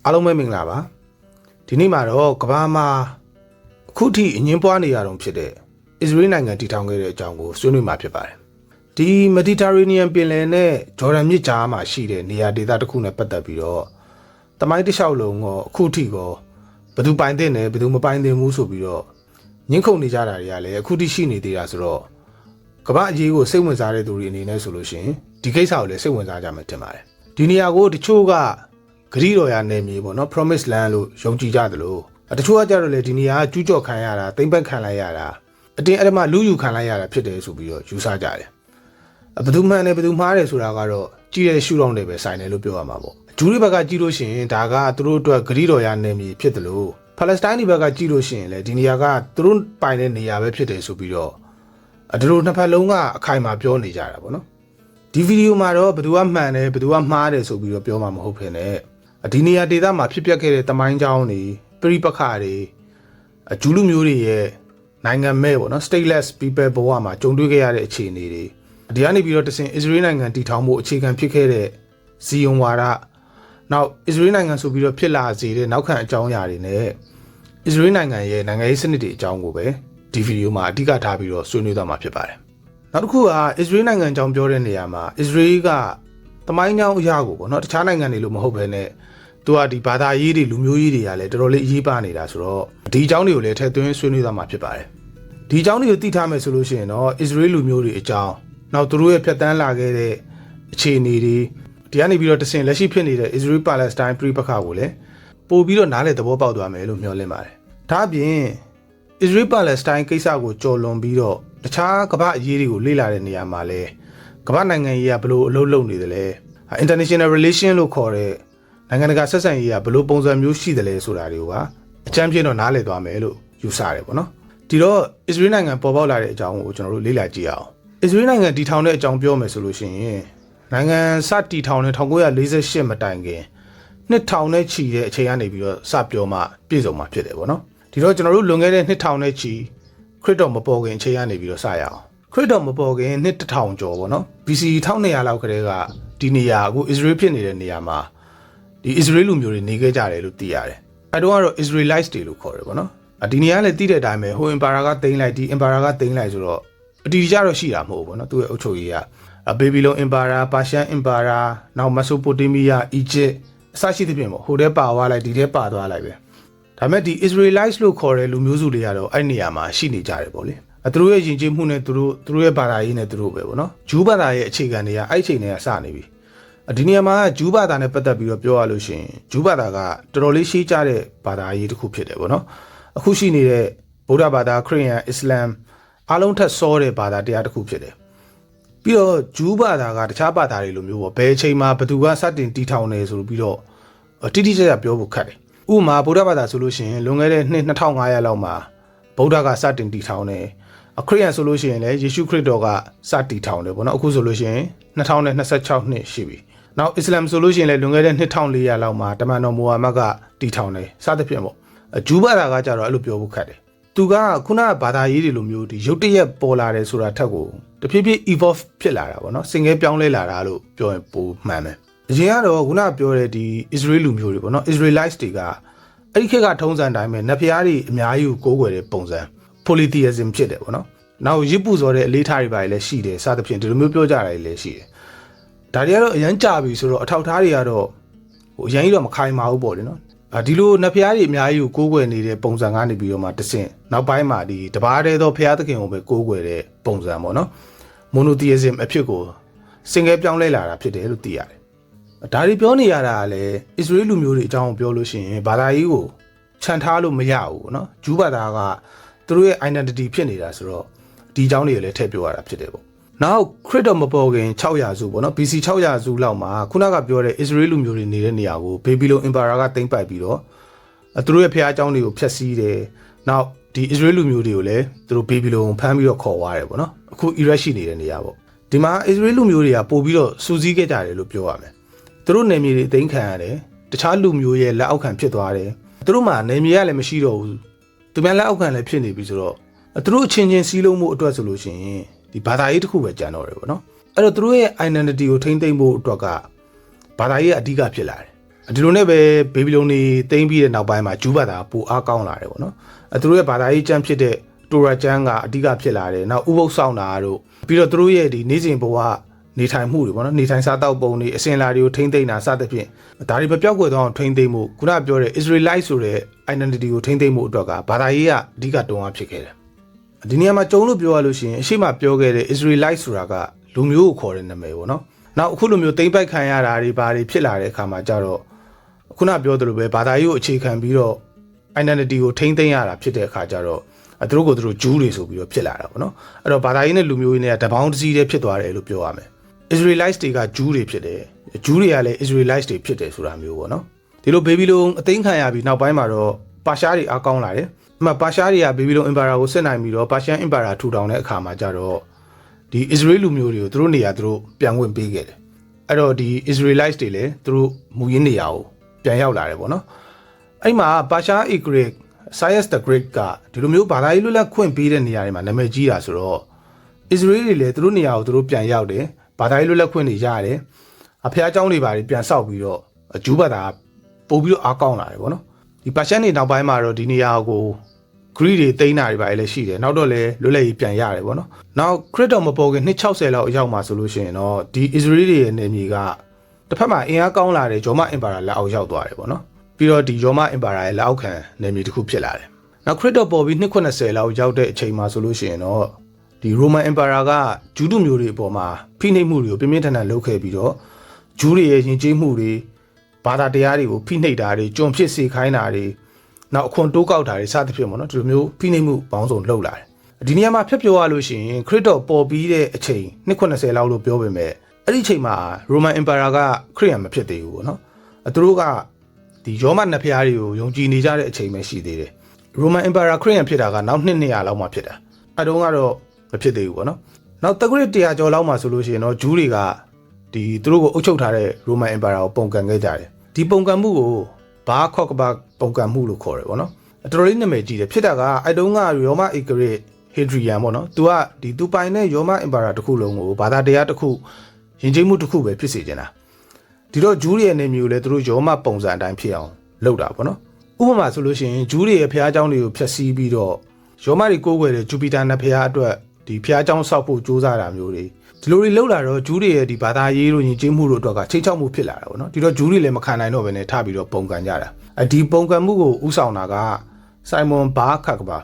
အားလုံးပဲမင်္ဂလာပါဒီနေ့မှာတော့ကမ္ဘာမှာအခုထိအငင်းပွားနေရတော့ဖြစ်တဲ့အစ္စရေးနိုင်ငံတည်ထောင်ခဲ့တဲ့အကြောင်းကိုဆွေးနွေးမှာဖြစ်ပါတယ်ဒီမက်ဒီတာရေးနီးယံပင်လယ်နဲ့ဂျော်ဒန်မြစ်ကြားမှာရှိတဲ့နေရာဒေသတစ်ခုနဲ့ပတ်သက်ပြီးတော့တမိုင်းတစ်လျှောက်လုံးကအခုထိကောဘယ်သူပိုင်တဲ့နဲ့ဘယ်သူမပိုင်တဲ့မှုဆိုပြီးတော့ညှင်းခုန်နေကြတာတွေကလည်းအခုထိရှိနေသေးတာဆိုတော့ကမ္ဘာအရေးကိုစိတ်ဝင်စားတဲ့သူတွေအနေနဲ့ဆိုလို့ရှိရင်ဒီကိစ္စကိုလည်းစိတ်ဝင်စားကြမှာတင်ပါတယ်ဒီနေရာကိုတချို့ကဂရီတော်ရနယ်မြေပေါ့နော် promise land လို့ယုံကြည်ကြတယ်လို့တချို့ကကြတော့လေဒီနေရာကကျူးကျော်ခံရတာတိမ့်ပတ်ခံလိုက်ရတာအတင်းအဓမ္မလူယူခံလိုက်ရတာဖြစ်တယ်ဆိုပြီးတော့ယူဆကြတယ်ဘယ်သူမှန်တယ်ဘယ်သူမှားတယ်ဆိုတာကတော့ကြီးတဲ့ရှုထောင့်တွေပဲဆိုင်တယ်လို့ပြောရမှာပေါ့ဂျူးတွေဘက်ကကြည့်လို့ရှိရင်ဒါကသူတို့အတွက်ဂရီတော်ရနယ်မြေဖြစ်တယ်လို့ပါလက်စတိုင်းတွေဘက်ကကြည့်လို့ရှိရင်လေဒီနေရာကသူတို့ပိုင်တဲ့နေရာပဲဖြစ်တယ်ဆိုပြီးတော့ဒီလိုနှစ်ဖက်လုံးကအခိုင်အမာပြောနေကြတာပေါ့နော်ဒီဗီဒီယိုမှာတော့ဘယ်သူကမှန်တယ်ဘယ်သူကမှားတယ်ဆိုပြီးတော့ပြောမှာမဟုတ်ဖြစ်နဲ့ဒီနေရာဒေသမှာဖြစ်ပျက်ခဲ့တဲ့တမိုင်းကြောင်းတွေပြိပခါတွေဂျူးလူမျိုးတွေရဲ့နိုင်ငံမဲ့ပေါ့နော် stateless people ဘဝမှာကြုံတွေ့ခဲ့ရတဲ့အခြေအနေတွေဒီကနေပြီးတော့တစင်အစ္စရေးနိုင်ငံတည်ထောင်ဖို့အခြေခံဖြစ်ခဲ့တဲ့ဇီယွန်ဝါဒနောက်အစ္စရေးနိုင်ငံဆိုပြီးတော့ဖြစ်လာစေတဲ့နောက်ခံအကြောင်းအရာတွေနဲ့အစ္စရေးနိုင်ငံရဲ့နိုင်ငံရေးစနစ်တွေအကြောင်းကိုပဲဒီဗီဒီယိုမှာအဓိကထားပြီးတော့ဆွေးနွေးသွားမှာဖြစ်ပါတယ်နောက်တစ်ခုကအစ္စရေးနိုင်ငံအကြောင်းပြောတဲ့နေရာမှာအစ္စရေးကတမိုင်းကြောင်းအရာကိုပေါ့နော်တခြားနိုင်ငံတွေလို့မဟုတ်ဘဲနဲ့သူကဒီဘာသာရေးတွေလူမျိုးရေးတွေကလည်းတော်တော်လေးအရေးပါနေတာဆိုတော့ဒီအကြောင်းတွေကိုလည်းထည့်သွင်းဆွေးနွေးသွားမှာဖြစ်ပါတယ်ဒီအကြောင်းတွေကိုသိထားမယ်ဆိုလို့ရှိရင်တော့အစ္စရေးလူမျိုးတွေအကြောင်းနောက်သူတို့ရဲ့ဖြတ်တန်းလာခဲ့တဲ့အခြေအနေတွေဒီကနေပြီးတော့တဆင်လက်ရှိဖြစ်နေတဲ့အစ္စရေးပါလက်စတိုင်းပြိပခါကိုလည်းပို့ပြီးတော့နားလည်သဘောပေါက်သွားမယ်လို့မျှော်လင့်ပါတယ်ဒါအပြင်အစ္စရေးပါလက်စတိုင်းကိစ္စကိုကြော်လွန်ပြီးတော့တခြားကမ္ဘာအရေးတွေကိုလေ့လာတဲ့နေရာမှာလည်းကမ္ဘာနိုင်ငံရေးကဘလို့အလုပ်လုပ်နေတယ်လဲ international relation လို့ခေါ်တဲ့နိုင်ငံတကာဆက်ဆံရေးကဘလို့ပုံစံမျိုးရှိတယ်လဲဆိုတာတွေကိုကအကြမ်းဖျင်းတော့နားလည်သွားမယ်လို့ယူဆရတယ်ပေါ့နော်ဒီတော့အစ္စရေးနိုင်ငံပေါ်ပေါက်လာတဲ့အကြောင်းကိုကျွန်တော်တို့လေ့လာကြည့်အောင်အစ္စရေးနိုင်ငံတည်ထောင်တဲ့အကြောင်းပြောမယ်ဆိုလို့ရှိရင်နိုင်ငံစတည်ထောင်တဲ့1948မတိုင်ခင်နှစ်ထောင်နဲ့ချီတဲ့အချိန်ကနေပြီးတော့စပြောမှပြည့်စုံမှဖြစ်တယ်ပေါ့နော်ဒီတော့ကျွန်တော်တို့လွန်ခဲ့တဲ့နှစ်ထောင်နဲ့ချီခရစ်တော်မပေါ်ခင်အချိန်ကနေပြီးတော့စရအောင်ခရစ်တော်မပေါ်ခင်နှစ်1000ကျော်ပေါ့နော် BC 1200လောက်ကတည်းကဒီနေရာအခု Israel ဖြစ်နေတဲ့နေရာမှာဒီ Israel လူမျိုးတွေနေခဲ့ကြတယ်လို့သိရတယ်အဲတော့ကတော့ Israelites တွေလို့ခေါ်တယ်ပေါ့နော်ဒီနေရာလည်းသိတဲ့အတိုင်းပဲဟို Emperor ကသိမ်းလိုက်ဒီ Emperor ကသိမ်းလိုက်ဆိုတော့အတီးကြတော့ရှိတာမဟုတ်ဘူးပေါ့နော်သူ့ရဲ့အုပ်ချုပ်ရေးကBabylon Empire Persian Empire နောက် Mesopotamia Egypt အစရှိသဖြင့်ပေါ့ဟိုတဲပါသွားလိုက်ဒီတဲပါသွားလိုက်ပဲဒါမဲ့ဒီ Israelites လို့ခေါ်တဲ့လူမျိုးစုတွေကတော့အဲ့နေရာမှာရှိနေကြတယ်ပေါ့လေသူတို့ရဲ့ယဉ်ကျေးမှုနဲ့သူတို့ရဲ့ဘာသာရေးနဲ့သူတို့ပဲပေါ့နော်ဂျူးဘာသာရဲ့အခြေခံတွေကအဲ့အချိန်တွေကစနေပြီဒီနေရာမှာဂျူးဘာသာနဲ့ပတ်သက်ပြီးတော့ပြောရလို့ရှိရင်ဂျူးဘာသာကတော်တော်လေးရှေးကြတဲ့ဘာသာရေးတစ်ခုဖြစ်တယ်ပေါ့နော်အခုရှိနေတဲ့ဗုဒ္ဓဘာသာခရစ်ယာန်အစ္စလာမ်အားလုံးထက်စောတဲ့ဘာသာတရားတစ်ခုဖြစ်တယ်ပြီးတော့ဂျူးဘာသာကတခြားဘာသာတွေလိုမျိုးပေါ့ဘယ်အချိန်မှာဘသူကစတင်တည်ထောင်နေဆိုပြီးတော့တိတိကျကျပြောဖို့ခက်တယ်ဥပမာဗုဒ္ဓဘာသာဆိုလို့ရှိရင်လွန်ခဲ့တဲ့နှစ်2500လောက်မှာဗုဒ္ဓကစတင်တည်ထောင်တယ်ခရစ်ယာန်ဆိုလို့ရှိရင်လည်းယေရှုခရစ်တော်ကစတည်ထောင်တယ်ပေါ့နော်အခုဆိုလို့ရှိရင်2026နှစ်ရှိပြီနောက်အစ္စလာမ်ဆိုလို့ရှိရင်လည်းလွန်ခဲ့တဲ့2400လောက်မှာတမန်တော်မိုဟာမက်ဒ်ကတည်ထောင်တယ်စသဖြင့်ပေါ့ဂျူးဘာသာကကြတော့အဲ့လိုပြောဖို့ခက်တယ်သူကခုနကဘာသာရေးတွေလိုမျိုးဒီရုတ်တရက်ပေါ်လာတယ်ဆိုတာထက်ကိုတဖြည်းဖြည်း evolve ဖြစ်လာတာပေါ့နော်စင်ငယ်ပြောင်းလဲလာတာလို့ပြောရင်ပိုမှန်တယ်အရင်ကတော့ခုနကပြောတဲ့ဒီ Israel လူမျိုးတွေပေါ့နော် Israelites တွေကအဲ့ဒီခေတ်ကထုံးစံတိုင်းပဲနတ်ဖျားတွေအများကြီးကိုကိုးကွယ်တဲ့ပုံစံ polytheism ဖြစ်တယ်ပေါ့နော်နောက်ရစ်ပူဇော်တဲ့အလေးထားတွေပါလည်းရှိတယ်စသဖြင့်ဒီလိုမျိုးပြောကြတာလည်းရှိတယ်ဒါတွေကတော့အရန်ကြပြီဆိုတော့အထောက်ထားတွေကတော့အရန်ကြီးတော့မခိုင်ပါဘူးပေါ့လေနော်ဒီလိုနတ်ဖျားတွေအများကြီးကိုကိုးကွယ်နေတဲ့ပုံစံကနေပြီးတော့မှတဆင့်နောက်ပိုင်းမှာဒီတပါးတည်းသောဖျားသခင်ကိုပဲကိုးကွယ်တဲ့ပုံစံပေါ့နော် monotheism အဖြစ်ကိုစင်ငယ်ပြောင်းလဲလာတာဖြစ်တယ်လို့သိရတယ်ဒါတွေပြောနေရတာကလည်း Israel လူမျိုးတွေအကြောင်းပြောလို့ရှိရင်ဘာသာရေးကိုခြံထားလို့မရဘူးเนาะဂျူးဘာသာကသူတို့ရဲ့ identity ဖြစ်နေတာဆိုတော့ဒီအကြောင်းတွေလည်းထည့်ပြောရတာဖြစ်တယ်ပေါ့နောက်ခရစ်တော်မပေါ်ခင်600စုပေါ့เนาะ BC 600စုလောက်မှာခုနကပြောတဲ့ Israel လူမျိုးတွေနေတဲ့နေရာကို Babylon Empire ကသိမ်းပိုက်ပြီးတော့သူတို့ရဲ့ဖျားအကြောင်းတွေကိုဖျက်ဆီးတယ်နောက်ဒီ Israel လူမျိုးတွေကိုလည်းသူတို့ Babylon ဖမ်းပြီးတော့ခေါ်သွားတယ်ပေါ့เนาะအခု Iraq ရှိနေတဲ့နေရာပေါ့ဒီမှာ Israel လူမျိုးတွေကပို့ပြီးတော့စူးစီးခဲ့ကြတယ်လို့ပြောရမယ်သူတို့နယ်မြေတွေအသိမ်းခံရတယ်တခြားလူမျိုးရဲ့လက်အောက်ခံဖြစ်သွားတယ်သူတို့မှာနယ်မြေကလည်းမရှိတော့ဘူးသူများလက်အောက်ခံလည်းဖြစ်နေပြီဆိုတော့သူတို့အချင်းချင်းစီးလုံးမှုအတွက်ဆိုလို့ရှိရင်ဒီဘာသာရေးတစ်ခုပဲကြံတော့တယ်ပေါ့နော်အဲ့တော့သူတို့ရဲ့ identity ကိုထိမ့်သိမ့်ဖို့အတွက်ကဘာသာရေးအဓိကဖြစ်လာတယ် ဒီလိုနဲ့ပဲဘေဘီလုံနေသိမ်းပြီးတဲ့နောက်ပိုင်းမှာဂျူးဘာသာပိုအားကောင်းလာတယ်ပေါ့နော်သူတို့ရဲ့ဘာသာရေးကျမ်းဖြစ်တဲ့တိုရာကျမ်းကအဓိကဖြစ်လာတယ်နောက်ဥပုသ်ဆောင်တာတို့ပြီးတော့သူတို့ရဲ့ဒီနေ့စဉ်ဘဝနေထိုင်မှုတွေပေါ့နော်နေထိုင်စားတောက်ပုံတွေအစဉ်အလာတွေကိုထိမ့်သိမ်းတာစသဖြင့်ဒါတွေမပြောက်ကွယ်သွားအောင်ထိမ့်သိမ်းမှုခုနပြောတဲ့ Israelite ဆိုတဲ့ identity ကိုထိမ့်သိမ်းမှုအတွက်ကဘာသာရေးကအဓိကတုံးအားဖြစ်ခဲ့တယ်ဒီနေရာမှာကြုံလို့ပြောရလို့ရှိရင်အရှိမပြောခဲ့တဲ့ Israelite ဆိုတာကလူမျိုးကိုခေါ်တဲ့နာမည်ပေါ့နော်နောက်အခုလိုမျိုးတိမ့်ပိုက်ခံရတာတွေဘာတွေဖြစ်လာတဲ့အခါမှာကြတော့ခုနပြောသလိုပဲဘာသာရေးကိုအခြေခံပြီးတော့ identity ကိုထိမ့်သိမ်းရတာဖြစ်တဲ့အခါကျတော့သူတို့ကိုသူတို့ဂျူးတွေဆိုပြီးတော့ဖြစ်လာတာပေါ့နော်အဲ့တော့ဘာသာရေးနဲ့လူမျိုးရေးနဲ့တပေါင်းတစည်းတည်းဖြစ်သွားတယ်လို့ပြောရမယ် Israelites တွေကဂျူးတွေဖြစ်တယ်ဂျူးတွေကလည်း Israelites တွေဖြစ်တယ်ဆိုတာမျိုးပေါ့နော်ဒီလိုဘေဘီလုံအသိမ်းခံရပြီးနောက်ပိုင်းမှာတော့ပါရှားတွေအားကောင်းလာတယ်အမှပါရှားတွေကဘေဘီလုံ Empire ကိုစစ်နိုင်ပြီးတော့ Persian Empire ထူထောင်တဲ့အခါမှာကျတော့ဒီ Israel လူမျိုးတွေကိုသူတို့နေရာသူတို့ပြန်ဝင်ပေးခဲ့တယ်အဲ့တော့ဒီ Israelites တွေလည်းသူတို့မူရင်းနေရာကိုပြန်ရောက်လာတယ်ပေါ့နော်အဲ့မှာပါရှား Great Cyrus the Great ကဒီလိုမျိုးဘာသာရေးလွတ်လပ်ခွင့်ပေးတဲ့နေရာတွေမှာနာမည်ကြီးတာဆိုတော့ Israel တွေလည်းသူတို့နေရာကိုသူတို့ပြန်ရောက်တယ်ဘာသာရေးလွတ်လပ်ခွင့်တွေရတယ်အဖျားเจ้าတွေဘာတွေပြန်ဆောက်ပြီးတော့ဂျူးဘာသာပို့ပြီးတော့အားကောင်းလာတယ်ပေါ့နော်ဒီပါရှန်တွေနောက်ပိုင်းမှာတော့ဒီနေရာကို Greek တွေတိန်းတာတွေပါလည်းရှိတယ်နောက်တော့လည်းလွတ်လပ်ရေးပြန်ရတယ်ပေါ့နော်နောက်ခရစ်တော်မပေါ်ခင်260လောက်အရောက်မှာဆိုလို့ရှိရင်တော့ဒီ Israel တွေရဲ့နေမြေကတစ်ဖက်မှာအင်အားကောင်းလာတဲ့ဂျောမ Empire လက်အောက်ရောက်သွားတယ်ပေါ့နော်ပြီးတော့ဒီဂျောမ Empire ရဲ့လက်အောက်ခံနေမြေတစ်ခုဖြစ်လာတယ်နောက်ခရစ်တော်ပေါ်ပြီး290လောက်ရောက်တဲ့အချိန်မှာဆိုလို့ရှိရင်တော့ဒီ Roman Empire ကဂျူးလူမျိုးတွေအပေါ်မှာဖိနှိပ်မှုတွေကိုပြင်းပြင်းထန်ထန်လုပ်ခဲ့ပြီးတော့ဂျူးတွေရဲ့ယဉ်ကျေးမှုတွေဘာသာတရားတွေကိုဖိနှိပ်တာတွေကျွန်ဖြစ်စေခိုင်းတာတွေနောက်အခွန်တိုးကောက်တာတွေစသဖြင့်ပေါ့နော်ဒီလိုမျိုးဖိနှိပ်မှုပေါင်းစုံလုပ်လာတယ်ဒီနေရာမှာဖျက်ပြောရလို့ရှိရင်ခရစ်တော်ပေါ်ပြီးတဲ့အချိန်290လောက်လို့ပြောပေမဲ့အဲ့ဒီအချိန်မှာ Roman Empire ကခရစ်ယာန်မဖြစ်သေးဘူးပေါ့နော်သူတို့ကဒီရောမနတ်ဖျားတွေကိုယုံကြည်နေကြတဲ့အချိန်ပဲရှိသေးတယ် Roman Empire ခရစ်ယာန်ဖြစ်တာကနောက်200လောက်မှဖြစ်တာအဲတုန်းကတော့မဖြစ်သေးဘူးပေါ့နော်နောက်တက္ကရာ100ကျော်လောက်မှဆိုလို့ရှိရင်တော့ဂျူးတွေကဒီသူတို့ကိုအုပ်ချုပ်ထားတဲ့ Roman Empire ကိုပုံကန်ခဲ့ကြတယ်ဒီပုံကန်မှုကိုဘာခော့ကဘာပုံကန်မှုလို့ခေါ်တယ်ပေါ့နော်တော်တော်လေးနာမည်ကြီးတယ်ဖြစ်တာကအဲတုန်းကရောမဧကရစ်ဟေဒရီယန်ပေါ့နော်သူကဒီသူပိုင်တဲ့ရောမ Empire တစ်ခုလုံးကိုဘာသာတရားတစ်ခုယဉ်ကျေးမှုတစ်ခုပဲဖြစ်စေချင်တာဒီတော့ဂျူးတွေရဲ့နေမျိုးလဲသူတို့ရောမပုံစံအတိုင်းဖြစ်အောင်လုပ်တာပေါ့နော်ဥပမာဆိုလို့ရှိရင်ဂျူးတွေရဲ့ဖျားเจ้าတွေကိုဖျက်ဆီးပြီးတော့ရောမတွေကိုးကွယ်တဲ့ဂျူပီတာနတ်ဖျားအတွက်ဒီဖျားเจ้าဆောက်ဖို့ကြိုးစားတာမျိုးတွေဒီလိုတွေလှုပ်လာတော့ဂျူးတွေရဲ့ဒီဘာသာရေးလိုယဉ်ကျေးမှုတို့အတွက်ကချိတ်ချောက်မှုဖြစ်လာတာပေါ့နော်ဒီတော့ဂျူးတွေလည်းမခံနိုင်တော့ဘဲနဲ့ထပြီးတော့ပုံကန်ကြတာဒီပုံကန်မှုကိုဥဆောင်တာကဆိုင်မွန်ဘာခတ်ကဘာ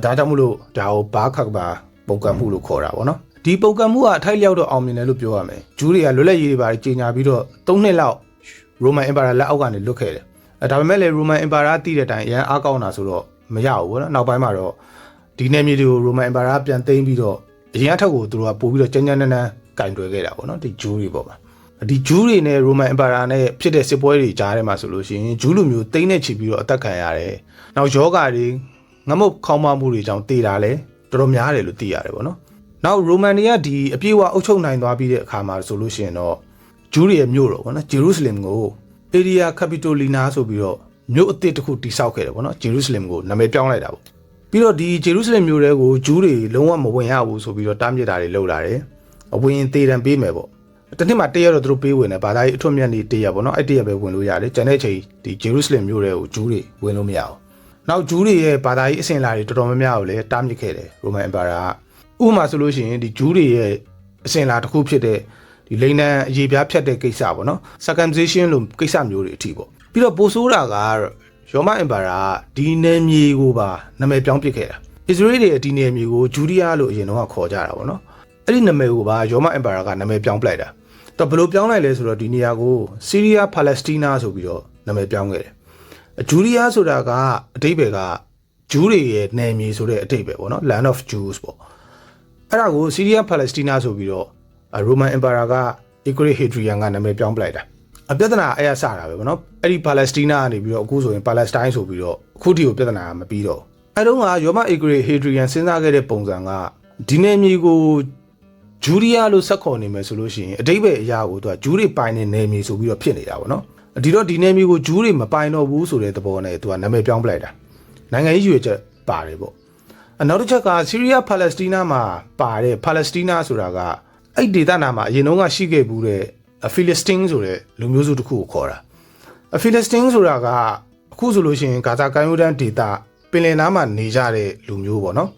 ဒါကြောင့်မလို့ဒါကိုဘာခတ်ကဘာပုံကန်မှုလို့ခေါ်တာပေါ့နော်ဒီပုံကန်မှုကအထိုက်လျောက်တော့အောင်မြင်တယ်လို့ပြောရမယ်ဂျူးတွေကလွတ်လပ်ရေးတွေပါကြီးညာပြီးတော့3နှစ်လောက် Roman Empire လက်အောက်ကနေလွတ်ခဲ့တယ်ဒါပေမဲ့လည်း Roman Empire တည်တဲ့အတိုင်းအရန်အားကောင်းတာဆိုတော့မရဘူးပေါ့နော်နောက်ပိုင်းမှာတော့ဒီနယ်မြေတွေကို Roman Empire ပြန်သိမ်းပြီးတော့အရင်အထက်ကိုသူတို့ကပို့ပြီးတော့ကြမ်းကြမ်းတမ်းတမ်းကင်တွယ်ခဲ့တာပေါ့နော်ဒီဂျူးတွေပေါ့မှာဒီဂျူးတွေနဲ့ Roman Empire နဲ့ဖြစ်တဲ့စစ်ပွဲတွေကြားထဲမှာဆိုလို့ရှိရင်ဂျူးလူမျိုးတိမ့်နဲ့ချီပြီးတော့အသက်ခံရတယ်နောက်ယောဂါတွေငမုတ်ခေါင်းမမှုတွေကြောင့်တေတာလဲတော်တော်များတယ်လို့သိရတယ်ပေါ့နော်နောက် Roman တွေကဒီအပြည့်အဝအုပ်ချုပ်နိုင်သွားပြီးတဲ့အခါမှာဆိုလို့ရှိရင်တော့ဂျူးတွေရဲ့မြို့တော်ပေါ့နော်ဂျေရုဆလင်ကို Area Capitolina ဆိုပြီးတော့မြို့အသစ်တစ်ခုတိစောက်ခဲ့တယ်ပေါ့နော်ဂျေရုဆလင်ကိုနာမည်ပြောင်းလိုက်တာပေါ့ပြီးတော့ဒီဂျေရုဆလင်မြို့တဲကိုဂျူးတွေလုံးဝမဝင်ရဘူးဆိုပြီးတော့တားမြစ်တာတွေလုပ်လာတယ်အဝင်သေတံပေးမယ်ပေါ့တနေ့မှတရက်တော့သူတို့ပေးဝင်တယ်ဘာသာရေးအထွတ်မြတ်နေတရက်ပေါ့နော်အဲ့တရက်ပဲဝင်လို့ရတယ်ကျန်တဲ့အချိန်ဒီဂျေရုဆလင်မြို့တဲကိုဂျူးတွေဝင်လို့မရဘူးနောက်ဂျူးတွေရဲ့ဘာသာရေးအစဉ်လာတွေတော်တော်များများကိုလည်းတားမြစ်ခဲ့တယ် Roman Empire ကဥပမာဆိုလို့ရှိရင်ဒီဂျူးတွေရဲ့အစဉ်လာတစ်ခုဖြစ်တဲ့ဒီလိန်နံအရေးပြားဖြတ်တဲ့ကိစ္စပေါ့နော် circumcision လို့ကိစ္စမျိုးတွေအထိပေါ့ပြီးတော့ပိုဆိုးတာကရောမ Empire ကဒီနယ်မြေကိုပါနာမည်ပြောင်းပစ်ခဲ့တာ Israel တွေဒီနယ်မြေကိုဂျူဒီယာလို့အရင်တော့ခေါ်ကြတာပေါ့နော်အဲ့ဒီနာမည်ကိုပါရောမ Empire ကနာမည်ပြောင်းပလိုက်တာတော့ဘယ်လိုပြောင်းလိုက်လဲဆိုတော့ဒီနေရာကို Syria Palestina ဆိုပြီးတော့နာမည်ပြောင်းခဲ့တယ်ဂျူဒီယာဆိုတာကအဓိပ္ပာယ်ကဂျူးတွေရဲ့နယ်မြေဆိုတဲ့အဓိပ္ပာယ်ပေါ့နော် Land of Jews ပေါ့အဲ့ဒါကို Syria Palestina ဆိုပြီးတော့Roman Empire က Great Hadrian ကနာမည်ပြောင်းပလိုက်တာပြဿနာအဲ့ရစတာပဲပေါ့နော်အဲ့ဒီ Palestina ကနေပြီးတော့အခုဆိုရင် Palestine ဆိုပြီးတော့အခုထိကိုပြဿနာမပြီးတော့အဲ့တုန်းကရောမ Great Hadrian စဉ်းစားခဲ့တဲ့ပုံစံကဒီနယ်မြေကိုဂျူရီယာလို့ဆက်ခေါ်နေမယ်ဆိုလို့ရှိရင်အဓိပ္ပာယ်အရာကိုသူကဂျူးတွေပိုင်တဲ့နယ်မြေဆိုပြီးတော့ဖြစ်နေတာပေါ့နော်ဒီတော့ဒီနယ်မြေကိုဂျူးတွေမပိုင်တော့ဘူးဆိုတဲ့သဘောနဲ့သူကနာမည်ပြောင်းပလိုက်တာနိုင်ငံရေးရွေချက်ပါတယ်ပေါ့နောက်တစ်ချက်က Syria Palestina မှာပါတဲ့ Palestina ဆိုတာကအဲ့ဒေသနာမှာအရင်တုန်းကရှိခဲ့ဘူးတဲ့ Philistine ဆိုတဲ့လူမျိုးစုတစ်ခုကိုခေါ်တာ ဖီလက်စတင်းဆိုတာကအခုဆိုလို့ရှိရင်ဂါဇာကမ်းရိုးတန်းဒေသပင်လယ်နားမှာနေကြတဲ့လူမျိုးပေါ့နော်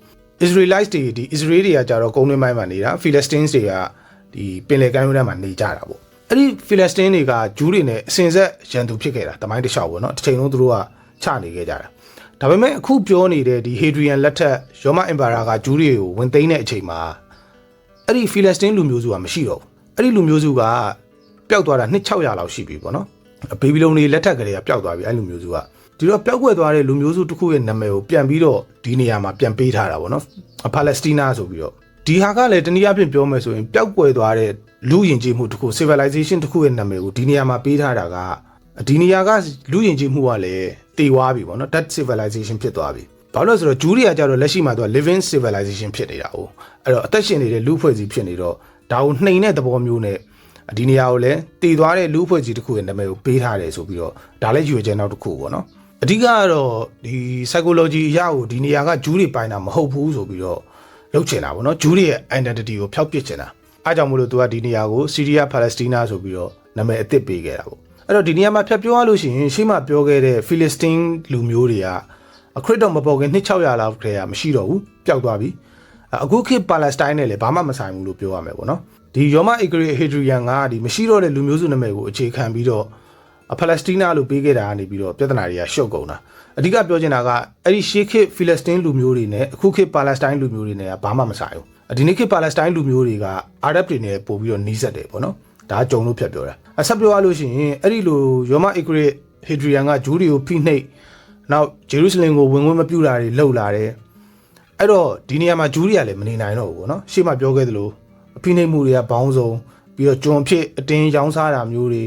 Israelites တွေဒီ Israel တွေကကြတော့ကုန်းတွင်းပိုင်းမှာနေတာ Philistines တွေကဒီပင်လယ်ကမ်းရိုးတန်းမှာနေကြတာပေါ့အဲ့ဒီ Philistine တွေကဂျူးတွေနဲ့အစဉ်ဆက်ရန်သူဖြစ်ခဲ့တာတမိုင်းတစ်လျှောက်ပေါ့နော်တစ်ချိန်လုံးသူတို့ကချနေခဲ့ကြတာဒါပေမဲ့အခုပြောနေတဲ့ဒီ Hadrian လက်ထက်ရောမအင်ပါယာကဂျူးတွေကိုဝင်သိမ်းတဲ့အချိန်မှာအဲ့ဒီ Philistine လူမျိုးစုကမရှိတော့ဘူးအဲ့ဒီလူမျိုးစုကပျောက်သွားတာနှစ်600လောက်ရှိပြီပေါ့နော်ဘေဘီလုံတွေလက်ထက်ကလေးကပျောက်သွားပြီအဲ့လူမျိုးစုကဒီတော့ပျောက်ကွယ်သွားတဲ့လူမျိုးစုတစ်ခုရဲ့နာမည်ကိုပြန်ပြီးတော့ဒီနေရာမှာပြန်ပေးထားတာပေါ့နော်ပါလက်စတီးနားဆိုပြီးတော့ဒီဟာကလည်းတနည်းအားဖြင့်ပြောမယ်ဆိုရင်ပျောက်ကွယ်သွားတဲ့လူယဉ်ကျေးမှုတစ်ခု civilization တစ်ခုရဲ့နာမည်ကိုဒီနေရာမှာပေးထားတာကဒီနေရာကလူယဉ်ကျေးမှုကလည်းတည်သွားပြီပေါ့နော် that civilization ဖြစ်သွားပြီဘာလို့လဲဆိုတော့ဂျူးတွေကကြတော့လက်ရှိမှာသူက living civilization ဖြစ်နေတာ哦အဲ့တော့အသက်ရှင်နေတဲ့လူဖွဲ့စည်းဖြစ်နေတော့ဒါကိုနှိမ်တဲ့သဘောမျိုးနဲ့ဒီနေရာကိုလည်းတည်သွားတဲ့လူဖွဲ့စည်းတစ်ခုရဲ့နာမည်ကိုပေးထားတယ်ဆိုပြီးတော့ဒါလည်းရွေချက်နောက်တစ်ခုပေါ့နော်အဓိကကတော့ဒီ psychology အရာကိုဒီနေရာကဂျူးတွေပိုင်းတာမဟုတ်ဘူးဆိုပြီးတော့လုပ်ချင်တာပေါ့နော်ဂျူးတွေရဲ့ identity ကိုဖျောက်ပစ်ချင်တာအားကြောင့်မလို့သူကဒီနေရာကို Syria Palestina ဆိုပြီးတော့နာမည်အသစ်ပေးခဲ့တာပေါ့အဲ့တော့ဒီနေရာမှာဖြတ်ပြောရလို့ရှိရင်ရှေ့မှာပြောခဲ့တဲ့ Philistine လူမျိုးတွေကခရစ်တော်မပေါ်ခင်နှစ်600လောက်တည်းကမရှိတော့ဘူးပျောက်သွားပြီအခုခေတ် Palestine နဲ့လည်းဘာမှမဆိုင်ဘူးလို့ပြောရမယ်ပေါ့နော်ဒီယောမ Hadrian ကဒီမရှိတော့တဲ့လူမျိုးစုနာမည်ကိုအခြေခံပြီးတော့ဖလက်စတီးနားလို့ပေးခဲ့တာကနေပြီးတော့ပြဿနာတွေကရှုပ်ကုန်တာအဓိကပြောချင်တာကအဲ့ဒီရှေးခေတ်ဖီလက်စတင်းလူမျိုးတွေနဲ့အခုခေတ်ပါလက်စတိုင်းလူမျိုးတွေနဲ့ကဘာမှမဆိုင်ဘူးဒီနေ့ခေတ်ပါလက်စတိုင်းလူမျိုးတွေကအာရပ်တွေနဲ့ပို့ပြီးတော့နီးစပ်တယ်ပေါ့နော်ဒါကကြုံလို့ဖြတ်ပြောတာဆက်ပြောရလို့ရှိရင်အဲ့ဒီလိုယောမ Hadrian ကဂျူးတွေကိုဖိနှိပ်နောက်ဂျေရုဆလင်ကိုဝင်မပြုတာတွေလှုပ်လာတယ်အဲ့တော့ဒီနေရာမှာဂျူးတွေကလည်းမနေနိုင်တော့ဘူးပေါ့နော်ရှေ့မှာပြောခဲ့သလိုဖိနှိပ်မှုတွေကဘောင်းစုံပြီးတော့ကျွန်ဖြစ်အတင်းရောင်းစားတာမျိုးတွေ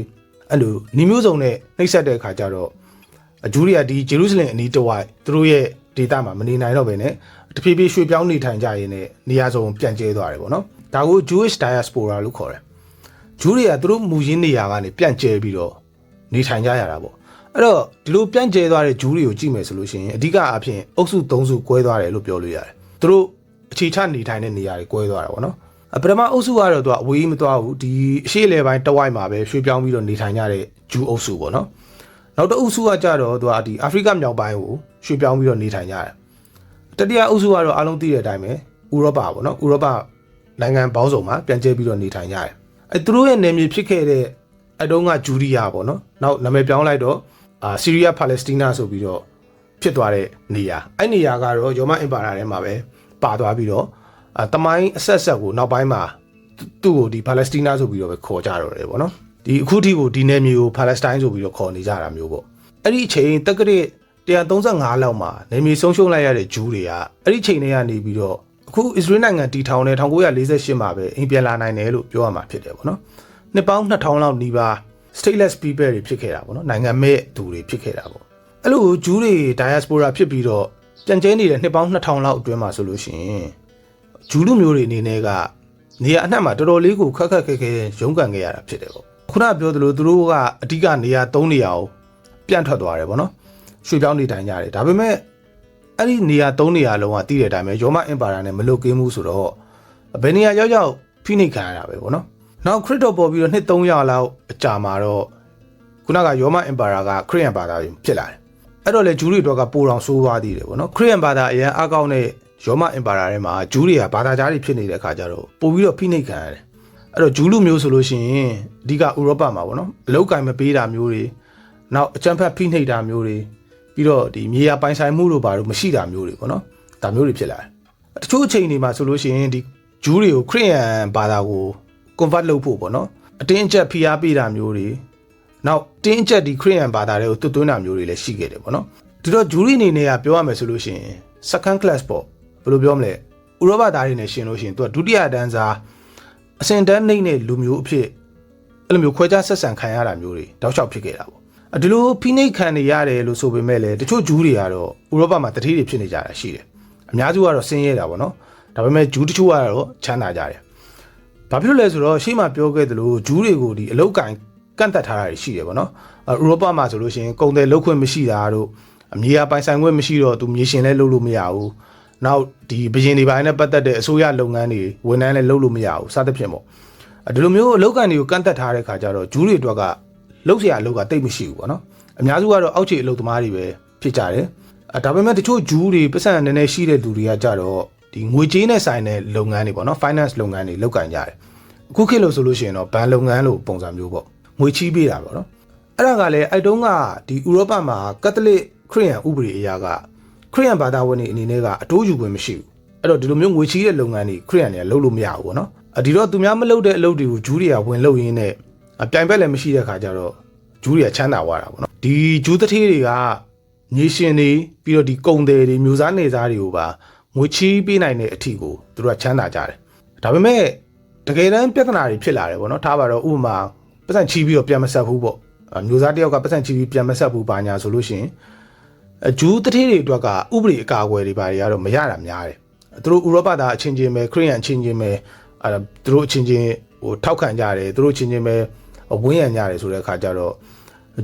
အဲ့လိုညီမျိုးစုံနဲ့နှိပ်စက်တဲ့အခါကျတော့ဂျူးတွေကဒီဂျေရုဆလင်အနီးတစ်ဝိုက်သူတို့ရဲ့ဒေသမှာမနေနိုင်တော့ဘဲနဲ့တဖြည်းဖြည်းရွှေ့ပြောင်းနေထိုင်ကြရင်းနဲ့နေရာစုံပြန်ကျဲသွားတယ်ပေါ့နော်ဒါကို Jewish diaspora လို့ခေါ်တယ်ဂျူးတွေကသူတို့မူရင်းနေရာကနေပြန်ကျဲပြီးတော့နေထိုင်ကြရတာပေါ့အဲ့တော့ဒီလိုပြန်ကျဲသွားတဲ့ဂျူးတွေကိုကြည့်မယ်ဆိုလို့ရှိရင်အဓိကအားဖြင့်အုပ်စု3စုကွဲသွားတယ်လို့ပြောလို့ရတယ်သူတို့အခြေချနေထိုင်တဲ့နေရာတွေကွဲသွားတာပေါ့နော်ပထမအုပ်စုကတော့သူကအဝေးမသွားဘူးဒီအရှေ့လေပိုင်းတဝိုက်မှာပဲရွှေ့ပြောင်းပြီးတော့နေထိုင်ကြတဲ့ဂျူးအုပ်စုပေါ့နော်နောက်တစ်အုပ်စုကကြတော့သူကဒီအာဖရိကမြောက်ပိုင်းကိုရွှေ့ပြောင်းပြီးတော့နေထိုင်ကြတယ်တတိယအုပ်စုကတော့အားလုံးသိတဲ့အတိုင်းပဲဥရောပပေါ့နော်ဥရောပနိုင်ငံပေါင်းစုံမှာပြန်ကျဲပြီးတော့နေထိုင်ကြတယ်သူတို့ရဲ့နယ်မြေဖြစ်ခဲ့တဲ့အတုံးကဂျူရီယာပေါ့နော်နောက်နာမည်ပြောင်းလိုက်တော့ဆီးရီးယားပါလက်စတီးနားဆိုပြီးတော့ဖြစ်သွားတဲ့နေရာအဲ့နေရာကတော့ရောမအင်ပါယာထဲမှာပဲပါသွားပြီးတော့တမိုင်းအဆက်ကိုနောက်ပိုင်းမှာသူ့ကိုဒီပါလက်စတီးနားဆိုပြီးတော့ပဲခေါ်ကြတော့တယ်ပေါ့နော်ဒီအခုထိကိုဒီနယ်မြေကိုပါလက်စတိုင်းဆိုပြီးတော့ခေါ်နေကြတာမျိုးပေါ့အဲ့ဒီအချိန်တက္ကရာ135လောက်မှာနယ်မြေဆုံးရှုံးလိုက်ရတဲ့ဂျူးတွေကအဲ့ဒီအချိန်တွေကနေပြီးတော့အခုအစ္စရေးနိုင်ငံတည်ထောင်တဲ့1948မှာပဲအိမ်ပြန်လာနိုင်တယ်လို့ပြောရမှာဖြစ်တယ်ပေါ့နော်နှစ်ပေါင်း2000လောက်နီးပါး stateless people တွေဖြစ်ခဲ့တာပေါ့နော်နိုင်ငံမဲ့သူတွေဖြစ်ခဲ့တာပေါ့အဲ့လိုဂျူးတွေ diaspora ဖြစ်ပြီးတော့ပြန်ကျဲနေတဲ့နှစ်ပေါင်း2000လောက်အတွင်းမှာဆိုလို့ရှိရင်ဂျူးလူမျိုးတွေအနေနဲ့ကနေရာအနှံ့မှာတော်တော်လေးကိုခက်ခက်ခဲခဲရုန်းကန်ခဲ့ရတာဖြစ်တယ်ပေါ့ခုနပြောသလိုသူတို့ကအဓိကနေရာ3နေရာကိုပြန့်ထွက်သွားတယ်ပေါ့နော်ရွှေ့ပြောင်းနေထိုင်ကြတယ်ဒါပေမဲ့အဲ့ဒီနေရာ3နေရာလုံးကတည်တဲ့အတိုင်းပဲရောမအင်ပါယာနဲ့မလွတ်ကင်းမှုဆိုတော့ဘယ်နေရာရောက်ဖိနှိပ်ခံရတာပဲပေါ့နော်နောက်ခရစ်တော်ပေါ်ပြီးတော့နှစ်300လောက်အကြာမှာတော့ခုနကရောမအင်ပါယာကခရစ်ယာန်ဘာသာဖြစ်လာတယ်အဲ့တော့လေဂျူးတွေတော့ကပိုတော်ဆိုးသွားသေးတယ်ပေါ့နော်ခရစ်ယာန်ဘာသာအရင်အကောင့်နဲ့ရောမအင်ပါယာထဲမှာဂျူးတွေကဘာသာကြားတွေဖြစ်နေတဲ့အခါကျတော့ပို့ပြီးတော့ဖိနှိပ်ခံရတယ်အဲ့တော့ဂျူးလူမျိုးဆိုလို့ရှိရင်အဓိကဥရောပမှာပေါ့နော်အလောက်ကင်မပေးတာမျိုးတွေနောက်အကြမ်းဖက်ဖိနှိပ်တာမျိုးတွေပြီးတော့ဒီမြေယာပိုင်ဆိုင်မှုတို့ဘာလို့မရှိတာမျိုးတွေပေါ့နော်ဒါမျိုးတွေဖြစ်လာတယ်တချို့အချိန်တွေမှာဆိုလို့ရှိရင်ဒီဂျူးတွေကိုခရစ်ယာန်ဘာသာကို convert လုပ်ဖို့ပေါ့နော်အတင်းအကျပ်ဖိအားပေးတာမျိုးတွေနောက်တင်းအကျပ်ဒီခရစ်ယာန်ဘာသာတွေကိုတွတ်သွင်းတာမျိုးတွေလည်းရှိခဲ့တယ်ပေါ့နော်ဒီတော့ဂျူးတွေအနေနဲ့ကပြောရမယ်ဆိုလို့ရှိရင် second class ပေါ့ဘယ်လိုပြောမလဲဥရောပသားတွေနဲ့ရှင်လို့ရှိရင်သူကဒုတိယတန်းစားအစင်တန်းနှိမ့်တဲ့လူမျိုးအဖြစ်အဲ့လိုမျိုးခွဲခြားဆက်ဆံခံရတာမျိုးတွေတောက်လျှောက်ဖြစ်ခဲ့တာပေါ့ဒီလိုဖိနှိပ်ခံနေရတယ်လို့ဆိုပေမဲ့လည်းတချို့ဂျူးတွေကတော့ဥရောပမှာတတိတွေဖြစ်နေကြတာရှိတယ်အများစုကတော့ဆင်းရဲတာပေါ့နော်ဒါပေမဲ့ဂျူးတချို့ကတော့ချမ်းသာကြတယ်ဘာဖြစ်လို့လဲဆိုတော့ရှေ့မှာပြောခဲ့သလိုဂျူးတွေကိုဒီအလောက်ကင်ကန့်သက်ထားတာရှိတယ်ပေါ့နော်ဥရောပမှာဆိုလို့ရှိရင်ကုန်တယ်လောက်ခွင့်မရှိတာတို့အမြေယာပိုင်ဆိုင်ခွင့်မရှိတော့သူမြေရှင်လဲလုပ်လို့မရဘူးနောက်ဒီဘရင်တွေပိုင်းနဲ့ပတ်သက်တဲ့အစိုးရလုပ်ငန်းတွေဝန်ထမ်းလည်းလုပ်လို့မရဘူးစသဖြင့်ပေါ့ဒီလိုမျိုးအလောက်ကန်တွေကိုကန့်သက်ထားတဲ့ခါကျတော့ဂျူးတွေအတွက်ကလုပ်เสียအလောက်ကတိတ်မရှိဘူးပေါ့နော် အများစုကတော့အောက်ခြေအလုပ်သမားတွေပဲဖြစ်ကြတယ်ဒါပေမဲ့တချို့ဂျူးတွေပတ်စံနည်းနည်းရှိတဲ့သူတွေကကြတော့ဒီငွေကြေးနဲ့ဆိုင်တဲ့လုပ်ငန်းတွေပေါ့နော် finance လုပ်ငန်းတွေလုပ်ကင်ကြတယ်အခုခေတ်လို့ဆိုလို့ရှိရင်တော့ဘဏ်လုပ်ငန်းလို့ပုံစံမျိုးပေါ့ငွေချီးပေးတာပေါ့နော်အဲ့ဒါကလည်းအဲ့တုန်းကဒီဥရောပမှာကက်သလစ်ခရစ်ယာန်ဥပဒေအရာကခရစ်ယာန်ဘာသာဝင်တွေအနေနဲ့ကအတိုးယူခွင့်မရှိဘူးအဲ့တော့ဒီလိုမျိုးငွေချီးတဲ့လုပ်ငန်းတွေခရစ်ယာန်တွေကလုပ်လို့မရဘူးပေါ့နော်ဒီတော့သူများမလုပ်တဲ့အလုပ်တွေကိုဂျူးတွေကဝင်လုပ်ရင်းနဲ့ပြိုင်ဘက်လည်းမရှိတဲ့ခါကျတော့ဂျူးတွေကချမ်းသာသွားတာပေါ့နော်ဒီဂျူးတထေးတွေကညီရှင်တွေပြီးတော့ဒီကုံတယ်တွေမျိုးစားနေစားတွေကိုပါငွေချီးပေးနိုင်တဲ့အထီကိုသူတို့ကချမ်းသာကြတယ်ဒါပေမဲ့တကယ်တမ်းပြဿနာတွေဖြစ်လာတယ်ပေါ့နော်ထားပါတော့ဥပမာပတ်စံချီးပြီးတော့ပြန်မဆက်ဘူးပေါ့မျိုးစားတယောက်ကပတ်စံချီးပြီးပြန်မဆက်ဘူးဘာညာဆိုလို့ရှိရင်ဂျူးတထေးတွေအတွက်ကဥပဒေအကာအကွယ်တွေဘာတွေကတော့မရတာများတယ်သူတို့ဥရောပသားအချင်းချင်းပဲခရစ်ယာန်အချင်းချင်းပဲသူတို့အချင်းချင်းဟိုထောက်ခံကြတယ်သူတို့အချင်းချင်းပဲဝန်းရံကြတယ်ဆိုတဲ့အခါကျတော့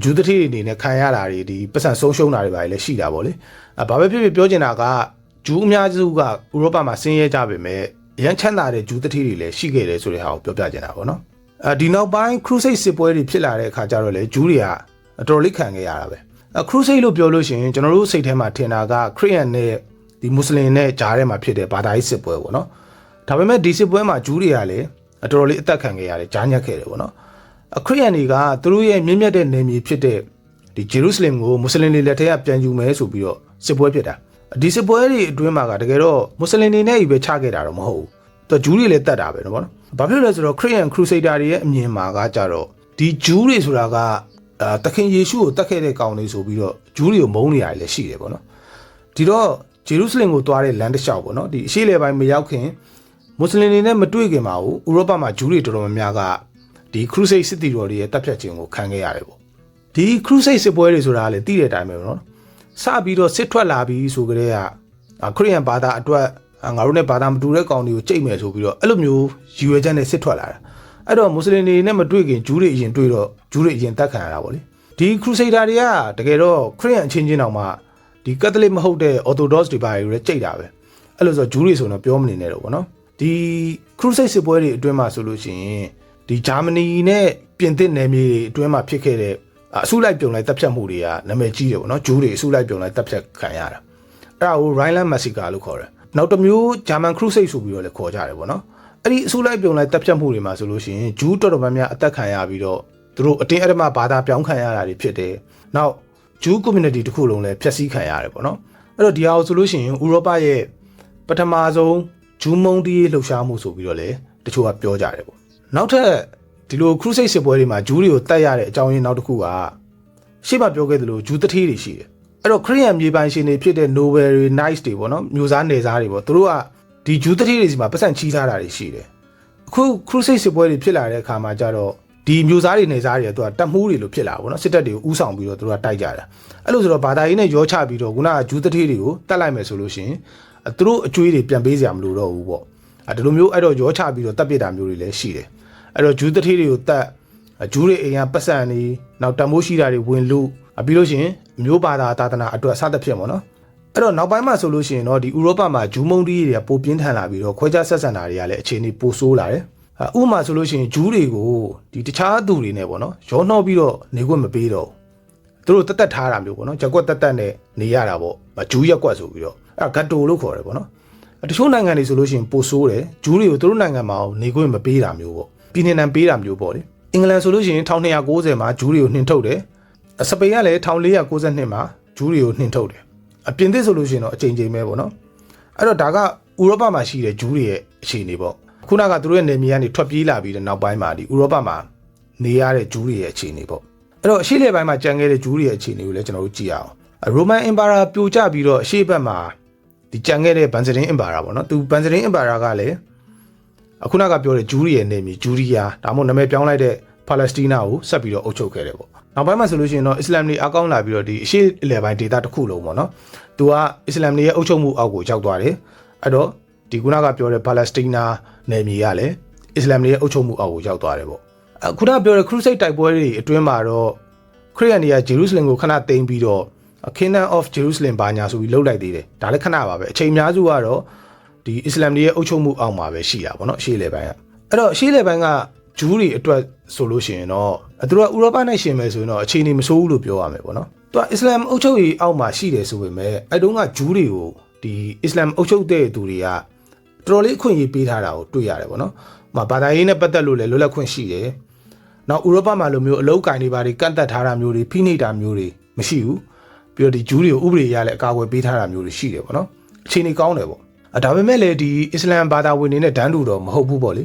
ဂျူးတထေးတွေအနေနဲ့ခံရတာတွေဒီပတ်စံဆုံးရှုံးတာတွေဘာတွေလည်းရှိတာပေါ့လေဘာပဲဖြစ်ဖြစ်ပြောချင်တာကဂျူးအများစုကဥရောပမှာဆင်းရဲကြပေမဲ့ရန်ချမ်းသာတဲ့ဂျူးတထေးတွေလည်းရှိခဲ့တယ်ဆိုတဲ့ဟာကိုပြောပြချင်တာပေါ့နော်ဒီနောက်ပိုင်းခရူစိတ်စစ်ပွဲတွေဖြစ်လာတဲ့အခါကျတော့လေဂျူးတွေကတော်တော်လေးခံခဲ့ရတာပဲခရူစိတ်လို့ပြောလို့ရှိရင်ကျွန်တော်တို့စိတ်ထဲမှာထင်တာကခရစ်ယာန်နဲ့ဒီမွတ်စလင်နဲ့ဂျားထဲမှာဖြစ်တဲ့ဘာသာရေးစစ်ပွဲပေါ့နော်ဒါပေမဲ့ဒီစစ်ပွဲမှာဂျူးတွေကလည်းတော်တော်လေးအသက်ခံခဲ့ရတယ်ဂျားညက်ခဲ့တယ်ပေါ့နော်ခရစ်ယာန်တွေကသူတို့ရဲ့မြင့်မြတ်တဲ့နေမြေဖြစ်တဲ့ဒီဂျေရုဆလင်ကိုမွတ်စလင်တွေလက်ထက်ကပြန်ယူမယ်ဆိုပြီးတော့စစ်ပွဲဖြစ်တာဒီစစ်ပွဲတွေအတွင်းမှာကတကယ်တော့မွတ်စလင်တွေနဲ့ပဲချခဲ့တာတော့မဟုတ်ဘူးသူဂျူးတွေလည်းတတ်တာပဲနော်ဗောနော်ဘာဖြစ်လဲဆိုတော့ခရစ်ယာန်ခရူစိတ်ဒါတွေရဲ့အမြင်မှာကကြတော့ဒီဂျူးတွေဆိုတာကသခင်ယေရှုကိုတတ်ခဲ့တဲ့ကောင်တွေဆိုပြီးတော့ဂျူးတွေကိုမုန်းနေရတယ်လည်းရှိတယ်ဗောနော်ဒီတော့ဂျေရုဆလင်ကိုသွားတဲ့လမ်းတစ်လျှောက်ဗောနော်ဒီအရှေ့လေပိုင်းမရောက်ခင်မွတ်စလင်တွေနဲ့မတွေ့ခင်မှာဥရောပမှာဂျူးတွေတော်တော်များများကဒီခရူစိတ်စစ်တီတော်တွေရဲ့တပ်ဖြတ်ခြင်းကိုခံခဲ့ရတယ်ဗောဒီခရူစိတ်စစ်ပွဲတွေဆိုတာလည်းသိတဲ့အတိုင်းပဲဗောနော်စပြီးတော့စစ်ထွက်လာပြီးဆိုကြတဲ့ကခရစ်ယာန်ဘာသာအတွက်ငါတို့နဲ့ဘာသာမတူတဲ့ကောင်တွေကိုကြိတ်မယ်ဆိုပြီးတော့အဲ့လိုမျိုးရည်ရွယ်ချက်နဲ့စစ်ထွက်လာတာအဲ့တော့မွတ်စလင်တွေနဲ့မတွေ့ခင်ဂျူးတွေအရင်တွေ့တော့ဂျူးတွေအရင်တက်ခံရတာဗောလေဒီခရူစိတ်ဒါတွေကတကယ်တော့ခရစ်ယာန်အချင်းချင်းတောင်မှဒီကက်သလစ်မဟုတ်တဲ့ Orthodox တွေပါတွေလည်းကြိတ်တာပဲအဲ့လိုဆိုဂျူးတွေဆိုတော့ပြောမနေနဲ့တော့ဗောနော်ဒီခရူစိတ်စစ်ပွဲတွေအတွင်းမှာဆိုလို့ရှိရင်ဒီဂျာမနီနဲ့ပြင်သစ်နယ်မြေတွေအတွင်းမှာဖြစ်ခဲ့တဲ့အစုလိုက်ပြုံလိုက်တပ်ဖြတ်မှုတွေကနာမည်ကြီးတယ်ဗောနော်ဂျူးတွေအစုလိုက်ပြုံလိုက်တပ်ဖြတ်ခံရတာအဲ့ဒါကို Rhineland Massacre လို့ခေါ်တယ်နောက်တစ်မျိုးဂျာမန်ခရူစိတ်ဆိုပြီးတော့လည်းခေါ်ကြတယ်ဗောနော်အဲ့ဒီအစုလိုက်ပြုံလိုက်တပ်ဖြတ်မှုတွေမှာဆိုလို့ရှိရင်ဂျူးတော်တော်များများအသက်ခံရပြီးတော့သူတို့အတင်းအဓမ္မဘာသာပြောင်းခံရတာတွေဖြစ်တယ်နောက်ဂျူး community တစ်ခုလုံးလည်းဖျက်ဆီးခံရတယ်ဗောနော်အဲ့တော့ဒီဟာကိုဆိုလို့ရှိရင်ဥရောပရဲ့ပထမဆုံးဂျူးမုန်းတီးလှုပ်ရှားမှုဆိုပြီးတော့လည်းတချို့ကပြောကြတယ်ဗောနောက်ထပ်ဒီလိုခရူစိတ်စစ်ပွဲတွေမှာဂျူးတွေကိုတတ်ရတဲ့အကြောင်းရင်းနောက်တစ်ခုကရှေ့မှာပြောခဲ့သလိုဂျူးတထေးတွေရှိတယ်အဲ့တော့ခရစ်ယာန်မြေပိုင်ရှင်တွေဖြစ်တဲ့ Nobel တွေ Knights တွေပေါ့နော်မျိုးစားနေစားတွေပေါ့သူတို့ကဒီဂျူးတထေးတွေစီမှာပတ်စံချီးထားတာတွေရှိတယ်အခုခရူစိတ်စစ်ပွဲတွေဖြစ်လာတဲ့အခါမှာကျတော့ဒီမျိုးစားတွေနေစားတွေကသူကတပ်မှုတွေလို့ဖြစ်လာပေါ့နော်စစ်တပ်တွေကိုဥဆောင်ပြီးတော့သူတို့ကတိုက်ကြတာအဲ့လိုဆိုတော့ဘာသာရေးနဲ့ရောချပြီးတော့ခုနကဂျူးတထေးတွေကိုတတ်လိုက်မယ်ဆိုလို့ရှိရင်သူတို့အကျွေးတွေပြန်ပေးစရာမလိုတော့ဘူးပေါ့ဒီလိုမျိုးအဲ့တော့ရောချပြီးတော့တပ်ပစ်တာမျိုးတွေလည်းရှိတယ်အဲ့တော့ဂျူးတထေးတွေကိုတတ်ဂျူးတွေအိမ်ကပတ်စံနေနောက်တမိုးရှိတာတွေဝင်လို့ပြီးလို့ရှိရင်မျိုးဘာသာသာသနာအတွက်စသဖြင့်ပေါ့နော်အဲ့တော့နောက်ပိုင်းမှာဆိုလို့ရှိရင်တော့ဒီဥရောပမှာဂျူးမုန်းတီးတွေကပိုပြင်းထန်လာပြီးတော့ခွဲခြားဆက်ဆံတာတွေကလည်းအခြေအနေပိုဆိုးလာတယ်ဥပမာဆိုလို့ရှိရင်ဂျူးတွေကိုဒီတခြားသူတွေနဲ့ပေါ့နော်ရောနှောပြီးတော့နေခွင့်မပေးတော့သူတို့တက်ထားတာမျိုးပေါ့နော်ဂျက်ကွက်တက်နဲ့နေရတာပေါ့ဂျူးရက်ကွက်ဆိုပြီးတော့အဲ့ဂတ်တိုလို့ခေါ်တယ်ပေါ့နော်တချို့နိုင်ငံတွေဆိုလို့ရှိရင်ပိုဆိုးတယ်ဂျူးတွေကိုသူတို့နိုင်ငံမှာနေခွင့်မပေးတာမျိုးပေါ့ပြည်နယ်နဲ့ပေးတာမျိုးပေါ့လေအင်္ဂလန်ဆိုလို့ရှိရင်1290မှာဂျူးတွေကိုနှင်ထုတ်တယ်စပိန်ကလည်း1492မှာဂျူးတွေကိုနှင်ထုတ်တယ်အပြင်သစ်ဆိုလို့ရှိရင်တော့အချိန်ချင်းပဲပေါ့နော်အဲ့တော့ဒါကဥရောပမှာရှိတဲ့ဂျူးတွေရဲ့အခြေအနေပေါ့ခုနကသူတို့ရဲ့နေမြေကနေထွက်ပြေးလာပြီးတဲ့နောက်ပိုင်းမှာဒီဥရောပမှာနေရတဲ့ဂျူးတွေရဲ့အခြေအနေပေါ့အဲ့တော့အရှေ့လေပိုင်းမှာကြံခဲ့တဲ့ဂျူးတွေရဲ့အခြေအနေကိုလည်းကျွန်တော်တို့ကြည့်ရအောင်ရိုမန်အင်ပါယာပြိုကျပြီးတော့အရှေ့ဘက်မှာဒီကြံခဲ့တဲ့ဘန်စတင်အင်ပါယာပေါ့နော်သူဘန်စတင်အင်ပါယာကလည်းအခုနကပြောတဲ့ဂျူးတွေရဲ့နေမြေဂျူရီယာဒါမှမဟုတ်နာမည်ပြောင်းလိုက်တဲ့ပါလက်စတိုင်းနာကိုဆက်ပြီးတော့အုပ်ချုပ်ခဲ့တယ်ပေါ့နောက်ပိုင်းမှာဆိုလို့ရှိရင်တော့အစ္စလာမ်တွေအကောင်းလာပြီးတော့ဒီအရှေ့အလယ်ပိုင်းဒေသတစ်ခုလုံးပေါ့နော်သူကအစ္စလာမ်တွေရဲ့အုပ်ချုပ်မှုအောက်ကိုရောက်သွားတယ်အဲ့တော့ဒီခုနကပြောတဲ့ပါလက်စတိုင်းနာနယ်မြေကလည်းအစ္စလာမ်တွေရဲ့အုပ်ချုပ်မှုအောက်ကိုရောက်သွားတယ်ပေါ့ခုနကပြောတဲ့ခရူစိတ်တိုက်ပွဲတွေအတွင်းမှာတော့ခရစ်ယာန်တွေကဂျေရုဆလင်ကိုခဏသိမ်းပြီးတော့ Kingdom of Jerusalem ဘာညာဆိုပြီးလှုပ်လိုက်သေးတယ်ဒါလည်းခဏပါပဲအချိန်များစုကတော့ဒီအစ္စလာမ်တွေရဲ့အုပ်ချုပ်မှုအောက်မှာပဲရှိတာပေါ့နော်အရှေ့လေပိုင်းကအဲ့တော့အရှေ့လေပိုင်းက ဂျူးတွေအတွက်ဆိုလို့ရှိရင်တော့သူတို့ကဥရောပနဲ့ရှင်မယ်ဆိုရင်တော့အခြေအနေမဆိုးဘူးလို့ပြောရမယ်ပေါ့နော်သူကအစ္စလာမ်အုပ်ချုပ်ရေးအောက်မှာရှိတယ်ဆိုပေမဲ့အဲ့တုန်းကဂျူးတွေကိုဒီအစ္စလာမ်အုပ်ချုပ်တဲ့သူတွေကတော်တော်လေးအခွင့်အရေးပေးထားတာကိုတွေ့ရတယ်ပေါ့နော်ဘာသာရေးနဲ့ပတ်သက်လို့လည်းလွတ်လပ်ခွင့်ရှိတယ်နောက်ဥရောပမှာလိုမျိုးအလုပ်ကိုင်တွေတွေကန့်သက်ထားတာမျိုးတွေဖိနှိပ်တာမျိုးတွေမရှိဘူးပြီးတော့ဒီဂျူးတွေကိုဥပဒေရလည်းအကာအကွယ်ပေးထားတာမျိုးတွေရှိတယ်ပေါ့နော်အခြေအနေကောင်းတယ်ပေါ့ဒါပေမဲ့လည်းဒီအစ္စလာမ်ဘာသာဝင်တွေနဲ့တန်းတူတော့မဟုတ်ဘူးပေါ့လေ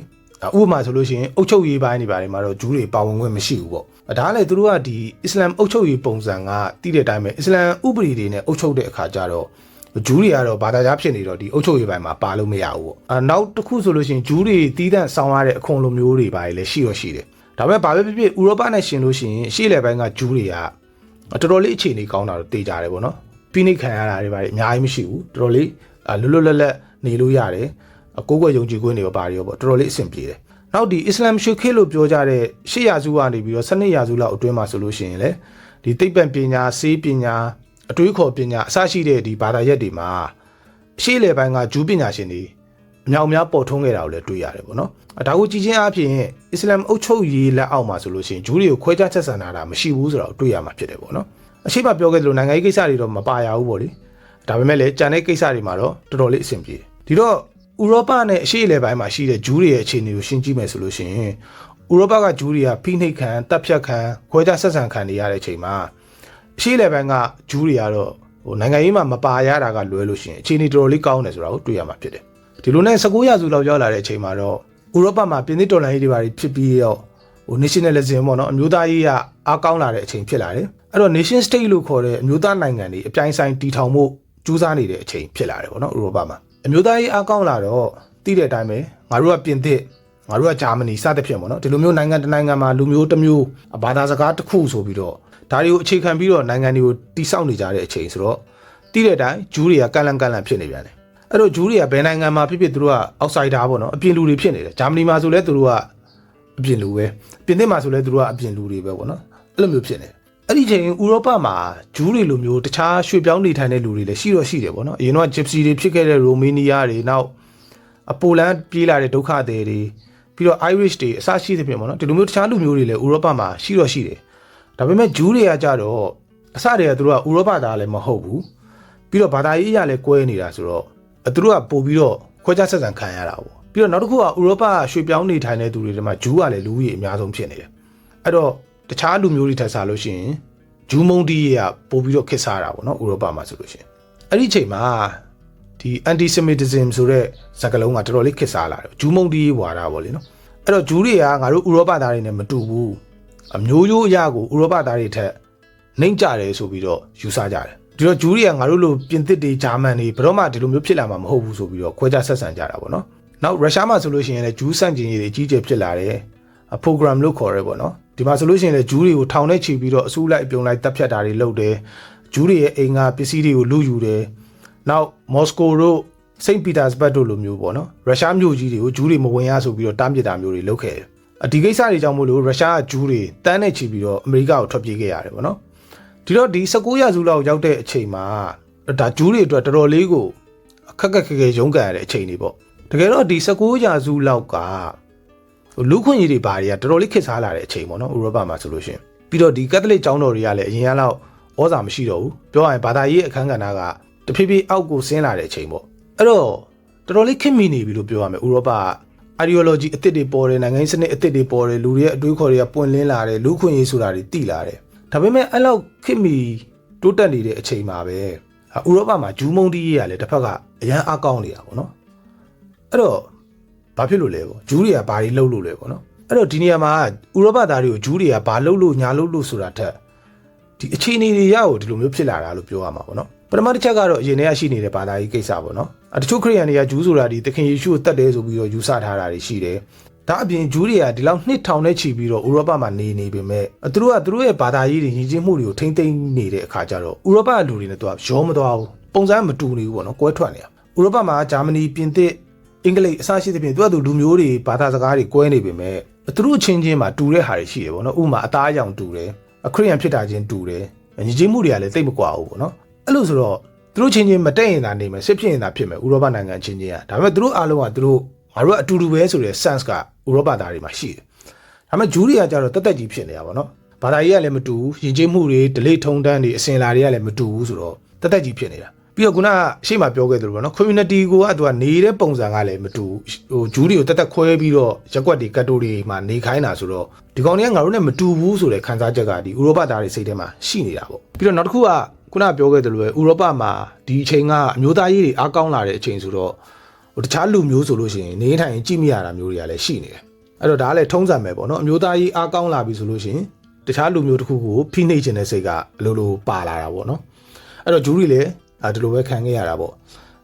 ဥပမာဆိုလို့ရှိရင်အုပ်ချုပ်ရေးပိုင်းတွေမှာတော့ဂျူးတွေပါဝင်ခွင့်မရှိဘူးပေါ့ဒါကလည်းသူတို့ကဒီအစ္စလာမ်အုပ်ချုပ်ရေးပုံစံကတည်တဲ့အတိုင်းပဲအစ္စလာမ်ဥပဒေတွေနဲ့အုပ်ချုပ်တဲ့အခါကျတော့ဂျူးတွေကတော့ဘာသာကြားဖြစ်နေတော့ဒီအုပ်ချုပ်ရေးပိုင်းမှာပါလို့မရဘူးပေါ့နောက်တစ်ခုဆိုလို့ရှိရင်ဂျူးတွေတီးတန့်ဆောင်းရတဲ့အခွန်လိုမျိုးတွေပါလေရှိတော့ရှိတယ်ဒါပေမဲ့ဘာပဲဖြစ်ဖြစ်ဥရောပနဲ့ရှင်လို့ရှိရင်ရှေ့လေပိုင်းကဂျူးတွေကတော်တော်လေးအခြေအနေကောင်းတာတော့သိကြတယ်ပေါ့နော်ဖိနှိပ်ခံရတာတွေပါအများကြီးမရှိဘူးတော်တော်လေးလွတ်လွတ်လပ်လပ်နေလို့ရတယ်ကိုယ်ွယ်ယုံကြည်ခွင့်တွေပါရောပေါ့တော်တော်လေးအဆင်ပြေတယ်နောက်ဒီအစ္စလာမ်ရှုခေတ်လို့ပြောကြတဲ့8ရာစုကနေပြီးတော့12ရာစုလောက်အတွင်းမှာဆိုလို့ရှိရင်လေဒီသိပ္ပံပညာဆေးပညာအတွေးခေါ်ပညာအစရှိတဲ့ဒီဘာသာရပ်တွေမှာရှေ့လေပိုင်းကဂျူးပညာရှင်တွေအများအများပေါ်ထွန်းခဲ့တာကိုလည်းတွေ့ရတယ်ပေါ့နော်ဒါကိုကြည့်ချင်းအပြင်အစ္စလာမ်အုပ်ချုပ်ရေးလက်အောက်မှာဆိုလို့ရှိရင်ဂျူးတွေကိုခွဲခြားချက်ဆန်တာမရှိဘူးဆိုတော့တွေ့ရမှာဖြစ်တယ်ပေါ့နော်အရှိမပြောခဲ့သလိုနိုင်ငံရေးကိစ္စတွေတော့မပါရဘူးပေါ့လေဒါပေမဲ့လည်းကြံတဲ့ကိစ္စတွေမှာတော့တော်တော်လေးအဆင်ပြေတယ်ဒီတော့ဥရောပနဲ့အရှေ့အလယ်ပိုင်းမှာရှိတဲ့ဂျူးတွေရဲ့အခြေအနေကိုရှင်းကြည့်မယ်ဆိုလို့ရှိရင်ဥရောပကဂျူးတွေကဖိနှိပ်ခံတပ်ဖြတ်ခံခွဲခြားဆက်ဆံခံနေရတဲ့အချိန်မှာအရှေ့အလယ်ပိုင်းကဂျူးတွေကတော့နိုင်ငံရေးမှာမပါရတာကလွဲလို့ရှိရင်အခြေအနေတော်တော်လေးကောင်းတယ်ဆိုတာကိုတွေ့ရမှာဖြစ်တယ်ဒီလိုနဲ့19ရာစုလောက်ရောက်လာတဲ့အချိန်မှာတော့ဥရောပမှာပြင်သစ်တော်လှန်ရေးတွေပါဖြစ်ပြီးတော့nationalism ပေါ့နော်အမျိုးသားရေးကအားကောင်းလာတဲ့အချိန်ဖြစ်လာတယ်အဲ့တော့ nation state လို့ခေါ်တဲ့အမျိုးသားနိုင်ငံတွေအပြိုင်ဆိုင်တည်ထောင်မှုကြိုးစားနေတဲ့အချိန်ဖြစ်လာတယ်ပေါ့နော်ဥရောပမှာအမျိုးသားရေးအားကောင်းလာတော့သိတဲ့အတိုင်းပဲငါတို့ကပြင်သစ်ငါတို့ကဂျာမနီစသဖြင့်ပေါ့နော်ဒီလိုမျိုးနိုင်ငံတစ်နိုင်ငံမှာလူမျိုးတစ်မျိုးဘာသာစကားတစ်ခုဆိုပြီးတော့ဒါတွေကိုအခြေခံပြီးတော့နိုင်ငံတွေကိုတိစောက်နေကြတဲ့အချိန်ဆိုတော့သိတဲ့အတိုင်းဂျူးတွေကကန့်လန့်ဖြစ်နေပြန်တယ်အဲ့တော့ဂျူးတွေကဘယ်နိုင်ငံမှာဖြစ်ဖြစ်သူတို့က outsider ပေါ့နော်အပြင်လူတွေဖြစ်နေတယ်ဂျာမနီမှာဆိုလဲသူတို့ကအပြင်လူပဲပြင်သစ်မှာဆိုလဲသူတို့ကအပြင်လူတွေပဲပေါ့နော်အဲ့လိုမျိုးဖြစ်နေတယ်အဲ့ဒီချိန်ဥရောပမှာဂျူးတွေလိုမျိုးတခြားရွှေ့ပြောင်းနေထိုင်တဲ့လူတွေလည်းရှိတယ်ပေါ့နော်အရင်တော့ gypsy တွေဖြစ်ခဲ့တဲ့ရိုမေးနီးယားတွေနောက်ပိုလန်ပြေးလာတဲ့ဒုက္ခသည်တွေပြီးတော့ Irish တွေအစရှိသဖြင့်ပေါ့နော်ဒီလိုမျိုးတခြားလူမျိုးတွေလည်းဥရောပမှာရှိတယ်ဒါပေမဲ့ဂျူးတွေကကြတော့အစတည်းကသူတို့ကဥရောပသားလည်းမဟုတ်ဘူးပြီးတော့ဘာသာရေးအရာလည်းကွဲနေတာဆိုတော့သူတို့ကပို့ပြီးတော့ခွဲခြားဆက်ဆံခံရတာပေါ့ပြီးတော့နောက်တစ်ခုကဥရောပရွှေ့ပြောင်းနေထိုင်တဲ့သူတွေထဲမှာဂျူးကလည်းလူကြီးအများဆုံးဖြစ်နေတယ်အဲ့တော့တခြားလူမျိုးတွေထက်စားလို့ရှိရင်ဂျူးမုန်တီးကပို့ပြီးတော့ခစ်စားတာပေါ့နော်ဥရောပမှာဆိုလို့ရှိရင်အဲ့ဒီအချိန်မှာဒီ anti-semitism ဆိုတဲ့စကားလုံးကတော်တော်လေးခစ်စားလာတယ်ဂျူးမုန်တီးဝါဒပေါ့လေနော်အဲ့တော့ဂျူးတွေကငါတို့ဥရောပသားတွေနဲ့မတူဘူးအမျိုးရိုးအရာကိုဥရောပသားတွေထက်နှိမ့်ကြတယ်ဆိုပြီးတော့ယူဆကြတယ်ဒီတော့ဂျူးတွေကငါတို့လိုပြင်သစ်တွေဂျာမန်တွေဘယ်တော့မှဒီလိုမျိုးဖြစ်လာမှာမဟုတ်ဘူးဆိုပြီးတော့ခွဲခြားဆက်ဆံကြတာပေါ့နော်နောက်ရုရှားမှာဆိုလို့ရှိရင်လည်းဂျူးစန့်ကျင်ရေးတွေအကြီးအကျယ်ဖြစ်လာတယ် program လို့ခေါ်ရဲပေါ့နော်ဒီမှာဆိုလို့ရှိရင်လည်းဂျူးတွေကိုထောင်ထဲချီပြီးတော့အစုလိုက်အပြုံလိုက်တပ်ဖြတ်တာတွေလုပ်တယ်ဂျူးတွေရဲ့အိမ်ကပစ္စည်းတွေကိုလူယူတယ်နောက်မော်စကိုတို့စိန့်ပီတာစဘတ်တို့လိုမျိုးပေါ့နော်ရုရှားမြို့ကြီးတွေကိုဂျူးတွေမဝင်ရဆိုပြီးတော့တားမြစ်တာမျိုးတွေလုပ်ခဲ့တယ်ဒီကိစ္စတွေကြောင့်မို့လို့ရုရှားကဂျူးတွေတန်းနဲ့ချီပြီးတော့အမေရိကကိုထွက်ပြေးခဲ့ရတယ်ပေါ့နော်ဒီတော့ဒီ19ရာစုလောက်ရောက်တဲ့အချိန်မှာဒါဂျူးတွေအတွက်တော်တော်လေးကိုအခက်ခက်ရုန်းကန်ရတဲ့အချိန်တွေပေါ့တကယ်တော့ဒီ19ရာစုလောက်ကလူခွင့်ရေးတွေဘာတွေကတော်တော်လေးခက်စားလာတဲ့အချိန်ပေါ့နော်ဥရောပမှာဆိုလို့ရှိရင်ပြီးတော့ဒီကက်သလစ်ကျောင်းတော်တွေကလည်းအရင်ကလောက်ဩဇာမရှိတော့ဘူးပြောရရင်ဘာသာရေးအခမ်းကဏ္ဍကတဖြည်းဖြည်းအောက်ကိုဆင်းလာတဲ့အချိန်ပေါ့အဲ့တော့တော်တော်လေးခက်မိနေပြီလို့ပြောရမယ်ဥရောပ ideology အသစ်တွေပေါ်တယ်နိုင်ငံရေးစနစ်အသစ်တွေပေါ်တယ်လူတွေရဲ့အတွေးခေါ်တွေကပွင့်လင်းလာတယ်လူခွင့်ရေးဆိုတာတွေတိလာတယ်ဒါပေမဲ့အဲ့လောက်ခက်မိတိုးတက်နေတဲ့အချိန်မှာပဲဥရောပမှာဂျူးမုန်တီးရေးကလည်းတစ်ဖက်ကအရန်အားကောင်းနေတာပေါ့နော်အဲ့တော့ဘာဖြစ်လို့လဲပေါ့ဂျူးတွေကဘာတွေလုပ်လို့လဲပေါ့နော်အဲ့တော့ဒီနေရာမှာဥရောပသားတွေကိုဂျူးတွေကဘာလုပ်လို့ညာလုပ်လို့ဆိုတာထက်ဒီအခြေအနေတွေရကိုဒီလိုမျိုးဖြစ်လာတာလို့ပြောရမှာပေါ့နော်ပထမတစ်ချက်ကတော့အရင်တည်းကရှိနေတဲ့ဘာသာရေးကိစ္စပေါ့နော်တချို့ခရစ်ယာန်တွေကဂျူးဆိုတာဒီသခင်ယေရှုကိုတတ်တယ်ဆိုပြီးတော့ယူဆထားတာတွေရှိတယ်ဒါအပြင်ဂျူးတွေကဒီလောက်နှစ်ထောင်နဲ့ချီပြီးတော့ဥရောပမှာနေပေမဲ့သူတို့ရဲ့ဘာသာရေးတွေယဉ်ကျေးမှုတွေကိုထိမ့်သိမ်းနေတဲ့အခါကျတော့ဥရောပလူတွေနဲ့သူကရောမသွားဘူးပုံစံမတူနေဘူးပေါ့နော်ကွဲထွက်နေတာဥရောပမှာဂျာမနီပြင်သစ်အင်္ဂလိပ်အစရှိသဖြင့်သူကလူမျိုးတွေဘာသာစကားတွေကွဲနေပေမဲ့သူတို့ချင်းချင်းမှာတူတဲ့ဟာတွေရှိတယ်ပေါ့နော်ဥပမာအသားအရောင်တူတယ်ခရစ်ယာန်ဖြစ်တာချင်းတူတယ်ယဉ်ကျေးမှုတွေကလည်းသိပ်မကွာဘူးပေါ့နော်အဲ့လိုဆိုတော့သူတို့ချင်းချင်းမတက်ရင်သာနေမယ်စစ်ဖြစ်ရင်သာဖြစ်မယ်ဥရောပနိုင်ငံချင်းချင်းကဒါပေမဲ့သူတို့အားလုံးကသူတို့ငါတို့ကအတူတူပဲဆိုတဲ့ sense ကဥရောပသားတွေမှာရှိတယ် ဒါပေမဲ့ဂျူးတွေကကြတော့တက်ကြီးဖြစ်နေတာပေါ့နော်ဘာသာရေးကလည်းမတူဘူးယဉ်ကျေးမှုတွေဒလိထုံတန်းတွေအစဉ်အလာတွေကလည်းမတူဘူးဆိုတော့တက်ကြီးဖြစ်နေတာပြီးတော့ခုနအရှိမပြောခဲ့သလိုပေါ့နော် community ကိုကသူကနေတဲ့ပုံစံကလည်းမတူဟိုဂျူးတွေကိုတက်ခွဲပြီးတော့ရက်ွက်တွေကတ်တိုတွေမှာနေခိုင်းတာဆိုတော့ဒီကောင်တွေကငါတို့နဲ့မတူဘူးဆိုတဲ့ခံစားချက်ကဒီဥရောပသားတွေစိတ်ထဲမှာရှိနေတာပေါ့ပြီးတော့နောက်တစ်ခုကခုနပြောခဲ့သလိုပဲဥရောပမှာဒီအချိန်ကအမျိုးသားရေးတွေအားကောင်းလာတဲ့အချိန်ဆိုတော့ဟိုတခြားလူမျိုးဆိုလို့ရှိရင်နေထိုင်ကြည့်မရတာမျိုးတွေကလည်းရှိနေတယ်အဲ့တော့ဒါကလည်းထုံးစံပဲပေါ့နော်အမျိုးသားရေးအားကောင်းလာပြီဆိုလို့ရှိရင်တခြားလူမျိုးတစ်ခုကိုဖိနှိပ်ခြင်းတဲ့စိတ်ကအလိုလိုပါလာတာပေါ့နော်အဲ့တော့ဂျူးတွေလည်းဒီလိုပဲခံခဲ့ရတာပေါ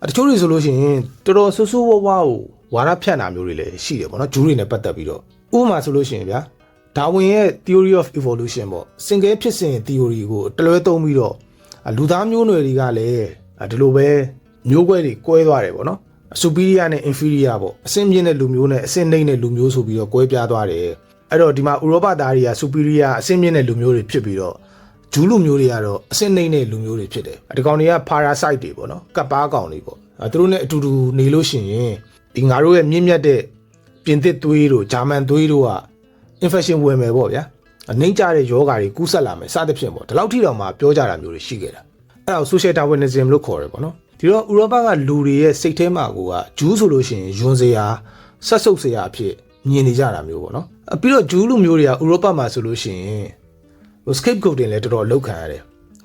့တချို့တွေဆိုလို့ရှိရင်တော်တော်ဆူဆူဝဝကိုဝါဒဖြန့်တာမျိုးတွေလည်းရှိတယ်ပေါ့နော်ဂျူးတွေနဲ့ပတ်သက်ပြီးတော့ဥပမာဆိုလို့ရှိရင်ဗျာဒါဝင်ရဲ့ theory of evolution ပေါ့စင်ကဲဖြစ်စဉ် theory ကိုတလွဲသုံးပြီးတော့လူသားမျိုးနွယ်တွေကလည်းဒီလိုပဲမျိုးကွဲတွေကွဲသွားတယ်ပေါ့နော် superior နဲ့ inferior ပေါ့အဆင့်မြင့်တဲ့လူမျိုးနဲ့အဆင့်နှိမ့်တဲ့လူမျိုးဆိုပြီးတော့ကွဲပြားသွားတယ်အဲ့တော့ဒီမှာဥရောပသားတွေက superior အဆင့်မြင့်တဲ့လူမျိုးတွေဖြစ်ပြီးတော့ဂျူးလူမျိုးတွေကတော့အဆင့်နှိမ့်တဲ့လူမျိုးတွေဖြစ်တယ်ဒီကောင်တွေက parasite တွေပေါ့နော်ကပ်ပါးကောင်တွေပေါ့သူတို့နဲ့အတူတူနေလို့ရှိရင်ဒီငါတို့ရဲ့မြင့်မြတ်တဲ့ပြင်သစ်သွေးတို့ဂျာမန်သွေးတို့က infection ဝင်မယ်ပေါ့ဗျာနှိမ့်ကြတဲ့ယောဂါတွေကူးဆက်လာမယ်စသဖြင့်ပေါ့ဒီလောက်ထိတော့မှပြောကြတာမျိုးတွေရှိခဲ့တာအဲ့ဒါကို social darwinism လို့ခေါ်တယ်ပေါ့နော်ဒီတော့ဥရောပကလူတွေရဲ့စိတ်ထဲမှာကဂျူးဆိုလို့ရှိရင်ယွန်စရာဆက်ဆုပ်စရာအဖြစ်မြင်နေကြတာမျိုးပေါ့နော်ပြီးတော့ဂျူးလူမျိုးတွေကဥရောပမှာဆိုလို့ရှိရင်scapegoating လည်းတော်တော်လောက်ခံရတယ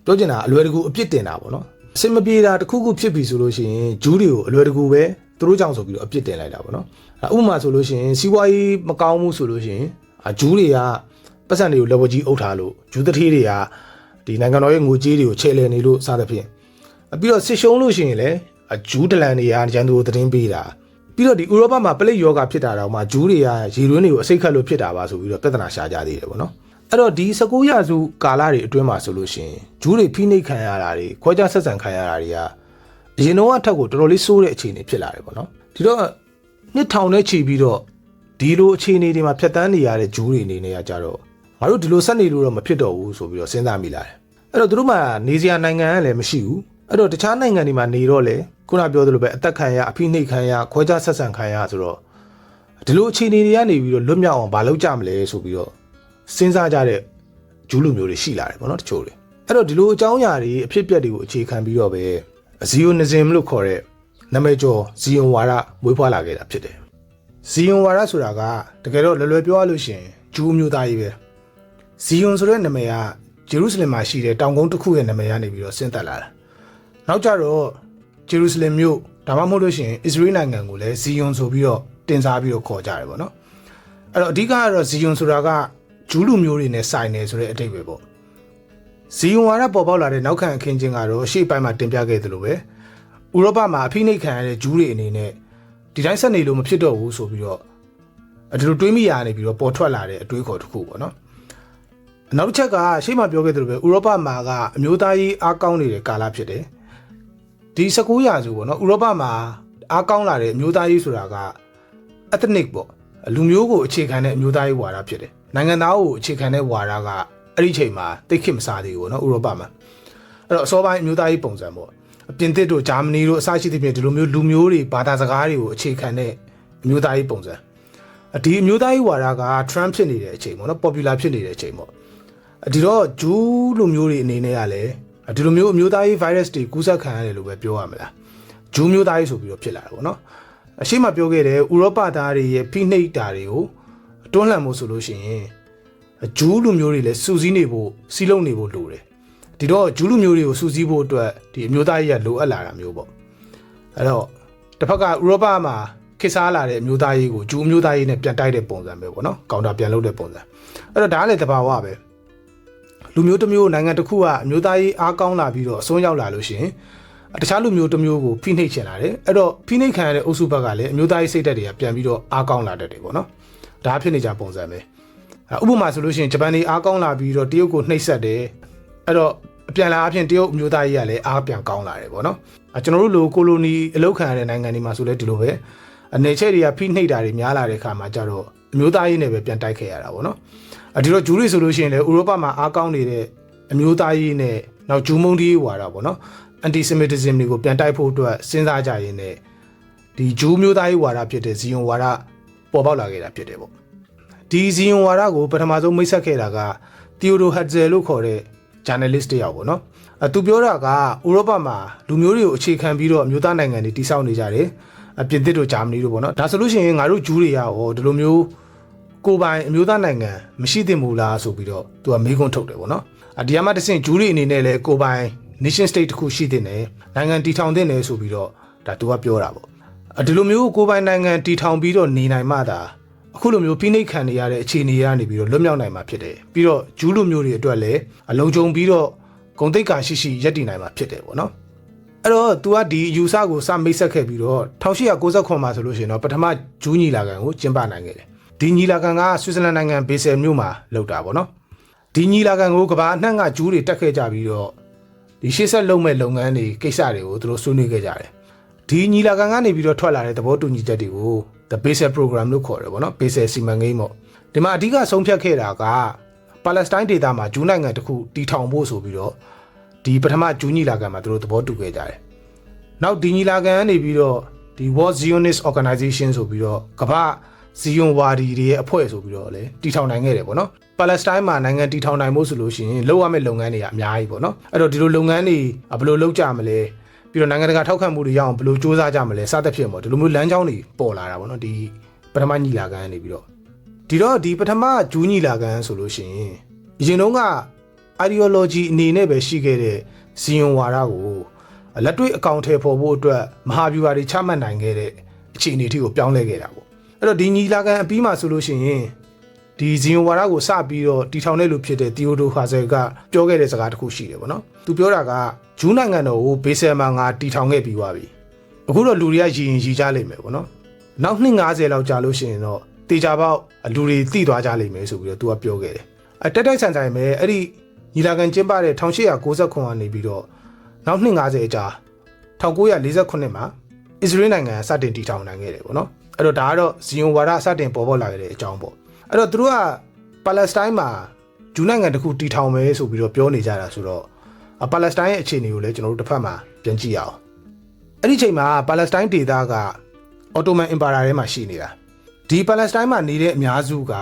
်ပြောချင်တာအလွယ်တကူအပြစ်တင်တာပေါ့နော်အစင်မပြေတာတစ်ခုခုဖြစ်ပြီဆိုလို့ရှိရင်ဂျူးတွေကိုအလွယ်တကူပဲသူတို့ကြောင့်ဆိုပြီးတော့အပြစ်တင်လိုက်တာပေါ့နော်ဥပမာဆိုလို့ရှိရင်စီးပွားရေးမကောင်းမှုဆိုလို့ရှိရင်ဂျူးတွေကပတ်စံတွေကိုလက်ဝါးကြီးအုပ်ထားလို့ဂျူးတတိတွေကဒီနိုင်ငံတော်ရဲ့ငွေကြေးတွေကိုချဲ့လဲနေလို့စသဖြင့်ပြီးတော့စစ်ရှုံးလို့ရှိရင်လည်းဂျူးဒလန်တွေကရန်သူကိုသတင်းပေးတာပြီးတော့ဒီဥရောပမှာပလိတ်ယောဂဖြစ်တာတော့မှဂျူးတွေကရေတွင်းတွေကိုအစိတ်ခတ်လို့ဖြစ်တာပါဆိုပြီးတော့ပြဿနာရှာကြသေးတယ်ပေါ့နော်အဲ့တော့ဒီ19ရာစုကာလတွေအတွင်းမှာဆိုလို့ရှိရင်ဂျူးတွေဖိနှိပ်ခံရတာတွေခွဲခြားဆက်ဆံခံရတာတွေကအရင်တော့အထက်ကိုတော်တော်လေးဆိုးတဲ့အခြေအနေဖြစ်လာတယ်ပေါ့နော်ဒီတော့နှစ်ထောင်နဲ့ချီပြီးတော့ဒီလိုအခြေအနေတွေမှာဖြတ်တန်းနေရတဲ့ဂျူးတွေအနေနဲ့ကကြတော့ငါတို့ဒီလိုဆက်နေလို့တော့မဖြစ်တော့ဘူးဆိုပြီးတော့စဉ်းစားမိလာတယ်အဲ့တော့သူတို့မှနေစရာနိုင်ငံကလည်းမရှိဘူးအဲ့တော့တခြားနိုင်ငံတွေမှာနေတော့လေခုနပြောသလိုပဲအသက်ခံရအဖိနှိပ်ခံရခွဲခြားဆက်ဆံခံရဆိုတော့ဒီလိုအခြေအနေတွေကနေပြီးတော့လွတ်မြောက်အောင်မလုပ်ကြမလဲဆိုပြီးတော့စဉ်းစားကြတဲ့ဂျူးလူမျိုးတွေရှိလာတယ်ပေါ့နော်တချို့တွေအဲ့တော့ဒီလိုအကြောင်းအရာတွေအဖြစ်အပျက်တွေကိုအခြေခံပြီးတော့ပဲဇီယိုနဇမ်လို့ခေါ်တဲ့နာမည်ကျော်ဇီယွန်ဝါဒမွေးဖွားလာခဲ့တာဖြစ်တယ်ဇီယွန်ဝါဒဆိုတာကတကယ်တော့လွယ်လွယ်ပြောရလို့ရှိရင်ဂျူးမျိုးသားကြီးပဲဇီယွန်ဆိုတဲ့နာမည်ကဂျေရုဆလင်မှာရှိတဲ့တောင်ကုန်းတစ်ခုရဲ့နာမည်ကနေပြီးတော့ဆင်းသက်လာတာနောက်ကြတော့ဂျေရုဆလင်မြို့ဒါမှမဟုတ်လို့ရှိရင်အစ္စရေးနိုင်ငံကိုလည်းဇီယွန်ဆိုပြီးတော့တင်စားပြီးတော့ခေါ်ကြတယ်ပေါ့နော်အဲ့တော့အဓိကကတော့ဇီယွန်ဆိုတာကဂျူးလူမျိုးတွေနဲ့ဆိုင်နေဆိုတဲ့အတိတ်ပဲပေါ့ဇီယွန်ဝါဒပေါ်ပေါက်လာတဲ့နောက်ခံအခင်းချင်းကတော့အရှေ့ပိုင်းမှာတင်ပြခဲ့သလိုပဲဥရောပမှာအဖိနှိပ်ခံရတဲ့ဂျူးတွေအနေနဲ့ဒီတိုင်းဆက်နေလို့မဖြစ်တော့ဘူးဆိုပြီးတော့ဒီလိုတွေးမိရနေပြီးတော့ပေါ်ထွက်လာတဲ့အတွေးခေါ်တစ်ခုပေါ့နော်နောက်တစ်ချက်ကရှေ့မှာပြောခဲ့သလိုပဲဥရောပမှာကအမျိုးသားရေးအားကောင်းနေတဲ့ကာလဖြစ်တယ်ဒီ19ရာစုပေါ့နော်ဥရောပမှာအားကောင်းလာတဲ့အမျိုးသားရေးဆိုတာက ethnic ပေါ့လူမျိုးကိုအခြေခံတဲ့အမျိုးသားရေးဝါဒဖြစ်တယ်နိုင်ငံသားကိုအခြေခံတဲ့ဝါဒကအဲ့ဒီချိန်မှာတိတ်ခစ်မစားသေးဘူးပေါ့နော်ဥရောပမှာအဲ့တော့အစောပိုင်းအမျိုးသားရေးပုံစံပေါ့ပြင်သစ်တို့ဂျာမနီတို့အစရှိသဖြင့်ဒီလိုမျိုးလူမျိုးတွေဘာသာစကားတွေကိုအခြေခံတဲ့အမျိုးသားရေးပုံစံဒီအမျိုးသားရေးဝါဒက trend ဖြစ်နေတဲ့အချိန်ပေါ့နော် popular ဖြစ်နေတဲ့အချိန်ပေါ့ဒီတော့ဂျူးလူမျိုးတွေအနေနဲ့ကလည်းဒီလိုမျိုးအမျိုးသားရေး virus တွေကူးစက်ခံရတယ်လို့ပဲပြောရမလားဂျူးမျိုးသားရေးဆိုပြီးတော့ဖြစ်လာတာပေါ့နော်အရှိမပြောခဲ့တဲ့ဥရောပသားတွေရဲ့ဖိနှိပ်တာတွေကိုတွန်းလှန်ဖို့ဆိုလို့ရှိရင်ဂျူးလူမျိုးတွေလည်းစူးစီးနေဖို့စီးလုံးနေဖို့လိုတယ်ဒီတော့ဂျူးလူမျိုးတွေကိုစူးစီးဖို့အတွက်ဒီအမျိုးသားရေးကလိုအပ်လာတာမျိုးပေါ့အဲ့တော့တစ်ဖက်ကဥရောပမှာခေတ်စားလာတဲ့အမျိုးသားရေးကိုဂျူးအမျိုးသားရေးနဲ့ပြန်တိုက်တဲ့ပုံစံပဲပေါ့နော်ကောင်တာပြန်လုပ်တဲ့ပုံစံအဲ့တော့ဒါကလည်းတဘာဝပဲလူမျိုးတစ်မျိုးနိုင်ငံတစ်ခုကအမျိုးသားရေးအားကောင်းလာပြီးတော့အစွန်းရောက်လာလို့ရှိရင်တခြားလူမျိုးတစ်မျိုးကိုဖိနှိပ်ချင်လာတယ်အဲ့တော့ဖိနှိပ်ခံရတဲ့အုပ်စုဘက်ကလည်းအမျိုးသားရေးစိတ်ဓာတ်တွေကပြန်ပြီးတော့အားကောင်းလာတတ်တယ်ပေါ့နော်ဒါဖြစ်နေကြပုံစံပဲဥပမာဆိုလို့ရှိရင်ဂျပန်တွေအားကောင်းလာပြီးတော့တရုတ်ကိုနှိပ်စက်တယ်အဲ့တော့အပြန်လာအဖြစ်တရုတ်အမျိုးသားရေးကလည်းအားပြန်ကောင်းလာတယ်ပေါ့နော်ကျွန်တော်တို့လိုကိုလိုနီအလုပ်ခံရတဲ့နိုင်ငံတွေမှာဆိုလဲဒီလိုပဲအနေချက်တွေကဖိနှိပ်တာတွေများလာတဲ့ခါမှာကျတော့အမျိုးသားရေးနဲ့ပဲပြန်တိုက်ခဲ့ရတာပေါ့နော်ဒီတော့ဂျူးတွေဆိုလို့ရှိရင်လည်းဥရောပမှာအားကောင်းနေတဲ့အမျိုးသားရေးနဲ့နောက်ဂျူးမုန်းတီးရေးဝါဒပေါ့နော်anti-semitism တွေကိုပြန်တိုက်ဖို့အတွက်စဉ်းစားကြရင်းနဲ့ဒီဂျူးမျိုးသားရေးဝါဒဖြစ်တဲ့ဇီယွန်ဝါဒပေါ်ပေါက်လာခဲ့တာဖြစ်တယ်ပေါ့ဒီ ဒီဇီယွန်ဝါဒကိုပထမဆုံးမိတ်ဆက်ခဲ့တာကတီယိုဒိုဟတ်ဇယ်လို့ခေါ်တဲ့ journalist တယောက်ပေါ့နော်သူပြောတာကဥရောပမှာလူမျိုးတွေကိုအခြေခံပြီးတော့အမျိုးသားနိုင်ငံတွေတည်ဆောက်နေကြတယ်ပြင်သစ်တို့ဂျာမနီတို့ပေါ့နော်ဒါဆိုလို့ရှိရင်ငါတို့ဂျူးတွေရောဒီလိုမျိုးကိုပိုင်အမျိုးသားနိုင်ငံမရှိသင့်ဘူးလားဆိုပြီးတော့သူကမေးခွန်းထုတ်တယ်ပေါ့နော်ဒီအမှတစ်ဆင့်ဂျူးတွေအနေနဲ့လည်းကိုပိုင် nation state တစ်ခုရှိသင့်တယ်နိုင်ငံတည်ထောင်သင့်တယ်ဆိုပြီးတော့ဒါသူကပြောတာပေါ့ဒီလိုမျိုးကိုပိုင်နိုင်ငံတည်ထောင်ပြီးတော့နေနိုင်မှသာအခုလိုမျိုးဖိနှိပ်ခံနေရတဲ့အခြေအနေကနေပြီးတော့လွတ်မြောက်နိုင်မှာဖြစ်တယ်ပြီးတော့ဂျူးလူမျိုးတွေအတွက်လည်းအလုံးစုံပြီးတော့ဂုဏ်သိက္ခာရှိရှိရပ်တည်နိုင်မှာဖြစ်တယ်ပေါ့နော်အဲ့တော့ तू ကဒီယူဆကိုစမိတ်ဆက်ခဲ့ပြီးတော့1899မှာဆိုလို့ရှိရင်တော့ပထမဂျူးညီလာခံကိုကျင်းပနိုင်ခဲ့တယ်ဒီညီလာခံကဆွစ်ဇာလန်နိုင်ငံဘေဆယ်မြို့မှာလုပ်တာပေါ့နော်ဒီညီလာခံကိုကမ္ဘာအနှံ့ကဂျူးတွေတက်ခဲ့ကြပြီးတော့ဒီရှေ့ဆက်လုပ်မဲ့လုပ်ငန်းတွေကိစ္စတွေကိုသူတို့ဆွေးနွေးခဲ့ကြတယ်ဒီညီလာခံကနေပြီးတော့ထွက်လာတဲ့သဘောတူညီချက်တွေကို the Basel program လို့ခေါ်တယ်ပေါ့နော် Basel စီမံကိန်းပေါ့ဒီမှာအဓိကဆုံးဖြတ်ခဲ့တာကပါလက်စတိုင်းဒေသမှာဂျူးနိုင်ငံတစ်ခုတည်ထောင်ဖို့ဆိုပြီးတော့ဒီပထမဂျူးညီလာခံမှာသူတို့သဘောတူခဲ့ကြတယ်နောက်ဒီညီလာခံကနေပြီးတော့ဒီ World Zionist Organization ဆိုပြီးတော့ကမ္ဘာဇီယွန်ဝါဒီတွေရဲ့အဖွဲ့ဆိုပြီးတော့လည်းတည်ထောင်နိုင်ခဲ့တယ်ပေါ့နော်ပါလက်စတိုင်းမှာနိုင်ငံတည်ထောင်နိုင်ဖို့ဆိုလို့ရှိရင်လုပ်ရမယ့်လုပ်ငန်းတွေကအများကြီးပေါ့နော်အဲ့တော့ဒီလိုလုပ်ငန်းတွေဘယ်လိုလုပ်ကြမလဲပြီးတော့နိုင်ငံတကာထောက်ခံမှုတွေရအောင်ဘယ်လိုစ조사ကြမလဲစသဖြင့်ပေါ့ဒီလိုမျိုးလမ်းကြောင်းတွေပေါ်လာတာပေါ့နော်ဒီပထမညီလာခံကနေပြီးတော့ဒီပထမဂျူးညီလာခံဆိုလို့ရှိရင်အရင်တုန်းက ideology အနေနဲ့ပဲရှိခဲ့တဲ့ဇီယွန်ဝါဒကိုလက်တွေ့အကောင့်ထဲပေါ်ဖို့အတွက်မဟာဗျူဟာတွေချမှတ်နိုင်ခဲ့တဲ့အခြေအနေထိကိုပြောင်းလဲခဲ့တာပေါ့အဲ့တော့ဒီညီလာခံအပြီးမှာဆိုလို့ရှိရင်ဒီဇီယွန်ဝါဒကိုစပြီးတော့တည်ထောင်တဲ့လူဖြစ်တဲ့တီယိုဒိုဟာဇယ်ကပြောခဲ့တဲ့စကားတစ်ခုရှိတယ်ပေါ့နော်သူပြောတာကဂျူးနိုင်ငံတော်ကိုဘေဆယ်မှာငါတည်ထောင်ခဲ့ပြီးသွားပြီအခုတော့လူတွေကရည်ကြလိမ့်မယ်ပေါ့နော်နောက်နှစ်90လောက်ကြာလို့ရှိရင်တော့တေချာပေါက်လူတွေသိသွားကြလိမ့်မယ်ဆိုပြီးတော့သူကပြောခဲ့တယ်တက်တိုက်ဆန်ဆန်ပဲအဲ့ဒီညီလာခံကျင်းပတဲ့1899ကနေပြီးတော့နောက်နှစ်90ကြာ1948မှာအစ္စရေးနိုင်ငံစတင်တည်ထောင်နိုင်ခဲ့တယ်ပေါ့နော်အဲ့တော့ဒါကတော့ဇီယွန်ဝါဒစတင်ပေါ်ပေါက်လာခဲ့တဲ့အကြောင်းပေါ့အဲ့တော့သူတို့ကပါလက်စတိုင်းမှာဂျူးနိုင်ငံတစ်ခုတည်ထောင်မယ်ဆိုပြီးတော့ပြောနေကြတာဆိုတော့ပါလက်စတိုင်းရဲ့အခြေအနေကိုလည်းကျွန်တော်တို့တစ်ဖက်မှာပြန်ကြည့်ရအောင်အဲ့ဒီချိန်မှာပါလက်စတိုင်းဒေသကအော်တိုမန်အင်ပါယာထဲမှာရှိနေတာဒီပါလက်စတိုင်းမှာနေတဲ့အများစုက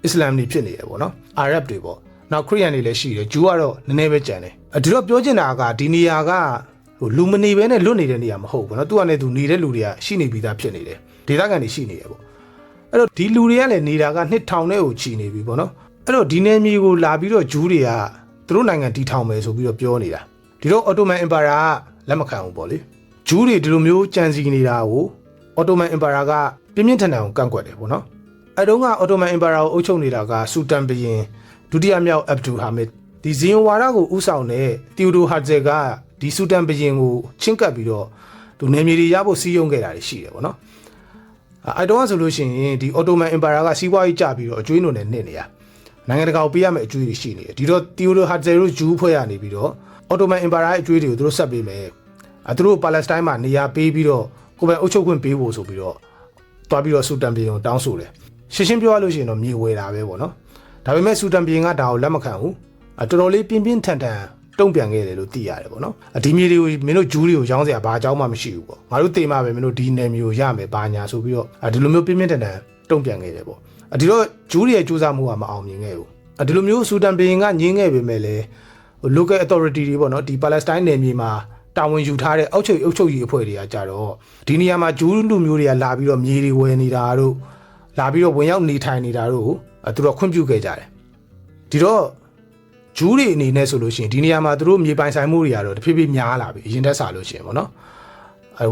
အစ္စလာမ်တွေဖြစ်နေတယ်ပေါ့နော်အာရပ်တွေပေါ့နောက်ခရစ်ယာန်တွေလည်းရှိတယ်ဂျူးကတော့နည်းနည်းပဲကြံတယ်ဒီတော့ပြောချင်တာကဒီနေရာကလူမနေဘဲနဲ့လွတ်နေတဲ့နေရာမဟုတ်ဘူးနော်သူကလည်းသူနေတဲ့လူတွေကရှိနေပြီးသားဖြစ်နေတယ်ဒေသခံတွေရှိနေတယ်ပေါ့အဲ့တော့ဒီလူတွေကလည်းနေတာက2000နဲ့ကိုချီနေပြီပေါ့နော်အဲ့တော့ဒီနယ်မြေကိုလာပြီးတော့ဂျူးတွေကသူတို့နိုင်ငံတည်ထောင်မယ်ဆိုပြီးတော့ပြောနေတာဒီတော့အော်တိုမန်အင်ပါယာကလက်မခံဘူးပေါ့လေဂျူးတွေဒီလိုမျိုးကြံစည်နေတာကိုအော်တိုမန်အင်ပါယာကပြင်းပြင်းထန်ထန်ကိုကန့်ကွက်တယ်ပေါ့နော်အဲ့တုန်းကအော်တိုမန်အင်ပါယာကိုအုပ်ချုပ်နေတာကဆူတန်ဘုရင်ဒုတိယမြောက်အဗ်ဒူဟာမစ်ဒီဇီယွန်ဝါဒကိုဥဆောင်တဲ့တီယိုဒိုဟာဇယ်ကဒီဆူတန်ဘုရင်ကိုချင်းကပ်ပြီးတော့သူနယ်မြေတွေရဖို့စီးရုံးခဲ့တာတွေရှိတယ်ပေါ့နော်အဲ့တော့ဆိုလို့ရှိရင်ဒီအော်တိုမန်အင်ပါယာကစီးပွားရေးကျပြီးတော့အကျွေးနုံနဲ့နစ်နေရနိုင်ငံတကာကိုပေးရမယ့်အကျွေးတွေရှိနေတယ်ဒီတော့တီယိုဒိုဟာဇယ်တို့ဂျူးဖွဲ့ရနေပြီးတော့အော်တိုမန်အင်ပါယာရဲ့အကျွေးတွေကိုသူတို့ဆက်ပေးမယ်သူတို့ပါလက်စတိုင်းမှာနေရာပေးပြီးတော့ကိုယ်ပိုင်အုပ်ချုပ်ခွင့်ပေးဖို့ဆိုပြီးတော့တွားပြီးတော့ဆူတန်ဘုရင်ကိုတောင်းဆိုတယ်ရှင်းပြောရလို့ရှိရင်တော့မြေဝဲတာပဲပေါ့နော်ဒါပေမဲ့ဆူတန်ဘုရင်ကဒါကိုလက်မခံဘူးတော်တော်လေးပြင်းပြင်းထန်ထန်တုံ့ပြန်ခဲ့တယ်လို့သိရတယ်ပေါ့နော်ဒီမြေတွေကိုမင်းတို့ဂျူးတွေကိုရောင်းစရာဘာအကြောင်းမှမရှိဘူးပေါ့ငါတို့တေမှပဲမင်းတို့ဒီနယ်မျိုးရမယ်ဘာညာဆိုပြီးတော့ဒီလိုမျိုးပြင်းပြင်းထန်ထန်တုံ့ပြန်ခဲ့တယ်ပေါ့ဒီတော့ဂျူးတွေရဲ့စူးစမ်းမှုကမအောင်မြင်ခဲ့ဘူးဒီလိုမျိုးဆူတန်ဘုရင်ကညင်းခဲ့ပေမဲ့လည်း local authority တွေပေါ့နော်ဒီ Palestine နယ်မြေမှာတာဝန်ယူထားတဲ့အုပ်ချုပ်ရေးအဖွဲ့တွေကကြတော့ဒီနေရာမှာဂျူးလူမျိုးတွေကလာပြီးတော့မြေတွေဝယ်နေတာတို့လာပြီးတော့ဝင်ရောက်နေထိုင်နေတာတို့သူတို့ခွင့်ပြုခဲ့ကြတယ်ဒီတော့ဂျူးတွေအနေနဲ့ဆိုလို့ရှိရင်ဒီနေရာမှာသူတို့မြေပိုင်ဆိုင်မှုတွေကတော့တဖြည်းဖြည်းများလာပြီအရင်တက်စားလို့ရှိရင်ပေါ့နော်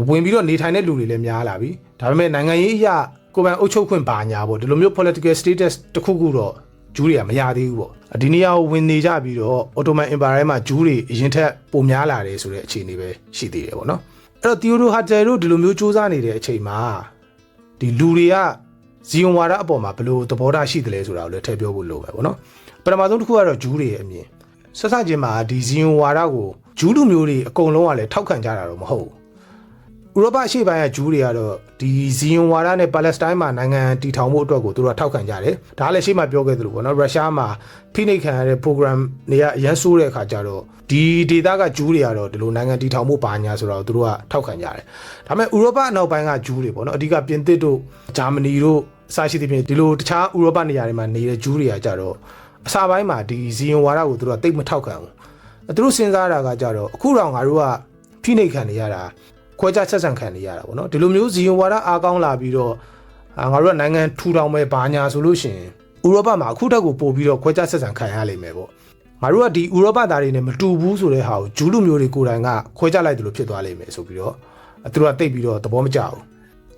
ဝင်ပြီးတော့နေထိုင်တဲ့လူတွေလည်းများလာပြီဒါပေမဲ့နိုင်ငံရေးအရကိုယ်ပိုင်အုပ်ချုပ်ခွင့်ပါညာပေါ့ဒီလိုမျိုး political status တခုခုတော့ဂျူးတွေကမရသေးဘူးပေါ့ဒီနေရာကိုဝင်နေကြပြီးတော့အော်တိုမန်အင်ပါယာမှာဂျူးတွေအရင်ထက်ပိုများလာတယ်ဆိုတဲ့အခြေအနေပဲရှိသေးတယ်ပေါ့နော်အဲ့တော့တီယိုဒိုဟာဇယ်တို့ဒီလိုမျိုးစူးစမ်းနေတဲ့အချိန်မှာဒီလူတွေကဇီယွန်ဝါဒအပေါ်မှာဘယ်လိုသဘောထားရှိတယ်လဲဆိုတာကိုလည်းထည့်ပြောဖို့လိုပဲပေါ့နော်ပထမဆုံးတစ်ခုကတော့ဂျူးတွေရဲ့အမြင်ဆက်စချင်းမှာဒီဇီယွန်ဝါဒကိုဂျူးလူမျိုးတွေအကုန်လုံးကလည်းထောက်ခံကြတာတော့မဟုတ်ဘူးဥရောပအရှေ့ပိုင်းကဂျူးတွေကတော့ဒီဇီယွန်ဝါဒနဲ့ပါလက်စတိုင်းမှာနိုင်ငံတည်ထောင်မှုအတွက်ကိုသူတို့ထောက်ခံကြတယ်ဒါလည်းရှေ့မှာပြောခဲ့သလိုပေါ့နော်ရုရှားမှာဖိနှိပ်ခံရတဲ့ program တွေကအရန်ဆိုးတဲ့အခါကျတော့ဒီဒေသကဂျူးတွေကတော့ဒီလိုနိုင်ငံတည်ထောင်မှုပါညာဆိုတော့သူတို့ကထောက်ခံကြတယ်ဒါပေမဲ့ဥရောပအနောက်ပိုင်းကဂျူးတွေပေါ့နော်အဓိကပြင်သစ်တို့ဂျာမနီတို့ အစာရှိသဖြင့်ဒီလိုတခြားဥရောပနေရာတွေမှာနေတဲ့ဂျူးတွေကကြတော့အစာပိုင်းမှာဒီဇီယွန်ဝါဒကိုသူတို့ကတိတ်မထောက်ခံဘူးသူတို့စဉ်းစားတာကကြတော့အခုတော့ငါတို့ကဖိနှိပ်ခံနေရတာခွဲခြားဆက်ဆံခံနေရတာပေါ့နော်ဒီလိုမျိုးဇီယွန်ဝါဒအားကောင်းလာပြီးတော့ငါတို့ကနိုင်ငံထူထောင်မဲ့ဘာညာဆိုလို့ရှိရင်ဥရောပမှာအခုတက်ကိုပို့ပြီးတော့ခွဲခြားဆက်ဆံခံရလိမ့်မယ်ပေါ့ငါတို့ကဒီဥရောပသားတွေနဲ့မတူဘူးဆိုတဲ့ဟာကိုဂျူးလူမျိုးတွေကိုယ်တိုင်ကခွဲခြားလိုက်တယ်လို့ဖြစ်သွားလိမ့်မယ်ဆိုပြီးတော့သူတို့ကတိတ်ပြီးတော့သဘောမကျဘူး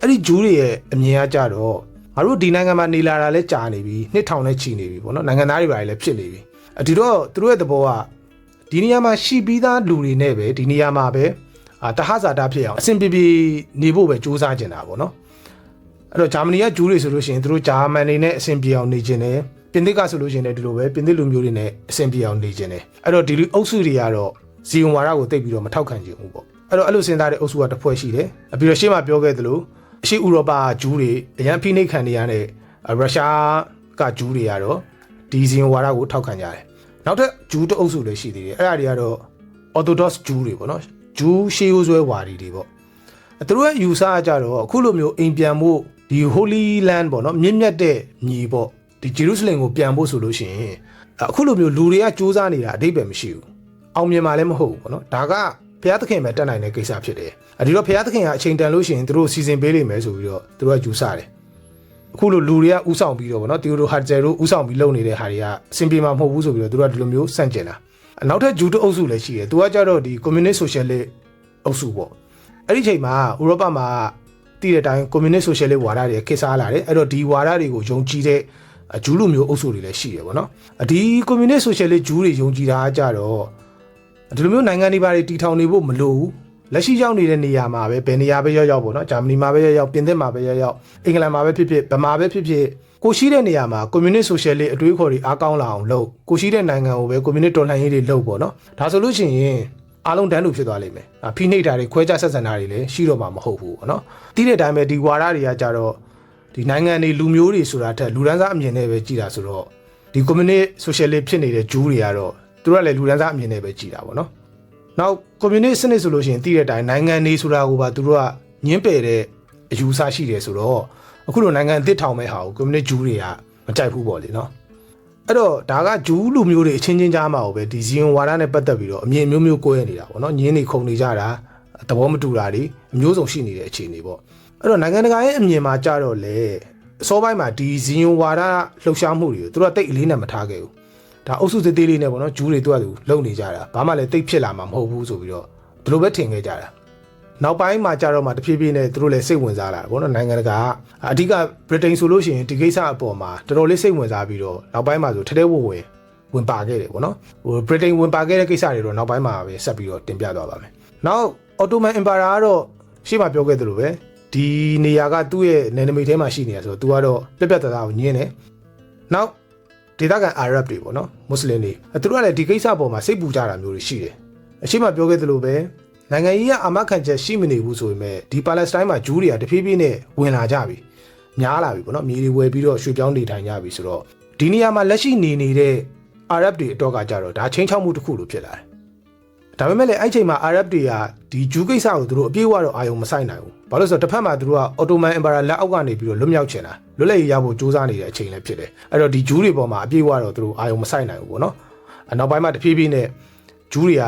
အဲ့ဒီဂျူးတွေရဲ့အမြင်ကကြတော့ငါတို့ဒီနိုင်ငံမှာနေလာတာလဲကြာနေပြီနှစ်ထောင်နဲ့ချီနေပြီပေါ့နော်နိုင်ငံသားတွေပါလည်းဖြစ်နေပြီဒီတော့သူတို့ရဲ့သဘောကဒီနေရာမှာရှိပြီးသားလူတွေနဲ့ပဲဒီနေရာမှာပဲတဟဇာတာဖြစ်အောင်အဆင်ပြေပြေနေဖို့ပဲစူးစမ်းကျင်တာပေါ့နော်အဲ့တော့ဂျာမနီကဂျူးတွေဆိုလို့ရှိရင်သူတို့ဂျာမန်တွေနဲ့အဆင်ပြေအောင်နေကျင်တယ်ပြင်သစ်ကဆိုလို့ရှိရင်လည်းဒီလိုပဲပြင်သစ်လူမျိုးတွေနဲ့အဆင်ပြေအောင်နေကျင်တယ်အဲ့တော့ဒီလူအုပ်စုတွေကတော့ဇီယွန်ဝါဒကိုတိတ်ပြီးတော့မထောက်ခံကြဘူးပေါ့အဲ့တော့အဲ့လိုစဉ်းစားတဲ့အုပ်စုကတစ်ဖွဲ့ရှိတယ်ပြီးတော့ရှေ့မှာပြောခဲ့သလိုအရှေ့ဥရောပဂျူးတွေအရန်ဖိနှိပ်ခံနေရတဲ့ရုရှားကဂျူးတွေကတော့ဒီဇီယွန်ဝါဒကိုထောက်ခံကြတယ်နောက်ထပ်ဂျူးတအုပ်စုလည်းရှိသေးတယ်အဲ့ဒါတွေကတော့ Orthodox ဂျူးတွေပေါ့နော်ဂျူးရှေးရိုးစွဲဝါဒီတွေပေါ့သူတို့ရဲ့ယူဆကြတော့အခုလိုမျိုးအိမ်ပြန်ဖို့ဒီ Holy Land ပေါ့နော်မြင့်မြတ်တဲ့မြေပေါ့ဒီဂျေရုဆလင်ကိုပြန်ဖို့ဆိုလို့ရှိရင်အခုလိုမျိုးလူတွေကစူးစမ်းနေတာအဓိပ္ပာယ်မရှိဘူးအောင်မြင်မှာလည်းမဟုတ်ဘူးပေါ့နော်ဒါကဘုရားသခင်ပဲတက်နိုင်တဲ့ကိစ္စဖြစ်တယ်ဒီတော့ဘုရားသခင်ကအချိန်တန်လို့ရှိရင်သူတို့စီစဉ်ပေးလိမ့်မယ်ဆိုပြီးတော့သူတို့ကယူဆတယ်အခုလိုလူတွေကဥဆောင်ပြီးတော့ဗောနော်တီယိုဒိုဟာဂျယ်တို့ဥဆောင်ပြီးလုပ်နေတဲ့ဟာတွေကအဆင်ပြေမှာမဟုတ်ဘူးဆိုပြီးတော့သူတို့ကဒီလိုမျိုးစန့်ကျင်တာနောက်ထပ်ဂျူးတအုပ်စုလည်းရှိတယ်သူကကြတော့ဒီ communist socialist အုပ်စုပေါ့အဲ့ဒီချိန်မှာဥရောပမှာတည်တဲ့အတိုင်း communist socialist ဝါဒတွေခေတ်စားလာတယ်အဲ့တော့ဒီဝါဒတွေကိုယုံကြည်တဲ့ဂျူးလူမျိုးအုပ်စုတွေလည်းရှိတယ်ဗောနော်ဒီ communist socialist ဂျူးတွေယုံကြည်တာကြတော့ဒီလိုမျိုးနိုင်ငံတွေဘာတွေတည်ထောင်နေဖို့မလိုဘူးလက်ရှိရောက်နေတဲ့နေရာမှာပဲဘယ်နေရာပဲရောက်ပေါ့နော်ဂျာမနီမှာပဲရောက်ပြင်သစ်မှာပဲရောက်အင်္ဂလန်မှာပဲဖြစ်ဖြစ်ဗမာပဲဖြစ်ဖြစ်ကိုရှိတဲ့နေရာမှာ communist socialist အတွေးခေါ်တွေအားကောင်းလာအောင်လုပ်ကိုရှိတဲ့နိုင်ငံကိုပဲ communist တော်လှန်ရေးတွေလုပ်ပေါ့နော်ဒါဆိုလို့ရှိရင်အားလုံးတန်းတူဖြစ်သွားလိမ့်မယ်ဖိနှိပ်တာတွေခွဲခြားဆက်ဆံတာတွေလည်းရှိတော့မှာမဟုတ်ဘူးပေါ့နော်တီးတဲ့အတိုင်းပဲဒီဝါဒတွေကကြတော့ဒီနိုင်ငံတွေလူမျိုးတွေဆိုတာထက်လူဒန်းစားအမြင်နဲ့ပဲကြည်တာဆိုတော့ဒီ communist socialist ဖြစ်နေတဲ့ဂျူးတွေကတော့သူတို့ကလည်းလူဒန်းစားအမြင်နဲ့ပဲကြည်တာပေါ့နော်နောက် communist စနစ်ဆိုလို့ရှိရင်တည်တဲ့အတိုင်းနိုင်ငံတွေဆိုတာကိုပါသူတို့ကညှင်းပယ်တဲ့အယူဆရှိတယ်ဆိုတော့အခုလိုနိုင်ငံအသစ်ထောင်မဲ့ဟာကို communist ဂျူးတွေကမကြိုက်ဘူးပေါ့လေနော်အဲ့တော့ဒါကဂျူးလူမျိုးတွေအချင်းချင်းကြားမှာပဲဒီဇီယွန်ဝါဒနဲ့ပတ်သက်ပြီးတော့အမြင်မျိုးမျိုးကိုးရနေတာပေါ့နော်ညင်းနေခုန်နေကြတာသဘောမတူတာတွေအမျိုးစုံရှိနေတဲ့အခြေအနေပေါ့အဲ့တော့နိုင်ငံတကာရဲ့အမြင်မှာကြတော့လေအစောပိုင်းမှာဒီဇီယွန်ဝါဒလှုပ်ရှားမှုတွေကိုသူတို့ကတိတ်အလေးနဲ့မထားခဲ့ဘူးဒါအုပ်စုသေးသေးလေးနဲ့ပေါ့နော်ဂျူးတွေသူလုံနေကြတာဘာမှလည်းတိတ်ဖြစ်လာမှာမဟုတ်ဘူးဆိုပြီးတော့ဒီလိုပဲထင်ခဲ့ကြတာနောက်ပိုင်းမှာကြတော့မှတဖြည်းဖြည်းနဲ့သူတို့လည်းစိတ်ဝင်စားလာတယ်ပေါ့နော်နိုင်ငံတကာအဓိကဗြိတိန်ဆိုလို့ရှိရင်ဒီကိစ္စအပေါ်မှာတော်တော်လေးစိတ်ဝင်စားပြီးတော့နောက်ပိုင်းမှာဆိုထဲဝင်ပါခဲ့တယ်ပေါ့နော်ဗြိတိန်ဝင်ပါခဲ့တဲ့ကိစ္စတွေတော့နောက်ပိုင်းမှာပဲဆက်ပြီးတော့တင်ပြသွားပါမယ်နောက်အော်တိုမန်အင်ပါယာကတော့ရှေ့မှာပြောခဲ့သလိုပဲဒီနေရာကသူ့ရဲ့နယ်နိမိတ်ထဲမှာရှိနေတာဆိုတော့သူကတော့ပြက်ပြက်သားသားကိုညင်းတယ်နောက်ဒေသခံအာရပ်တွေပေါ့နော်မွတ်စလင်တွေသူတို့ကလည်းဒီကိစ္စအပေါ်မှာစိတ်ပူကြတာမျိုးတွေရှိတယ်အရှိမပြောခဲ့သလိုပဲနိုင်ငံကြီးကအာမခံချက်ရှိမနေဘူးဆိုပေမဲ့ဒီပါလက်စတိုင်းမှာဂျူးတွေကတဖြည်းဖြည်းနဲ့ဝင်လာကြပြီများလာပြီပေါ့နော်မြေတွေဝယ်ပြီးတော့ရွှေ့ပြောင်းနေထိုင်ကြပြီဆိုတော့ဒီနေရာမှာလက်ရှိနေတဲ့အာရပ်တွေအတော့ကကြတော့ဒါချင်းချောက်မှုတစ်ခုလိုဖြစ်လာတယ်ဒါပေမဲ့လည်းအဲ့ချိန်မှာအာရပ်တွေကဒီဂျူးကိစ္စကိုသူတို့အပြေးအဝတော့အာရုံမဆိုင်နိုင်ဘူးဘာလို့ဆိုတော့တစ်ဖက်မှာသူတို့ကအော်တိုမန်အင်ပါယာလက်အောက်ကနေပြီးတော့လွတ်မြောက်ချင်တာလွတ်လပ်ရေးရဖို့စူးစမ်းနေတဲ့အချိန်လည်းဖြစ်တယ်အဲ့တော့ဒီဂျူးတွေပေါ်မှာအပြေးအဝတော့သူတို့အာရုံမဆိုင်နိုင်ဘူးပေါ့နော်နောက်ပိုင်းမှာတဖြည်းဖြည်းနဲ့ဂျူးတွေ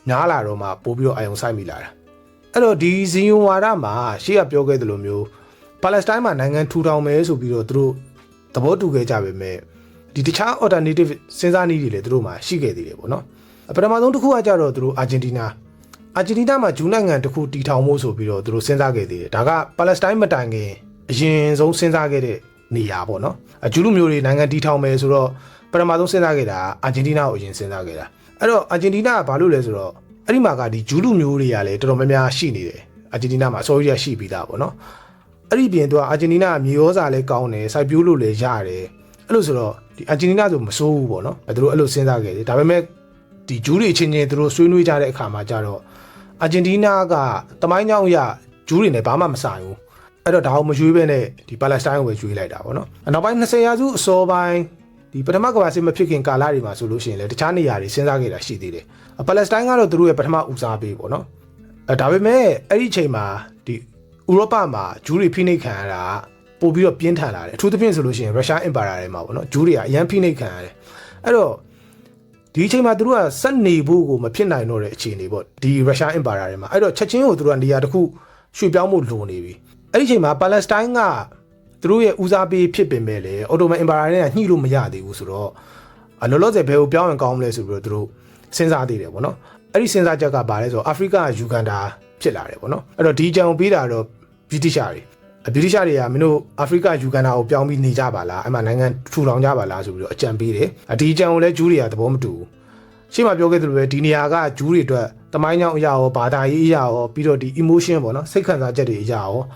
ကများလာတော့မှပို့ပြီးတော့အာရုံဆိုင်မိလာတာအဲ့တော့ဒီဇီယွန်ဝါဒမှာရှေ့ကပြောခဲ့သလိုမျိုးပါလက်စတိုင်းမှာနိုင်ငံထူထောင်မယ်ဆိုပြီးတော့သူတို့သဘောတူခဲ့ကြပေမဲ့ဒီတခြား alternative စဉ်းစားနည်းတွေလည်းသူတို့မှာရှိခဲ့သေးတယ်ပေါ့နော်ပထမဆုံးတစ်ခုကကြတော့သူတို့အာဂျင်တီးနားမှာဂျူးနိုင်ငံတစ်ခုတည်ထောင်ဖို့ဆိုပြီးတော့သူတို့စဉ်းစားခဲ့သေးတယ်ဒါကပါလက်စတိုင်းမတိုင်ခင်အရင်ဆုံးစဉ်းစားခဲ့တဲ့နေရာပေါ့နော်ဂျူးလူမျိုးတွေနိုင်ငံတည်ထောင်မယ်ဆိုတော့ပထမဆုံးစဉ်းစားခဲ့တာအာဂျင်တီးနားကိုအရင်စဉ်းစားခဲ့တာအဲ့တော့အာဂျင်တီးနားကဘာလို့လဲဆိုတော့အဲ့ဒီမှာကဒီဂျူးလူမျိုးတွေကလည်းတော်တော်များများရှိနေတယ်အာဂျင်တီးနားမှာအစောကြီးရှိပြီးသားပေါ့နော်အဲ့ဒီပြင်သူကအာဂျင်တီးနားကမြေဩဇာလည်းကောင်းတယ်စိုက်ပျိုးလို့လည်းရတယ်အဲ့လိုဆိုတော့ဒီအာဂျင်တီးနားဆိုမစိုးဘူးပေါ့နော်သူတို့အဲ့လိုစဉ်းစားခဲ့တယ်ဒါပေမဲ့ဒီဂျူးတွေချင်းချင်းသူတို့ဆွေးနွေးကြတဲ့အခါမှာကြတော့အာဂျင်တီးနားကတမိုင်းကြောင်ရဂျူးတွေနဲ့ဘာမှမဆိုင်ဘူးအဲ့တော့ဒါအောင်မရွေးဘဲနဲ့ဒီပါလက်စတိုင်းကိုပဲရွေးလိုက်တာပေါ့နော်နောက်ပိုင်း20ရာစုအစောပိုင်းဒီပထမကမ္ဘာစစ်မဖြစ်ခင်ကာလတွေမှာဆိုလို့ရှိရင်လည်းတခြားနေရာတွေစဉ်းစားခဲ့တာရှိသေးတယ်ပါလက်စတိုင်းကတော့သူတို့ရဲ့ပထမဦးစားပေးပေါ့နော်ဒါပေမဲ့အဲ့ဒီအချိန်မှာဒီဥရောပမှာဂျူးတွေဖိနှိပ်ခံရတာ ပို့ပြီးတော့ပြင်းထန်လာတယ်အထူးသဖြင့်ဆိုလို့ရှိရင်ရုရှားအင်ပါယာထဲမှာပေါ့နော်ဂျူးတွေကအရန်ဖိနှိပ်ခံရတယ်အဲ့တော့ဒီအချိန်မှာသူတို့ကစက်နေဖို့ကိုမဖြစ်နိုင်တော့တဲ့အခြေအနေပေါ့ဒီရုရှားအင်ပါယာထဲမှာအဲ့တော့ချက်ချင်းကိုသူတို့ကနေရာတစ်ခုရွှေ့ပြောင်းမှုလိုနေပြီအဲ့ဒီအချိန်မှာပါလက်စတိုင်းကသူတို့ရဲ့ဦးစားပေးဖြစ်ပင်မဲ့လေအော်တိုမန်အင်ပါယာနဲ့ညှိလို့မရသေးဘူးဆိုတော့လောလောဆယ်ဘယ်ကိုပြောင်းရင်ကောင်းမလဲဆိုပြီးတော့သူတို့စဉ်းစားသေးတယ်ပေါ့နော်အဲ့ဒီစဉ်းစားချက်ကဘာလဲဆိုတော့အာဖရိကယူဂန်ဒါဖြစ်လာတယ်ပေါ့နော်အဲ့တော့ဒီကြံကိုပေးတာတော့ဗြိတိရှားတွေကမင်းတို့အာဖရိကယူဂန်ဒါကိုပြောင်းပြီးနေကြပါလားအဲ့မှာနိုင်ငံထူထောင်ကြပါလားဆိုပြီးတော့အကြံပေးတယ်ဒီကြံကိုလည်းဂျူးတွေကသဘောမတူဘူးရှေ့မှာပြောခဲ့သလိုပဲဒီနေရာကဂျူးတွေအတွက်တမိုင်းကြောင်အရာရောဘာသာရေးအရာရောပြီးတော့ဒီ emotion ပေါ့နော်စိတ်ခံစားချက်တွေအရာရော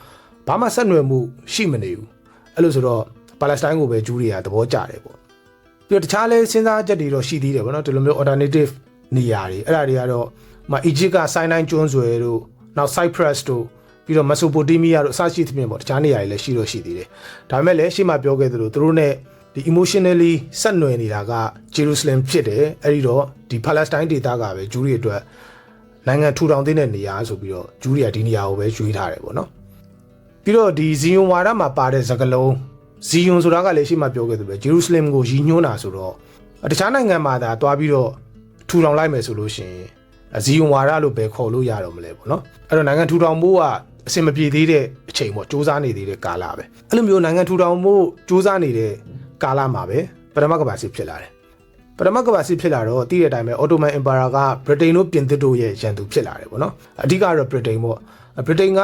ဘာမှဆက်နွယ်မှုရှိမနေဘူးအဲ့လိုဆိုတော့ပါလက်စတိုင်းကိုပဲဂျူးတွေကသဘောကျတယ်ပေါ့ပြီးတော့တခြားလဲစဉ်းစားချက်တွေတော့ရှိသေးတယ်ပေါ့နော်ဒီလိုမျိုး alternative နေရာတွေအဲ့ဒါတွေကတော့အီဂျစ်ကဆိုင်းတိုင်းကျွန်းဆွယ်တို့နောက် Cyprus တို့ပြီးတော့ Mesopotamia တို့အစရှိသဖြင့်ပေါ့တခြားနေရာတွေလည်းရှိသေးတယ်ဒါပေမဲ့လည်းရှေ့မှာပြောခဲ့သလိုသူတို့ ਨੇ ဒီ emotionally ဆက်နွယ်နေတာက Jerusalem ဖြစ်တယ်အဲ့ဒီတော့ဒီ Palestine ဒေသကပဲဂျူးတွေအတွက်နိုင်ငံထူထောင်တဲ့နေရာဆိုပြီးတော့ဂျူးတွေကဒီနေရာကိုပဲရွေးထားတယ်ပေါ့နော်ပြီးတော့ဒီဇီယွန်ဝါဒမှာပါတဲ့စကားလုံးဇီယွန်ဆိုတာကလည်းရှေ့မှာပြောခဲ့သလိုပဲ Jerusalem ကိုရည်ညွှန်းတာဆိုတော့တခြားနိုင်ငံမှာဒါတွားပြီးတော့ထူထောင်လိုက်မယ်ဆိုလို့ရှိရင်ဇီယွန်ဝါဒလို့ပဲခေါ်လို့ရတော့မလဲပေါ့နော်အဲ့တော့နိုင်ငံထူထောင်ဖို့ကအဆင်မပြေသေးတဲ့အချိန်ပေါ့စူးစမ်းနေသေးတဲ့ကာလပဲအဲ့လိုမျိုးနိုင်ငံထူထောင်ဖို့စူးစမ်းနေတဲ့ကာလမှာပဲပထမကမ္ဘာစစ်ဖြစ်လာတယ်ပထမကမ္ဘာစစ်ဖြစ်လာတော့တည်တဲ့အတိုင်းပဲအော်တိုမန်အင်ပါယာကဗြိတိန်တို့ပြင်သစ်တို့ရဲ့ရန်သူဖြစ်လာတယ်ပေါ့နော်အဓိကတော့ဗြိတိန်ပေါ့ဗြိတိန်က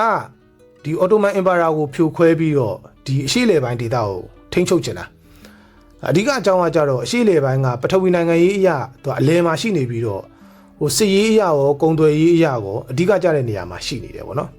ဒီအော်တိုမန်အင်ပါယာကိုဖြိုခွဲပြီးတော့ဒီအရှေ့လေပိုင်းဒေသကိုထိန်းချုပ်ချင်တာအဓိကအကြောင်းကကြတော့အရှေ့လေပိုင်းကပထဝီနိုင်ငံရေးအရာသူအလဲမှာရှိနေပြီးတော့စစ်ရေးအရာရောကုန်သွယ်ရေးအရာရောအဓိကကျတဲ့နေရာမှာရှိနေတယ်ပေါ့နော်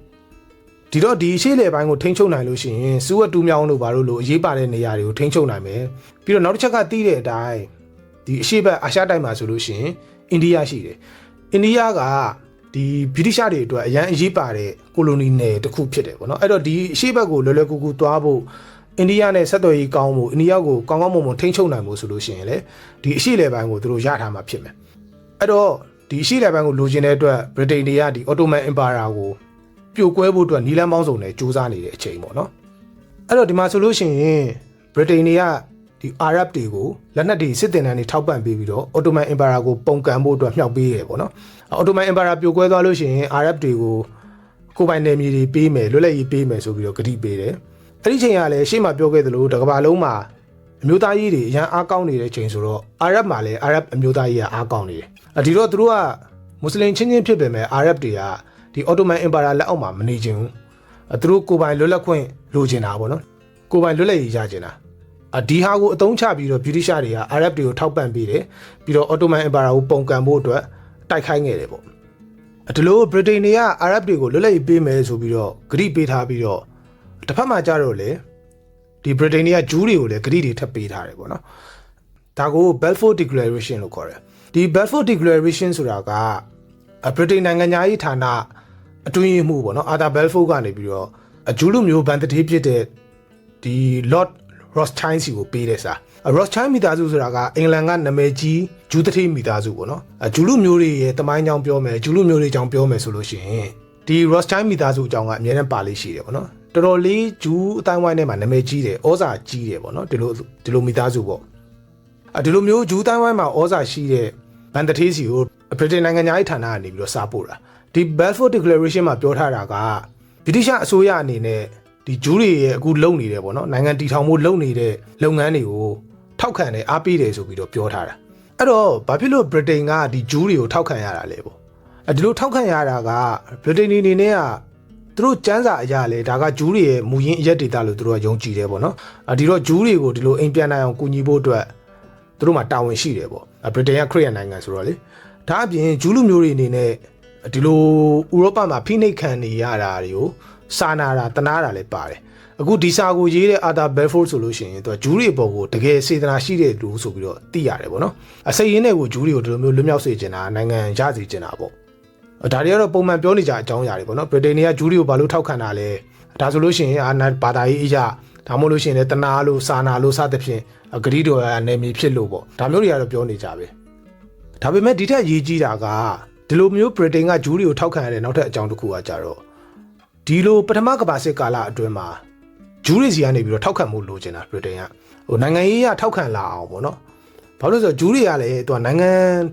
ဒီတော့ဒီရှေ့လေပိုင်းကိုထိန်းချုပ်နိုင်လို့ရှိရင်စူးဝတ်တူးမြောင်းတို့ဘာလို့လို့အရေးပါတဲ့နေရာတွေကိုထိန်းချုပ်နိုင်မယ်ပြီးတော့နောက်တစ်ချက်ကတီးတဲ့အတိုင်းဒီအရှေ့ဘက်အာရှတိုက်မှာဆိုလို့ရှိရင်အိန္ဒိယရှိတယ်အိန္ဒိယကဒီဗြိတိရှတွေအတွက်အရန်အရေးပါတဲ့ကိုလိုနီနယ်တစ်ခုဖြစ်တယ်ပေါ့နော်အဲ့တော့ဒီအရှေ့ဘက်ကိုလွယ်လွယ်ကူကူသွားဖို့အိန္ဒိယနဲ့ဆက်သွယ်ရေးကောင်းဖို့အိန္ဒိယကိုကောင်းကောင်းမွန်မွန်ထိန်းချုပ်နိုင်ဖို့ဆိုလို့ရှိရင်လေဒီအရှေ့လေပိုင်းကိုသူတို့ရထားမှာဖြစ်မယ်အဲ့တော့ဒီအရှေ့လေပိုင်းကိုလိုချင်တဲ့အတွက်ဗြိတိန်တွေကဒီအော်တိုမန်အင်ပါယာကိုပြိုကွဲဖို့အတွက်နီလန်းပေါင်းစုံနဲ့စူးစမ်းနေတဲ့အချိန်ပေါ့နော်အဲ့တော့ဒီမှာဆိုလို့ရှိရင်ဗြိတိန်တွေကဒီအာရပ်တွေကိုလက်နက်တွေစစ်တင်တန်းတွေထောက်ပံ့ပေးပြီးတော့အော်တိုမန်အင်ပါယာကိုပုံကန်ဖို့အတွက်မြှောက်ပေးတယ်ပေါ့နော်အော်တိုမန်အင်ပါယာပြိုကွဲသွားလို့ရှိရင်အာရပ်တွေကိုကိုယ်ပိုင်နယ်မြေတွေပေးမယ်လွတ်လပ်ရေးပေးမယ်ဆိုပြီးတော့ကတိပေးတယ်အဲ့ဒီချိန်ကလည်းရှေ့မှာပြောခဲ့သလိုတစ်ကမ္ဘာလုံးမှာအမျိုးသားရေးတွေအရန်အားကောင်းနေတဲ့ချိန်ဆိုတော့အာရပ်မှာလည်းအာရပ်အမျိုးသားရေးကအားကောင်းနေတယ်ဒီတော့သူတို့ကမွတ်စလင်ချင်းချင်းဖြစ်ပေမဲ့အာရပ်တွေကဒီအော်တိုမန်အင်ပါယာလက်အောက်မှာမနေချင်ဘူးသူတို့ကိုယ်ပိုင်လွတ်လပ်ခွင့်လိုချင်တာပေါ့နော်ကိုယ်ပိုင်လွတ်လပ်ရေးရချင်တာဒီဟာကိုအသုံးချပြီးတော့ဗြိတိရှတွေကအာရပ်တွေကိုထောက်ပံ့ပေးတယ်ပြီးတော့အော်တိုမန်အင်ပါယာကိုပုံကန်ဖို့အတွက်တိုက်ခိုက်ခဲ့တယ်ပေါ့ဒီလိုဗြိတိန်တွေကအာရပ်တွေကိုလွတ်လပ်ရေးပေးမယ်ဆိုပြီးတော့ဂရိပေးထားပြီးတော့တစ်ဖက်မှာကြတော့လေဒီဗြိတိန်တွေကဂျူးတွေကိုလည်းဂရိတွေထပ်ပေးထားတယ်ပေါ့နော်ဒါကို Balfour Declaration လို့ခေါ်တယ်ဒီ Balfour Declaration ဆိုတာကဗြိတိန်နိုင်ငံသားရေးဌာနအတွင်းမှုပေါ့နော်အာသာဘယ်ဖိုးကနေပြီးတော့ဂျူးလူမျိုးဗန်တတိဖြစ်တဲ့ဒီ Lord Rothschild စီကိုပေးတဲ့စာ Rothschild မိသားစုဆိုတာကအင်္ဂလန်ကနာမည်ကြီးဂျူးတတိမိသားစုပေါ့နော်ဂျူးလူမျိုးတွေရဲ့တမိုင်းကြောင်းပြောမယ်ဂျူးလူမျိုးတွေကြောင်းပြောမယ်ဆိုလို့ရှိရင်ဒီ Rothschild မိသားစုအကြောင်းကအများနဲ့ပါလေးရှိတယ်ပေါ့နော်တော်တော်လေးဂျူးအတိုင်းဝိုင်းထဲမှာနာမည်ကြီးတယ်ဩဇာကြီးတယ်ပေါ့နော်ဒီလိုမိသားစုပေါ့ဒီလိုမျိုးဂျူးတိုင်းဝိုင်းမှာဩဇာရှိတဲ့ဗန်တတိစီကိုဗြိတိန်နိုင်ငံသားရေးဌာနကနေပြီးတော့စာပို့တာဒီ Balfour Declaration မှာပြောထားတာကဗြိတိရှအစိုးရအနေနဲ့ဒီဂျူးတွေရဲ့အခုလုပ်နေတယ်ပေါ့နော်နိုင်ငံတည်ထောင်မှုလုပ်နေတဲ့လုပ်ငန်းတွေကိုထောက်ခံတယ်အားပေးတယ်ဆိုပြီးတော့ပြောထားတာအဲ့တော့ဘာဖြစ်လို့ဗြိတိန်ကဒီဂျူးတွေကိုထောက်ခံရတာလဲပေါ့ဒီလိုထောက်ခံရတာကဗြိတိန်အနေနဲ့ကသူတို့စံစာအရာလေဒါကဂျူးတွေရဲ့မူရင်းအရက်ဒေတာလို့သူတို့ကယုံကြည်တယ်ပေါ့နော်ဒီတော့ဂျူးတွေကိုဒီလိုအိမ်ပြန်နိုင်အောင်ကူညီဖို့အတွက်သူတို့မှာတာဝန်ရှိတယ်ပေါ့ဗြိတိန်ကခရစ်ယာန်နိုင်ငံဆိုတော့လေဒါအပြင်ဂျူးလူမျိုးတွေအနေနဲ့ဒီလိုဥရောပမှာဖိနှိပ်ခံနေရတာတွေကိုစာနာတာတနာတာလည်းပါတယ်အခုဒီစာကိုရေးတဲ့အာသာဘယ်ဖို့ဆိုလို့ရှိရင်သူကဂျူးတွေပေါ်ကိုတကယ်စေတနာရှိတဲ့လူဆိုပြီးတော့သိရတယ်ပေါ့နော်အစိတ်ရင်းတွေကိုဂျူးတွေကိုဒီလိုမျိုးလွတ်မြောက်စေချင်တာနိုင်ငံရစေချင်တာပေါ့ဒါတွေကတော့ပုံမှန်ပြောနေကြအကြောင်းအရာတွေပေါ့နော်ဗြိတိန်တွေကဂျူးတွေကိုဘာလို့ထောက်ခံတာလဲဒါဆိုလို့ရှိရင်အာနာဘာသာရေးအရာဒါမှမဟုတ်လို့ရှိရင်လည်းတနာလို့စာနာလို့စသဖြင့်ဂရီတော်နယ်မြေဖြစ်လို့ပေါ့ဒါမျိုးတွေကတော့ပြောနေကြပဲဒါပေမဲ့ဒီထက်ရေးကြီးတာကဒီလိုမျိုးဗြိတိန်ကဂျူးတွေကိုထောက်ခံရတဲ့နောက်ထပ်အကြောင်းတစ်ခုကကြတော့ဒီလိုပထမကမ္ဘာစစ်ကာလအတွင်းမှာ ဂျူးတွေစီကနေပြီးတော့ထောက်ခံမှုလိုချင်တာဗြိတိန်ကနိုင်ငံရေးအရထောက်ခံလာအောင်ပေါ့နော်ဘာလို့လဲဆိုတော့ဂျူးတွေကလည်းသူကနိုင်ငံ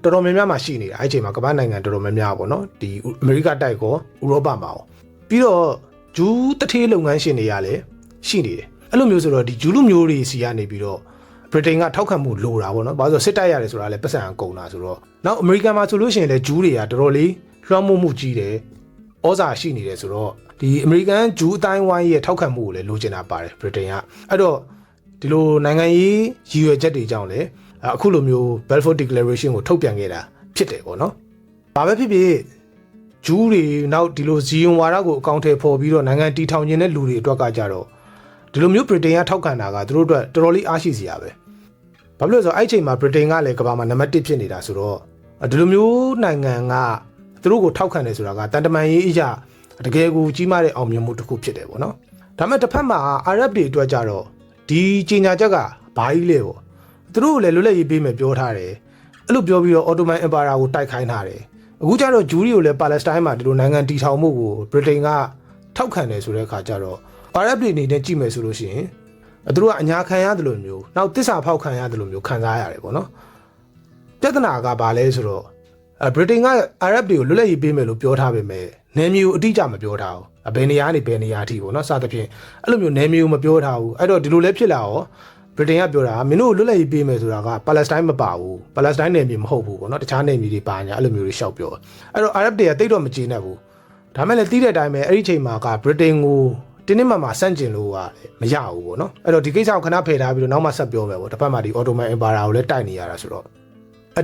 တော်တော်များများမှာရှိနေတာအဲ့ချိန်မှာကမ္ဘာနိုင်ငံတော်တော်များများပေါ့နော်ဒီအမေရိကတိုက်ကောဥရောပမှာရောပြီးတော့ဂျူးတထေးလုပ်ငန်းရှင်တွေကလည်းရှိနေတယ်အဲ့လိုမျိုးဆိုတော့ဒီဂျူးလူမျိုးတွေစီကနေပြီးတော့ဗြိတိန်ကထောက်ခံမှုလိုတာပေါ့နော်ဘာလို့ဆိုစစ်တိုက်ရတယ်ဆိုတာလည်းပတ်စံကုန်တာဆိုတော့နောက်အမေရိကန်မှာဆိုလို့ရှိရင်လည်းဂျူးတွေကတော်တော်လေးလွှမ်းမိုးမှုကြီးတယ်ဩဇာရှိနေတယ်ဆိုတော့ဒီအမေရိကန်ဂျူးအတိုင်းဝိုင်းရဲ့ထောက်ခံမှုကိုလည်းလိုချင်တာပါတယ်ဗြိတိန်ကအဲ့တော့ဒီလိုနိုင်ငံရေးရည်ရွယ်ချက်တွေကြောင့်လည်းအခုလိုမျိုး Balfour Declaration ကိုထုတ်ပြန်ခဲ့တာဖြစ်တယ်ပေါ့နော်ဘာပဲဖြစ်ဖြစ်ဂျူးတွေနောက်ဒီလိုဇီယွန်ဝါဒကိုအကောင့်ထဲပေါ်ပြီးတော့နိုင်ငံတီထောင်ခြင်းတဲ့လူတွေအတွက်ကကြတော့ဒီလိုမျိုးဗြိတိန်ကထောက်ခံတာကသူတို့အတွက်တော်တော်လေးအားရှိစရာပဲဘာဖြစ်လို့လဲဆိုတော့အဲ့ချိန်မှာဗြိတိန်ကလည်းကမ္ဘာမှာနံပါတ်1ဖြစ်နေတာဆိုတော့ဒီလိုမျိုးနိုင်ငံကသူတို့ကိုထောက်ခံတယ်ဆိုတာကတန်တမာရေးအရာတကယ်ကိုကြီးမားတဲ့အောင်မြင်မှုတစ်ခုဖြစ်တယ်ပေါ့နော်ဒါပေမဲ့တစ်ဖက်မှာအာရပ်တွေအတွက်ကြတော့ဒီကြီးညာချက်ကဘာကြီးလဲပေါ့သူတို့လည်းလွတ်လပ်ရေးပေးမယ်ပြောထားတယ်အဲ့လိုပြောပြီးတော့ Ottoman Empire ကိုတိုက်ခိုင်းထားတယ်အခုကျတော့ဂျူးတွေကိုလည်းပါလက်စတိုင်းမှာဒီလိုနိုင်ငံတည်ထောင်မှုကိုဗြိတိန်ကထောက်ခံတယ်ဆိုတဲ့အခါကျတော့အာရပ်တွေအနေနဲ့ကြည့်မယ်ဆိုလို့ရှိရင်သူတို့ကအညာခံရတယ်လို့မျိုးနောက်တစ္ဆာဖောက်ခံရတယ်လို့မျိုးခံစားရတယ်ပေါ့နော်ပြဿနာကဘာလဲဆိုတော့ဗြိတိန်ကအာရပ်တွေကိုလွတ်လပ်ရေးပေးမယ်လို့ပြောထားပေမဲ့နယ်မြေကိုအတိအကျမပြောထားဘူးဘယ်နေရာနေဘယ်နေရာအထိပေါ့နော်စသဖြင့်အဲ့လိုမျိုးနယ်မြေကိုမပြောထားဘူးအဲ့တော့ဒီလိုလဲဖြစ်လာရောဗြိတိန်ကပြောတာမင်းတို့လွတ်လပ်ရေးပေးမယ်ဆိုတာကပါလက်စတိုင်းမပါဘူးပါလက်စတိုင်းနယ်မြေမဟုတ်ဘူးပေါ့နော်တခြားနယ်မြေတွေပါညာအဲ့လိုမျိုးတွေရှောက်ပြောအဲ့တော့အာရပ်တွေကတိတ်တော့မကျေနပ်ဘူးဒါမဲ့လည်းတီးတဲ့အတိုင်းပဲအဲ့ဒီချိန်မှာကဗြိတိန်ကိုတင်းနှမမှာစန့်ကျင်လို့ကမရဘူးပေါ့နော်အဲ့တော့ဒီကိစ္စကိုခဏဖယ်ထားပြီးတော့နောက်မှဆက်ပြောမယ်ပေါ့တစ်ဖက်မှာဒီ Ottoman Empire ကိုလည်းတိုက်နေရတာဆိုတော့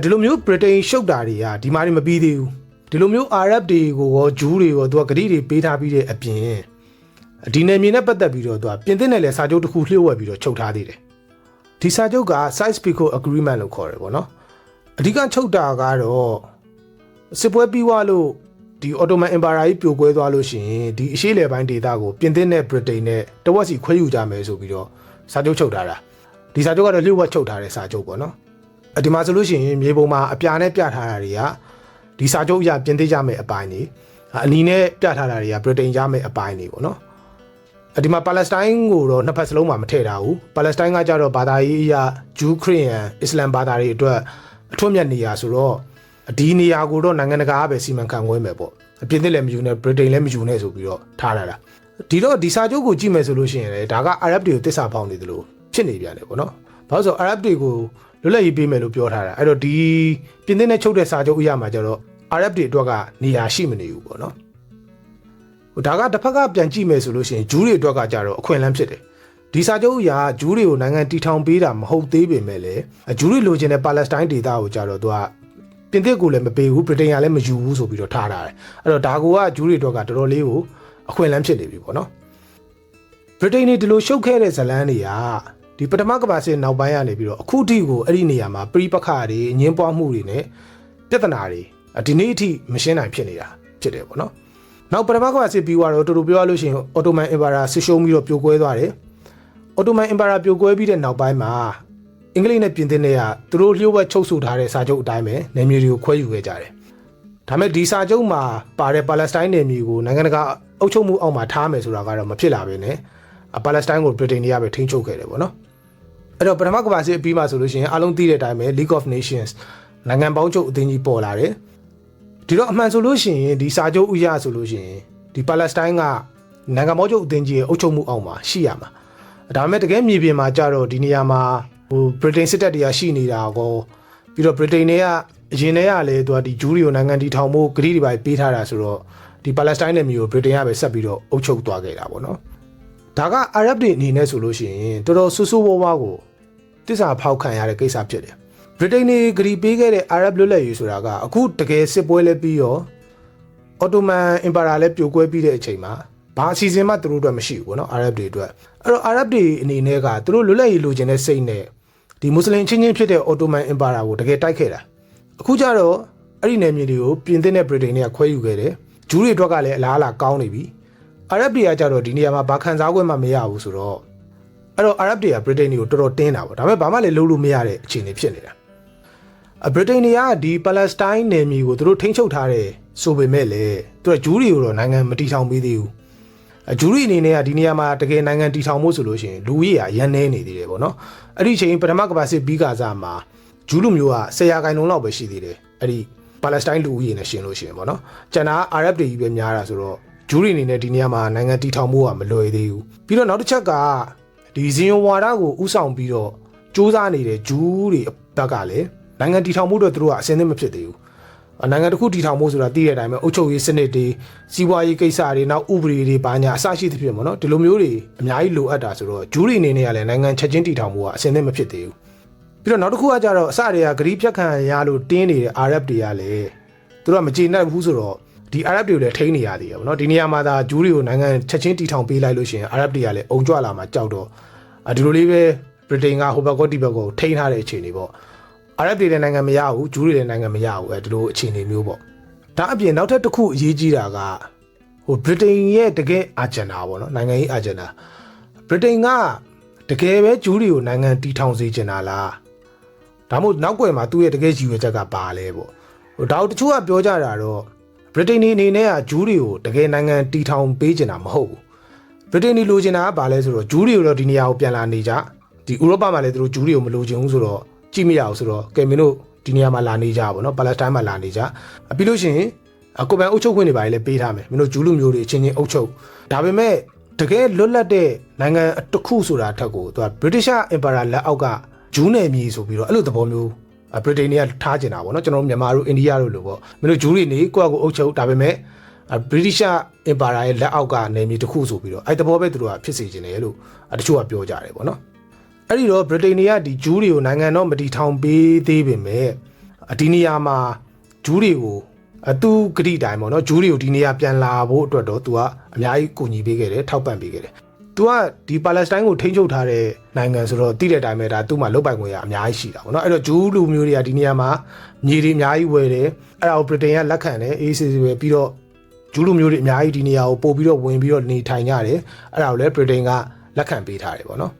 ဒီလိုမျိုးဗြိတိန်ရှုပ်တာတွေကဒီမှာမပြီးသေးဘူးဒီလိုမျိုးအာရပ်တွေကိုရောဂျူးတွေရောသူကဂရိတွေပေးထားပြီးတဲ့အပြင်ဒီနယ်မြေနဲ့ပတ်သက်ပြီးတော့သူကပြင်သစ်နဲ့လည်းစာချုပ်တစ်ခုလျှို့ဝှက်ပြီးတော့ချုပ်ထားသေးတယ်ဒီစာချုပ်က Sykes-Picot Agreement လို့ခေါ်တယ်ပေါ့နော်အဓိကချုပ်တာကတော့စစ်ပွဲပြီးသွားလို့ဒီ Ottoman Empire ကြီးပြိုကွဲသွားလို့ရှိရင်ဒီအရှေ့လယ်ပိုင်းဒေသကိုပြင်သစ်နဲ့ဗြိတိန်နဲ့တဝက်စီခွဲယူကြမယ်ဆိုပြီးတော့စာချုပ်ချုပ်ထားတာဒီစာချုပ်ကတော့လျှို့ဝှက်ချုပ်ထားတဲ့စာချုပ်ပေါ့နော်ဒီမှာဆိုလို့ရှိရင်မြေပုံမှာအပြာနဲ့ပြထားတာတွေကဒီစာချုပ်အရပြင်သစ်ကြမယ်အပိုင်းနေအနီးနဲ့ပြထားတာတွေကဗြိတိန်ကြမယ်အပိုင်းနေပေါ့နော်ဒီမှာပါလက်စတိုင်းကိုတော့နှစ်ဖက်စလုံးမှာမထည့်ထားဘူးပါလက်စတိုင်းကကြတော့ဘာသာရေးအရဂျူးခရစ်ယာန်အစ္စလမ်ဘာသာတွေအတွက်အထွတ်မြတ်နေရာဆိုတော့ဒီနေရာကိုတော့နိုင်ငံတကာကပဲစီမံခန့်ခွဲမယ်ပေါ့အပြင်သစ်လည်းမယူနဲ့ဗြိတိန်လည်းမယူနဲ့ဆိုပြီးတော့ထားလာတာဒီတော့ဒီစာချုပ်ကိုကြည့်မယ်ဆိုလို့ရှိရင်လေဒါကအာရပ်တွေကိုတစ္ဆာဖောက်နေတယ်လို့ဖြစ်နေပြန်တယ်ပေါ့နော်ဘာလို့ဆိုအာရပ်တွေကိုလွတ်လပ်ရေးပေးမယ်လို့ပြောထားတာအဲ့တော့ဒီပြင်သစ်နဲ့ချုပ်တဲ့စာချုပ်အရာမှာကျတော့အာရပ်တွေအတွက်ကနေရာရှိမနေဘူးပေါ့နော်ဒါကတစ်ဖက်ကပြန်ကြည့်မယ်ဆိုလို့ရှိရင်ဂျူးတွေအတွက်ကကြတော့အခွင့်အလမ်းဖြစ်တယ်ဒီစာချုပ်အရာဂျူးတွေကိုနိုင်ငံတီထောင်ပေးတာမဟုတ်သေးပေမဲ့လည်းဂျူးတွေလိုချင်တဲ့ပါလက်စတိုင်းဒေသကိုကြတော့သူကပြင်သစ်ကိုလည်းမပေးဘူးဗြိတိန်ကလည်းမယူဘူးဆိုပြီးတော့ထားတာတယ်အဲ့တော့ဒါကဂျူးတွေအတွက်ကတော်တော်လေးကိုအခွင့်အလမ်းဖြစ်နေပြီပေါ့နော်ဗြိတိန်နေဒီလိုရှုပ်ခဲ့တဲ့ဇလန်းတွေကဒီပထမကမ္ဘာစစ်နောက်ပိုင်းကနေပြီးတော့အခုထိကိုအဲ့ဒီနေရာမှာပရိပခတွေအငင်းပွားမှုတွေနဲ့ပြဿနာတွေဒီနေ့အထိမရှင်းနိုင်ဖြစ်နေတာဖြစ်တယ်ပေါ့နော်နောက်ပထမကမ္ဘာစစ်ပြီးတော့တူပြောရလို့ရှိရင် Ottoman Empire ဆစ်ရှုံးပြီးတော့ပြိုကွဲသွားတယ် Ottoman Empire ပြိုကွဲပြီးတဲ့နောက်ပိုင်းမှာအင်္ဂလိပ်နဲ့ပြင်သစ်နဲ့ကသူတို့လျှို့ဝှက်ချုပ်ဆိုထားတဲ့စာချုပ်အတိုင်းပဲနယ်မြေတွေကိုခွဲယူခဲ့ကြတယ်ဒါပေမဲ့ဒီစာချုပ်မှာပါတဲ့ပါလက်စတိုင်းနယ်မြေကိုနိုင်ငံတကာအုပ်ချုပ်မှုအောက်မှာထားမယ်ဆိုတာကတော့မဖြစ်လာဘဲနဲ့ပါလက်စတိုင်းကိုဗြိတိန်တွေကပဲထိန်းချုပ်ခဲ့တယ်ပေါ့နော်အဲ့တော့ပထမကမ္ဘာစစ်အပြီးမှဆိုလို့ရှိရင်အားလုံးသိတဲ့အတိုင်းပဲ League of Nations နိုင်ငံပေါင်းချုပ်အသင်းကြီးပေါ်လာတယ်ဒီတော့အမှန်ဆိုလို့ရှိရင်ဒီစာချုပ်ဥရဆိုလို့ရှိရင်ဒီပါလက်စတိုင်းကနိုင်ငံပေါင်းချုပ်အသင်းကြီးရဲ့အုပ်ချုပ်မှုအောက်မှာရှိရမှာဒါပေမဲ့တကယ်မြေပြင်မှာကြတော့ဒီနေရာမှာဗြိတိန်စစ်တပ်တွေကရှိနေတာကောပြီးတော့ဗြိတိန်တွေကအရင်တည်းကလည်းသူကဒီဂျူးတွေကိုနိုင်ငံတီထောင်ဖို့ဂရိတွေပါပေးထားတာဆိုတော့ဒီပါလက်စတိုင်းနယ်မြေကိုဗြိတိန်ကပဲဆက်ပြီးတော့အုပ်ချုပ်သွားခဲ့တာပေါ့နော်ဒါကအာရပ်တွေအနေနဲ့ဆိုလို့ရှိရင်တော်တော်ဆူဆူဝါးဝါးကိုတစ္ဆာဖောက်ခံရတဲ့ကိစ္စဖြစ်တယ်ဗြိတိန်တွေဂရီပေးခဲ့တဲ့အာရပ်လွတ်လပ်ရေးဆိုတာကအခုတကယ်စစ်ပွဲလဲပြီးရောအော်တိုမန်အင်ပါယာလဲပြိုကွဲပြီးတဲ့အချိန်မှာဘာအစီအစဉ်မှသူတို့အတွက်မရှိဘူးပေါ့နော်အာရပ်တွေအတွက်အဲ့တော့အာရပ်တွေအနေနဲ့ကသူတို့လွတ်လပ်ရေးလိုချင်တဲ့စိတ်နဲ့ဒီမွတ်စလင်ချင်းချင်းဖြစ်တဲ့အော်တိုမန်အင်ပါယာကိုတကယ်တိုက်ခဲ့တာအခုကျတော့အဲ့ဒီနယ်မြေတွေကိုပြင်သစ်နဲ့ဗြိတိန်တွေကခွဲယူခဲ့တယ်ဂျူးတွေအတွက်ကလည်းအလားအလာကောင်းနေပြီအာရပ်တွေကကြတော့ဒီနေရာမှာဘာခံစား권မှမရဘူးဆိုတော့အဲ့တော့အာရပ်တွေကဗြိတိန်တွေကိုတော်တော်တင်းတာပေါ့ဒါပေမဲ့ဘာမှလည်းလုပ်လို့မရတဲ့အခြေအနေဖြစ်နေတာဗြိတိန်တွေကဒီပါလက်စတိုင်းနယ်မြေကိုသူတို့ထိန်းချုပ်ထားတယ်ဆိုပေမဲ့လည်းသူကဂျူးတွေကိုတော့နိုင်ငံမတီထောင်ပေးသေးဘူး ဂျူရီအနေနဲ့ကဒီနေရာမှာတကယ်နိုင်ငံတည်ထောင်မှုဆိုလို့ရှိရင်လူကြီးကရန်နေနေသေးတယ်ပေါ့နော်အဲ့ဒီချိန်ပထမကမ္ဘာစစ်ပြီးကစားမှာဂျူးလူမျိုးက10ရာခိုင်နှုန်းလောက်ပဲရှိသေးတယ်အဲ့ဒီပါလက်စတိုင်းလူဦးရေနဲ့ရှင်လို့ရှိရင်ပေါ့နော်ကျန်တာအာရပ်တွေကြီးပဲများတာဆိုတော့ဂျူးတွေအနေနဲ့ဒီနေရာမှာနိုင်ငံတည်ထောင်မှုကမလွယ်သေးဘူးပြီးတော့နောက်တစ်ချက်ကဒီဇင်ယွန်ဝါဒကိုဥဆောင်ပြီးတော့စူးစမ်းနေတဲ့ဂျူးတွေဘက်ကလည်းနိုင်ငံတည်ထောင်မှုတော့သူတို့ကအစင်းသင့်မဖြစ်သေးဘူးနိုင်ငံတစ်ခုတည်ထောင်မှုဆိုတာသိတဲ့အတိုင်းပဲအုပ်ချုပ်ရေးစနစ်တွေစီးပွားရေးကိစ္စတွေနောက်ဥပဒေတွေပါညာအစရှိသဖြင့်ပေါ့နော်ဒီလိုမျိုးတွေအများကြီးလိုအပ်တာဆိုတော့ဂျူးတွေအနေနဲ့ကလည်းနိုင်ငံချက်ချင်းတည်ထောင်မှုကအစင်းသင့်မဖြစ်သေးဘူးပြီးတော့နောက်တစ်ခုကကြတော့အစတွေကဂရီးဖြတ်ခံရလို့တင်းနေတဲ့အာရပ်တွေကလည်းသူတို့ကမကျေနပ်ဘူးဆိုတော့ဒီအာရပ်တွေကိုလည်းထိန်းနေရသေးတယ်ပေါ့နော်ဒီနေရာမှာဒါဂျူးတွေကိုနိုင်ငံချက်ချင်းတည်ထောင်ပေးလိုက်လို့ရှိရင်အာရပ်တွေကလည်းအုံကြွလာမှာကြောက်တော့ဒီလိုလေးပဲဗြိတိန်ကဟိုဘက်ကောဒီဘက်ကိုထိန်းထားတဲ့အခြေအနေပေါ့အာရပ်တွေလည်းနိုင်ငံမရဘူးဂျူးတွေလည်းနိုင်ငံမရဘူးဒီလိုအခြေအနေမျိုးပေါ့ဒါအပြင်နောက်ထပ်တစ်ခုအရေးကြီးတာကဟိုဗြိတိန်ရဲ့တကယ်အာဂျန်ဒါပေါ့နော်နိုင်ငံရေးအာဂျန်ဒါဗြိတိန်ကတကယ်ပဲဂျူးတွေကိုနိုင်ငံတည်ထောင်စေချင်တာလားဒါမှမဟုတ်နောက်ွယ်မှာသူ့ရဲ့တကယ်ရည်ရွယ်ချက်ကပါလဲပေါ့ဟိုဒါတချို့ကပြောကြတာတော့ဗြိတိန်အနေနဲ့ကဂျူးတွေကိုတကယ်နိုင်ငံတည်ထောင်ပေးချင်တာမဟုတ်ဘူးဗြိတိန်လိုချင်တာကဘာလဲဆိုတော့ဂျူးတွေကိုတော့ဒီနေရာကိုပြန်လာနေကြဒီဥရောပမှာလည်းသူတို့ဂျူးတွေကိုမလိုချင်ဘူးဆိုတော့ကြည့်မရအောင်ဆိုတော့ကဲမင်းတို့ဒီနေရာမှာလာနေကြပါတော့ပါလက်စတိုင်းမှာလာနေကြပြီးလို့ရှိရင်ကိုပိုင်အုပ်ချုပ်ခွင့်တွေပါလည်းပေးထားမယ်မင်းတို့ဂျူးလူမျိုးတွေအချင်းချင်းအုပ်ချုပ်ဒါပေမဲ့တကယ်လွတ်လပ်တဲ့နိုင်ငံတစ်ခုဆိုတာထက်ကိုသူက British Empire လက်အောက်ကဂျူးနယ်မြေဆိုပြီးတော့အဲ့လိုသဘောမျိုးဗြိတိန်တွေကထားကျင်တာပေါ့နော်ကျွန်တော်တို့မြန်မာတို့အိန္ဒိယတို့လိုပေါ့မင်းတို့ဂျူးတွေနေကိုယ့်အကိုအုပ်ချုပ်ဒါပေမဲ့ British Empire ရဲ့လက်အောက်ကနယ်မြေတစ်ခုဆိုပြီးတော့အဲ့သဘောပဲသူတို့ကဖြစ်စေချင်တယ်လို့တချို့ကပြောကြတယ်ပေါ့နော်အဲ့ဒီတော့ဗြိတိန်တွေကဒီဂျူးတွေကိုနိုင်ငံတော့မတည်ထောင်ပေးသေးပေမဲ့ဒီနေရာမှာဂျူးတွေကိုသူဂတိတိုင်းပေါ့နော်ဂျူးတွေကိုဒီနေရာပြန်လာဖို့အတွက်တော့သူကအများကြီးကူညီပေးခဲ့တယ်ထောက်ပံ့ပေးခဲ့တယ်သူကဒီပါလက်စတိုင်းကိုထိန်းချုပ်ထားတဲ့နိုင်ငံဆိုတော့တိတဲ့အတိုင်းပဲဒါသူ့မှာလုတ်ပိုင်ခွင့်ရအများကြီးရှိတာပေါ့နော်အဲ့တော့ဂျူးလူမျိုးတွေကဒီနေရာမှာမြေတွေအများကြီးဝယ်တယ်အဲ့ဒါကိုဗြိတိန်ကလက်ခံတယ်အေးဆေးဆေးပဲပြီးတော့ဂျူးလူမျိုးတွေအများကြီးဒီနေရာကိုပို့ပြီးတော့ဝင်ပြီးတော့နေထိုင်ကြတယ်အဲ့ဒါကိုလည်းဗြိတိန်ကလက်ခံပေးထားတယ်ပေါ့နော်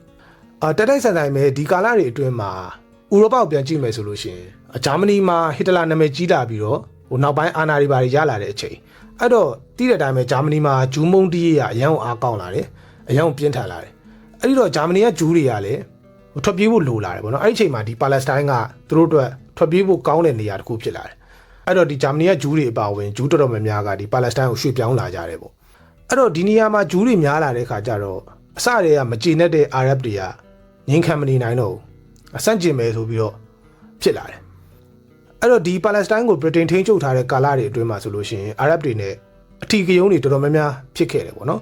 တက်တိုက်ဆန်ဆိုင်ပဲဒီကာလတွေအတွင်းမှာဥရောပကိုပြန်ကြည့်မယ်ဆိုလို့ရှိရင်ဂျာမနီမှာဟစ်တလာနာမည်ကြီးလာပြီးတော့ဟိုနောက်ပိုင်းအာဏာတွေပါရလာတဲ့အချိန်အဲ့တော့တီးတဲ့အတိုင်းပဲဂျာမနီမှာဂျူးမုန်းတီးရအရန်အားကောင်းလာတယ်အရန်ပြင်းထန်လာတယ်အဲ့ဒီတော့ဂျာမနီကဂျူးတွေကလည်းထွက်ပြေးဖို့လိုလာတယ်ပေါ့နော်အဲ့ဒီအချိန်မှာဒီပါလက်စတိုင်းကသူတို့အတွက်ထွက်ပြေးဖို့ကောင်းတဲ့နေရာတစ်ခုဖြစ်လာတယ်အဲ့တော့ဒီဂျာမနီကဂျူးတွေအပါအဝင်ဂျူးတော်တော်များများကဒီပါလက်စတိုင်းကိုရွှေ့ပြောင်းလာကြတယ်ပေါ့အဲ့တော့ဒီနေရာမှာဂျူးတွေများလာတဲ့ခါကျတော့အစတွေကမကျေနပ်တဲ့အာရပ်တွေကငင်းခံမနေနိုင်တော့ဘူးအဆန့်ကျင်မယ်ဆိုပြီးတော့ဖြစ်လာတယ်အဲ့တော့ဒီပါလက်စတိုင်းကိုဗြိတိန်ထိန်းချုပ်ထားတဲ့ကာလတွေအတွင်းမှာဆိုလို့ရှိရင်အာရပ်တွေနဲ့အထီးကယုံတွေတော်တော်များများဖြစ်ခဲ့တယ်ပေါ့နော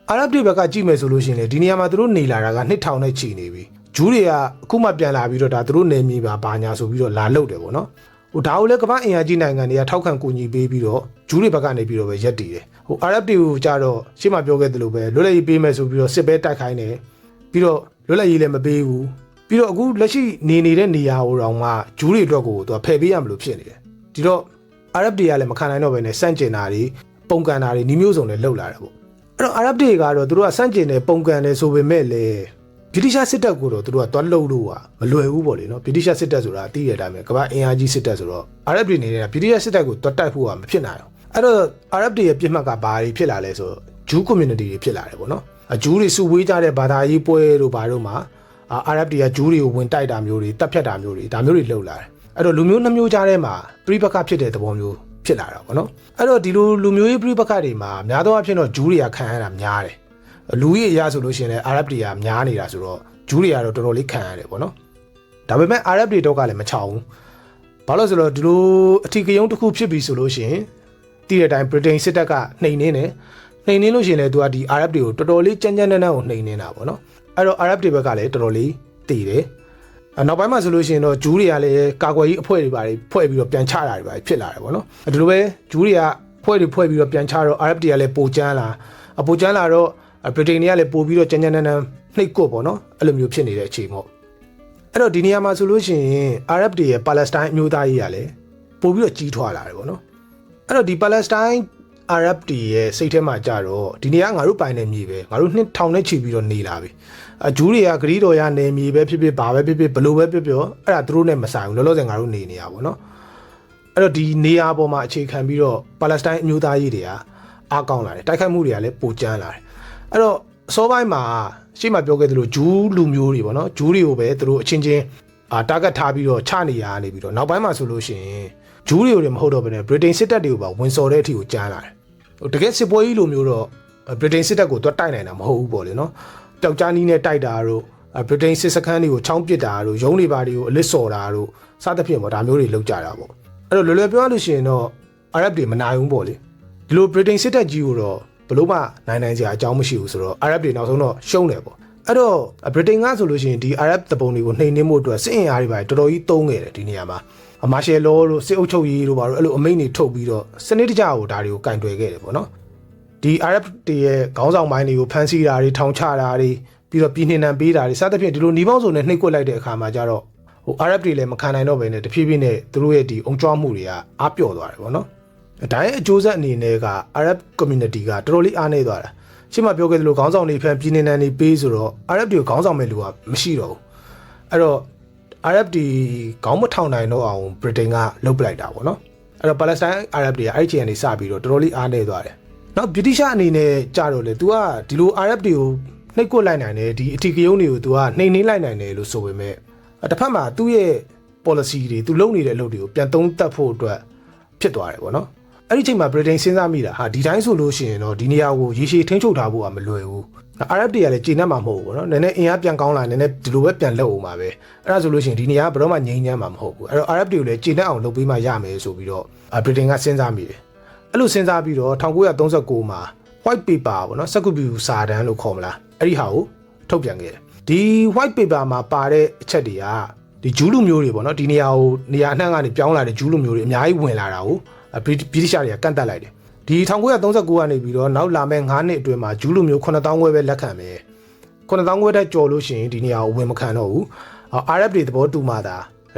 ်အာရပ်တွေဘက်ကကြည့်မယ်ဆိုလို့ရှိရင်လေဒီနေရာမှာသူတို့နေလာတာက2000နဲ့ချီနေပြီဂျူးတွေကအခုမှပြန်လာပြီးတော့ဒါသူတို့နေမြေပါဘာညာဆိုပြီးတော့လာလုတ်တယ်ပေါ့နော်ဟိုဒါကိုလည်းကမ္ဘာအင်အားကြီးနိုင်ငံတွေကထောက်ခံကူညီပေးပြီးတော့ဂျူးတွေဘက်ကနေပြီးတော့ပဲရက်တည်တယ်ဟိုအာရပ်တွေကိုကြတော့ရှေ့မှာပြောခဲ့သလိုပဲလွတ်လပ်ရေးပေးမယ်ဆိုပြီးတော့စစ်ပဲတိုက်ခိုင်းတယ်ပြီးတော့လွတ်လပ်ရေးလည်းမပေးဘူးပြီးတော့အခုလက်ရှိနေတဲ့နေရာဟိုတောင်မှဂျူးတွေအတွက်ကိုသူကဖယ်ပေးရမလို့ဖြစ်နေတယ်ဒီတော့အာရပ်တွေကလည်းမခံနိုင်တော့ဘဲနဲ့စန့်ကျင်တာတွေပုံကန်တာတွေနှီးမျိုးစုံနဲ့လှုပ်လာတယ်ပေါ့အဲ့တော့အာရပ်တွေကတော့သူတို့ကစန့်ကျင်တယ်ပုံကန်တယ်ဆိုပေမဲ့လည်းဗြိတိရှစစ်တပ်ကိုတော့သူတို့ကသွားလှုပ်လို့မလွယ်ဘူးပေါ့လေနော်ဗြိတိရှစစ်တပ်ဆိုတာအသိရတဲ့အတိုင်းပဲကမ္ဘာအင်အားကြီးစစ်တပ်ဆိုတော့အာရပ်တွေနေတဲ့ဗြိတိရှစစ်တပ်ကိုသွားတိုက်ဖို့ကမဖြစ်နိုင်ဘူးအဲ့တော့အာရပ်တွေရဲ့ပြစ်မှတ်ကဘာတွေဖြစ်လာလဲဆိုဂျူး community တွေဖြစ်လာတယ်ပေါ့နော်ဂျူးတွေစုဝေးကြတဲ့ဘာသာရေးပွဲတို့ဘာတို့မှာအာရပ်တွေကဂျူးတွေကိုဝင်တိုက်တာမျိုးတွေတပ်ဖြတ်တာမျိုးတွေဒါမျိုးတွေလုပ်လာတယ်အဲ့တော့လူမျိုးနှမျိုးကြားထဲမှာပြိပခဖြစ်တဲ့သဘောမျိုးဖြစ်လာတာပေါ့နော်အဲ့တော့ဒီလိုလူမျိုးရေးပြိပခတွေမှာများသောအားဖြင့်တော့ဂျူးတွေကခံရတာများတယ်လူကြီးအရာဆိုလို့ရှိရင်လည်းအာရပ်တွေကများနေတာဆိုတော့ဂျူးတွေကတော့တော်တော်လေးခံရတယ်ပေါ့နော်ဒါပေမဲ့အာရပ်တွေတော့ကလည်းမချောင်ဘူးဘာလို့ဆိုတော့ဒီလိုအထီးကယုံတစ်ခုဖြစ်ပြီဆိုလို့ရှိရင်တည်တဲ့အတိုင်းဗြိတိန်စစ်တပ်ကနှိမ်နှင်းတယ်နှိမ်နှင်းလို့ရှိရင်လည်းသူကဒီအာရပ်တွေကိုတော်တော်လေးကြမ်းကြမ်းတမ်းတမ်းကိုနှိမ်နှင်းတာပေါ့နော်အဲ့တော့အာရပ်တွေဘက်ကလည်းတော်တော်လေးတည်တယ်နောက်ပိုင်းမှာဆိုလို့ရှိရင်တော့ဂျူးတွေကလည်းကာကွယ်ရေးအဖွဲ့တွေပါဖွဲ့ပြီးတော့ပြန်ချတာတွေပါဖြစ်လာတယ်ပေါ့နော်ဒီလိုပဲဂျူးတွေကဖွဲ့ပြီးတော့ပြန်ချတော့အာရပ်တွေကလည်းပိုကျန်းလာတော့ဗြိတိန်တွေကလည်းပိုပြီးတော့ကြမ်းကြမ်းတမ်းတမ်းနှိပ်ကွပ်ပေါ့နော်အဲ့လိုမျိုးဖြစ်နေတဲ့အချိန်ပေါ့အဲ့တော့ဒီနေရာမှာဆိုလို့ရှိရင်အာရပ်တွေရဲ့ပါလက်စတိုင်းအမျိုးသားရေးကလည်းပိုပြီးတော့ကြီးထွားလာတယ်ပေါ့နော်အဲ့တော့ဒီပါလက်စတိုင်းအာရပ်တွေရဲ့စိတ်ထဲမှာကြတော့ဒီနေရာငါတို့ပိုင်နေမြေပဲငါတို့2000နဲ့ချီပြီးတော့နေလာပြီဂျူးတွေကဂရီးတော်ရနေမြေပဲဖြစ်ဖြစ်ဘာပဲဖြစ်ဖြစ်ဘလို့ပဲဖြစ်ဖြစ်အဲ့ဒါသူတို့နဲ့မဆိုင်ဘူးလောလောဆယ်ငါတို့နေရပါတော့အဲ့တော့ဒီနေရာပေါ်မှာအခြေခံပြီးတော့ပါလက်စတိုင်းအမျိုးသားရေးတွေကအားကောင်းလာတယ်တိုက်ခိုက်မှုတွေကလည်းပိုကျန်းလာတယ် အဲ့တော့အစောပိုင်းမှာရှေ့မှာပြောခဲ့သလိုဂျူးလူမျိုးတွေပေါ့နော်ဂျူးတွေကိုပဲသူတို့အချင်းချင်းတာဂက်ထားပြီးတော့ချနေရနေပြီးတော့နောက်ပိုင်းမှာဆိုလို့ရှိရင်ဂျူးတွေကိုလည်းမဟုတ်တော့ဘဲနဲ့ဗြိတိန်စစ်တပ်တွေကိုပါဝင်စော်တဲ့အထိကိုကြမ်းလာတယ်တကယ်စစ်ပွဲကြီးလိုမျိုးတော့ဗြိတိန်စစ်တပ်ကိုတွတ်တိုက်နိုင်တာမဟုတ်ဘူးပေါ့လေနော်ပျောက်ကြားနီးနဲ့တိုက်တာတို့ဗြိတိန်စစ်စခန်းတွေကိုချောင်းပစ်တာတို့ရုံးတွေပါတွေကိုအလစ်စော်တာတို့စသဖြင့်ပေါ့ဒါမျိုးတွေလုပ်ကြတာပေါ့အဲ့တော့လွယ်လွယ်ပြောရလို့ရှိရင်တော့အာရပ်တွေမနိုင်ဘူးပေါ့လေဒီလိုဗြိတိန်စစ်တပ်ကြီးကိုတော့ဘလို့မှနိုင်စရာအကြောင်းမရှိဘူးဆိုတော့အာရပ်တွေနောက်ဆုံးတော့ရှုံးတယ်ပေါ့အဲ့တော့ဗြိတိန်ကဆိုလို့ရှိရင်ဒီအာရပ်တပုံတွေကိုနှိမ်နှင်းမှုအတွက်စစ်အင်အားတွေပါတော်တော်ကြီးသုံးခဲ့တယ်ဒီနေရာမှာမာရှယ်လောတို့စစ်အုပ်ချုပ်ရေးတို့ပါတော့အဲ့လိုအမိန့်တွေထုတ်ပြီးတော့စနစ်တကျကိုဒါတွေကိုကင်တွယ်ခဲ့တယ်ပေါ့နော်ဒီအာရပ်တွေရဲ့ခေါင်းဆောင်ပိုင်းတွေကိုဖမ်းဆီးတာတွေထောင်ချတာတွေပြီးတော့ပြည်နှင်နှံပေးတာတွေစသဖြင့်ဒီလိုနှီးပေါင်းစုံနဲ့နှိပ်ကွက်လိုက်တဲ့အခါမှာကျတော့အာရပ်တွေလည်းမခံနိုင်တော့ဘဲနဲ့တဖြည်းဖြည်းနဲ့သူတို့ရဲ့ဒီအုံကြွမှုတွေကအားပျော့သွားတယ်ပေါ့နော်ဒါရဲ့အကျိုးဆက်အနေနဲ့ကအာရပ် community ကတော်တော်လေးအားနည်းသွားတာရှင်းမပြောခဲ့သလိုခေါင်းဆောင်တွေဖမ်းပြည်နှင်နှံတွေပေးဆိုတော့အာရပ်တွေကိုခေါင်းဆောင်မဲ့လူကမရှိတော့ဘူးအဲ့တော့အာရပ်တွေခေါင်းမထောင်နိုင်တော့အောင်ဗြိတိန်ကလှုပ်ပလိုက်တာပေါ့နော်အဲ့တော့ပါလက်စတိုင်းအာရပ်တွေကအဲ့ဒီချိန်ကနေစပြီးတော့တော်တော်လေးအားနည်းသွားတယ်နောက်ဗြိတိရှအနေနဲ့ကြတော့လေ तू ကဒီလိုအာရပ်တွေကိုနှိပ်ကွက်လိုက်နိုင်တယ်ဒီအထီကယုံတွေကို तू ကနှိမ်နှင်းလိုက်နိုင်တယ်လို့ဆိုပေမဲ့တစ်ဖက်မှာသူ့ရဲ့ policy တွေ तू လုပ်နေတဲ့အလုပ်တွေကိုပြန်သုံးသပ်ဖို့အတွက်ဖြစ်သွားတယ်ပေါ့နော်အဲ့ဒီချိန်မှာဗြိတိန်စဉ်းစားမိတာဟာဒီတိုင်းဆိုလို့ရှိရင်တော့ဒီနေရာကိုရေရှည်ထိန်းချုပ်ထားဖို့ကမလွယ်ဘူးအာရပ်တွေကလည်းကျေနပ်မှာမဟုတ်ဘူးပေါ့နော်နည်းနည်းအင်အားပြန်ကောင်းလာနည်းနည်းဒီလိုပဲပြန်လုပ်အောင်ပါပဲအဲ့ဒါဆိုလို့ရှိရင်ဒီနေရာကဘယ်တော့မှငြိမ်းချမ်းမှာမဟုတ်ဘူးအဲ့တော့အာရပ်တွေကိုလည်းကျေနပ်အောင်လုပ်ပေးမှရမယ်ဆိုပြီးတော့ဗြိတိန်ကစဉ်းစားမိတယ်အဲ့လိုစဉ်းစားပြီးတော့1939မှာ white paper ပေါ့နော်စက္ကူပြူစာတမ်းလို့ခေါ်မလားအဲ့ဒီဟာကိုထုတ်ပြန်ခဲ့တယ်ဒီ white paper မှာပါတဲ့အချက်တွေကဒီဂျူးလူမျိုးတွေပေါ့နော်ဒီနေရာကိုနေရာအနှံ့ကနေပြောင်းလာတဲ့ဂျူးလူမျိုးတွေအများကြီးဝင်လာတာကိုဗြိတိရှတွေကကန့်တက်လိုက်တယ်ဒီ1939ကနေပြီးတော့နောက်လာမဲ့9နှစ်အတွင်းမှာဂျူးလူမျိုး9000ခွဲပဲလက်ခံမယ်9000ခွဲတက်ကြော်လို့ရှိရင်ဒီနေရာကိုဝင်မခံတော့ဘူးအာရပ်တွေသဘောတူမှသ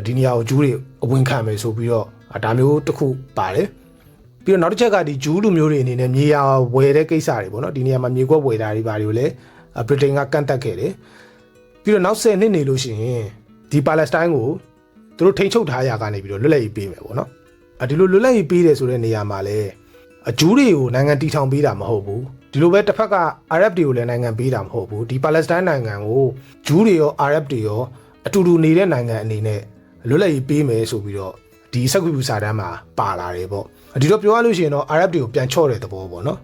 ာဒီနေရာကိုဂျူးတွေအဝင်ခံမယ်ဆိုပြီးတော့ဒါမျိုးတစ်ခုပါတယ်ပြီးတော့နောက်တစ်ချက်ကဒီဂျူးလူမျိုးတွေအနေနဲ့မြေယာဝယ်တဲ့ကိစ္စတွေပေါ့နော်ဒီနေရာမှာမြေကွက်ဝယ်တာတွေဘာတွေကိုလည်းဗြိတိန်ကကန့်တက်ခဲ့တယ်ပြီးတော့နောက်10နှစ်နေလို့ရှိရင်ဒီပါလက်စတိုင်းကိုသူတို့ထိန်းချုပ်ထားရကနေပြီးတော့လွတ်လပ်ရေးပေးမယ်ပေါ့နော်ဒီလိုလွတ်လပ်ရေးပေးတယ်ဆိုတဲ့နေရာမှာလည်းဂျူးတွေကိုနိုင်ငံတီထောင်ပေးတာမဟုတ်ဘူးဒီလိုပဲတစ်ဖက်ကအာရပ်တွေကိုလည်းနိုင်ငံပေးတာမဟုတ်ဘူးဒီပါလက်စတိုင်းနိုင်ငံကိုဂျူးတွေရောအာရပ်တွေရောအတူတူနေတဲ့နိုင်ငံအနေနဲ့လွတ်လပ်ရေးပေးမယ်ဆိုပြီးတော့ဒီစက္ကူပြူစာတမ်းမှာပါလာတယ်ပေါ့ဒီတော့ပြောရလို့ရှိရင်တော့အာရပ်တွေကိုပြန်ချော့တဲ့သဘောပေါ့နော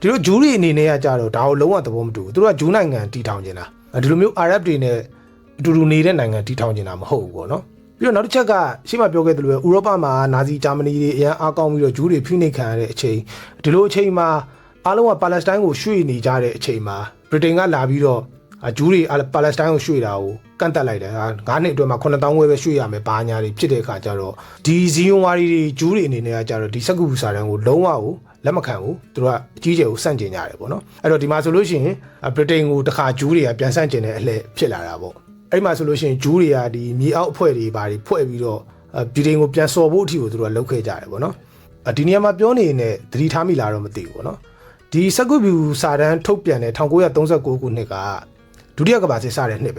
်ဒီလိုဂျူးတွေအနေနဲ့ကကြတော့ဒါကိုလုံးဝသဘောမတူဘူးသူတို့ကဂျူးနိုင်ငံတီထောင်နေတာဒီလိုမျိုးအာရပ်တွေနဲ့အတူတူနေတဲ့နိုင်ငံတီထောင်နေတာမဟုတ်ဘူးပေါ့နော်ပြီးတော့နောက်တစ်ချက်ကရှေ့မှာပြောခဲ့သလိုပဲဥရောပမှာနာဇီဂျာမနီတွေအရင်အားကောင်းပြီးတော့ဂျူးတွေဖိနှိပ်ခံရတဲ့အချိန်ဒီလိုအချိန်မှာအားလုံးကပါလက်စတိုင်းကိုရွှေ့နေကြတဲ့အချိန်မှာဗြိတိန်ကလာပြီးတော့ဂျူးတွေပါလက်စတိုင်းကိုရွှေ့တာကိုကန့်တက်လိုက်တယ်9နှစ်အတွင်းမှာ9000ခွဲပဲရွှေ့ရမယ်ဘာညာတွေဖြစ်တဲ့အခါကျတော့ဒီဇီယွန်ဝါရီတွေဂျူးတွေအနေနဲ့ကကြတော့ဒီစက္ကူစာတမ်းကိုလုံးဝကိုလက်မခံဘူးသူတို့ကအကြီးကျယ်ကိုစန့်ကျင်ကြတယ်ပေါ့နော်အဲ့တော့ဒီမှာဆိုလို့ရှိရင်ဗြိတိန်ကိုတစ်ခါဂျူးတွေကပြန်စန့်ကျင်တဲ့အလှည့်ဖြစ်လာတာပေါ့အဲ့မှာဆိုလို့ရှိရင်ဂျူးတွေကဒီမြေအောက်အဖွဲ့တွေဘာတွေဖွဲ့ပြီးတော့ဗြိတိန်ကိုပြန်စော်ဖို့အထိကိုသူတို့ကလုပ်ခဲ့ကြတယ်ပေါ့နော်ဒီနေရာမှာပြောနေနေသတိထားမိလားတော့မသိဘူးပေါ့နော်ဒီစက္ကူပြူစာတမ်းထုတ်ပြန်တဲ့1939ခုနှစ်ကဒုတိယကမ္ဘာစစ်စတဲ့နှစ်ပဲ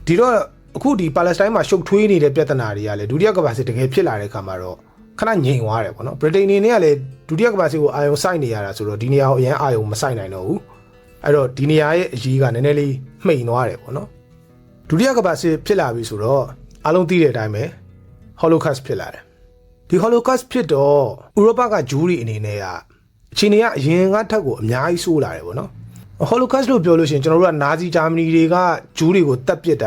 ဒီတော့အခုဒီပါလက်စတိုင်းမှာရှုပ်ထွေးနေတဲ့ပြဿနာတွေကလည်းဒုတိယကမ္ဘာစစ်တကယ်ဖြစ်လာတဲ့အခါမှာတော့ခဏငြိမ်သွားတယ်ပေါ့နော်ဗြိတိန်အနေနဲ့ကလည်းဒုတိယကမ္ဘာစစ်ကိုအာရုံစိုက်နေရတာဆိုတော့ဒီနေရာကိုအရင်အာရုံမစိုက်နိုင်တော့ဘူးအဲ့တော့ဒီနေရာရဲ့အရေးကနည်းနည်းလေးမှိန်သွားတယ်ပေါ့နော်ဒုတိယကမ္ဘာစစ်ဖြစ်လာပြီဆိုတော့အားလုံးသိတဲ့အတိုင်းပဲ Holocaust ဖြစ်လာတယ်ဒီ Holocaust ဖြစ်တော့ဥရောပကဂျူးတွေအနေနဲ့ကအခြေအနေကအရင်ကထက်ကိုအများကြီးဆိုးလာတယ်ပေါ့နော် Holocaust လို့ပြောလို့ရှိရင်ကျွန်တော်တို့ကနာဇီဂျာမနီတွေကဂျူးတွေကိုတပ်ပစ်တာ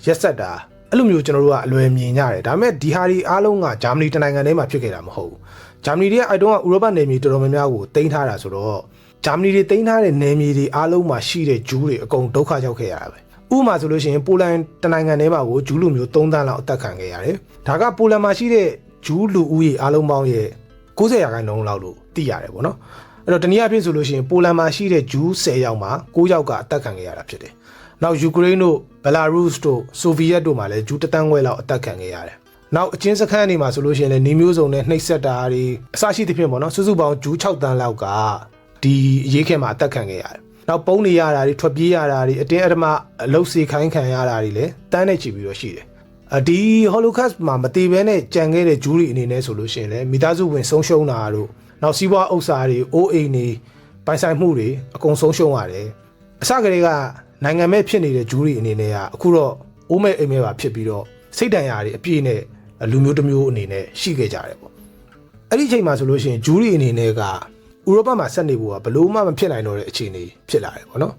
ရက်စက်တာအဲ့လိုမျိုးကျွန်တော်တို့ကအလွယ်မြင်ကြတယ်ဒါပေမဲ့ဒီဟာတွေအားလုံးကဂျာမနီတနိုင်ငံထဲမှာဖြစ်ခဲ့တာမဟုတ်ဘူးဂျာမနီတွေကအဲ့တုန်းကဥရောပနယ်မြေတော်တော်များများကိုတင်ထားတာဆိုတော့ဂျာမနီတွေတင်ထားတဲ့နယ်မြေတွေအားလုံးမှာရှိတဲ့ဂျူးတွေအကုန်ဒုက္ခရောက်ခဲ့ရတာပဲဥပမာဆိုလို့ရှိရင်ပိုလန်တနိုင်ငံထဲမှာကိုဂျူးလူမျိုး3သန်းလောက်အသက်ခံခဲ့ရတယ်ဒါကပိုလန်မှာရှိတဲ့ဂျူးလူဦးရေအားလုံးပေါင်းရဲ့90%လောက်လို့သိရတယ်ပေါ့နော်အဲ့တော့တနည်းအားဖြင့်ဆိုလို့ရှိရင်ပိုလန်မှာရှိတဲ့ဂျူး10ယောက်မှာ9ယောက်ကအသက်ခံခဲ့ရတာဖြစ်တယ်နောက်ယူကရိန်းတို့ဘယ်လာရုစ်တို့ဆိုဗီယက်တို့မှာလည်းဂျူး1သန်းခွဲလောက်အသက်ခံခဲ့ရတယ်နောက်အချင်းစခန်းတွေမှာဆိုလို့ရှိရင်လည်းနေမျိုးစုံနဲ့နှိပ်စက်တာတွေအစရှိသဖြင့်ပေါ့နော်စုစုပေါင်းဂျူး6သန်းလောက်ကဒီအရေးခဲမှာအသက်ခံခဲ့ရတယ်နောက်ပုံနေရတာတွေထွက်ပြေးရတာတွေအတင်းအဓမ္မအလုတ်စီခိုင်းခံရတာတွေလည်းတန်းနဲ့ချီပြီးတော့ရှိတယ်ဒီ Holocaust မှာမတည်ဘဲနဲ့ကြံခဲ့တဲ့ဂျူးတွေအနေနဲ့ဆိုလို့ရှိရင်လည်းမိသားစုဝင်ဆုံးရှုံးတာတို့နောက်စီးပွားဥစ္စာတွေအိုးအိမ်တွေပိုင်ဆိုင်မှုတွေအကုန်ဆုံးရှုံးရတယ် အစကတည်းကနိုင်ငံမဲ့ဖြစ်နေတဲ့ဂျူးတွေအနေနဲ့ကအခုတော့အိုးမဲ့အိမ်မဲ့ပါဖြစ်ပြီးတော့စိတ်တန်ရာတွေအပြည့်နဲ့လူမျိုးတစ်မျိုးအနေနဲ့ရှိခဲ့ကြတယ်ပေါ့အဲ့ဒီအချိန်မှာဆိုလို့ရှိရင်ဂျူးတွေအနေနဲ့ကဥရောပမှာဆက်နေဖို့ကဘလို့မှမဖြစ်နိုင်တော့တဲ့အခြေအနေဖြစ်လာတယ်ပေါ့နော်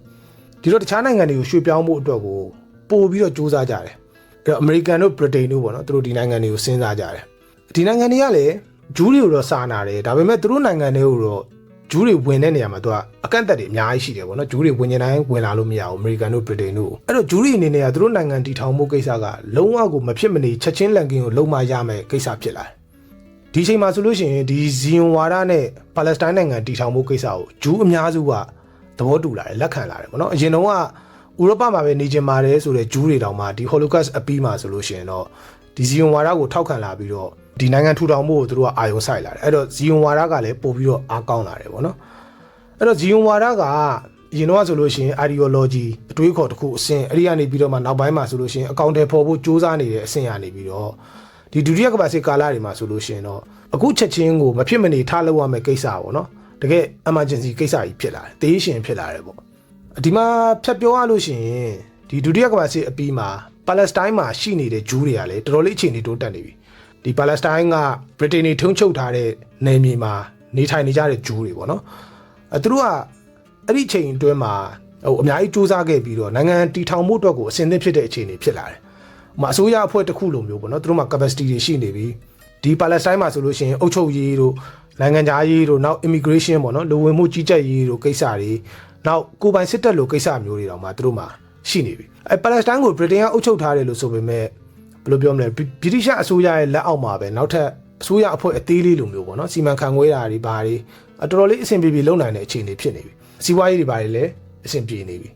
ဒီတော့တခြားနိုင်ငံတွေကိုရွှေ့ပြောင်းဖို့အတွက်ကိုပို့ပြီးတော့စူးစမ်းကြတယ်အဲ့တော့အမေရိကန်တို့ဗြိတိန်တို့ပေါ့နော်သူတို့ဒီနိုင်ငံတွေကိုစဉ်းစားကြတယ်ဒီနိုင်ငံတွေကလည်းဂျူးတွေကိုတော့စာနာတယ်ဒါပေမဲ့သူတို့နိုင်ငံတွေကိုတော့ဂျူးတွေဝင်တဲ့နေရာမှာသူကအကန့်အသတ်တွေအများကြီးရှိတယ်ပေါ့နော်ဂျူးတွေဝင်နေတိုင်းဝင်လာလို့မရဘူးအမေရိကန်တို့ဗြိတိန်တို့အဲ့တော့ဂျူးတွေအနေနဲ့ကသူတို့နိုင်ငံတည်ထောင်မှုကိစ္စကလုံးဝကိုမဖြစ်မနေချက်ချင်းလန်ကင်းကိုလုံးမရမယ်ကိစ္စဖြစ်လာတယ်ဒီအချိန်မှာဆိုလို့ရှိရင်ဒီဇီယွန်ဝါဒနဲ့ပါလက်စတိုင်းနိုင်ငံတည်ထောင်မှုကိစ္စကိုဂျူးအများစုကသဘောတူလာတယ်လက်ခံလာတယ်ပေါ့နော်အရင်တော့ကဥရောပမှာပဲနေချင်ပါတယ်ဆိုတဲ့ဂျူးတွေတောင်မှဒီ Holocaust အပြီးမှာဆိုလို့ရှိရင်တော့ဒီဇီယွန်ဝါဒကိုထောက်ခံလာပြီးတော့ဒီနိုင်ငံထူထောင်မှုကိုသူတို့ကအာရုံစိုက်လာတယ်အဲ့တော့ဇီယွန်ဝါဒကလည်းပို့ပြီးတော့အားကောင်းလာတယ်ပေါ့နော်အဲ့တော့ဇီယွန်ဝါဒကအရင်တော့ဆိုလို့ရှိရင် ideology အတွေးခေါ်တစ်ခုအဆင့်အဲ့ဒီကနေပြီးတော့မှနောက်ပိုင်းမှာဆိုလို့ရှိရင်အကောင့်တွေပေါ်ဖို့စူးစမ်းနေတဲ့အဆင့်ကနေပြီးတော့ဒီဒုတိယကမ္ဘာစစ်ကာလတွေမှာဆိုလို့ရှိရင်တော့အခုချက်ချင်းကိုမဖြစ်မနေထားလို့ရမယ့်ကိစ္စပေါ့နော်တကယ် emergency ကိစ္စကြီးဖြစ်လာတယ်တေးရှင်ဖြစ်လာတယ်ပေါ့ဒီမှာဖြတ်ပြောရလို့ရှိရင်ဒီဒုတိယကမ္ဘာစစ်အပြီးမှာပါလက်စတိုင်းမှာရှိနေတဲ့ဂျူးတွေကလည်းတော်တော်လေးအခြေအနေတိုးတက်နေပြီဒီပါလက်စတိုင်းကဗြိတိန်တွေထုံးချုပ်ထားတဲ့နယ်မြေမှာနေထိုင်နေကြတဲ့ဂျူးတွေပေါ့နော်သူတို့ကအဲ့ဒီချိန်အတွင်းမှာအများကြီးစူးစမ်းခဲ့ပြီးတော့နိုင်ငံတည်ထောင်မှုအတွက်ကိုအဆင်သင့်ဖြစ်တဲ့အခြေအနေဖြစ်လာတယ်။အစိုးရအဖွဲ့တစ်ခုလိုမျိုးပေါ့နော်သူတို့မှာ capacity တွေရှိနေပြီဒီပါလက်စတိုင်းမှာဆိုလို့ရှိရင်အုပ်ချုပ်ရေးတို့နိုင်ငံခြားရေးတို့နောက် immigration ပေါ့နော်လူဝင်မှုကြီးကြပ်ရေးတို့ကိစ္စတွေနောက်ကိုယ်ပိုင်စစ်တပ်လိုကိစ္စမျိုးတွေတောင်မှသူတို့မှာရှိနေပြီ။ပါလက်စတိုင်းကိုဗြိတိန်ကအုပ်ချုပ်ထားတယ်လို့ဆိုပေမဲ့ဘယ်လိုပြောမလဲဗြိတိရှအစိုးရရဲ့လက်အောက်မှာပဲနောက်ထပ်အစိုးရအဖွဲ့အသေးလေးလိုမျိုးပေါ့နော်စီမံခန့်ခွဲတာတွေဘာတွေတော်တော်လေးအဆင်ပြေပြေလုပ်နိုင်တဲ့အခြေအနေဖြစ်နေပြီစီးပွားရေးတွေဘာတွေလည်းအဆင်ပြေနေပြီ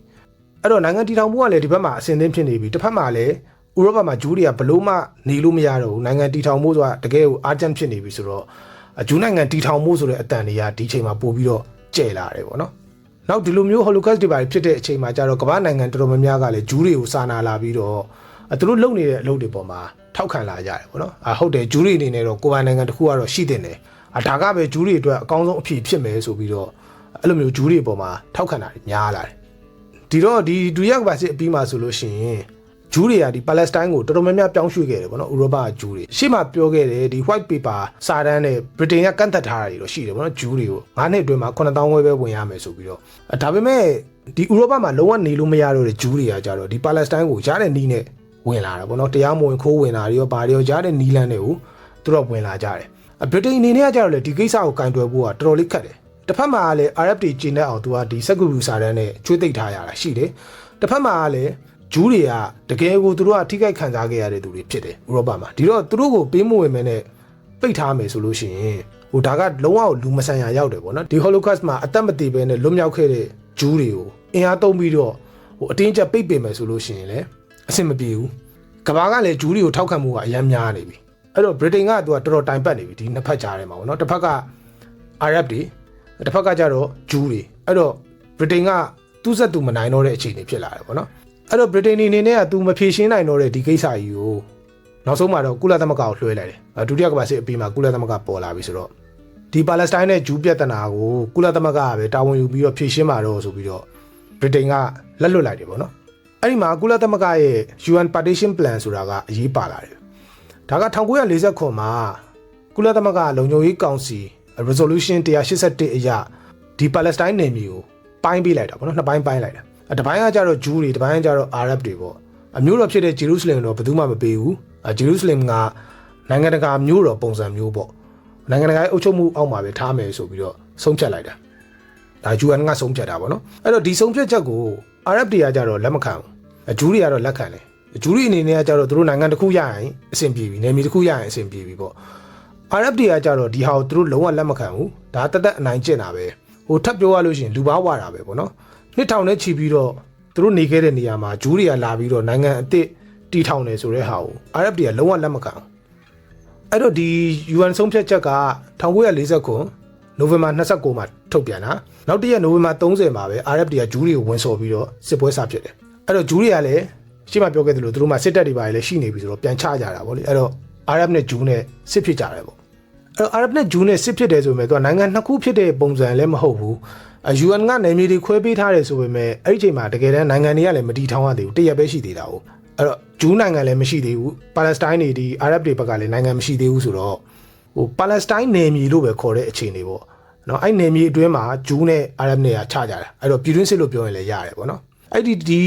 အဲ့တော့နိုင်ငံတည်ထောင်မှုကလည်းဒီဘက်မှာအဆင်သင့်ဖြစ်နေပြီတစ်ဖက်မှာလည်းဥရောပမှာဂျူးတွေကဘလို့မှနေလို့မရတော့ဘူးနိုင်ငံတည်ထောင်မှုဆိုတာတကယ်ကို urgent ဖြစ်နေပြီဆိုတော့ဂျူးနိုင်ငံတည်ထောင်မှုဆိုတဲ့အတန်တွေကဒီချိန်မှာပို့ပြီးတော့ကျဲလာတယ်ပေါ့နော်နောက်ဒီလိုမျိုး Holocaust တွေပါဖြစ်တဲ့အချိန်မှာကျတော့ကမ္ဘာနိုင်ငံတော်တော်များများကလည်းဂျူးတွေကိုစာနာလာပြီးတော့သူတို့လုပ်နေတဲ့အလုပ်တွေပေါ်မှာထောက်ခံလာကြတယ်ပေါ့နော်ဟုတ်တယ်ဂျူးတွေအနေနဲ့တော့ကိုယ်ပိုင်နိုင်ငံတစ်ခုကတော့ရှိတဲ့တယ်ဒါကပဲဂျူးတွေအတွက်အကောင်းဆုံးအဖြစ်ဖြစ်မယ်ဆိုပြီးတော့အဲ့လိုမျိုးဂျူးတွေပေါ်မှာထောက်ခံတာများလာတယ်ဒီတော့ဒီဒုတိယကမ္ဘာစစ်အပြီးမှာဆိုလို့ရှိရင်ဂျူးတွေကဒီပါလက်စတိုင်းကိုတော်တော်များများပြောင်းရွှေ့ခဲ့တယ်ပေါ့နော်ဥရောပကဂျူးတွေရှေ့မှာပြောခဲ့တယ်ဒီ white paper စာတမ်းနဲ့ဗြိတိန်ကကန့်သက်ထားတာတွေတော့ရှိတယ်ပေါ့နော်ဂျူးတွေကို9နှစ်အတွင်းမှာ9000ဝဲပဲဝင်ရမယ်ဆိုပြီးတော့ဒါပေမဲ့ဒီဥရောပမှာလုံးဝနေလို့မရတော့တဲ့ဂျူးတွေကကြတော့ဒီပါလက်စတိုင်းကိုရတဲ့နီးနဲ့ဝင်လာတာပေါ့နော်တရားမဝင်ခိုးဝင်တာတွေရောဘာတွေရောရတဲ့နီးလန်းတွေကိုသူတို့ဝင်လာကြတယ်ဗြိတိန်အနေနဲ့ကကြတော့လေဒီကိစ္စကိုကင်တွယ်ဖို့ကတော်တော်လေးခက်တယ်တစ်ဖက်မှာလည်း RF တွေကျင်းတဲ့အောင်သူကဒီစက်ကူလူစာတန်းနဲ့ချွေးသိပ်ထားရတာရှိတယ်တစ်ဖက်မှာလည်းဂျူးတွေကတကယ်ကိုသူတို့ကထိခိုက်ခံစားခဲ့ရတဲ့သူတွေဖြစ်တယ်ဥရောပမှာဒီတော့သူတို့ကိုပေးမဝင်မဲနဲ့ပိတ်ထားမယ်ဆိုလို့ရှိရင်ဒါကလုံးဝလူမဆန်ရာရောက်တယ်ပေါ့နော်ဒီ Holocaust မှာအသက်မသေဘဲနဲ့လွတ်မြောက်ခဲ့တဲ့ဂျူးတွေကိုအင်အားသုံးပြီးတော့အတင်းကျပ်ပိတ်ပင်မယ်ဆိုလို့ရှိရင်လည်းအဆင်မပြေဘူးကမ္ဘာကလည်းဂျူးတွေကိုထောက်ခံမှုကအများများနေပြီအဲ့တော့ဗြိတိန်ကသူကတော်တော်တိုင်ပတ်နေပြီဒီနှစ်ဖက်ကြားထဲမှာပေါ့နော်တစ်ဖက်က RF တွေတစ်ဖက်ကကြတော့ဂျူးတွေအဲ့တော့ဗြိတိန်ကသူ့ဆက်သူမနိုင်တော့တဲ့အခြေအနေဖြစ်လာတယ်ပေါ့နော်အဲ့တော့ဗြိတိန်အနေနဲ့ကသူမဖြေရှင်းနိုင်တော့တဲ့ဒီကိစ္စကြီးကိုနောက်ဆုံးမှာတော့ကုလသမဂ္ဂကိုလွှဲလိုက်တယ်ဒုတိယကမ္ဘာစစ်အပြီးမှာကုလသမဂ္ဂပေါ်လာပြီဆိုတော့ဒီပါလက်စတိုင်းနဲ့ဂျူးပြဿနာကိုကုလသမဂ္ဂကပဲတာဝန်ယူပြီးတော့ဖြေရှင်းမှာတော့ဆိုပြီးတော့ဗြိတိန်ကလက်လွတ်လိုက်တယ်ပေါ့နော်အဲ့ဒီမှာကုလသမဂ္ဂရဲ့ UN Partition Plan ဆိုတာကအရေးပါလာတယ်ဒါက1949မှာကုလသမဂ္ဂလုံခြုံရေးကောင်စီ Resolution 181အရဒီပါလက်စတိုင်းနယ်မြေကိုပိုင်းပေးလိုက်တာပေါ့နော်နှစ်ပိုင်းပိုင်းလိုက်တာတစ်ပိုင်းကကြတော့ဂျူးတွေတစ်ပိုင်းကကြတော့ Arab တွေပေါ့အမျိုးတော်ဖြစ်တဲ့ဂျေရုဆလင်တော့ဘယ်သူမှမပေးဘူးဂျေရုဆလင်ကနိုင်ငံတကာမျိုးတော်ပုံစံမျိုးပေါ့နိုင်ငံတကာရဲ့အုပ်ချုပ်မှုအောက်မှာပဲထားမယ်ဆိုပြီးတော့ဆုံးဖြတ်လိုက်တာဒါ UN ကဆုံးဖြတ်တာပေါ့နော်အဲ့တော့ဒီဆုံးဖြတ်ချက်ကို Arab တွေကကြတော့လက်မခံဘူးဂျူးတွေကတော့လက်ခံတယ်ဂျူးတွေအနေနဲ့ကကြတော့သူတို့နိုင်ငံတစ်ခုရရင်အဆင်ပြေပြီနယ်မြေတစ်ခုရရင်အဆင်ပြေပြီပေါ့ Arab တွေကကြတော့ဒီဟာကိုသူတို့လုံးဝလက်မခံဘူးဒါတသက်အနိုင်ကျင့်တာပဲထပ်ပြောရလို့ရှိရင်လူဘာဝါတာပဲပေါ့နော်နှစ်ထောင်နဲ့ချီပြီးတော့သူတို့နေခဲ့တဲ့နေရာမှာဂျူးတွေကလာပြီးတော့နိုင်ငံအသစ်တီထောင်နေဆိုတဲ့ဟာကို Arab တွေကလုံးဝလက်မခံဘူးအဲ့တော့ဒီ UN ဆုံးဖြတ်ချက်က1949နိုဝင်ဘာ29မှာထုတ်ပြန်တာနောက်တစ်ရက်နိုဝင်ဘာ30မှာပဲ Arab တွေကဂျူးတွေကိုဝင်ဆော်ပြီးတော့စစ်ပွဲစဖြစ်တယ်အဲ့တော့ဂျူးတွေကလည်းရှေ့မှာပြောခဲ့သလိုသူတို့မှာစစ်တပ်တွေပါလည်းရှိနေပြီဆိုတော့ပြန်ချကြတာဗောလေအဲ့တော့ Arab နဲ့ဂျူးနဲ့စစ်ဖြစ်ကြတယ်ဗောအဲ့တော့ Arab နဲ့ဂျူးနဲ့စစ်ဖြစ်တယ်ဆိုပေမဲ့သူကနိုင်ငံနှစ်ခုဖြစ်တဲ့ပုံစံလည်းမဟုတ်ဘူး UN ကနေမြေတွေခွဲပေးထားတယ်ဆိုပေမဲ့အဲ့ဒီအချိန်မှာတကယ်တမ်းနိုင်ငံတွေကလည်းမတီထောင်ရသေးဘူးတရက်ပဲရှိသေးတာဟုတ်အဲ့တော့ဂျူးနိုင်ငံလည်းမရှိသေးဘူးပါလက်စတိုင်းတွေဒီအာရပ်တွေဘက်ကလည်းနိုင်ငံမရှိသေးဘူးဆိုတော့ဟိုပါလက်စတိုင်းနယ်မြေလို့ပဲခေါ်တဲ့အခြေအနေပေါ့နော်အဲ့နယ်မြေအတွင်းမှာဂျူးနဲ့အာရပ်တွေကချကြတာအဲ့တော့ပြည်တွင်းစစ်လို့ပြောရင်လည်းရတယ်ပေါ့နော်အဲ့ဒီ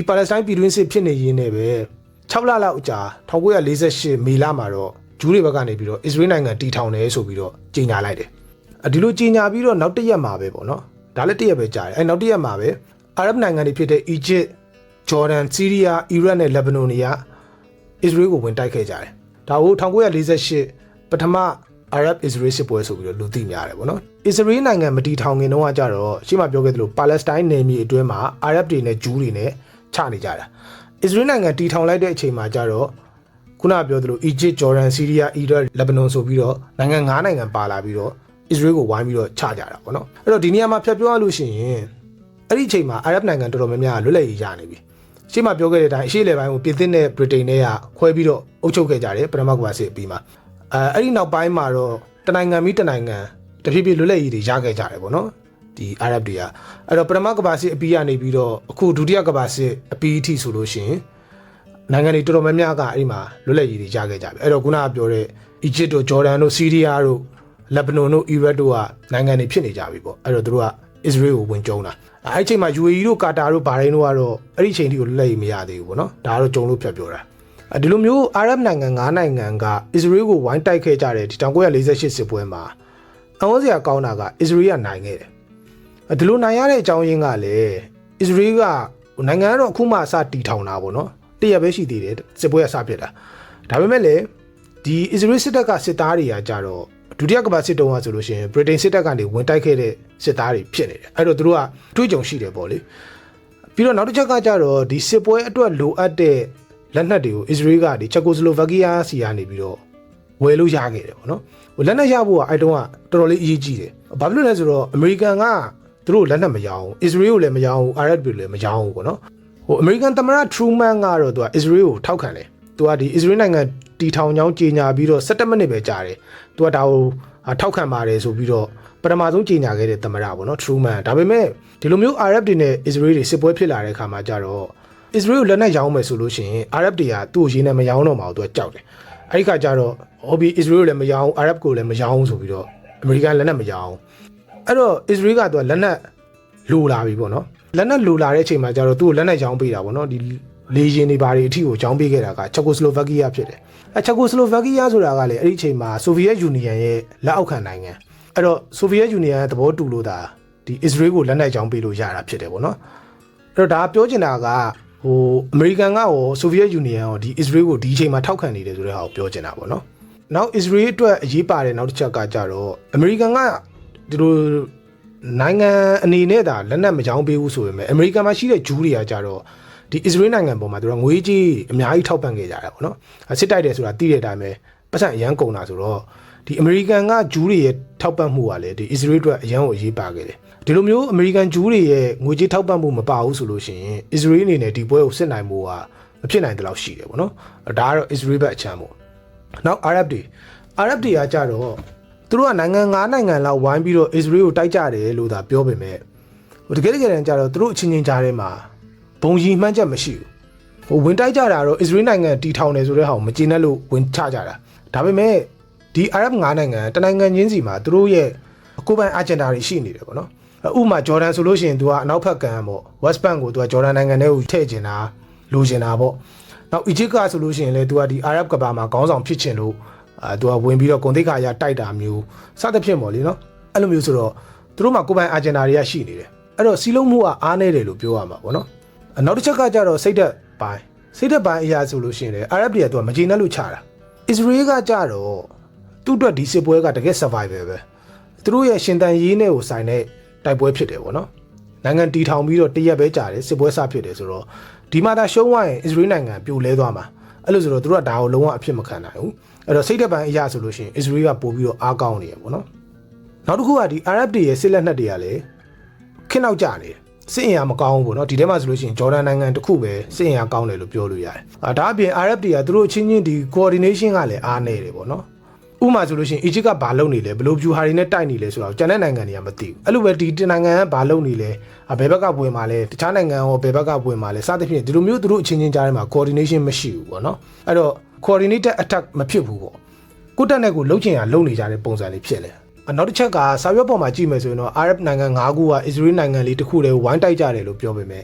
ပါလက်စတိုင်းပြည်တွင်းစစ်ဖြစ်နေရင်းနဲ့ပဲ6လလောက်အကြာ1948မေလမှာတော့ဂျူးတွေဘက်ကနေပြီးတော့အစ္စရေးနိုင်ငံတီထောင်တယ်ဆိုပြီးတော့ကြေညာလိုက်တယ်ဒီလိုကြေညာပြီးတော့နောက်တစ်ရက်မှာပဲပေါ့နော်ဒါလည်းတစ်ရက်ပဲကြာတယ်အဲ့နောက်တစ်ရက်မှာပဲအာရပ်နိုင်ငံတွေဖြစ်တဲ့အီဂျစ်ဂျော်ဒန်ဆီးရီးယားအီရတ်နဲ့လက်ဘနွန်တွေကအစ္စရေးကိုဝင်တိုက်ခဲ့ကြတယ်ဒါကို1948ပထမအာရပ်အစ္စရေးစစ်ပွဲဆိုပြီးတော့လူသိများတယ်ပေါ့နော်အစ္စရေးနိုင်ငံမတီထောင်ခင်တုန်းကကြတော့ရှေ့မှာပြောခဲ့သလိုပါလက်စတိုင်းနယ်မြေအတွင်းမှာအာရပ်တွေနဲ့ဂျူးတွေနဲ့ချနေကြတာအစ္စရေးနိုင်ငံတီထောင်လိုက်တဲ့အချိန်မှာကြတော့ခုနပြောသလိုအီဂျစ်ဂျော်ဒန်ဆီးရီးယားအီရတ်လက်ဘနွန်ဆိုပြီးတော့နိုင်ငံ9နိုင်ငံပါလာပြီးတော့အစ္စရေးကိုဝိုင်းပြီးတော့ချကြတာပေါ့နော်အဲ့တော့ဒီနေရာမှာဖြတ်ပြောရလို့ရှိရင်အဲ့ဒီအချိန်မှာအာရပ်နိုင်ငံတော်တော်များများလွတ်လပ်ရေးရနေပြီရှေ့မှာပြောခဲ့တဲ့အတိုင်းအရှေ့လေပိုင်းကိုပြင်သစ်နဲ့ဗြိတိန်နဲ့ကခွဲပြီးတော့အုပ်ချုပ်ခဲ့ကြတယ်ပထမကမ္ဘာစစ်အပြီးမှာအဲ့ဒီနောက်ပိုင်းမှာတော့တနိုင်ငံပြီးတနိုင်ငံတဖြည်းဖြည်းလွတ်လပ်ရေးတွေရခဲ့ကြတယ်ပေါ့နော်ဒီအာရပ်တွေကအဲ့တော့ပထမကမ္ဘာစစ်အပြီးကနေပြီးတော့အခုဒုတိယကမ္ဘာစစ်အပြီးအထိဆိုလို့ရှိရင်နိုင်ငံတွေတော်တော်များများကအဲ့ဒီမှာလွတ်လပ်ရေးတွေရခဲ့ကြပြီအဲ့တော့ခုနကပြောတဲ့အီဂျစ်တို့ဂျော်ဒန်တို့ဆီးရီးယားတို့လက်ဘနွန်တို့အီရတ်တို့ကနိုင်ငံတွေဖြစ်နေကြပြီပေါ့အဲ့တော့သူတို့ကအစ္စရေးကိုဝင်ကျုံတာအဲ့ဒီအချိန်မှာ UAE တို့ကာတာတို့ဘာရိန်းတို့ကတော့အဲ့ဒီအချိန်ထိကိုလွတ်လပ်ရေးမရသေးဘူးပေါ့နော်ဒါကတော့ကြုံလို့ဖြတ်ပြောတာဒီလိုမျိုးအာရပ်နိုင်ငံ9နိုင်ငံကအစ္စရေးကိုဝိုင်းတိုက်ခဲ့ကြတဲ့ဒီ1948စစ်ပွဲမှာအဝန်းစရာကောင်းတာကအစ္စရေးကနိုင်ခဲ့တယ်ဒီလိုနိုင်ရတဲ့အကြောင်းရင်းကလည်းအစ္စရေးကနိုင်ငံကတော့အခုမှအစတီထောင်တာပေါ့နော်တရက်ပဲရှိသေးတယ်စစ်ပွဲကစဖြစ်တာဒါပေမဲ့လည်းဒီအစ္စရေးစစ်တပ်ကစစ်သားတွေကကြတော့ဒုတိယကမ္ဘာစစ်တုန်းကဆိုလို့ရှိရင်ဗြိတိန်စစ်တပ်ကနေဝင်တိုက်ခဲ့တဲ့စစ်သားတွေဖြစ်နေတယ်အဲ့တော့သူတို့ကတွေးကြုံရှိတယ်ပေါ့လေပြီးတော့နောက်တစ်ချက်ကကြတော့ဒီစစ်ပွဲအတွက်လိုအပ်တဲ့လက်နက်တွေကိုအစ္စရေးကဒီချက်ကိုစလိုဗက်ကီးယားစီကနေပြီးတော့ဝယ်လို့ရခဲ့တယ်ပေါ့နော်လက်နက်ရဖို့ကအဲ့တုန်းကတော်တော်လေးအရေးကြီးတယ်ဘာဖြစ်လို့လဲဆိုတော့အမေရိကန်ကသူတို့လက်နက်မရောင်းဘူးအစ္စရေးကိုလည်းမရောင်းဘူးအာရပ်တွေလည်းမရောင်းဘူးပေါ့နော်အမေရိကန်သမ္မတထရူမန်ကတော့သူကအစ္စရေးကိုထောက်ခံတယ်သူကဒီအစ္စရေးနိုင်ငံတီထောင်ချောင်းကြေညာပြီးတော့17မိနစ်ပဲကြာတယ်သူကဒါကိုထောက်ခံပါတယ်ဆိုပြီးတော့ပထမဆုံးကြေညာခဲ့တဲ့သမ္မတပေါ့နော်ထရူမန်ဒါပေမဲ့ဒီလိုမျိုးအာရပ်တွေနဲ့အစ္စရေးတွေစစ်ပွဲဖြစ်လာတဲ့အခါမှာကြတော့အစ္စရေးကိုလက်နက်ရောင်းမယ်ဆိုလို့ရှိရင်အာရပ်တွေကသူ့ကိုရင်းနဲ့မရောင်းတော့မှာသူကကြောက်တယ်အဲ့ဒီခါကျတော့ဟောပြီးအစ္စရေးကိုလည်းမရောင်းအာရပ်ကိုလည်းမရောင်းဆိုပြီးတော့အမေရိကန်လက်နက်မရောင်းအဲ့တော့အစ္စရေးကသူကလက်နက်လိုလာပြီပေါ့နော်လက်နက်လိုလာတဲ့အချိန်မှာကျတော့သူ့ကိုလက်နက်ရောင်းပေးတာပေါ့နော်ဒီလေယာဉ်တွေဘာတွေအထိကိုရောင်းပေးခဲ့တာကချက်ကိုစလိုဗက်ကီးယားဖြစ်တယ်ချက်ကိုစလိုဗက်ကီးယားဆိုတာကလည်းအဲ့ဒီအချိန်မှာဆိုဗီယက်ယူနီယံရဲ့လက်အောက်ခံနိုင်ငံအဲ့တော့ဆိုဗီယက်ယူနီယံရဲ့သဘောတူလို့ဒါဒီအစ္စရေးကိုလက်နက်ရောင်းပေးလို့ရတာဖြစ်တယ်ပေါ့နော်အဲ့တော့ဒါပြောချင်တာကဟိုအမေရိကန်ကရောဆိုဗီယက်ယူနီယံရောဒီအစ္စရေးကိုဒီအချိန်မှာထောက်ခံနေတယ်ဆိုတဲ့ဟာကိုပြောချင်တာပေါ့နော်နောက်အစ္စရေးအတွက်အရေးပါတဲ့နောက်တစ်ချက်ကကြတော့အမေရိကန်ကဒီလိုနိုင်ငံအနေနဲ့ဒါလက်နက်မရောင်းပေးဘူးဆိုပေမဲ့အမေရိကန်မှာရှိတဲ့ဂျူးတွေကကြတော့ဒီအစ္စရေးနိုင်ငံပေါ်မှာသူကငွေကြီးအများကြီးထောက်ပံ့ခဲ့ကြတာပေါ့နော်စစ်တိုက်တယ်ဆိုတာသိတဲ့အတိုင်းပဲပတ်စံအရန်ကုန်တာဆိုတော့ဒီအမေရိကန်ကဂျူးတွေရဲ့ထောက်ပံ့မှုကလည်းဒီအစ္စရေးအတွက်အရန်ကိုအရေးပါခဲ့တယ်ဒီလိုမျိုးအမေရိကန်ဂျူးတွေရဲ့ငွေကြီးထောက်ပံ့မှုမပါဘူးဆိုလို့ရှိရင်အစ္စရေးအနေနဲ့ဒီပွဲကိုစစ်နိုင်မှုကမဖြစ်နိုင်တဲ့လောက်ရှိတယ်ပေါ့နော်ဒါကတော့အစ္စရေးဘက်အချမ်းပေါ့နောက်အာရပ်တွေကကြတော့သူတို့ကနိုင်ငံ9နိုင်ငံလောက်ဝိုင်းပြီးတော့အစ္စရေးကိုတိုက်ကြတယ်လို့သာပြောပေမဲ့တကယ်တမ်းကျတော့သူတို့အချင်းချင်းကြားထဲမှာဘုံကြီးမှန်းချက်မရှိဘူးဝင်တိုက်ကြတာတော့အစ္စရေးနိုင်ငံတီထောင်တယ်ဆိုတဲ့ဟာကိုမကျေနပ်လို့ဝင်ချကြတာဒါပေမဲ့ဒီအာရပ်9နိုင်ငံတနိုင်ငံချင်းစီမှာသူတို့ရဲ့အကိုပိုင်အဂျန်ဒါတွေရှိနေတယ်ပေါ့နော်ဥပမာဂျော်ဒန်ဆိုလို့ရှိရင်သူကအနောက်ဘက်ကမ်းပေါ့ West Bank ကိုသူကဂျော်ဒန်နိုင်ငံထဲကိုထည့်ကျင်တာလိုချင်တာပေါ့နောက်အီဂျစ်ကဆိုလို့ရှိရင်လည်းသူကဒီအာရပ်ကဘာမှာခေါင်းဆောင်ဖြစ်ချင်လို့သူကဝင်ပြီးတော့ဂုံတိတ်ခါရတိုက်တာမျိုးစသဖြင့်ပေါ့လေနော်အဲ့လိုမျိုးဆိုတော့သူတို့မှာကိုပိုင်အဂျန်ဒါတွေကရှိနေတယ်အဲ့တော့စီးလုံးမှုကအားနေတယ်လို့ပြောရမှာပေါ့နော်နောက်တစ်ချက်ကကြတော့စိတ်သက်ပိုင်းအရာဆိုလို့ရှိရင်လည်းအာရပ်တွေကသူကမကျေနပ်လို့ချတာအစ္စရေးကကြတော့သူ့အတွက်ဒီစစ်ပွဲကတကယ် survival ပဲသူတို့ရဲ့ရှင်သန်ရေးနဲ့ကိုဆိုင်တဲ့တိုက်ပွဲဖြစ်တယ်ပေါ့နော်နိုင်ငံတီထောင်ပြီးတော့တရက်ပဲကြာတယ်စစ်ပွဲစဖြစ်တယ်ဆိုတော့ဒီမှာဒါရှုံးသွားရင်အစ္စရေးနိုင်ငံပြိုလဲသွားမှာအဲ့လိုဆိုတော့သူတို့ကဒါကိုလုံးဝအဖြစ်မခံနိုင်ဘူးအဲ့တော့စိတ်သက်ပိုင်းအရာဆိုလို့ရှိရင်အစ္စရေးကပို့ပြီးတော့အားကောင်းနေရပေါ့နော်နောက်တစ်ခုကဒီအာရပ်တွေရဲ့စစ်လက်နက်တွေကလည်းခင်းနောက်ကျနေတယ်စစ်အင်အားမကောင်းဘူးပေါ့နော်ဒီထဲမှာဆိုလို့ရှိရင်ဂျော်ဒန်နိုင်ငံတစ်ခုပဲစစ်အင်အားကောင်းတယ်လို့ပြောလို့ရတယ်ဒါအပြင်အာရပ်တွေကသူတို့ချင်းချင်းဒီ coordination ကလည်းအားနေတယ်ပေါ့နော်ဥ ဥမာဆိုလို့ရှိရင်အီဂျစ်ကဘာလုပ်နေလဲဘယ်လိုဖြူဟာတွေနဲ့တိုက်နေလဲဆိုတော့ကျန်တဲ့နိုင်ငံတွေကမသိဘူးအဲ့လိုပဲဒီနိုင်ငံကဘာလုပ်နေလဲဘယ်ဘက်ကဝင်มาလဲတခြားနိုင်ငံရောဘယ်ဘက်ကဝင်มาလဲစသဖြင့်ဒီလိုမျိုးသူတို့အချင်းချင်းကြားထဲမှာ coordination မရှိဘူးပေါ့နော်အဲ့တော့ coordinated attack မဖြစ်ဘူးပေါ့ကိုတက်နဲ့ကိုလှုပ်ချင်ရလှုပ်နေကြတဲ့ပုံစံလေးဖြစ်လေနောက်တစ်ချက်ကစာရွက်ပေါ်မှာကြည့်မယ်ဆိုရင်တော့ Arab နိုင်ငံ၅ခုကအစ္စရေးနိုင်ငံလေးတစ်ခုတည်းဝိုင်းတိုက်ကြတယ်လို့ပြောပေမဲ့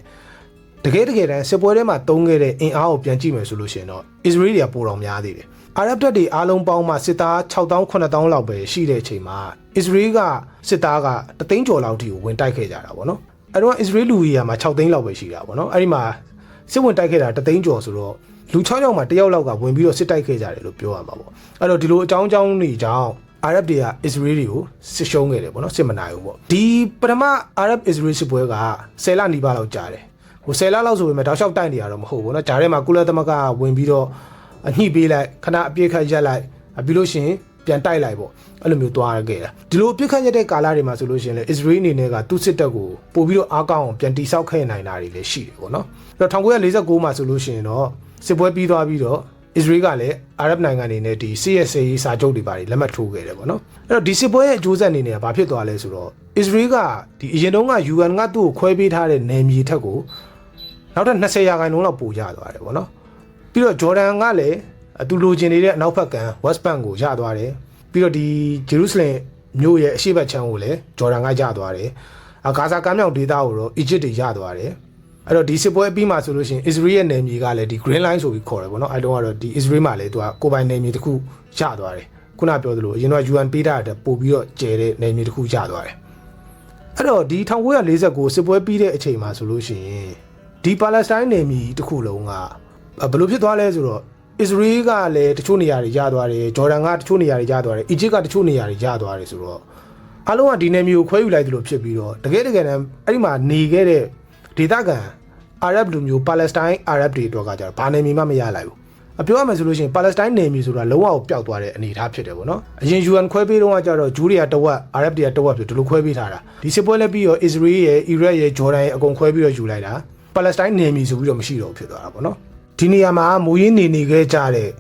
တကယ်တမ်းစစ်ပွဲထဲမှာတုံးခဲ့တဲ့အင်အားကိုပြန်ကြည့်မယ်ဆိုလို့ရှိရင်တော့အစ္စရေးတွေကပိုတော်များသေးတယ်အာရပ်တပ်တွေအားလုံးပေါင်းမှစစ်သား6000 9000လောက်ပဲရှိတဲ့အချိန်မှာအစ္စရေးကစစ်သားက3သိန်းကျော်လောက်ထိကိုဝင်တိုက်ခဲ့ကြတာပေါ့နော်အဲ့တော့အစ္စရေးလူကြီးကမှ6သိန်းလောက်ပဲရှိတာပေါ့နော်အဲ့ဒီမှာစစ်ဝင်တိုက်ခဲ့တာ3သိန်းကျော်ဆိုတော့လူ6ယောက်မှ1ယောက်လောက်ကဝင်ပြီးတော့စစ်တိုက်ခဲ့ကြတယ်လို့ပြောရမှာပေါ့အဲ့တော့ဒီလိုအကြောင်းတွေကြောင့်အာရပ်တွေကအစ္စရေးတွေကိုစစ်ရှုံးခဲ့တယ်ပေါ့နော်စစ်မနိုင်ဘူးပေါ့ဒီပထမအာရပ်အစ္စရေးစစ်ပွဲက10လနီးပါးလောက်ကြာတယ်ဟို10လလောက်ဆိုပေမဲ့တောက်လျှောက်တိုက်နေရတော့မဟုတ်ဘူးเนาะဂျားထဲမှာကုလသမဂ္ဂဝင်ပြီးတော့အညှိပေးလိုက်ခဏအပြစ်ခတ်ရက်လိုက်ပြီးလို့ရှိရင်ပြန်တိုက်လိုက်ပေါ့အဲ့လိုမျိုးသွားရခဲ့တာဒီလိုအပြစ်ခတ်ရက်တဲ့ကာလတွေမှာဆိုလို့ရှိရင်လေအစ္စရေးအနေနဲ့ကသူ့စစ်တပ်ကိုပို့ပြီးတော့အားကောင်းအောင်ပြန်တိစောက်ခဲ့နိုင်တာတွေလည်းရှိတယ်ပေါ့နော်အဲ့တော့1949မှာဆိုလို့ရှိရင်တော့စစ်ပွဲပြီးသွားပြီးတော့အစ္စရေးကလည်းအာရပ်နိုင်ငံတွေနဲ့ဒီ CSA စာချုပ်တွေပါတယ်လက်မှတ်ထိုးခဲ့တယ်ပေါ့နော်အဲ့တော့ဒီစစ်ပွဲရဲ့အကျိုးဆက်အနေနဲ့ဘာဖြစ်သွားလဲဆိုတော့အစ္စရေးကဒီအရင်တုန်းက UN ကသူ့ကိုခွဲပေးထားတဲ့နယ်မြေထက်ကိုနောက်ထပ်20ရာခိုင်နှုန်းလောက်ပိုရသွားတယ်ပေါ့နော်ပြီးတော့ဂျော်ဒန်ကလည်းသူလိုချင်နေတဲ့အနောက်ဘက်ကံ West Bank ကိုရသွားတယ်ပြီးတော့ဒီဂျေရုဆလင်မြို့ရဲ့အရှေ့ဘက်ခြမ်းကိုလည်းဂျော်ဒန်ကရသွားတယ်ဂါဇာကမ်းမြောင်ဒေသကိုတော့အီဂျစ်တွေရသွားတယ်အဲ့တော့ဒီစစ်ပွဲအပြီးမှာဆိုလို့ရှိရင်အစ္စရေးရဲ့နယ်မြေကလည်းဒီ Green Line ဆိုပြီးခေါ်တယ်ပေါ့နော်အဲ့တော့ကတော့ဒီအစ္စရေးမှာလည်းသူကကိုပိုင်နယ်မြေတစ်ခုရသွားတယ်ခုနပြောသလိုအရင်တော့ UN ပေးထားတဲ့ပို့ပြီးတော့ကျဲတဲ့နယ်မြေတစ်ခုရသွားတယ်အဲ့တော့ဒီ1949စစ်ပွဲပြီးတဲ့အချိန်မှာဆိုလို့ရှိရင်ဒီပါလက်စတိုင်းနယ်မြေတစ်ခုလုံးကဘယ်လိုဖြစ်သွားလဲဆိုတော့အစ္စရေးကလည်းတချို့နေရာတွေရသွားတယ်ဂျော်ဒန်ကတချို့နေရာတွေရသွားတယ်အီဂျစ်ကတချို့နေရာတွေရသွားတယ်ဆိုတော့အားလုံးကဒီနယ်မြေကိုခွဲယူလိုက်သလိုဖြစ်ပြီးတော့တကယ်တမ်းအဲ့ဒီမှာနေခဲ့တဲ့ဒေသခံအာရပ်လူမျိုးပါလက်စတိုင်းအာရပ်တွေတော့ကကြတော့ဘာနယ်မြေမှမရလိုက်ဘူးပြောရမယ်ဆိုလို့ရှိရင်ပါလက်စတိုင်းနယ်မြေဆိုတာလုံးဝပျောက်သွားတဲ့အနေအထားဖြစ်တယ်ပေါ့နော်အရင် UN ခွဲပေးတော့ကကြတော့ဂျူးတွေကတဝက်အာရပ်တွေကတဝက်ဖြစ်ဒီလိုခွဲပေးထားတာဒီစစ်ပွဲလည်းပြီးတော့အစ္စရေးရဲ့အီရတ်ရဲ့ဂျော်ဒန်ရဲ့အကုန်ခွဲပြီးတော့ယူလိုက်တာပါလက်စတိုင်းနယ်မြေဆိုပြီးတော့မရှိတော့ဖြစ်သွားတာပေါ့နော်ဒီနေရာမှာမူရင်းနေခဲ့ကြတဲ့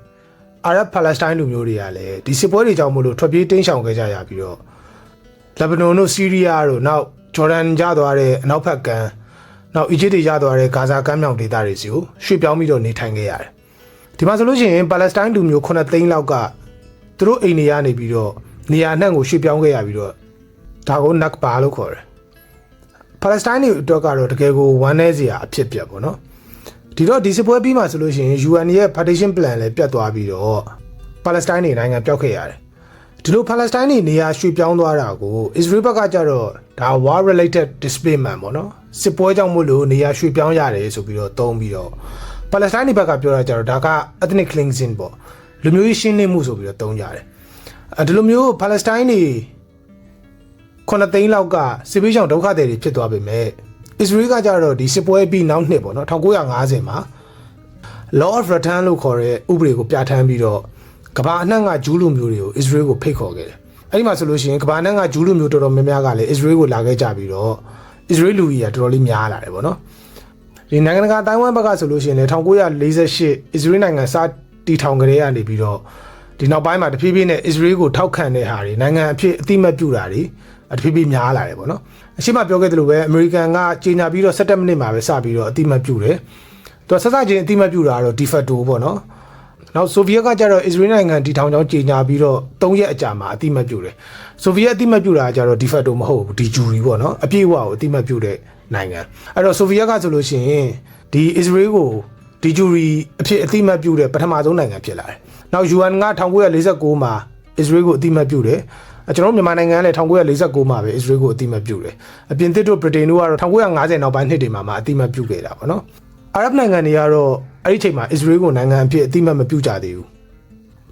အာရပ်ပါလက်စတိုင်းလူမျိုးတွေကလည်းဒီစစ်ပွဲတွေကြောင့်မို့လို့ထွက်ပြေးတင်းရှောင်ခဲ့ကြရပြီးတော့လက်ဘနွန်တို့ဆီးရီးယားတို့နောက်ဂျော်ဒန်ကျသွားတဲ့အနောက်ဘက်ကမ်းနောက်အီဂျစ်တွေကျသွားတဲ့ဂါဇာကမ်းမြောင်ဒေသတွေစီကိုရွှေ့ပြောင်းပြီးတော့နေထိုင်ခဲ့ရတယ်ဒီမှာဆိုလို့ရှိရင်ပါလက်စတိုင်းလူမျိုး9သိန်းလောက်ကသူတို့အိမ်တွေကနေပြီးတော့နေရာအနှံ့ကိုရွှေ့ပြောင်းခဲ့ရပြီးတော့ဒါကိုနက်ဘာလို့ခေါ်တယ်ပါလက်စတိုင်းတွေအတွက်ကတော့တကယ်ကိုဝမ်းနည်းစရာအဖြစ်ပြက်ပေါ့နော်ဒီတော့ဒီစစ်ပွဲပြီးမှဆိုလို့ရှိရင် UN ရဲ့ partition plan လည်းပြတ်သွားပြီးတော့ပါလက်စတိုင်းတွေနိုင်ငံပျောက်ခဲ့ရတယ်ဒီလိုပါလက်စတိုင်းတွေနေရာရွှေ့ပြောင်းသွားတာကိုအစ္စရေးဘက်ကကြတော့ဒါ war related displacement ပေါ့နော်စစ်ပွဲကြောင့်မို့လို့နေရာရွှေ့ပြောင်းရတယ်ဆိုပြီးတော့သုံးပြီးတော့ပါလက်စတိုင်းတွေဘက်ကပြောတာကြတော့ဒါက ethnic cleansing ပေါ့လူမျိုးရေးရှင်းလင်းမှုဆိုပြီးတော့သုံးကြတယ်ဒီလိုမျိုးပါလက်စတိုင်းတွေ9သိန်းလောက်ကစစ်ပေးရှောင်ဒုက္ခသည်တွေဖြစ်သွားပေမဲ့အစ္စရေးကကြတော့ဒီစစ်ပွဲပြီးနောက်နှစ်ပေါ့နော်1950မှာ Law of Return လို့ခေါ်တဲ့ဥပဒေကိုပြဋ္ဌာန်းပြီးတော့ကမ္ဘာအနှံ့ကဂျူးလူမျိုးတွေကိုအစ္စရေးကိုဖိတ်ခေါ်ခဲ့တယ်။အဲဒီမှာဆိုလို့ရှိရင်ကမ္ဘာအနှံ့ကဂျူးလူမျိုးတော်တော်များများကလည်းအစ္စရေးကိုလာခဲ့ကြပြီးတော့အစ္စရေးလူကြီးကတော်တော်လေးများလာတယ်ပေါ့နော်။ဒီနိုင်ငံတကာတိုင်ဝမ်ဘက်ကဆိုလို့ရှိရင်လည်း1948အစ္စရေးနိုင်ငံစတည်ထောင်ကြတဲ့ကနေပြီးတော့ဒီနောက်ပိုင်းမှာတဖြည်းဖြည်းနဲ့အစ္စရေးကိုထောက်ခံတဲ့ဟာတွေနိုင်ငံအဖြစ်အတိမတ်ပြုတာတွေတဖြည်းဖြည်းများလာတယ်ပေါ့နော်အရှိမပြောခဲ့သလိုပဲအမေရိကန်ကကြေညာပြီးတော့17မိနစ်မှာပဲစပြီးတော့အတိမတ်ပြုတယ်သူကဆက်စချင်းအတိမတ်ပြုတာကတော့ de facto ပေါ့နော်နောက်ဆိုဗီယက်ကကြတော့အစ္စရေးနိုင်ငံတည်ထောင်ကြောင်းကြေညာပြီးတော့3ရက်အကြာမှာအတိမတ်ပြုတယ်ဆိုဗီယက်အတိမတ်ပြုတာကြတော့ de facto မဟုတ်ဘူးဒီဂျူရီပေါ့နော်အပြည့်အဝကိုအတိမတ်ပြုတဲ့နိုင်ငံအဲ့တော့ဆိုဗီယက်ကဆိုလို့ရှိရင်ဒီအစ္စရေးကိုဒီဂျူရီအဖြစ်အတိမတ်ပြုတဲ့ပထမဆုံးနိုင်ငံဖြစ်လာတယ်နောက် UN က1949မှာအစ္စရေးကိုအတိမတ်ပြုတယ်ကျွန်တော်မြန်မာနိုင်ငံကလည်း1949မှာပဲအစ္စရေးကိုအတိမတ်ပြုတယ်အပြင်သစ်တို့ဗြိတိန်တို့ကတော့1950နောက်ပိုင်းနှစ်တွေမှာအတိမတ်ပြုခဲ့တာပေါ့နော်အာရပ်နိုင်ငံတွေကတော့အဲ့ဒီချိန်မှာအစ္စရေးကိုနိုင်ငံအဖြစ်အတိမတ်မပြုကြသေးဘူး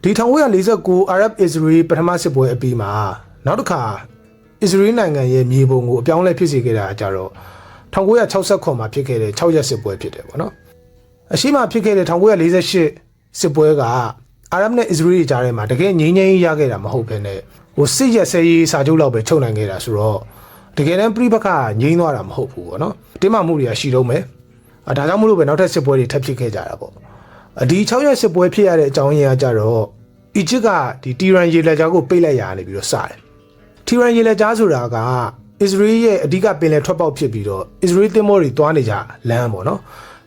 ဒီ1949အာရပ်အစ္စရေးပထမစစ်ပွဲအပြီးမှာနောက်တစ်ခါအစ္စရေးနိုင်ငံရဲ့မြေပုံကိုအပြောင်းလဲဖြစ်စေခဲ့တာကြတော့1969မှာဖြစ်ခဲ့တဲ့6ရက်စစ်ပွဲဖြစ်တယ်ပေါ့နော်အရှိမဖြစ်ခဲ့တဲ့1948စစ်ပွဲကအာရပ်နဲ့အစ္စရေးကြားထဲမှာတကယ်ငြိမ်းချမ်းရေးရခဲ့တာမဟုတ်ဘဲနဲ့ဟိုစစ်ရက်စဲရေးစာချုပ်လောက်ပဲချုပ်နိုင်ခဲ့တာဆိုတော့တကယ်တမ်းပြိပခငြိမ်းသွားတာမဟုတ်ဘူးပေါ့နော်တင်းမာမှုတွေကရှိတော့မယ်ဒါကြောင့်မလို့ပဲနောက်ထပ်စစ်ပွဲတွေထပ်ဖြစ်ခဲ့ကြတာပေါ့ဒီ6ရက်စစ်ပွဲဖြစ်ရတဲ့အကြောင်းရင်းကကြတော့ အီဂျစ်ကဒီတီရန်ရေလက်ကြားကိုပိတ်လိုက်ရနေပြီးတော့စတယ်တီရန်ရေလက်ကြားဆိုတာကအစ္စရေးရဲ့အဓိကပင်လယ်ထွက်ပေါက်ဖြစ်ပြီးတော့အစ္စရေးသင်္ဘောတွေသွားနေကြလမ်းပေါ့နော်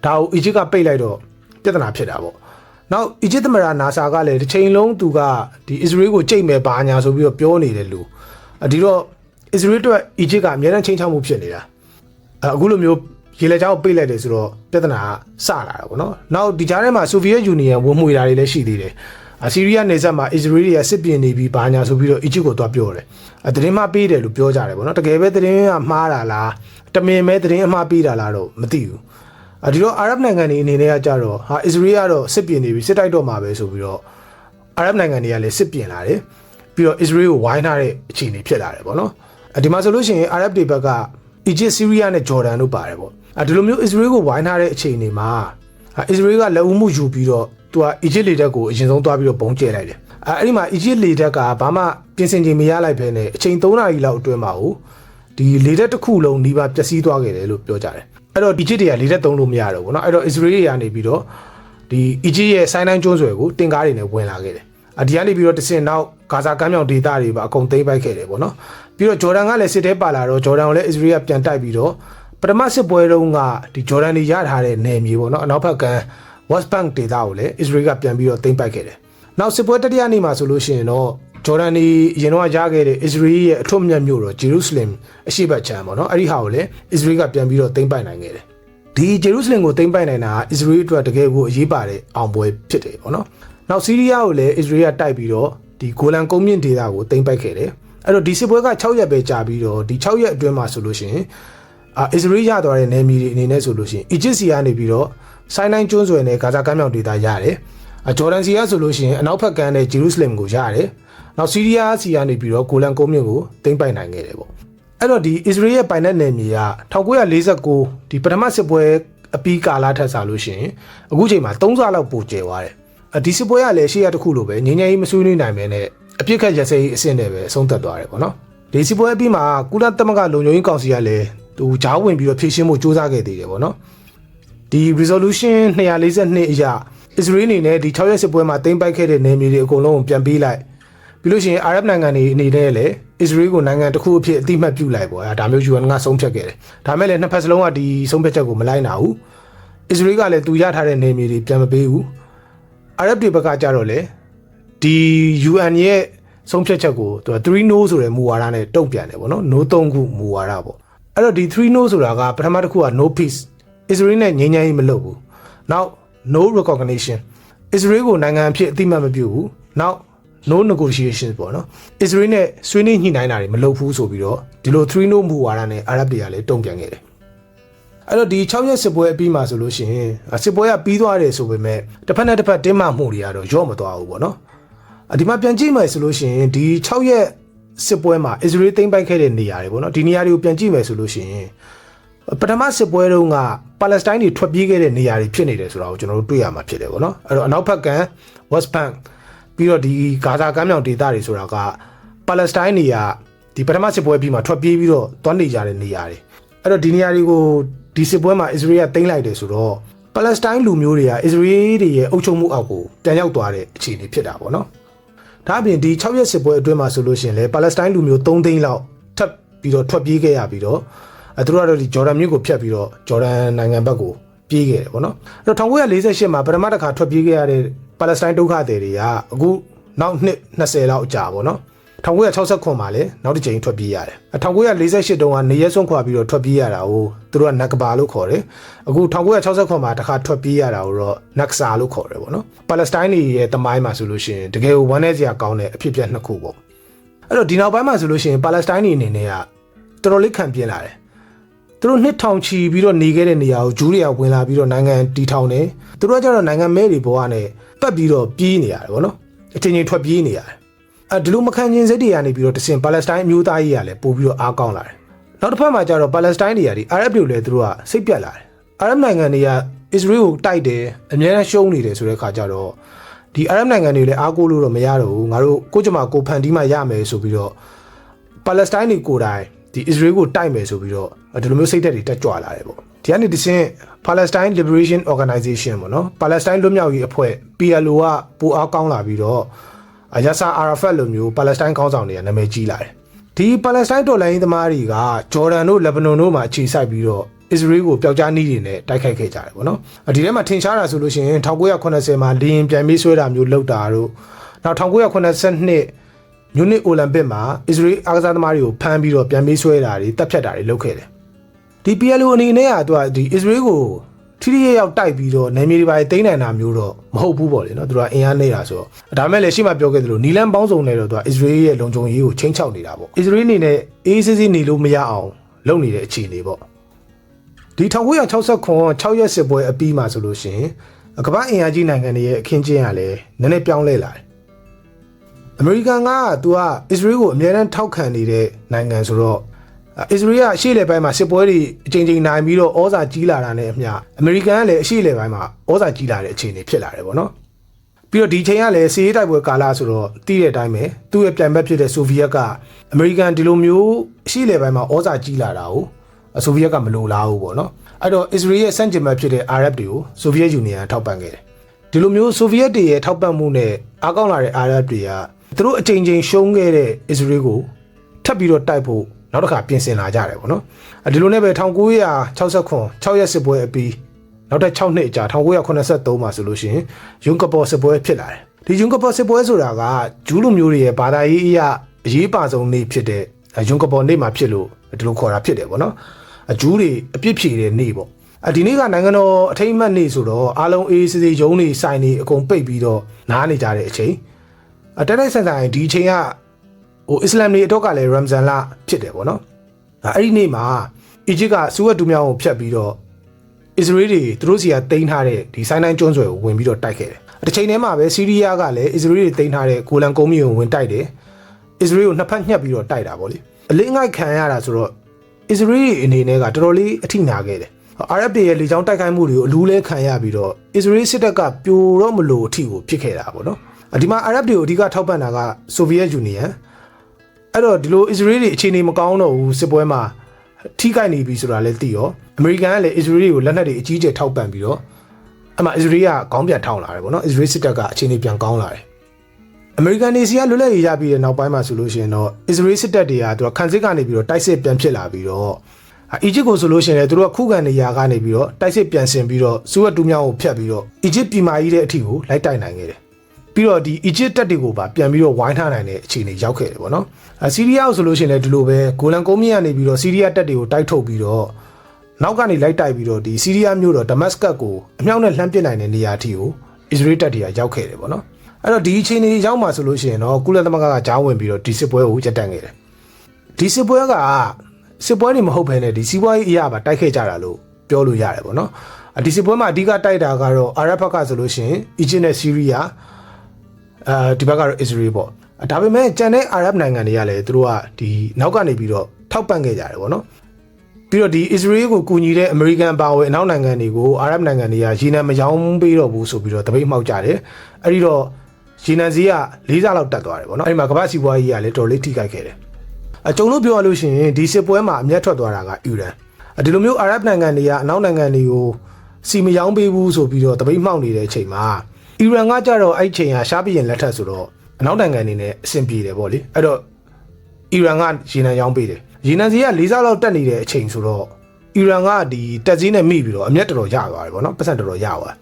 ဒါကိုအီဂျစ်ကပိတ်လိုက်တော့ပြဿနာဖြစ်တာပေါ့နောက်အီဂျစ်သမ္မတနာဆာကလည်းတစ်ချိန်လုံးသူကဒီအစ္စရေးကိုကြိတ်မယ်ပါညာဆိုပြီးတော့ပြောနေတယ်လို့ဒီတော့အစ္စရေးအတွက်အီဂျစ်ကအများအားချင်းချောက်မှုဖြစ်နေတာအခုလိုမျိုးရေလက်ကြားကိုပိတ်လိုက်တယ်ဆိုတော့ပြဿနာကစလာတာပေါ့နော်နောက်ဒီကြားထဲမှာဆိုဗီယက်ယူနီယံဝန်မှွေတာတွေလည်းရှိသေးတယ်ဆီးရီးယားနယ်စပ်မှာအစ္စရေးတွေကစစ်ပြင်နေပြီးဘာညာဆိုပြီးတော့အီဂျစ်ကိုသွားပြောတယ်သတင်းမှပေးတယ်လို့ပြောကြတယ်ပေါ့နော်တကယ်ပဲသတင်းကမှားတာလားတမင်ပဲသတင်းအမှားပေးတာလားတော့မသိဘူးဒီတော့အာရဗ်နိုင်ငံတွေအနေနဲ့ကကြတော့အစ္စရေးကတော့စစ်ပြင်နေပြီးစစ်တိုက်တော့မှာပဲဆိုပြီးတော့အာရဗ်နိုင်ငံတွေကလည်းစစ်ပြင်လာတယ်ပြီးတော့အစ္စရေးကိုဝိုင်းထားတဲ့အခြေအနေဖြစ်လာတယ်ပေါ့နော်ဒီမှာဆိုလို့ရှိရင်အာရဗ်တွေဘက်ကအီဂျစ်ဆီးရီးယားနဲ့ဂျော်ဒန်တို့ပါတယ်ပေါ့ဒီလိုမျိုးအစ္စရေးကိုဝိုင်းထားတဲ့အခြေအနေမှာအစ္စရေးကလက်ဦးမှုယူပြီးတော့သူကအီဂျစ်လေတပ်ကိုအရင်ဆုံးသွားပြီးတော့ပုံကျဲလိုက်တယ်အဲ့ဒီမှာအီဂျစ်လေတပ်ကဘာမှပြင်ဆင်ချိန်မရလိုက်ဘဲနဲ့အချိန်3နာရီလောက်အတွင်းမှာဒီလေတပ်တစ်ခုလုံးနှီးပါပျက်စီးသွားခဲ့တယ်လို့ပြောကြတယ်အဲ့တော့အီဂျစ်တွေကလေတပ်သုံးလို့မရတော့ဘူးเนาะအဲ့တော့အစ္စရေးတွေကနေပြီးတော့ဒီအီဂျစ်ရဲ့ဆိုင်းတိုင်းကျွန်းဆွယ်ကိုတင်ကားတွေနဲ့ဝင်လာခဲ့တယ်ဒီကနေပြီးတော့တစ်စင်နောက်ဂါဇာကမ်းမြောင်ဒေသတွေပါအကုန်သိမ်းပိုက်ခဲ့တယ်ပေါ့နော်ပြီးတော့ဂျော်ဒန်ကလည်းစစ်တဲပါလာတော့ဂျော်ဒန်ကိုလည်းအစ္စရေးကပြန်တိုက်ပြီးတော့ပထမစစ်ပွဲတုန်းကဒီဂျော်ဒန်တွေရထားတဲ့နယ်မြေပေါ့နော်အနောက်ဘက်က West Bank ဒေသကိုလည်းအစ္စရေးကပြန်ပြီးတော့သိမ်းပိုက်ခဲ့တယ်နောက်စစ်ပွဲတတိယနေ့မှာဆိုလို့ရှိရင်တော့ဂျော်ဒန်တွေအရင်တော့ရခဲ့တဲ့အစ္စရေးရဲ့အထွတ်အမြတ်မြို့တော်ဂျေရုဆလင်အရှေ့ဘက်ခြမ်းပေါ့နော်အဲ့ဒီဟာကိုလည်းအစ္စရေးကပြန်ပြီးတော့သိမ်းပိုက်နိုင်ခဲ့တယ်ဒီဂျေရုဆလင်ကိုသိမ်းပိုက်နိုင်တာအစ္စရေးအတွက်တကယ်ကိုအရေးပါတဲ့အောင်ပွဲဖြစ်တယ်ပေါ့နော်နောက်ဆီးရီးယားကိုလည်းအစ္စရေးကတိုက်ပြီးတော့ဒီဂိုလန်ကုန်းမြင့်ဒေသကိုသိမ်းပိုက်ခဲ့တယ်အဲ့တော့ဒီစစ်ပွဲက6ရက်ပဲကြာပြီးတော့ဒီ6ရက်အတွင်းမှာဆိုလို့ရှိရင်အစ္စရေးရသွားတဲ့နယ်မြေတွေအနေနဲ့ဆိုလို့ရှိရင်အီဂျစ်စီကနေပြီးတော့ဆိုင်းတိုင်းကျွန်းဆွယ်နဲ့ဂါဇာကမ်းမြောင်ဒေသရတယ်ဂျော်ဒန်စီကဆိုလို့ရှိရင်အနောက်ဘက်ကမ်းနဲ့ဂျေရုဆလင်ကိုရတယ်နောက်ဆီးရီးယားစီကနေပြီးတော့ဂိုလန်ကုန်းမြင့်ကိုသိမ်းပိုက်နိုင်ခဲ့တယ်ပေါ့အဲ့တော့ဒီအစ္စရေးရဲ့ပိုင်နက်နယ်မြေက1949ဒီပထမစစ်ပွဲအပြီးကာလထက်စားလို့ရှိရင်အခုချိန်မှာ3ဆလောက်ပိုကျယ်သွားတယ်ဒီစစ်ပွဲကလည်းရှေ့ရတစ်ခုလိုပဲငြိမ်းချမ်းရေးမဆွေးနွေးနိုင်ပဲနဲ့အပြစ်ခတ်ရစဲရေးအဆင့်နဲ့ပဲအဆုံးသတ်သွားတယ်ပေါ့နော်ဒီစစ်ပွဲအပြီးမှာကုလသမဂ္ဂလုံခြုံရေးကောင်စီကလည်းသူကြားဝင်ပြီးတော့ဖြည့်ရှင်းဖို့စ조사ခဲ့သေးတယ်ပေါ့နော်ဒီ resolution 242အရာအစ္စရေးအနေနဲ့ဒီ6ရက်စစ်ပွဲမှာသိမ်းပိုက်ခဲ့တဲ့နယ်မြေတွေအကုန်လုံးကိုပြန်ပေးလိုက်ပြီးလို့ရှိရင်အာရဗ်နိုင်ငံတွေအနေနဲ့လည်းအစ္စရေးကိုနိုင်ငံတစ်ခုအဖြစ်အတိအမှတ်ပြုလိုက်ပေါ့ဒါမျိုး UN ကဆုံးဖြတ်ခဲ့တယ်ဒါမဲ့လည်းနှစ်ဖက်စလုံးကဒီဆုံးဖြတ်ချက်ကိုမလိုက်နိုင်ဘူးအစ္စရေးကလည်းသူရထားတဲ့နယ်မြေတွေပြန်မပေးဘူးအာရဗ်တွေဘက်ကကြတော့လေဒီ UN ရဲ့ဆုံးဖြတ်ချက်ကိုသူက3 no ဆိုတဲ့မူဝါဒနဲ့တုံ့ပြန်တယ်ပေါ့နော် no 3ခုမူဝါဒပေါ့အဲ့တော့ဒီ3 no ဆိုတာကပထမတစ်ခုက no peace အစ္စရေးနဲ့ငြိမ်းချမ်းရေးမလုပ်ဘူးနောက် no recognition အစ္စရေးကိုနိုင်ငံအဖြစ်အတိအမှတ်မပြုဘူးနောက် no negotiation ပေါ့နော်အစ္စရေးနဲ့ဆွေးနွေးညှိနှိုင်းတာတွေမလုပ်ဘူးဆိုပြီးတော့ဒီလို3 no မူဝါဒနဲ့အာရဗ်တွေကလည်းတုံ့ပြန်ခဲ့တယ်အဲ့တော့ဒီ6ရက်စစ်ပွဲအပြီးမှာဆိုလို့ရှိရင်စစ်ပွဲကပြီးသွားတယ်ဆိုပေမဲ့တစ်ဖက်နဲ့တစ်ဖက်တင်းမာမှုတွေကတော့ရော့မသွားဘူးပေါ့နော်ဒီမှာပြန်ကြည့်မယ်ဆိုလို့ရှိရင်ဒီ6ရက်စစ်ပွဲမှာအစ္စရေးသိမ်းပိုက်ခဲ့တဲ့နေရာတွေပေါ့နော်ဒီနေရာတွေကိုပြန်ကြည့်မယ်ဆိုလို့ရှိရင်ပထမစစ်ပွဲတုန်းကပါလက်စတိုင်းတွေထွက်ပြေးခဲ့တဲ့နေရာတွေဖြစ်နေတယ်ဆိုတာကိုကျွန်တော်တို့တွေ့ရမှာဖြစ်တယ်ပေါ့နော်အဲ့တော့အနောက်ဘက်က West Bank ပြီးတော့ဒီဂါဇာကမ်းမြောင်ဒေသတွေဆိုတာကပါလက်စတိုင်းတွေကဒီပထမစစ်ပွဲပြီးမှထွက်ပြေးပြီးတော့တွန်းနေကြတဲ့နေရာတွေအဲ့တော့ဒီနေရာတွေကိုဒီစစ်ပွဲမှာအစ္စရေးကသိမ်းလိုက်တယ်ဆိုတော့ပါလက်စတိုင်းလူမျိုးတွေကအစ္စရေးတွေရဲ့အုပ်ချုပ်မှုအောက်ကိုပြန်ရောက်သွားတဲ့အခြေအနေဖြစ်တာပေါ့နော်ဒါအပြင်ဒီ6ရက်စစ်ပွဲအတွင်းမှာဆိုလို့ရှိရင်လေပါလက်စတိုင်းလူမျိုး3သိန်းလောက်ထပ်ပြီးတော့ထွက်ပြေးခဲ့ရပြီးတော့သူတို့ကတော့ဒီဂျော်ဒန်မြို့ကိုဖျက်ပြီးတော့ဂျော်ဒန်နိုင်ငံဘက်ကိုပြေးခဲ့တယ်ပေါ့နော်အဲ့တော့1948မှာပထမတစ်ခါထွက်ပြေးခဲ့ရတဲ့ပါလက်စတိုင်းဒုက္ခသည်တွေကအခုနောက်နှစ်20လောက်ကြာပေါ့နော်1969မှာလည်းနောက်တစ်ကြိမ်ထွက်ပြေးရတယ်1948တုန်းကနေရဲစွန့်ခွာပြီးတော့ထွက်ပြေးရတာကိုသူတို့ကနက်ဘာလို့ခေါ်တယ်အခု1969မှာတစ်ခါထွက်ပြေးရတာကိုတော့နက်ဆာလို့ခေါ်တယ်ပေါ့နော်ပါလက်စတိုင်းတွေရဲ့တမိုင်းမှာဆိုလို့ရှိရင်တကယ်ကိုဝမ်းနည်းစရာကောင်းတဲ့အဖြစ်အပျက်နှစ်ခုပေါ့အဲ့တော့ဒီနောက်ပိုင်းမှာဆိုလို့ရှိရင်ပါလက်စတိုင်းတွေအနေနဲ့ကတော်တော်လေးခံပြင်းလာတယ်သူတို့နှစ်ထောင်ချီပြီးတော့နေခဲ့တဲ့နေရာကိုဂျူးတွေကဝင်လာပြီးတော့နိုင်ငံတီထောင်တယ်သူတို့ကကျတော့နိုင်ငံမဲတွေပေါ်ကနေပတ်ပြီးတော့ပြေးနေရတယ်ပေါ့နော်အချိန်ချင်းထွက်ပြေးနေရတယ်ဒီလိုမခံချင်းစိတ်တွေကနေပြီးတော့တစင်ပါလက်စတိုင်းအမျိုးသားကြီးကလည်းပို့ပြီးတော့အားကောင်းလာတယ်နောက်တစ်ဖက်မှာကျတော့ပါလက်စတိုင်းတွေကဒီအာရဗ်တွေလည်းသူတို့ကစိတ်ပြတ်လာတယ်အာရဗ်နိုင်ငံတွေကအစ္စရေးကိုတိုက်တယ်အများနဲ့ရှုံးနေတယ်ဆိုတဲ့ခါကျတော့ဒီအာရဗ်နိုင်ငံတွေလည်းအားကိုးလို့တော့မရတော့ဘူးငါတို့ကိုကြမှာကိုဖန်တီးမှရမယ်ဆိုပြီးတော့ပါလက်စတိုင်းတွေကိုယ်တိုင်ဒီအစ္စရေးကိုတိုက်မယ်ဆိုပြီးတော့ဒီလိုမျိုးစိတ်ဓာတ်တွေတက်ကြွလာတယ်ပေါ့ဒီကနေတစင် Palestine Liberation Organization ပေါ့နော် Palestine လွတ်မြောက်ရေးအဖွဲ့ PLO ကပိုအားကောင်းလာပြီးတော့ ယာဆာအာရာဖတ်လိုမျိုးပါလက်စတိုင်းခေါင်းဆောင်တွေကနာမည်ကြီးလာတယ်ဒီပါလက်စတိုင်းတော်လှန်ရေးသမားတွေကဂျော်ဒန်တို့လက်ဘနွန်တို့မှာအခြေစိုက်ပြီးတော့အစ္စရေးကိုပျောက်ကြားနည်းတွေနဲ့တိုက်ခိုက်ခဲ့ကြတယ်ပေါ့နော်ဒီထဲမှာထင်ရှားတာဆိုလို့ရှိရင်1980မှာလီယင်ပြန်ပြီးဆွဲတာမျိုးလုပ်တာတို့နောက်1982မြူနစ်အိုလံပစ်မှာအစ္စရေးအားကစားသမားတွေကိုဖမ်းပြီးတော့ပြန်ပြီးဆွဲတာတွေတပ်ဖြတ်တာတွေလုပ်ခဲ့တယ်ဒီ PLO အနေနဲ့ကသူကဒီအစ္စရေးကိုထိထိရောက်တိုက်ပြီးတော့နယ်မြေတွေပိုင်းတိမ့်နိုင်တာမျိုးတော့မဟုတ်ဘူးပေါ့လေနော်သူကအင်အားနေတာဆိုတော့ဒါပေမဲ့လည်းရှေ့မှာပြောခဲ့သလိုနီလန်ပေါင်းစုံနဲ့တော့သူကအစ္စရေးရဲ့လုံခြုံရေးကိုချိန်ချောက်နေတာပေါ့အစ္စရေးအနေနဲ့အေးစစ်စစ်နေလို့မရအောင်လုပ်နေတဲ့အခြေအနေပေါ့ဒီ1969 6ရက်စစ်ပွဲအပြီးမှာဆိုလို့ရှိရင်ကမ္ဘာအင်အားကြီးနိုင်ငံတွေရဲ့အခင်းကျင်းကလည်းနည်းနည်းပြောင်းလဲလာတယ်အမေရိကန်ကသူကအစ္စရေးကိုအများအားထောက်ခံနေတဲ့နိုင်ငံဆိုတော့အစ္စရေးကအရှေ့လေပိုင်းမှာစစ်ပွဲတွေအချိန်ချင်းနိုင်ပြီးတော့ဩဇာကြီးလာတာနဲ့အမျှအမေရိကန်ကလည်းအရှေ့လေပိုင်းမှာဩဇာကြီးလာတဲ့အခြေအနေဖြစ်လာတယ်ပေါ့နော်ပြီးတော့ဒီချိန်ကလည်းစီးရေးတိုက်ပွဲကာလဆိုတော့တီးတဲ့အတိုင်းပဲသူ့ရဲ့ပြန်ဘက်ဖြစ်တဲ့ဆိုဗီယက်ကအမေရိကန်ဒီလိုမျိုးအရှေ့လေပိုင်းမှာဩဇာကြီးလာတာကိုဆိုဗီယက်ကမလိုလားဘူးပေါ့နော်အဲ့တော့အစ္စရေးရဲ့စန့်ကျင်ဘက်ဖြစ်တဲ့အာရပ်တွေကိုဆိုဗီယက်ယူနီယံထောက်ပံ့ခဲ့တယ်ဒီလိုမျိုးဆိုဗီယက်တွေရဲ့ထောက်ပံ့မှုနဲ့အားကောင်းလာတဲ့အာရပ်တွေကသူတို့အချိန်ချင်းရှုံးခဲ့တဲ့အစ္စရေးကိုထပ်ပြီးတော့တိုက်ဖို့နောက်တစ်ခါပြင်ဆင်လာကြတယ်ပေါ့နော်ဒီလိုနဲ့ပဲ1969 6ရက်စစ်ပွဲအပြီးနောက်ထပ်6နှစ်အကြာ1983မှာဆိုလို့ရှိရင်ယွန်ကပေါ်စစ်ပွဲဖြစ်လာတယ်ဒီယွန်ကပေါ်စစ်ပွဲဆိုတာကဂျူးလူမျိုးတွေရဲ့ဘာသာရေးအရာအရေးပါဆုံးနေ့ဖြစ်တဲ့ယွန်ကပေါ်နေ့မှာဖြစ်လို့ဒီလိုခေါ်တာဖြစ်တယ်ပေါ့နော်ဂျူးတွေအပြစ်ဖြေတဲ့နေ့ပေါ့ဒီနေ့ကနိုင်ငံတော်အထိမ်းအမှတ်နေ့ဆိုတော့အားလုံးအေးစစ်စစ်ရုံးတွေစိုင်းတွေအကုန်ပိတ်ပြီးတော့နားနေကြတဲ့အချိန်တိုက်ဆန်ဆိုင်ဒီအချိန်ကအစ္စလာမ်တွေအတော့ကလည်းရမ်ဇန်လဖြစ်တယ်ပေါ့နော်အဲ့ဒီနေ့မှာအီဂျစ်ကစူဝက်တူမြောင်းကိုဖျက်ပြီးတော့အစ္စရေးတွေသူတို့စီကတင်ထားတဲ့ဒီဆိုင်းတိုင်းကျွန်းဆွယ်ကိုဝင်ပြီးတော့တိုက်ခဲ့တယ်တစ်ချိန်တည်းမှာပဲဆီးရီးယားကလည်းအစ္စရေးတွေတင်ထားတဲ့ဂိုလန်ကုန်းမြေကိုဝင်တိုက်တယ်အစ္စရေးကိုနှစ်ဖက်ညှက်ပြီးတော့တိုက်တာပေါ့လေအလင်းငိုက်ခံရတာဆိုတော့အစ္စရေးအနေနဲ့ကတော်တော်လေးအထိနာခဲ့တယ်အာရပ်တွေရဲ့လေကြောင်းတိုက်ခိုက်မှုတွေကိုအလူးလဲခံရပြီးတော့အစ္စရေးစစ်တပ်ကပြိုတော့မလို့အထိကိုဖြစ်ခဲ့တာပေါ့နော်ဒီမှာအာရပ်တွေကိုအဓိကထောက်ပံ့တာကဆိုဗီယက်ယူနီယံအဲ့တော့ဒီလိုအစ္စရေးတွေအခြေအနေမကောင်းတော့ဘူးစစ်ပွဲမှာထိခိုက်နေပြီဆိုတာလည်းသိရောအမေရိကန်ကလည်းအစ္စရေးတွေကိုလက်နက်တွေအကြီးအကျယ်ထောက်ပံ့ပြီးတော့အမှအစ္စရေးကခေါင်းပြန်ထောင်းလာတယ်ပေါ့နော်အစ္စရေးစစ်တပ်ကအခြေအနေပြန်ကောင်းလာတယ်အမေရိကန်နေစီကလွတ်လပ်ရေးရပြီးတဲ့နောက်ပိုင်းမှာဆိုလို့ရှိရင်တော့အစ္စရေးစစ်တပ်တွေကသူကခန်းစစ်ကနေပြီးတော့တိုက်စစ်ပြန်ဖြစ်လာပြီးတော့အီဂျစ်ကိုဆိုလို့ရှိရင်လည်းသူတို့ကခုခံနေရာကနေပြီးတော့တိုက်စစ်ပြန်ဆင်ပြီးတော့စူဝက်တူးမြောင်းကိုဖျက်ပြီးတော့အီဂျစ်ပြည်မကြီးတဲ့အထိကိုလိုက်တိုက်နိုင်ခဲ့တယ်ပြီးတော့ဒီအီဂျစ်တပ်တွေကိုပါပြန်ပြီးတော့ဝိုင်းထားနိုင်တဲ့အခြေအနေရောက်ခဲ့တယ်ပေါ့နော်ဆီးရီးယားကိုဆိုလို့ရှိရင်လည်းဒီလိုပဲဂိုလန်ကုန်းမြင့်ကနေပြီးတော့ဆီးရီးယားတပ်တွေကိုတိုက်ထုတ်ပြီးတော့နောက်ကနေလိုက်တိုက်ပြီးတော့ဒီဆီးရီးယားမြို့တော်ဒမတ်စကတ်ကိုအမြောက်နဲ့လှမ်းပစ်နိုင်တဲ့နေရာအထိကိုအစ္စရေးတပ်တွေကရောက်ခဲ့တယ်ပေါ့နော်အဲ့တော့ဒီအခြေအနေရောက်မှဆိုလို့ရှိရင်တော့ကုလသမဂ္ဂကကြားဝင်ပြီးတော့ဒီစစ်ပွဲကိုရပ်တန့်ခဲ့တယ်ဒီစစ်ပွဲကစစ်ပွဲတွေမဟုတ်ဘဲနဲ့ဒီစီးပွားရေးအရာပါတိုက်ခဲ့ကြတာလို့ပြောလို့ရတယ်ပေါ့နော်ဒီစစ်ပွဲမှာအဓိကတိုက်တာကတော့အာရပ်ဘက်ကဆိုလို့ရှိရင်အီဂျစ်နဲ့ဆီးရီးယားဒီဘက်ကတော့အစ္စရေးပေါ့ဒါပေမဲ့ကျန်တဲ့အာရပ်နိုင်ငံတွေကလည်းသူတို့ကဒီနောက်ကနေပြီးတော့ထောက်ပံ့ခဲ့ကြတယ်ပေါ့နော်ပြီးတော့ဒီအစ္စရေးကိုကူညီတဲ့အမေရိကန်ပါဝင်အနောက်နိုင်ငံတွေကိုအာရပ်နိုင်ငံတွေကရေနံမရောင်းပေးတော့ဘူးဆိုပြီးတော့တပိတ်မှောက်ကြတယ်အဲ့ဒီတော့ရေနံဈေးက4ဆလောက်တက်သွားတယ်ပေါ့နော်အဲ့ဒီမှာကမ္ဘာစီးပွားရေးကလည်းတော်လေးထိခိုက်ခဲ့တယ်ကျုံလို့ပြောရလို့ရှိရင်ဒီစစ်ပွဲမှာအမျက်ထွက်သွားတာကအီရန်ဒီလိုမျိုးအာရပ်နိုင်ငံတွေကအနောက်နိုင်ငံတွေကိုစီမရောင်းပေးဘူးဆိုပြီးတော့တပိတ်မှောက်နေတဲ့အချိန်မှာအီရန်ကကြတော့အဲ့ချိန်ကရှားပြင်းလက်ထက်ဆိုတော့အနောက်နိုင်ငံတွေနဲ့အဆင်ပြေတယ်ပေါ့လေအဲ့တော့အီရန်ကရေနံရောင်းပေးတယ်ရေနံဈေးက4ဆလောက်တက်နေတဲ့အချိန်ဆိုတော့အီရန်ကဒီတက်ဈေးနဲ့မိပြီးတော့အမျက်တော်တော်ရသွားတယ်ပေါ့နော်ပတ်စံတော်တော်ရသွာ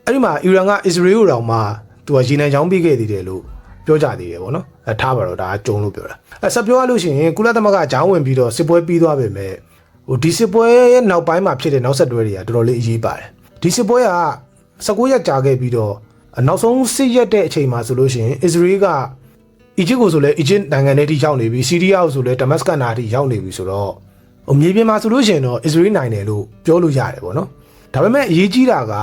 းအဲ့ဒီမှာအီရန်ကအစ္စရေးကိုတောင်မှသူကရေနံရောင်းပေးခဲ့သေးတယ်လို့ပြောကြသေးတယ်ပေါ့နော်ထားပါတော့ဒါကကျုံလို့ပြောတာဆက်ပြောရလို့ရှိရင်ကုလသမဂ္ဂအကြောင်းဝင်ပြီးတော့စစ်ပွဲပြီးသွားပြီမဲ့ဒီစစ်ပွဲရဲ့နောက်ပိုင်းမှာဖြစ်တဲ့နောက်ဆက်တွဲတွေကတော်တော်လေးအရေးပါတယ်ဒီစစ်ပွဲက19ရက်ကြာခဲ့ပြီးတော့နောက်ဆုံးစစ်ရက်တဲ့အချိန်မှာဆိုလို့ရှိရင်အစ္စရေးကအီဂျစ်ကိုဆိုလဲအီဂျစ်နိုင်ငံထဲထိရောက်နေပြီဆီးရီးယားကိုဆိုလဲဒမတ်စကတ်နာထိရောက်နေပြီဆိုတော့မြေပြင်မှာဆိုလို့ရှိရင်တော့အစ္စရေးနိုင်တယ်လို့ပြောလို့ရတယ်ပေါ့နော်ဒါပေမဲ့အရေးကြီးတာက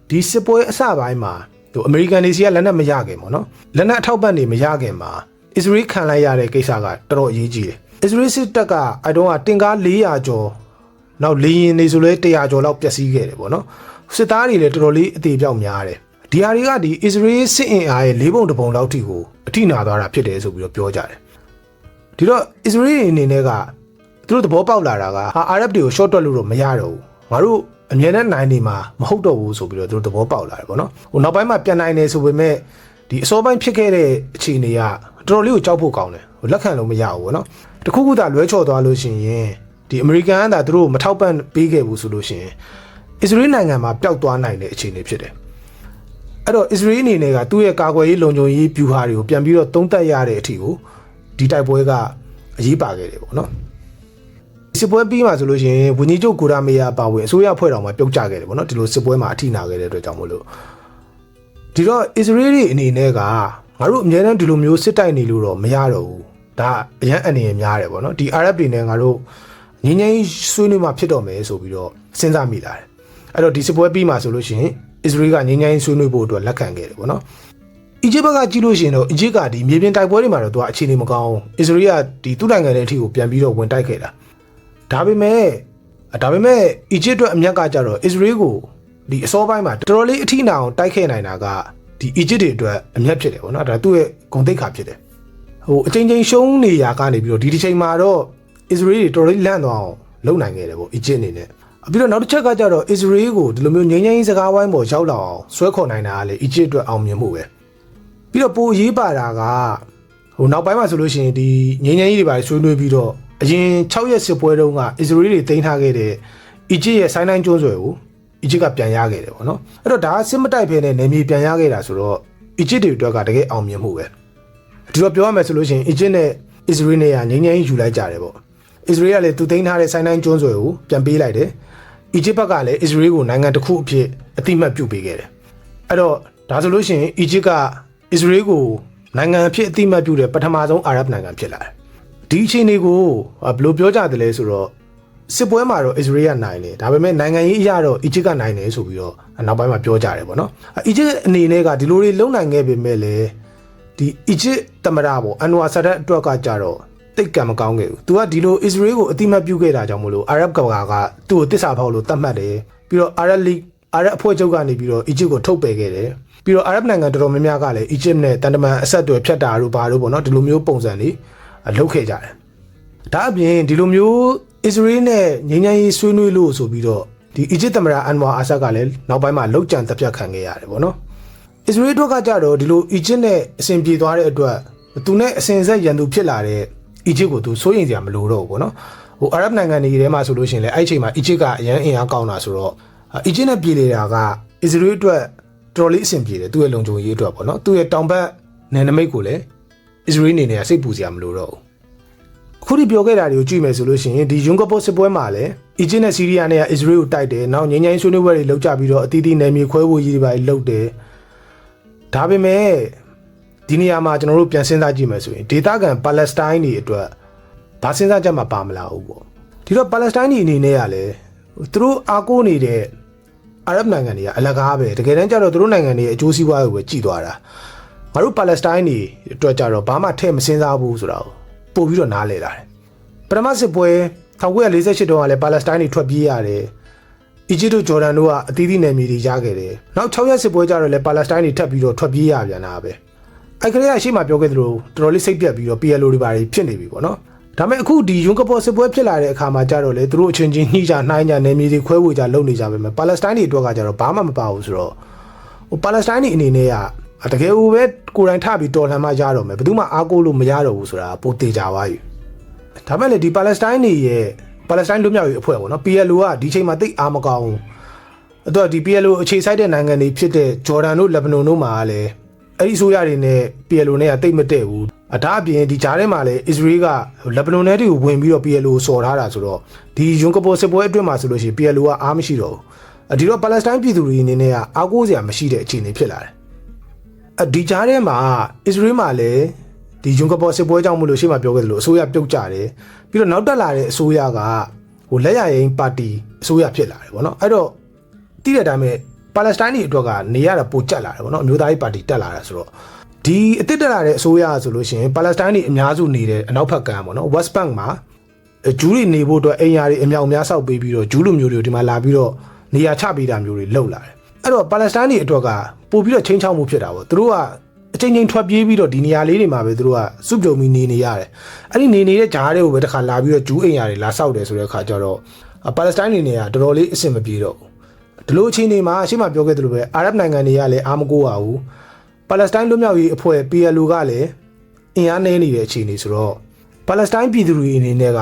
ဒီစစ်ပွဲအစပိုင်းမှာအမေရိကန်တွေစီကလက်နက်မရခင်ပေါ့နော်လက်နက်အထောက်ပံ့တွေမရခင်မှာအစ္စရေးခံလိုက်ရတဲ့ကိစ္စကတော်တော်အရေးကြီးတယ်အစ္စရေးစစ်တပ်ကအဲ့တုန်းကတင်ကား400ကျော်နောက်လေယာဉ်တွေဆိုလဲ100ကျော်လောက်ပျက်စီးခဲ့တယ်ပေါ့နော်စစ်သားတွေလည်းတော်တော်လေးအသေးပြောက်များတယ်ဒီဟာတွေကဒီအစ္စရေးစစ်အင်အားရဲ့4ပုံ1ပုံလောက်ထိကိုအထိနာသွားတာဖြစ်တယ်ဆိုပြီးတော့ပြောကြတယ်ဒီတော့အစ္စရေးအနေနဲ့ကသူတို့သဘောပေါက်လာတာကအာရပ်တွေကို short တွက်လို့တော့မရတော့ဘူးငါတို့အမြဲတမ်းနိုင်နေမှာမဟုတ်တော့ဘူးဆိုပြီးတော့သူတို့သဘောပေါက်လာတယ်ပေါ့နော်နောက်ပိုင်းမှာပြန်နိုင်နေဆိုပေမဲ့ ဒီအစောပိုင်းဖြစ်ခဲ့တဲ့အခြေအနေကတော်တော်လေးကိုကြောက်ဖို့ကောင်းတယ်လက်ခံလို့မရဘူးပေါ့နော်တခုခုသာလွဲချော်သွားလို့ရှိရင်ဒီအမေရိကန်ကသာသူတို့မထောက်ပံ့ပေးခဲ့ဘူးဆိုလို့ရှိရင်အစ္စရေးနိုင်ငံမှာပျောက်သွားနိုင်တဲ့အခြေအနေဖြစ်တယ်အဲ့တော့အစ္စရေးအနေနဲ့ကသူ့ရဲ့ကာကွယ်ရေးလုံခြုံရေးဗျူဟာတွေကိုပြန်ပြီးတော့သုံးသပ်ရတဲ့အထိကိုဒီတိုက်ပွဲကအရေးပါခဲ့တယ်ပေါ့နော်စစ်ပွဲပြီးမှဆိုလို့ရှိရင်ဝင်းကြီးချုပ်ကိုရာမေယာပါဝင်အစိုးရဖွဲ့တော်မှာပြုတ်ကျခဲ့တယ်ပေါ့နော်ဒီလိုစစ်ပွဲမှာအထိနာခဲ့တဲ့အတွက်ကြောင့်မို့လို့ဒီတော့အစ္စရေးတွေအနေနဲ့ကငါတို့အများနဲ့ဒီလိုမျိုးစစ်တိုက်နေလို့တော့မရတော့ဘူးဒါအရန်အနေနဲ့များတယ်ပေါ့နော်ဒီအာရပ်တွေနဲ့ငါတို့ငင်းငင်းဆွေးနွေးမှဖြစ်တော့မယ်ဆိုပြီးတော့စဉ်းစားမိလာတယ်အဲ့တော့ဒီစစ်ပွဲပြီးမှဆိုလို့ရှိရင်အစ္စရေးကငင်းငင်းဆွေးနွေးဖို့အတွက်လက်ခံခဲ့တယ်ပေါ့နော်အီဂျစ်ဘက်ကကြည့်လို့ရှိရင်တော့အီဂျစ်ကဒီမြေပြင်တိုက်ပွဲတွေမှာတော့သူကအခြေအနေမကောင်းအစ္စရေးကဒီသူ့နိုင်ငံရဲ့အထီကိုပြန်ပြီးတော့ဝင်တိုက်ခဲ့တာဒါပေမဲ့အီဂျစ်အတွက်အမြတ်ကကြတော့အစ္စရေးကိုဒီအစောပိုင်းမှာတော်တော်လေးအထီနာအောင်တိုက်ခဲ့နိုင်တာကဒီအီဂျစ်တွေအတွက်အမြတ်ဖြစ်တယ်ပေါ့နော်ဒါသူ့ရဲ့ဂုဏ်သိက္ခာဖြစ်တယ်အချိန်ချင်းရှုံးနေရကနေပြီးတော့ဒီတစ်ချိန်မှာတော့အစ္စရေးတွေတော်တော်လေးလန့်သွားအောင်လုပ်နိုင်ခဲ့တယ်ပေါ့အီဂျစ်အနေနဲ့ပြီးတော့နောက်တစ်ချက်ကကြတော့အစ္စရေးကိုဒီလိုမျိုးငြိမ်းချမ်းရေးစကားဝိုင်းပေါ်ရောက်လာအောင်ဆွဲခေါ်နိုင်တာကလေအီဂျစ်အတွက်အောင်မြင်မှုပဲပြီးတော့ပိုအရေးပါတာကနောက်ပိုင်းမှာဆိုလို့ရှိရင်ဒီငြိမ်းချမ်းရေးတွေပါဆွေးနွေးပြီးတော့အရင်6ရက်စစ်ပွဲတုန်းကအစ္စရေးတွေတင်ထားခဲ့တဲ့အီဂျစ်ရဲ့ဆိုင်းတိုင်းကျွန်းဆွယ်ကိုအီဂျစ်ကပြန်ရခဲ့တယ်ပေါ့နော်အဲ့တော့ဒါကစစ်မတိုက်ဖဲနဲ့နေမြေပြန်ရခဲ့တာဆိုတော့အီဂျစ်တွေအတွက်ကတကယ်အောင်မြင်မှုပဲဒီတော့ပြောရမယ်ဆိုလို့ရှိရင်အီဂျစ်နဲ့အစ္စရေးနဲ့ကငြိမ်းချမ်းရေးယူလိုက်ကြတယ်ပေါ့အစ္စရေးကလည်းသူတင်ထားတဲ့ဆိုင်းတိုင်းကျွန်းဆွယ်ကိုပြန်ပေးလိုက်တယ်အီဂျစ်ဘက်ကလည်းအစ္စရေးကိုနိုင်ငံတစ်ခုအဖြစ်အတိမတ်ပြုပေးခဲ့တယ်အဲ့တော့ဒါဆိုလို့ရှိရင်အီဂျစ်ကအစ္စရေးကိုနိုင်ငံအဖြစ်အတိမတ်ပြုတဲ့ပထမဆုံးအာရပ်နိုင်ငံဖြစ်လာတယ်ဒီအခြေအနေကိုဘယ်လိုပြောကြတယ်လဲဆိုတော့စစ်ပွဲမှာတော့အစ္စရေးကနိုင်တယ်ဒါပေမဲ့နိုင်ငံရေးအရတော့အီဂျစ်ကနိုင်တယ်ဆိုပြီးတော့နောက်ပိုင်းမှာပြောကြတယ်ပေါ့နော်အီဂျစ်အနေနဲ့ကဒီလိုတွေလုံနိုင်ခဲ့ပေမဲ့လည်းဒီအီဂျစ်သမ္မတပေါ့အန်နဝါဆာဒတ်အတွက်ကကြတော့တိတ်ကံမကောင်းခဲ့ဘူးသူကဒီလိုအစ္စရေးကိုအတိမတ်ပြုခဲ့တာကြောင့်မို့လို့အာရပ်ကဘာကသူ့ကိုတစ္ဆာဖောက်လို့တတ်မှတ်တယ်ပြီးတော့အာရပ်အဖွဲ့ချုပ်ကနေပြီးတော့အီဂျစ်ကိုထုတ်ပယ်ခဲ့တယ်ပြီးတော့အာရပ်နိုင်ငံတော်တော်များများကလည်းအီဂျစ်နဲ့တန်တမန်အဆက်အသွယ်ဖြတ်တာတို့ဘာလို့ပေါ့နော်ဒီလိုမျိုးပုံစံတွေလုပ်ခဲ့ကြတယ်ဒါအပြင်ဒီလိုမျိုးအစ္စရေးနဲ့ငြိမ်းချမ်းရေးဆွေးနွေးလို့ဆိုပြီးတော့ဒီအီဂျစ်သမ္မတအန်ဝါအာဆတ်ကလည်းနောက်ပိုင်းမှာလောက်ကျန်တပ်ဖြတ်ခံခဲ့ရတယ်ပေါ့နော်အစ္စရေးတို့ကကြတော့ဒီလိုအီဂျစ်နဲ့အဆင်ပြေသွားတဲ့အတွက်သူနဲ့အဆင်ဆက်ရန်သူဖြစ်လာတဲ့အီဂျစ်ကိုသူစိုးရိမ်စရာမလိုတော့ဘူးပေါ့နော်အာရပ်နိုင်ငံတွေထဲမှာဆိုလို့ရှိရင်လည်းအဲ့ချိန်မှာအီဂျစ်ကအရန်အင်အားကောင်းတာဆိုတော့အီဂျစ်နဲ့ပြည်နေတာကအစ္စရေးအတွက်တော်တော်လေးအဆင်ပြေတယ်သူ့ရဲ့လုံခြုံရေးအတွက်ပေါ့နော်သူ့ရဲ့တောင်ဘက်နယ်နိမိတ်ကိုလည်းအစ္စရေးအနေနဲ့စိတ်ပူစရာမလိုတော့ဘူးအခုဒီပြောခဲ့တာတွေကိုကြည့်မယ်ဆိုလို့ရှိရင်ဒီယွန်ကပေါ်စစ်ပွဲမှာလည်းအီဂျစ်နဲ့ဆီးရီးယားနဲ့အစ္စရေးကိုတိုက်တယ်နောက်ငြိမ်းချမ်းရေးဆွေးနွေးပွဲတွေလုပ်ကြပြီးတော့အသီးသီးနယ်မြေခွဲဝေရေးတွေပါလုပ်တယ်ဒါပေမဲ့ဒီနေရာမှာကျွန်တော်တို့ပြန်စဉ်းစားကြည့်မယ်ဆိုရင်ဒေသခံပါလက်စတိုင်းတွေအတွက်ဘာစဉ်းစားချက်မှပါမလာဘူးပေါ့ဒီတော့ပါလက်စတိုင်းတွေအနေနဲ့ကလည်းသူတို့အားကိုးနေတဲ့အာရပ်နိုင်ငံတွေကအလကားပဲတကယ်တမ်းကျတော့သူတို့နိုင်ငံတွေရဲ့အကျိုးစီးပွားကိုပဲကြည်သွားတာငါတို့ပါလက်စတိုင်းတွေအတွက်ကျတော့ဘာမှထည့်မစဉ်းစားဘူးဆိုတာကိုပို့ပြီးတော့နားလည်လာတယ်ပထမစစ်ပွဲ1948တုန်းကလည်းပါလက်စတိုင်းတွေထွက်ပြေးရတယ်အီဂျစ်တို့ဂျော်ဒန်တို့ကအသီးသီးနယ်မြေတွေရခဲ့တယ်နောက်6ရက်စစ်ပွဲကျတော့လည်းပါလက်စတိုင်းတွေထပ်ပြီးတော့ထွက်ပြေးရပြန်တာပဲအဲ့ကလေးကရှေ့မှာပြောခဲ့သလိုတော်တော်လေးစိတ်ပြတ်ပြီးတော့ PLO တွေပါဖြစ်နေပြီပေါ့နော်ဒါပေမဲ့အခုဒီယွန်ကပေါ်စစ်ပွဲဖြစ်လာတဲ့အခါမှာကျတော့လေသူတို့အချင်းချင်းနှိကြနှိုင်းကြနယ်မြေတွေခွဲဝေကြလုပ်နေကြပဲပါလက်စတိုင်းတွေအတွက်ကကျတော့ဘာမှမပါဘူးဆိုတော့ပါလက်စတိုင်းတွေအနေနဲ့ကတကယ်ကိုပဲကိုယ်တိုင်ထပြီးတော်လှန်မှရတော့မယ်ဘယ်သူမှအားကိုးလို့မရတော့ဘူးဆိုတာပိုသေးကြပါပြီဒါပေမဲ့လေဒီပါလက်စတိုင်းတွေရဲ့ပါလက်စတိုင်းလူမျိုးရေးအဖွဲ့ပေါ့နော် PLO ကဒီချိန်မှာတိတ်အားမကောင်းဘူးအဲ့တော့ဒီ PLO အခြေစိုက်တဲ့နိုင်ငံတွေဖြစ်တဲ့ဂျော်ဒန်တို့လက်ဘနွန်တို့မှာလည်းအဲ့ဒီအစိုးရတွေနဲ့ PLO နဲ့ကတိတ်မတည့်ဘူးဒါအပြင်ဒီကြားထဲမှာလည်းအစ္စရေးကလက်ဘနွန်နဲ့တွေကိုဝင်ပြီးတော့ PLO စော်ထားတာဆိုတော့ဒီယွန်ကပေါ်စစ်ပွဲအတွင်းမှာဆိုလို့ရှိရင် PLO ကအားမရှိတော့ဘူးဒီတော့ပါလက်စတိုင်းပြည်သူတွေအနေနဲ့ကအားကိုးစရာမရှိတဲ့အခြေအနေဖြစ်လာတယ်ဒီကြားထဲမှာအစ္စရေးမှာလည်းဒီယွန်ကပေါ်စစ်ပွဲကြောင့်မလို့ရှေ့မှာပြောခဲ့သလိုအစိုးရပြုတ်ကျတယ်ပြီးတော့နောက်တက်လာတဲ့အစိုးရကလက်ရရင်ပါတီအစိုးရဖြစ်လာတယ်ဗောနော်အဲ့တော့တိတဲ့အတိုင်းပဲပါလက်စတိုင်းတွေအတွက်ကနေရတာပိုကျက်လာတယ်ဗောနော်အမျိုးသားရေးပါတီတက်လာတာဆိုတော့ဒီအစ်စ်တက်လာတဲ့အစိုးရဆိုလို့ရှိရင်ပါလက်စတိုင်းတွေအများစုနေတဲ့အနောက်ဘက်ကမ်းဗောနော် West Bank မှာဂျူးတွေနေဖို့အတွက်အိမ်ယာတွေအမြောက်အများဆောက်ပေးပြီးတော့ဂျူးလူမျိုးတွေဒီမှာလာပြီးတော့နေရာချပေးတာမျိုးတွေလုပ်လာတယ်အဲ့တော့ပါလက်စတိုင်းတွေအတွက်ကပို့ပြီးတော့ချင်းချောက်မှုဖြစ်တာဗောသူတို့ကအချိန်ချင်းထွက်ပြေးပြီးတော့ဒီနေရာလေးတွေမှာပဲသူတို့ကစုပြုံပြီးနေရတယ်အဲ့ဒီနေနေတဲ့ဂျားတွေကိုပဲတစ်ခါလာပြီးတော့ဂျူးအိမ်ယာတွေလာဆောက်တယ်ဆိုတဲ့အခါကျတော့ပါလက်စတိုင်းတွေနေရာတော်တော်လေးအဆင်မပြေတော့ဘူးဒီလိုအခြေအနေမှာရှေ့မှာပြောခဲ့သလိုပဲအာရပ်နိုင်ငံတွေကလည်းအားမကိုးပါဘူး ပါလက်စတိုင်းလွတ်မြောက်ရေးအဖွဲ့ PLO ကလည်းအင်အားနည်းနေတဲ့အခြေအနေဆိုတော့ပါလက်စတိုင်းပြည်သူတွေအနေနဲ့က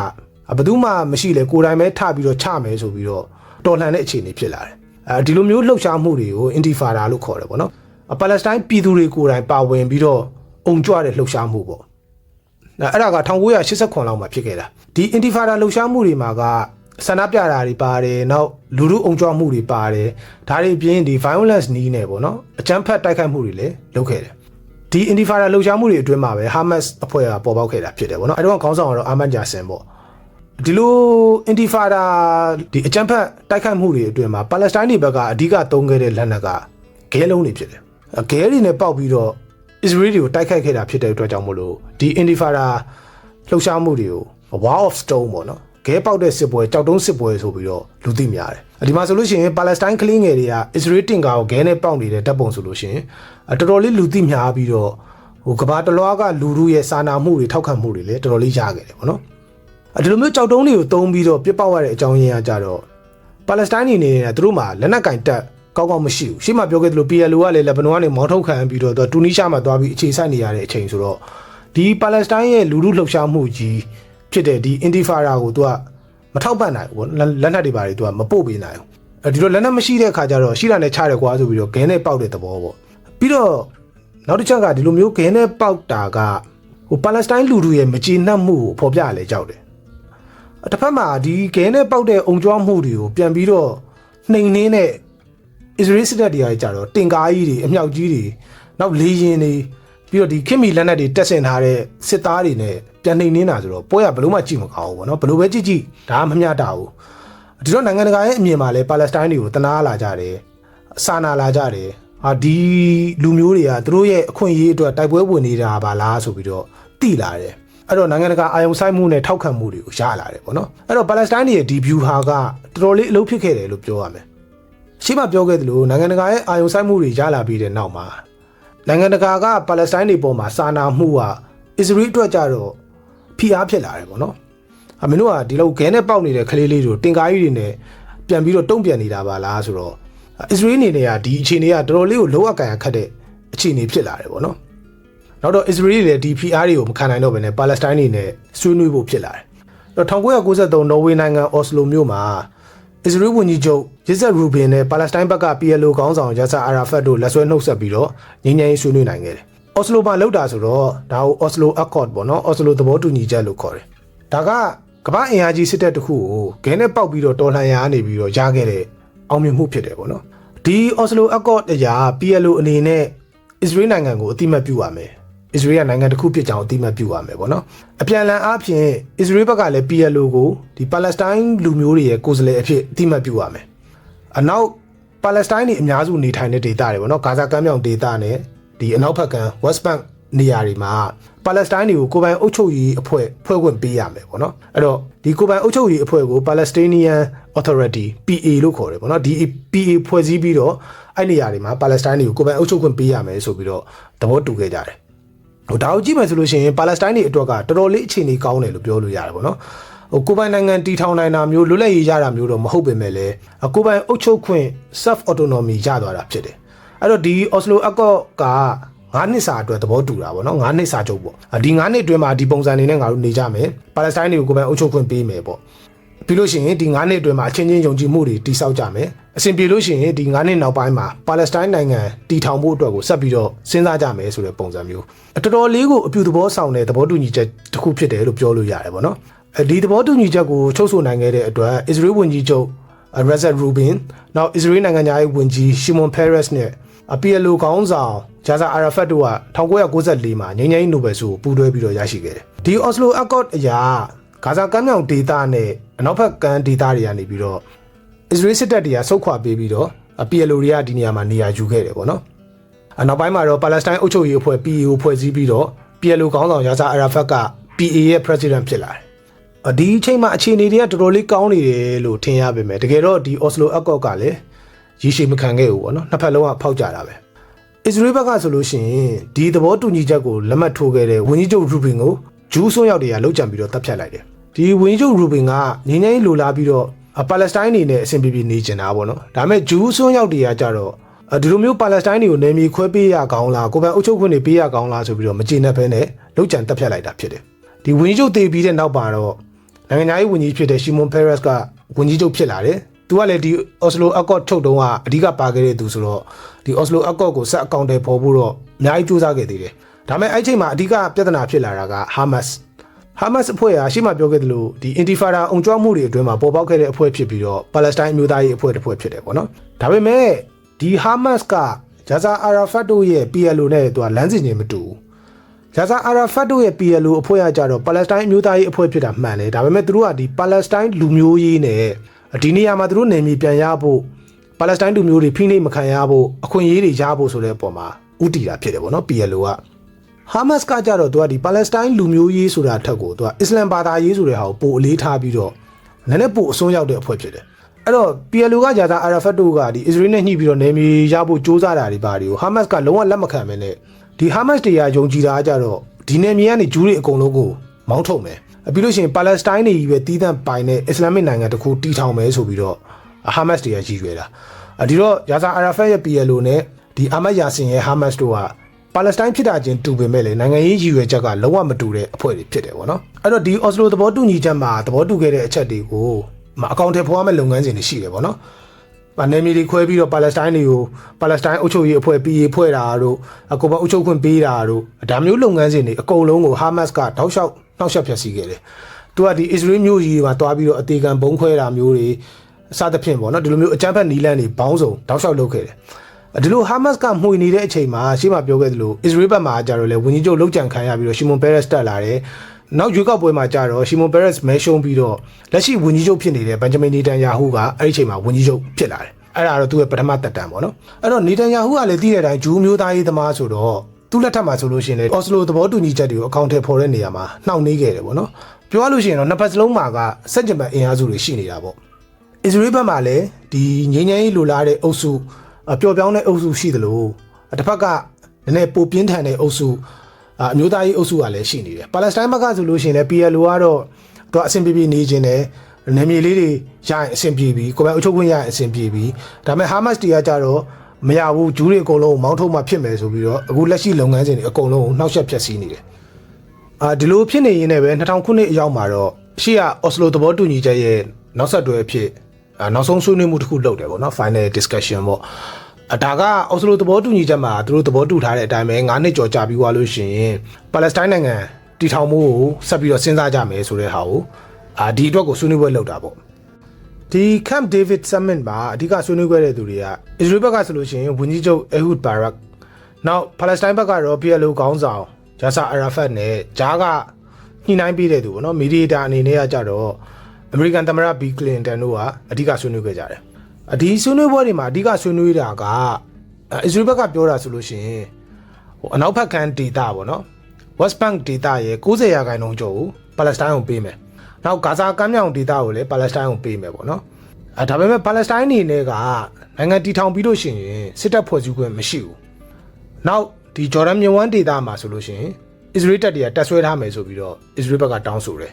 ဘယ်သူမှမရှိလေကိုယ်တိုင်ပဲထပြီးတော့ချမယ်ဆိုပြီးတော့တော်လှန်တဲ့အခြေအနေဖြစ်လာတယ်ဒီလိုမျိုးလှုပ်ရှားမှုတွေကိုအင်တီဖာဒါလို့ခေါ်တယ်ပေါ့နော်ပါလက်စတိုင်းပြည်သူတွေကိုယ်တိုင်ပါဝင်ပြီးတော့အုံကြွတဲ့လှုပ်ရှားမှုပေါ့အဲ့ဒါက1989လောက်မှာဖြစ်ခဲ့တာဒီအင်တီဖာဒါလှုပ်ရှားမှုတွေမှာကဆန္ဒပြတာတွေပါတယ်နောက်လူထုအုံကြွမှုတွေပါတယ်ဒါတွေအပြင်ဒီ violence နီးနေပေါ့နော်အကြမ်းဖက်တိုက်ခိုက်မှုတွေလည်းလုပ်ခဲ့တယ်ဒီအင်တီဖာဒါလှုပ်ရှားမှုတွေအတွင်းမှာပဲ Hamas အဖွဲ့ကပေါ်ပေါက်ခဲ့တာဖြစ်တယ်ပေါ့နော်အဲ့တော့ခေါင်းဆောင်ကတော့အာမန်ဂျာဆင်ပေါ့ဒီလိုအင်တီဖာဒါဒီအကြမ်းဖက်တိုက်ခိုက်မှုတွေအတွင်းမှာပါလက်စတိုင်းတွေဘက်ကအဓိကသုံးခဲ့တဲ့လက်နက်ကခဲလုံးတွေဖြစ်တယ်ခဲတွေနဲ့ပေါက်ပြီးတော့ Israel တွေကိုတိုက်ခိုက်ခဲ့တာဖြစ်တဲ့အတွက်ကြောင့်မို့လို့ဒီအင်တီဖာဒါလှုပ်ရှားမှုတွေကို War of Stone ပေါ့နော်ခဲပေါက်တဲ့စစ်ပွဲကြောက်တုံးစစ်ပွဲဆိုပြီးတော့လူသိများတယ်ဒီမှာဆိုလို့ရှိရင်ပါလက်စတိုင်းကလေးငယ်တွေက Israel တင်ကာကိုခဲနဲ့ပေါက်နေတဲ့တပ်ပုံဆိုလို့ရှိရင်တော်တော်လေးလူသိများပြီးတော့ကဘာတလွားကလူထုရဲ့စာနာမှုတွေထောက်ခံမှုတွေလည်းတော်တော်လေးရခဲ့တယ်ပေါ့နော်ဒီလိုမျိုးကြောက်တုံးတွေကိုတုံးပြီးတော့ပြစ်ပေါက်ရတဲ့အကြောင်းရင်းအကြတော့ပါလက်စတိုင်းနေနေတာသူတို့မှာလက်နက်ကင်တပ်ကောင်းကောင်းမရှိဘူးရှေ့မှာပြောခဲ့သလို PLO ကလည်းလက်ဘနွန်ကနေမောင်းထုတ်ခံပြီးတော့တူနီးရှားမှာသွားပြီးအခြေစိုက်နေရတဲ့အချိန်ဆိုတော့ဒီပါလက်စတိုင်းရဲ့လူထုလှုပ်ရှားမှုကြီးဖြစ်တဲ့ဒီအင်တီဖာဒါကိုသူကမထောက်ပံ့နိုင်ဘူးလက်နက်တွေပါတွေသူကမပို့ပေးနိုင်ဘူးဒီလိုလက်နက်မရှိတဲ့ခါကျတော့ရှိတာနဲ့ချတယ်ကွာဆိုပြီးတော့ဂဲနဲ့ပေါက်တဲ့သဘောပေါ့ပြီးတော့နောက်တစ်ချက်ကဒီလိုမျိုးဂဲနဲ့ပေါက်တာကပါလက်စတိုင်းလူထုရဲ့မကျေနပ်မှုကိုဖော်ပြရလဲကြောက်တယ်တစ်ဖက်မှာဒီဂဲနဲ့ပေါက်တဲ့အုံကြွားမှုတွေကိုပြန်ပြီးတော့နှိမ်နှင်းတဲ့ Israel စစ်တပ်တွေကြတော့တင်ကားကြီးတွေအမြောက်ကြီးတွေနောက်လေရင်တွေပြီးတော့ဒီခင်မီလက်နက်တွေတက်ဆင်ထားတဲ့စစ်သားတွေနဲ့ပြန်နှိမ်နှင်းတာဆိုတော့ပွဲကဘလို့မှကြည့်မကောင်းဘူးပေါ့နော်ဘလို့ပဲကြည့်ကြည့်ဒါမှမမျှတာဘူးဒီတော့နိုင်ငံတကာရဲ့အမြင်မှာလဲပါလက်စတိုင်းတွေကိုတနာလာကြတယ်စာနာလာကြတယ်ဒီလူမျိုးတွေကသူတို့ရဲ့အခွင့်အရေးအတွက်တိုက်ပွဲဝင်နေတာပါလားဆိုပြီးတော့သိလာတယ်အဲ့တော့နိုင်ငံတကာအာယုံဆိုင်မှုနဲ့ထောက်ခံမှုတွေကိုရလာတယ်ပေါ့နော်အဲ့တော့ပါလက်စတိုင်းတွေရဲ့ဒီ view ဟာကတော်တော်လေးအလုပ်ဖြစ်ခဲ့တယ်လို့ပြောရမယ်ရှေ့မှာပြောခဲ့သလိုနိုင်ငံတကာရဲ့အာယုံဆိုင်မှုတွေရလာပြီးတဲ့နောက်မှာနိုင်ငံတကာကပါလက်စတိုင်းတွေပေါ်မှာစာနာမှုကအစ္စရေးအတွက်ကြတော့ဖိအားဖြစ်လာတယ်ပေါ့နော်မင်းတို့ကဒီလောက်ဂဲနဲ့ပေါက်နေတဲ့ကလေးလေးတို့တင်ကားကြီးတွေနဲ့ပြန်ပြီးတော့တုံ့ပြန်နေတာပါလားဆိုတော့အစ္စရေးအနေနဲ့ကဒီအခြေအနေကတော်တော်လေးကိုလောအကန်ခတ်တဲ့အခြေအနေဖြစ်လာတယ်ပေါ့နော်နောက်တော့အစ္စရေးလည်းဒီ PR တွေကိုမခံနိုင်တော့ဘဲနဲ့ပါလက်စတိုင်းတွေနဲ့ဆွေးနွေးဖို့ဖြစ်လာတယ်1993နော်ဝေနိုင်ငံအော်စလိုမြို့မှာအစ္စရေးဝန်ကြီးချုပ်ရစ်ဇက်ရူဘင်နဲ့ပါလက်စတိုင်းဘက်က PLO ခေါင်းဆောင်ယာဆာအာရာဖတ်တို့လက်ဆွဲနှုတ်ဆက်ပြီးတော့ငြိမ်းချမ်းရေးဆွေးနွေးနိုင်ခဲ့တယ်အော်စလိုမှာလောက်တာဆိုတော့ဒါကိုအော်စလိုအကော့ပေါ့နော်အော်စလိုသဘောတူညီချက်လို့ခေါ်တယ်ဒါကကမ္ဘာအင်အားကြီးစစ်တပ်တစ်ခုကိုဂဲနဲ့ပေါက်ပြီးတော့တော်လှန်ရာကနေပြီးတော့ရခဲ့တဲ့အောင်မြင်မှုဖြစ်တယ်ပေါ့နော်ဒီအော်စလိုအကော့အရာ PLO အနေနဲ့အစ္စရေးနိုင်ငံကိုအတိမတ်ပြုရမယ်အစ္စရေးကနိုင်ငံတစ်ခုဖြစ်ကြောင်းအတိမတ်ပြုရမယ်ပေါ့နော်အပြန်အလှန်အားဖြင့်အစ္စရေးဘက်ကလည်း PLO ကိုဒီပါလက်စတိုင်းလူမျိုးတွေရဲ့ကိုယ်စားလှယ်အဖြစ်အတိမတ်ပြုရမယ်အနောက်ပါလက်စတိုင်းတွေအများစုနေထိုင်တဲ့ဒေသတွေပေါ့နော်ဂါဇာကမ်းမြောင်ဒေသနဲ့ဒီအနောက်ဘက်က West Bank နေရာတွေမှာပါလက်စတိုင်းတွေကိုကိုယ်ပိုင်အုပ်ချုပ်ရေးအဖွဲ့ဖွဲ့ခွင့်ပေးရမယ်ပေါ့နော်အဲ့တော့ဒီကိုယ်ပိုင်အုပ်ချုပ်ရေးအဖွဲ့ကို Palestinian Authority PA လို့ခေါ်တယ်ပေါ့နော်ဒီ PA ဖွဲ့စည်းပြီးတော့အဲ့နေရာတွေမှာပါလက်စတိုင်းတွေကိုကိုယ်ပိုင်အုပ်ချုပ်ခွင့်ပေးရမယ်ဆိုပြီးတော့သဘောတူခဲ့ကြတယ်ဒါကိုကြည့်မယ်ဆိုလို့ရှိရင်ပါလက်စတိုင်းတွေအတွက်ကတော်တော်လေးအခြေအနေကောင်းတယ်လို့ပြောလို့ရတယ်ပေါ့နော်ကိုယ်ပိုင်နိုင်ငံတည်ထောင်နိုင်တာမျိုးလွတ်လပ်ရေးရတာမျိုးတော့မဟုတ်ပေမဲ့လည်းကိုယ်ပိုင်အုပ်ချုပ်ခွင့် self autonomy ရသွားတာဖြစ်တယ်အဲ့တော့ဒီ Oslo Accord က9နှစ်စာအတွက်သဘောတူတာပေါ့နော်9နှစ်စာချုပ်ပေါ့ဒီ9နှစ်အတွင်းမှာဒီပုံစံနေနဲ့ငါတို့နေကြမယ်ပါလက်စတိုင်းတွေကိုကိုယ်ပိုင်အုပ်ချုပ်ခွင့်ပေးမယ်ပေါ့ပြီးလို့ရှိရင်ဒီ9နှစ်အတွင်းမှာအချင်းချင်းယုံကြည်မှုတွေတည်ဆောက်ကြမယ်အဆင်ပြေလို့ရှိရင်ဒီ9နှစ်နောက်ပိုင်းမှာပါလက်စတိုင်းနိုင်ငံတည်ထောင်ဖို့အတွက်ကိုဆက်ပြီးတော့စဉ်းစားကြမယ်ဆိုတဲ့ပုံစံမျိုးတော်တော်လေးကိုအပြူသဘောဆောင်တဲ့သဘောတူညီချက်တစ်ခုဖြစ်တယ်လို့ပြောလို့ရတယ်ပေါ့နော်ဒီသဘောတူညီချက်ကိုချုပ်ဆိုနိုင်ခဲ့တဲ့အတွက်အစ္စရေးဝန်ကြီးချုပ်ရက်ဇက်ရူဘင်နောက်အစ္စရေးနိုင်ငံသားရေးဝန်ကြီးရှီမွန်ဖဲရက်စ်နဲ့PLO ခေါင်းဆောင်ယာဆာအာရာဖတ်တို့က1994မှာငြိမ်းချမ်းရေးနိုဘယ်ဆုကိုပူးတွဲပြီးတော့ရရှိခဲ့တယ်ဒီ Oslo Accord အရာဂါဇာကမ်းမြောင်ဒေသနဲ့အနောက်ဘက်ကမ်းဒေသတွေကနေပြီးတော့အစ္စရေးစစ်တပ်တွေကဆုတ်ခွာပေးပြီးတော့ PLO တွေကဒီနေရာမှာနေရာယူခဲ့တယ်ပေါ့နော်နောက်ပိုင်းမှာတော့ပါလက်စတိုင်းအုပ်ချုပ်ရေးအဖွဲ့ PA ကိုဖွဲ့စည်းပြီးတော့ PLO ခေါင်းဆောင်ယာဆာအာရာဖတ်က PA ရဲ့ president ဖြစ်လာတယ်ဒီအချိန်မှာအခြေအနေတွေကတော်တော်လေးကောင်းနေတယ်လို့ထင်ရပေမဲ့တကယ်တော့ဒီ Oslo Accord ကလည်းရရှိမခံခဲ့ဘူးပေါ့နော်နှစ်ဖက်လုံးကဖောက်ကြတာပဲအစ္စရေးဘက်ကဆိုလို့ရှိရင်ဒီသဘောတူညီချက်ကိုလက်မှတ်ထိုးခဲ့တဲ့ဝန်ကြီးချုပ်ရူဘင်ကိုဂျူးဆွမ်းရောက်တွေကလှုပ်ကြံပြီးတော့တပ်ဖြတ်လိုက်တယ်ဒီဝန်ကြီးချုပ်ရူဘင်ကငြိမ်းချမ်းရေးလိုလားပြီးတော့ပါလက်စတိုင်းနေနဲ့အဆင်ပြေပြေနေကျင်တာပေါ့နော်ဒါပေမဲ့ဂျူးဆွမ်းရောက်တွေကကြတော့ ဒီလိုမျိုးပါလက်စတိုင်းတွေကိုနေမီခွဲပေးရကောင်းလားကိုယ်ပိုင်အုပ်ချုပ်ခွင့်တွေပေးရကောင်းလားဆိုပြီးတော့မကျေနပ်ဘဲနဲ့လောက်ကျန်တက်ဖြတ်လိုက်တာဖြစ်တယ်ဒီဝန်ကြီးချုပ်တည်ပြီးတဲ့နောက်ပါတော့နိုင်ငံသားရေးဝန်ကြီးဖြစ်တဲ့ရှီမွန်ပက်ရက်စ်ကဝန်ကြီးချုပ်ဖြစ်လာတယ်သူကလည်းဒီအော်စလိုအကော့ထုတ်တုန်းကအဓိကပါခဲ့တဲ့သူဆိုတော့ဒီအော်စလိုအကော့ကိုဆက်အကောင့်တွေပေါ်ဖို့တော့အများကြီးစူးစမ်းခဲ့သေးတယ်ဒါပေမဲ့အဲ့ချိန်မှာအဓိကပြဿနာဖြစ်လာတာကဟာမတ်စ်အဖွဲ့ကရှေ့မှာပြောခဲ့သလိုဒီအင်တီဖာဒါအုံကြွမှုတွေအတွင်းမှာပေါ်ပေါက်ခဲ့တဲ့အဖွဲ့ဖြစ်ပြီးတော့ပါလက်စတိုင်းအမျိုးသားရေးအဖွဲ့တစ်ဖွဲ့ဖြစ်တယ်ပေါ့နော်ဒါပေမဲ့ဒီဟာမတ်စ်ကဂျာဇာအာရာဖတ်တို့ရဲ့ PLO နဲ့သူကလမ်းစဉ်ချင်းမတူဘူးဂျာဇာအာရာဖတ်တို့ရဲ့ PLO အဖွဲ့ကကြတော့ပါလက်စတိုင်းအမျိုးသားရေးအဖွဲ့ဖြစ်တာမှန်တယ်ဒါပေမဲ့သူတို့ကဒီပါလက်စတိုင်းလူမျိုးရေးနဲ့ဒီနေရာမှာသူတို့နေမြေပြန်ရဖို့ပါလက်စတိုင်းလူမျိုးတွေဖိနှိပ်မခံရဖို့အခွင့်အရေးတွေရဖို့ဆိုတဲ့အပေါ်မှာဥတီတာဖြစ်တယ်ပေါ့နော် PLO ကဟာမတ်စ်ကကြတော့သူကဒီပါလက်စတိုင်းလူမျိုးရေးဆိုတာထက်ကိုသူကအစ္စလမ်ဘာသာရေးဆိုတဲ့ဟာကိုပိုအလေးထားပြီးတော့နည်းနည်းပိုအစွန်းရောက်တဲ့အဖွဲ့ဖြစ်တယ်အဲ့တော့ PLO ကဂျာဇာအာရာဖတ်တို့ကဒီအစ္စရေးနဲ့ညှိပြီးတော့နေမြေရဖို့စ조사တာတွေပါတွေကိုဟာမတ်စ်ကလုံးဝလက်မခံမနဲ့ဒီဟာမတ်စ်တွေကယုံကြည်တာကြတော့ဒီနေမြေကနေဂျူးတွေအကုန်လုံးကိုမောင်းထုတ်မယ်ပြီးလို့ရှိရင်ပါလက်စတိုင်းတွေကြီးပဲတီးသန့်ပိုင်တဲ့အစ္စလာမစ်နိုင်ငံတစ်ခုတီထောင်မယ်ဆိုပြီးတော့ဟာမတ်စ်တွေကရည်ရွယ်တာဒီတော့ယာဇာအာရာဖတ်ရဲ့ PLO နဲ့ဒီအာမတ်ယာဆင်ရဲ့ဟာမတ်စ်တို့ကပါလက်စတိုင်းဖြစ်တာချင်းတူပေမဲ့လေနိုင်ငံရေးရည်ရွယ်ချက်ကလုံးဝမတူတဲ့အဖွဲ့တွေဖြစ်တယ်ပေါ့နော်အဲ့တော့ဒီအော်စလိုသဘောတူညီချက်မှာသဘောတူခဲ့တဲ့အချက်တွေကိုအကောင့်ထဲပေါ်ရမယ့်လုပ်ငန်းစဉ်တွေရှိတယ်ပေါ့နော်နယ်မြေတွေခွဲပြီးတော့ပါလက်စတိုင်းတွေကိုပါလက်စတိုင်းအုပ်ချုပ်ရေးအဖွဲ့ပြည်ဖွဲ့တာတို့ကိုယ်ပိုင်အုပ်ချုပ်ခွင့်ပေးတာတို့ဒါမျိုးလုပ်ငန်းစဉ်တွေအကုန်လုံးကိုဟာမတ်စ်ကတောက်လျှောက်နှောက်ယှက်ဖျက်ဆီးခဲ့တယ်သူကဒီအစ္စရေးမျိုးကြီးမှာတွားပြီးတော့အသေးခံဘုံခွဲတာမျိုးတွေစသဖြင့်ပေါ့နော်ဒီလိုမျိုးအကြမ်းဖက်နီးလန်းတွေဘောင်းစုံတောက်လျှောက်လုပ်ခဲ့တယ်ဒီလိုဟာမတ်စ်ကမှွေနေတဲ့အချိန်မှာရှေ့မှာပြောခဲ့သလိုအစ္စရေးဘက်မှာကြတော့လေဝန်ကြီးချုပ်လောက်ကြံခံရပြီးတော့ရှီမွန်ပက်ရက်စ်တက်လာတယ်နောက်ရွေးကောက်ပွဲမှာကြတော့ရှီမွန်ပက်ရက်စ်မဲရှုံးပြီးတော့လက်ရှိဝန်ကြီးချုပ်ဖြစ်နေတဲ့ဘန်ဂျမင်နေတန်ယာဟုကအဲ့ဒီအချိန်မှာဝန်ကြီးချုပ်ဖြစ်လာတယ်အဲ့ဒါတော့သူ့ရဲ့ပထမတက်တန်းပေါ့နော်အဲ့တော့နေတန်ယာဟုကလည်းသိတဲ့အတိုင်းဂျူးမျိုးသားရေးသမားဆိုတော့သူ့လက်ထက်မှာဆိုလို့ရှိရင်လေအော်စလိုသဘောတူညီချက်တွေကိုအကောင့်ထဲပေါ်တဲ့နေရာမှာနှောင့်နှေးခဲ့တယ်ပေါ့နော်ပြောရလို့ရှိရင်တော့နှစ်ဖက်စလုံးမှာကစက်ကြံပတ်အင်အားစုတွေရှိနေတာပေါ့အစ္စရေးဘက်မှာလည်းဒီငြိမ်းချမ်းရေးလိုလားတဲ့အုပ်စုပျော်ပြောင်းတဲ့အုပ်စုရှိသလိုတစ်ဖက်ကနည်းနည်းပိုပြင်းထန်တဲ့အုပ်စုအမျိုးသားရေးအုပ်စုကလည်းရှိနေတယ်ပါလက်စတိုင်းဘက်ကဆိုလို့ရှိရင်လည်း PLO ကတော့သူအဆင်ပြေပြေနေခြင်းနဲ့နေမြေလေးတွေရရင်အဆင်ပြေပြီးကိုယ်ပိုင်အုပ်ချုပ်ခွင့်ရရင်အဆင်ပြေပြီးဒါပေမဲ့ဟာမတ်စ်တွေကကြတော့မရဘူးဂျူးတွေအကုန်လုံးမောင်းထုတ်မှဖြစ်မယ်ဆိုပြီးတော့အခုလက်ရှိလုပ်ငန်းစဉ်တွေအကုန်လုံးနှောက်ယှက်ဖျက်ဆီးနေတယ်ဒီလိုဖြစ်နေရင်းနဲ့ပဲ2000ခုနှစ်အရောက်မှာတော့ရှေ့ကအော်စလိုသဘောတူညီချက်ရဲ့နောက်ဆက်တွဲအဖြစ်နောက်ဆုံးဆွေးနွေးမှုတစ်ခုလုပ်တယ်ပေါ့နော် final discussion ပေါ့ဒါကအော်စလိုသဘောတူညီချက်မှာသူတို့သဘောတူထားတဲ့အတိုင်းပဲ9နှစ်ကျော်ကြာပြီးသွားလို့ရှိရင်ပါလက်စတိုင်းနိုင်ငံတည်ထောင်မှုကိုဆက်ပြီးတော့စဉ်းစားကြမယ်ဆိုတဲ့ဟာကိုဒီအတွက်ကိုဆွေးနွေးပွဲလုပ်တာပေါ့ဒီ Camp David Summit မှာအဓိကဆွေးနွေးခဲ့တဲ့သူတွေကအစ္စရေးဘက်ကဆိုလို့ရှိရင်ဝန်ကြီးချုပ် Ehud Barak နောက်ပါလက်စတိုင်းဘက်ကတော့ PLO ခေါင်းဆောင်ဂျာဆာအာရာဖတ်နဲ့ဂျားကညှိနှိုင်းပေးတဲ့သူပေါ့နော်မီဒီယာအနေနဲ့ကကြတော့အမေရိကန်သမ္မတဘီကလင်တန်တို့ကအဓိကဆွေးနွေးခဲ့ကြတယ်ဒီဆွေးနွေးပွဲတွေမှာအဓိကဆွေးနွေးတာကအစ္စရေးဘက်ကပြောတာဆိုလို့ရှိရင်အနောက်ဘက်ကမ်းဒေသပေါ့နော် West Bank ဒေသရဲ့90%ကျော်ကိုပါလက်စတိုင်းကိုပေးမယ်နောက်ဂါဇာကမ်းမြောင်ဒေသကိုလည်းပါလက်စတိုင်းကိုပေးမယ်ပေါ့နော်ဒါပေမဲ့ပါလက်စတိုင်းအနေနဲ့ကနိုင်ငံတည်ထောင်ပြီးလို့ရှိရင်စစ်တပ်ဖွဲ့စည်းခွင့်မရှိဘူးနောက်ဒီဂျော်ဒန်မြစ်ဝှမ်းဒေသမှာဆိုလို့ရှိရင်အစ္စရေးတပ်တွေကတပ်ဆွဲထားမယ်ဆိုပြီးတော့အစ္စရေးဘက်ကတောင်းဆိုတယ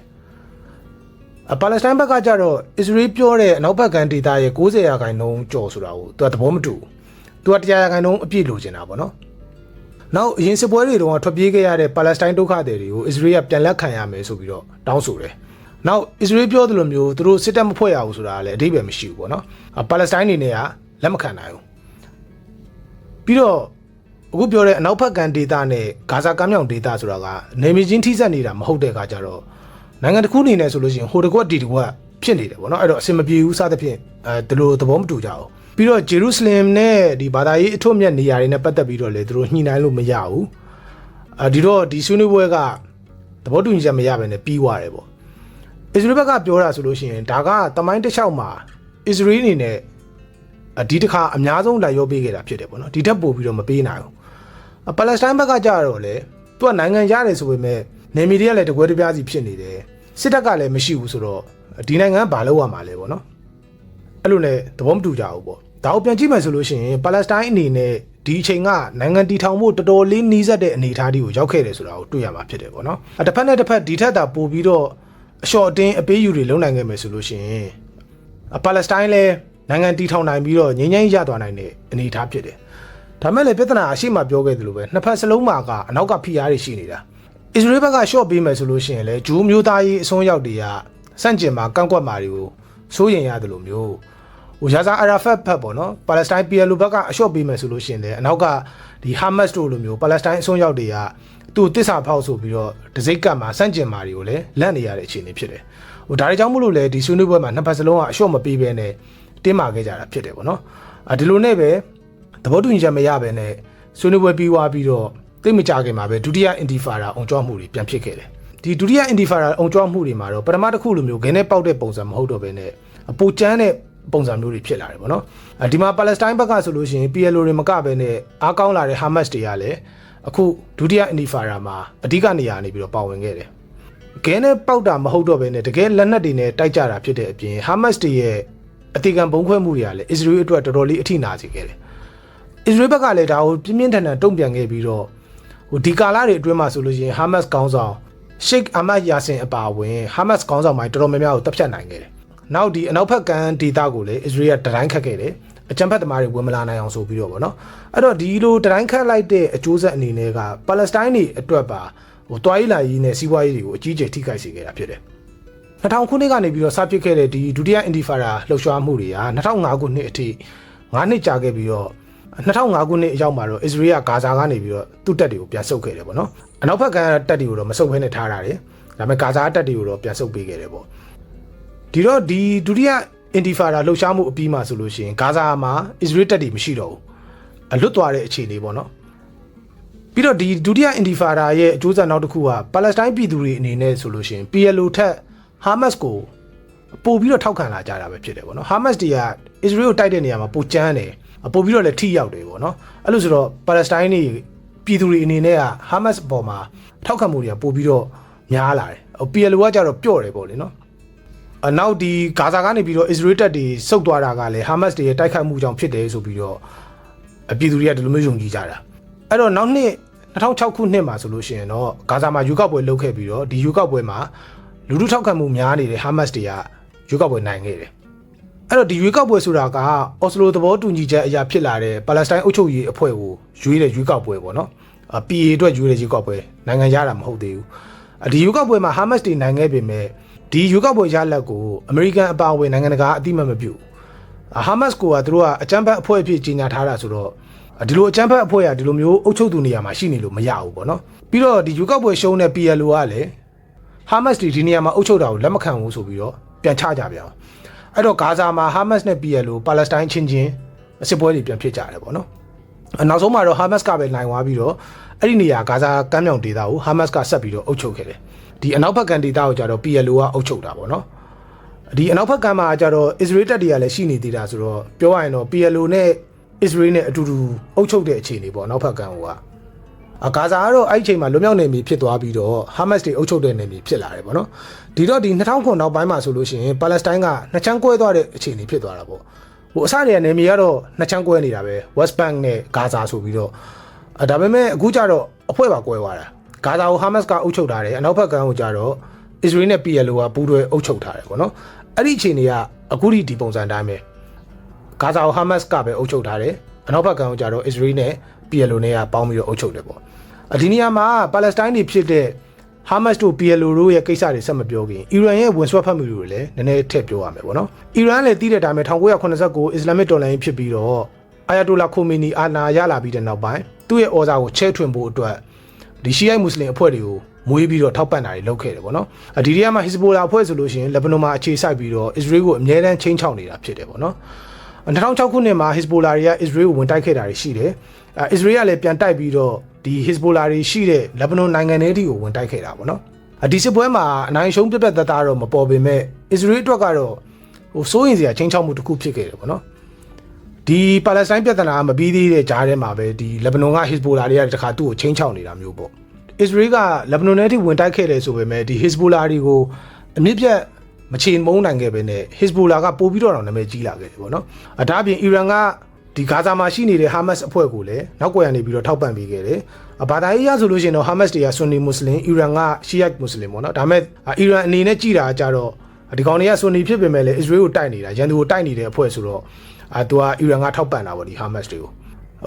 ်ပါလက်စတိုင်းဘက်ကကြတော့အစ္စရေးပြောတဲ့အနောက်ဘက်ကမ်းဒေသရဲ့90%ကျော်ဆိုတာကိုသူကသဘောမတူဘူးသူက100%အပြည့်လိုချင်တာပေါ့နော်နောက်အရင်စစ်ပွဲတွေတုန်းကထွက်ပြေးခဲ့ရတဲ့ပါလက်စတိုင်းဒုက္ခသည်တွေကိုအစ္စရေးကပြန်လက်ခံရမယ်ဆိုပြီးတော့တောင်းဆိုတယ်နောက်အစ္စရေးပြောသလိုမျိုးသူတို့စစ်တပ်မဖွဲ့ရဘူးဆိုတာလည်းအဓိပ္ပာယ်မရှိဘူးပေါ့နော်ပါလက်စတိုင်းအနေနဲ့ကလက်မခံနိုင်ဘူးပြီးတော့အခုပြောတဲ့အနောက်ဘက်ကမ်းဒေသနဲ့ဂါဇာကမ်းမြောင်ဒေသဆိုတာကနေမီချင်းထိစပ်နေတာမဟုတ်တဲ့အခါကျတော့နိုင်ငံတစ်ခုအနေနဲ့ဆိုလို့ရှိရင်ဟိုတကွက်ဒီတကွက်ဖြစ်နေတယ်ပေါ့နော်အဲ့တော့အဆင်မပြေဘူးစသဖြင့်ဒီလိုသဘောမတူကြဘူးပြီးတော့ဂျေရုဆလင်နဲ့ဒီဘာသာရေးအထွတ်အမြတ်နေရာတွေနဲ့ပတ်သက်ပြီးတော့လေသူတို့ညှိနှိုင်းလို့မရဘူးဒီတော့ဒီဆွေးနွေးပွဲကသဘောတူညီချက်မရဘဲနဲ့ပြီးသွားတယ်ပေါ့အစ္စရေးဘက်ကပြောတာဆိုလို့ရှိရင်ဒါကတမိုင်းတစ်လျှောက်မှာအစ္စရေးအနေနဲ့ဒီတစ်ခါအများဆုံးလိုက်ရောပေးခဲ့တာဖြစ်တယ်ပေါ့နော်ဒီထက်ပိုပြီးတော့မပေးနိုင်ဘူးပါလက်စတိုင်းဘက်ကကြတော့လေသူကနိုင်ငံရတယ်ဆိုပေမဲ့နေမီတွေကလည်းတကွဲတပြားစီဖြစ်နေတယ်စစ်တပ်ကလည်းမရှိဘူးဆိုတော့ဒီနိုင်ငံကဘာလုပ်ရမှာလဲပေါ့နော်အဲ့လိုနဲ့သဘောမတူကြဘူးပေါ့ဒါကိုပြန်ကြည့်မယ်ဆိုလို့ရှိရင်ပါလက်စတိုင်းအနေနဲ့ဒီအချိန်ကနိုင်ငံတည်ထောင်မှုတော်တော်လေးနှီးစပ်တဲ့အနေအထားတွေကိုရောက်ခဲ့တယ်ဆိုတာကိုတွေ့ရမှာဖြစ်တယ်ပေါ့နော်တစ်ဖက်နဲ့တစ်ဖက်ဒီထက်သာပိုပြီးတော့အလျှော့အတင်းအပေးယူတွေလုံနိုင်ခဲ့မယ်ဆိုလို့ရှိရင်ပါလက်စတိုင်းလည်းနိုင်ငံတည်ထောင်နိုင်ပြီးတော့ငြိမ်းချမ်းရသွားနိုင်တဲ့အနေအထားဖြစ်တယ် ဒါမဲ့လည်းပြဿနာအရှိမပြောခဲ့သလိုပဲနှစ်ဖက်စလုံးမှာကအနောက်ကဖိအားတွေရှိနေတာအစ္စရေးဘက်က short ပေးမယ်ဆိုလို့ရှိရင်လည်းဂျူးမျိုးသားရေးအစွန်းရောက်တွေကစန့်ကျင်မှာကန့်ကွက်မှာတွေကိုစိုးရင်ရတယ်လို့မျိုးယာဇာအာရာဖတ်ဖက်ပေါ့နော်ပါလက်စတိုင်း PLO ဘက်ကအရှော့ပေးမယ်ဆိုလို့ရှိရင်လည်းအနောက်ကဒီဟာမတ်တို့လိုမျိုးပါလက်စတိုင်းအစွန်းရောက်တွေကသူ့တစ္ဆာဖောက်ဆိုပြီးတော့တစိ့ကတ်မှာစန့်ကျင်မှာတွေကိုလည်းလန့်နေရတဲ့အခြေအနေဖြစ်တယ်ဒါတွေကြောင့်မို့လို့လည်းဒီဆွေးနွေးပွဲမှာနှစ်ဖက်စလုံးကအရှော့မပေးဘဲနဲ့တင်းမာခဲ့ကြတာဖြစ်တယ်ပေါ့နော်ဒီလိုနဲ့ပဲသဘောတူညီချက်မရဘဲနဲ့ဆွေးနွေးပွဲပြီးသွားပြီးတော့သိမကြခင်မှာပဲဒုတိယအင်တီဖာရာအောင်ကြွမှုတွေပြန်ဖြစ်ခဲ့တယ်ဒီဒုတိယအင်တီဖာရာအောင်ကြွမှုတွေမှာတော့ပထမတစ်ခုလိုမျိုးဂင်းနဲ့ပေါက်တဲ့ပုံစံမဟုတ်တော့ဘဲနဲ့အပူကျန်းတဲ့ပုံစံမျိုးတွေဖြစ်လာတယ်ပေါ့နော်ဒီမှာပါလက်စတိုင်းဘက်ကဆိုလို့ရှိရင် PLO တွေမကဘဲနဲ့အားကောင်းလာတဲ့ Hamas တွေကလည်းအခုဒုတိယအင်တီဖာရာမှာအဓိကနေရာနေပြီးတော့ပါဝင်ခဲ့တယ်ဂင်းနဲ့ပေါက်တာမဟုတ်တော့ဘဲနဲ့တကယ်လက်နက်တွေနဲ့တိုက်ကြတာဖြစ်တဲ့အပြင် Hamas တွေရဲ့အသေးခံဘုံခွဲမှုတွေကလည်း Israel အတွက်တော်တော်လေးအထိနာစေခဲ့တယ်Israel ဘက်ကလည်းဒါကိုပြင်းပြင်းထန်ထန်တုံ့ပြန်ခဲ့ပြီးတော့ဒီကာလတွေအတွင်းမှာဆိုလို့ရှိရင် Hamas ခေါင်းဆောင် Sheikh Ahmad Yassin အပါအဝင် Hamas ခေါင်းဆောင်ပိုင်းတော်တော်များများကိုတပ်ဖြတ်နိုင်ခဲ့တယ်။နောက်ဒီအနောက်ဘက်ကမ်းဒေသကိုလည်း Israel ကတတိုင်းခတ်ခဲ့တယ်။အကြမ်းဖက်သမားတွေဝင်မလာနိုင်အောင်ဆိုပြီးတော့ဗောနော်။အဲ့တော့ဒီလိုတတိုင်းခတ်လိုက်တဲ့အကျိုးဆက်အနေနဲ့ကပါလက်စတိုင်းတွေအတွက်ပါတွားရေးလာရေးနဲ့စီးပွားရေးတွေကိုအကြီးအကျယ်ထိခိုက်စေခဲ့တာဖြစ်တယ်။2000ခုနှစ်ကနေပြီးတော့စပစ်ခဲ့တဲ့ဒီဒုတိယအင်တီဖာရာလှုပ်ရှားမှုတွေက2005ခုနှစ်အထိ9နှစ်ကြာခဲ့ပြီးတော့2005ခုနှစ်အရောက်မှာတော့ Israel ကဂါဇာကနေပြီးတော့သူ့တပ်တွေကိုပြန်ဆုတ်ခဲ့တယ်ပေါ့နော်။အနောက်ဘက်ကတပ်တွေကိုတော့မဆုတ်ဘဲနဲ့ထားရတယ်။ဒါပေမဲ့ဂါဇာတပ်တွေကိုတော့ပြန်ဆုတ်ပေးခဲ့တယ်ပေါ့။ဒီတော့ဒီဒုတိယအင်တီဖာရာလှုပ်ရှားမှုအပြီးမှာဆိုလို့ရှိရင်ဂါဇာမှာ Israel တပ်တွေမရှိတော့ဘူး။လွတ်သွားတဲ့အခြေအနေပေါ့နော်။ပြီးတော့ဒီဒုတိယအင်တီဖာရာရဲ့အကျိုးဆက်နောက်တစ်ခုကပါလက်စတိုင်းပြည်သူတွေအနေနဲ့ဆိုလို့ရှိရင် PLO ထက် Hamas ကိုပို့ပြီးတော့ထောက်ခံလာကြတာပဲဖြစ်တယ်ပေါ့နော်။ Hamas တွေက Israel ကိုတိုက်တဲ့နေရာမှာပိုကျန်းတယ်ပို့ပြီးတော့လည်းထိရောက်တယ်ပေါ့နော်အဲ့လိုဆိုတော့ပါလက်စတိုင်းတွေပြည်သူတွေအနေနဲ့က Hamas အပေါ်မှာထောက်ခံမှုတွေကပို့ပြီးတော့များလာတယ် PLO ကကြတော့ပျော့တယ်ပေါ့လေနော်နောက်ဒီဂါဇာကနေပြီးတော့ Israel တပ်တွေစုတ်သွားတာကလည်း Hamas တွေရဲ့တိုက်ခိုက်မှုကြောင့်ဖြစ်တယ်ဆိုပြီးတော့ပြည်သူတွေကဒီလိုမျိုးယုံကြည်ကြတာအဲ့တော့နောက်နှစ်2006ခုနှစ်မှာဆိုလို့ရှိရင်တော့ဂါဇာမှာယူကောက်ပွဲလုပ်ခဲ့ပြီးတော့ဒီယူကောက်ပွဲမှာလူထုထောက်ခံမှုများနေတဲ့ Hamas တွေကယူကောက်ပွဲနိုင်ခဲ့တယ်အဲ့တော့ဒီရွေးကောက်ပွဲဆိုတာကအော်စလိုသဘောတူညီချက်အရာဖြစ်လာတဲ့ပါလက်စတိုင်းအုပ်ချုပ်ရေးအဖွဲ့ကိုရွေးတဲ့ရွေးကောက်ပွဲပေါ့နော်PA အတွက်ရွေးတဲ့ရွေးကောက်ပွဲနိုင်ငံရတာမဟုတ်သေးဘူးဒီရွေးကောက်ပွဲမှာ Hamas တွေနိုင်ခဲ့ပေမဲ့ဒီရွေးကောက်ပွဲရလဒ်ကိုအမေရိကန်အပါအဝင်နိုင်ငံတကာအသိမှတ်မပြု Hamas ကသူတို့ကအကြမ်းဖက်အဖွဲ့အဖြစ်ကြီးညာထားတာဆိုတော့ဒီလိုအကြမ်းဖက်အဖွဲ့ကဒီလိုမျိုးအုပ်ချုပ်သူနေရာမှာရှိနေလို့မရဘူးပေါ့နော်ပြီးတော့ဒီရွေးကောက်ပွဲရှုံးတဲ့ PLO ကလည်း Hamas တွေဒီနေရာမှာအုပ်ချုပ်တာကိုလက်မခံဘူးဆိုပြီးတော့ပြန်ချကြပြန်အဲ့တော့ဂါဇာမှာ Hamas နဲ့ PLO ပါလက်စတိုင်းချင်းချင်းစစ်ပွဲတွေပြန်ဖြစ်ကြတယ်ပေါ့နော်နောက်ဆုံးမှာတော့ Hamas ကပဲနိုင်သွားပြီးတော့အဲ့ဒီနေရာဂါဇာကမ်းမြောင်ဒေသကို Hamas ကဆက်ပြီးတော့အုပ်ချုပ်ခဲ့တယ်ဒီအနောက်ဘက်ကမ်းဒေသကိုကြတော့ PLO ကအုပ်ချုပ်တာပေါ့နော်ဒီအနောက်ဘက်ကမ်းမှာကြတော့ Israel တပ်တွေကလည်းရှိနေသေးတာဆိုတော့ပြောရရင်တော့ PLO နဲ့ Israel နဲ့အတူတူအုပ်ချုပ်တဲ့အခြေအနေပေါ့အနောက်ဘက်ကမ်းကဂါဇာကတော့အဲ့ဒီအချိန်မှာလွတ်မြောက်နေပြီဖြစ်သွားပြီးတော့ Hamas တွေအုပ်ချုပ်တဲ့နေပြီဖြစ်လာတယ်ပေါ့နော်ဒီတော့ဒီ2009နောက်ပိုင်းမှာဆိုလို့ရှိရင်ပါလက်စတိုင်းကနှစ်ချမ်းကွဲသွားတဲ့အခြေအနေဖြစ်သွားတာပေါ့အစတွေကနေမြေကတော့နှစ်ချမ်းကွဲနေတာပဲ West Bank နဲ့ဂါဇာဆိုပြီးတော့ဒါပေမဲ့အခုကျတော့အဖွဲ့ပါကွဲသွားတာဂါဇာကို Hamas ကအုပ်ချုပ်ထားတယ်အနောက်ဘက်ကမ်းကိုကျတော့ Israel နဲ့ PLO ကပူးတွဲအုပ်ချုပ်ထားတယ်ပေါ့နော်အဲ့ဒီအခြေအနေကအခုဒီပုံစံတိုင်းပဲဂါဇာကို Hamas ကပဲအုပ်ချုပ်ထားတယ်အနောက်ဘက်ကမ်းကိုကျတော့ Israel နဲ့ PLO နဲ့ကပေါင်းပြီးတော့အုပ်ချုပ်တယ်ပေါ့ဒီနေရာမှာပါလက်စတိုင်းတွေဖြစ်တဲ့ Hamas တို့ PLO တို့ရဲ့ကိစ္စတွေဆက်မပြောခင်အီရန်ရဲ့ဝင်ဆွဲဖက်မှုတွေလည်းနည်းနည်းထည့်ပြောရမယ်ပေါ့နော်အီရန်လည်းတီးတဲ့အတိုင်းပဲ1989 Islamic တော်လှန်ရေးဖြစ်ပြီးတော့အာယာတိုလာခိုမီနီအာဏာရလာပြီးတဲ့နောက်ပိုင်းသူ့ရဲ့ဩဇာကိုချဲ့ထွင်ဖို့အတွက်ဒီရှီယိုက်မွတ်စလင်အဖွဲ့တွေကိုမွေးပြီးတော့ထောက်ပံ့တာတွေလုပ်ခဲ့တယ်ပေါ့နော်ဒီနေရာမှာ Hezbollah အဖွဲ့ဆိုလို့ရှိရင်လက်ဘနွန်မှာအခြေစိုက်ပြီးတော့ Israel ကိုအမြဲတမ်းချိန်ချောက်နေတာဖြစ်တယ်ပေါ့နော်2006ခုနှစ်မှာ Hezbollah တွေက Israel ကိုဝင်တိုက်ခဲ့တာတွေရှိတယ်Israel ကလည်းပြန်တိုက်ပြီးတော့ဒီ Hezbollah တွေရှိတဲ့လက်ဘနွန်နိုင်ငံထဲကိုဝင်တိုက်ခဲ့တာပေါ့နော်ဒီစစ်ပွဲမှာအနိုင်ရှုံးပြတ်ပြတ်သားသားတော့မပေါ်ပေမဲ့ Israel အတွက်ကတော့စိုးရင်စရာချင်းချောက်မှုတစ်ခုဖြစ်ခဲ့တယ်ပေါ့နော်ဒီပါလက်စတိုင်းပြည်ထနာမပြီးသေးတဲ့ကြားထဲမှာပဲဒီလက်ဘနွန်က Hezbollah တွေကတခါသူ့ကိုချင်းချောက်နေတာမျိုးပေါ့ Israel ကလက်ဘနွန်ထဲထိဝင်တိုက်ခဲ့တယ်ဆိုပေမဲ့ဒီ Hezbollah တွေကိုအမြင့်ပြတ်မချေမုန်းနိုင်ခဲ့ပဲနဲ့ Hezbollah ကပို့ပြီးတော့နာမည်ကြီးလာခဲ့တယ်ပေါ့နော်ဒါအပြင်အီရန်ကဒီဂါဇာမှာရှိနေတဲ့ Hamas အဖွဲ့ကိုလည်းနောက်ကွယ်ကနေပြီးတော့ထောက်ပံ့ပေးခဲ့တယ်ဘာသာရေးရဆိုလို့ရှိရင်တော့ Hamas တွေက Sunni Muslim အီရန်က Shiite Muslim ပေါ့နော်ဒါမဲ့အီရန်အနေနဲ့ကြည်တာကြတော့ဒီကောင်တွေက Sunni ဖြစ်ပေမဲ့လည်း Israel ကိုတိုက်နေတာရန်သူကိုတိုက်နေတဲ့အဖွဲ့ဆိုတော့သူကအီရန်ကထောက်ပံ့တာပေါ့ဒီ Hamas တွေကို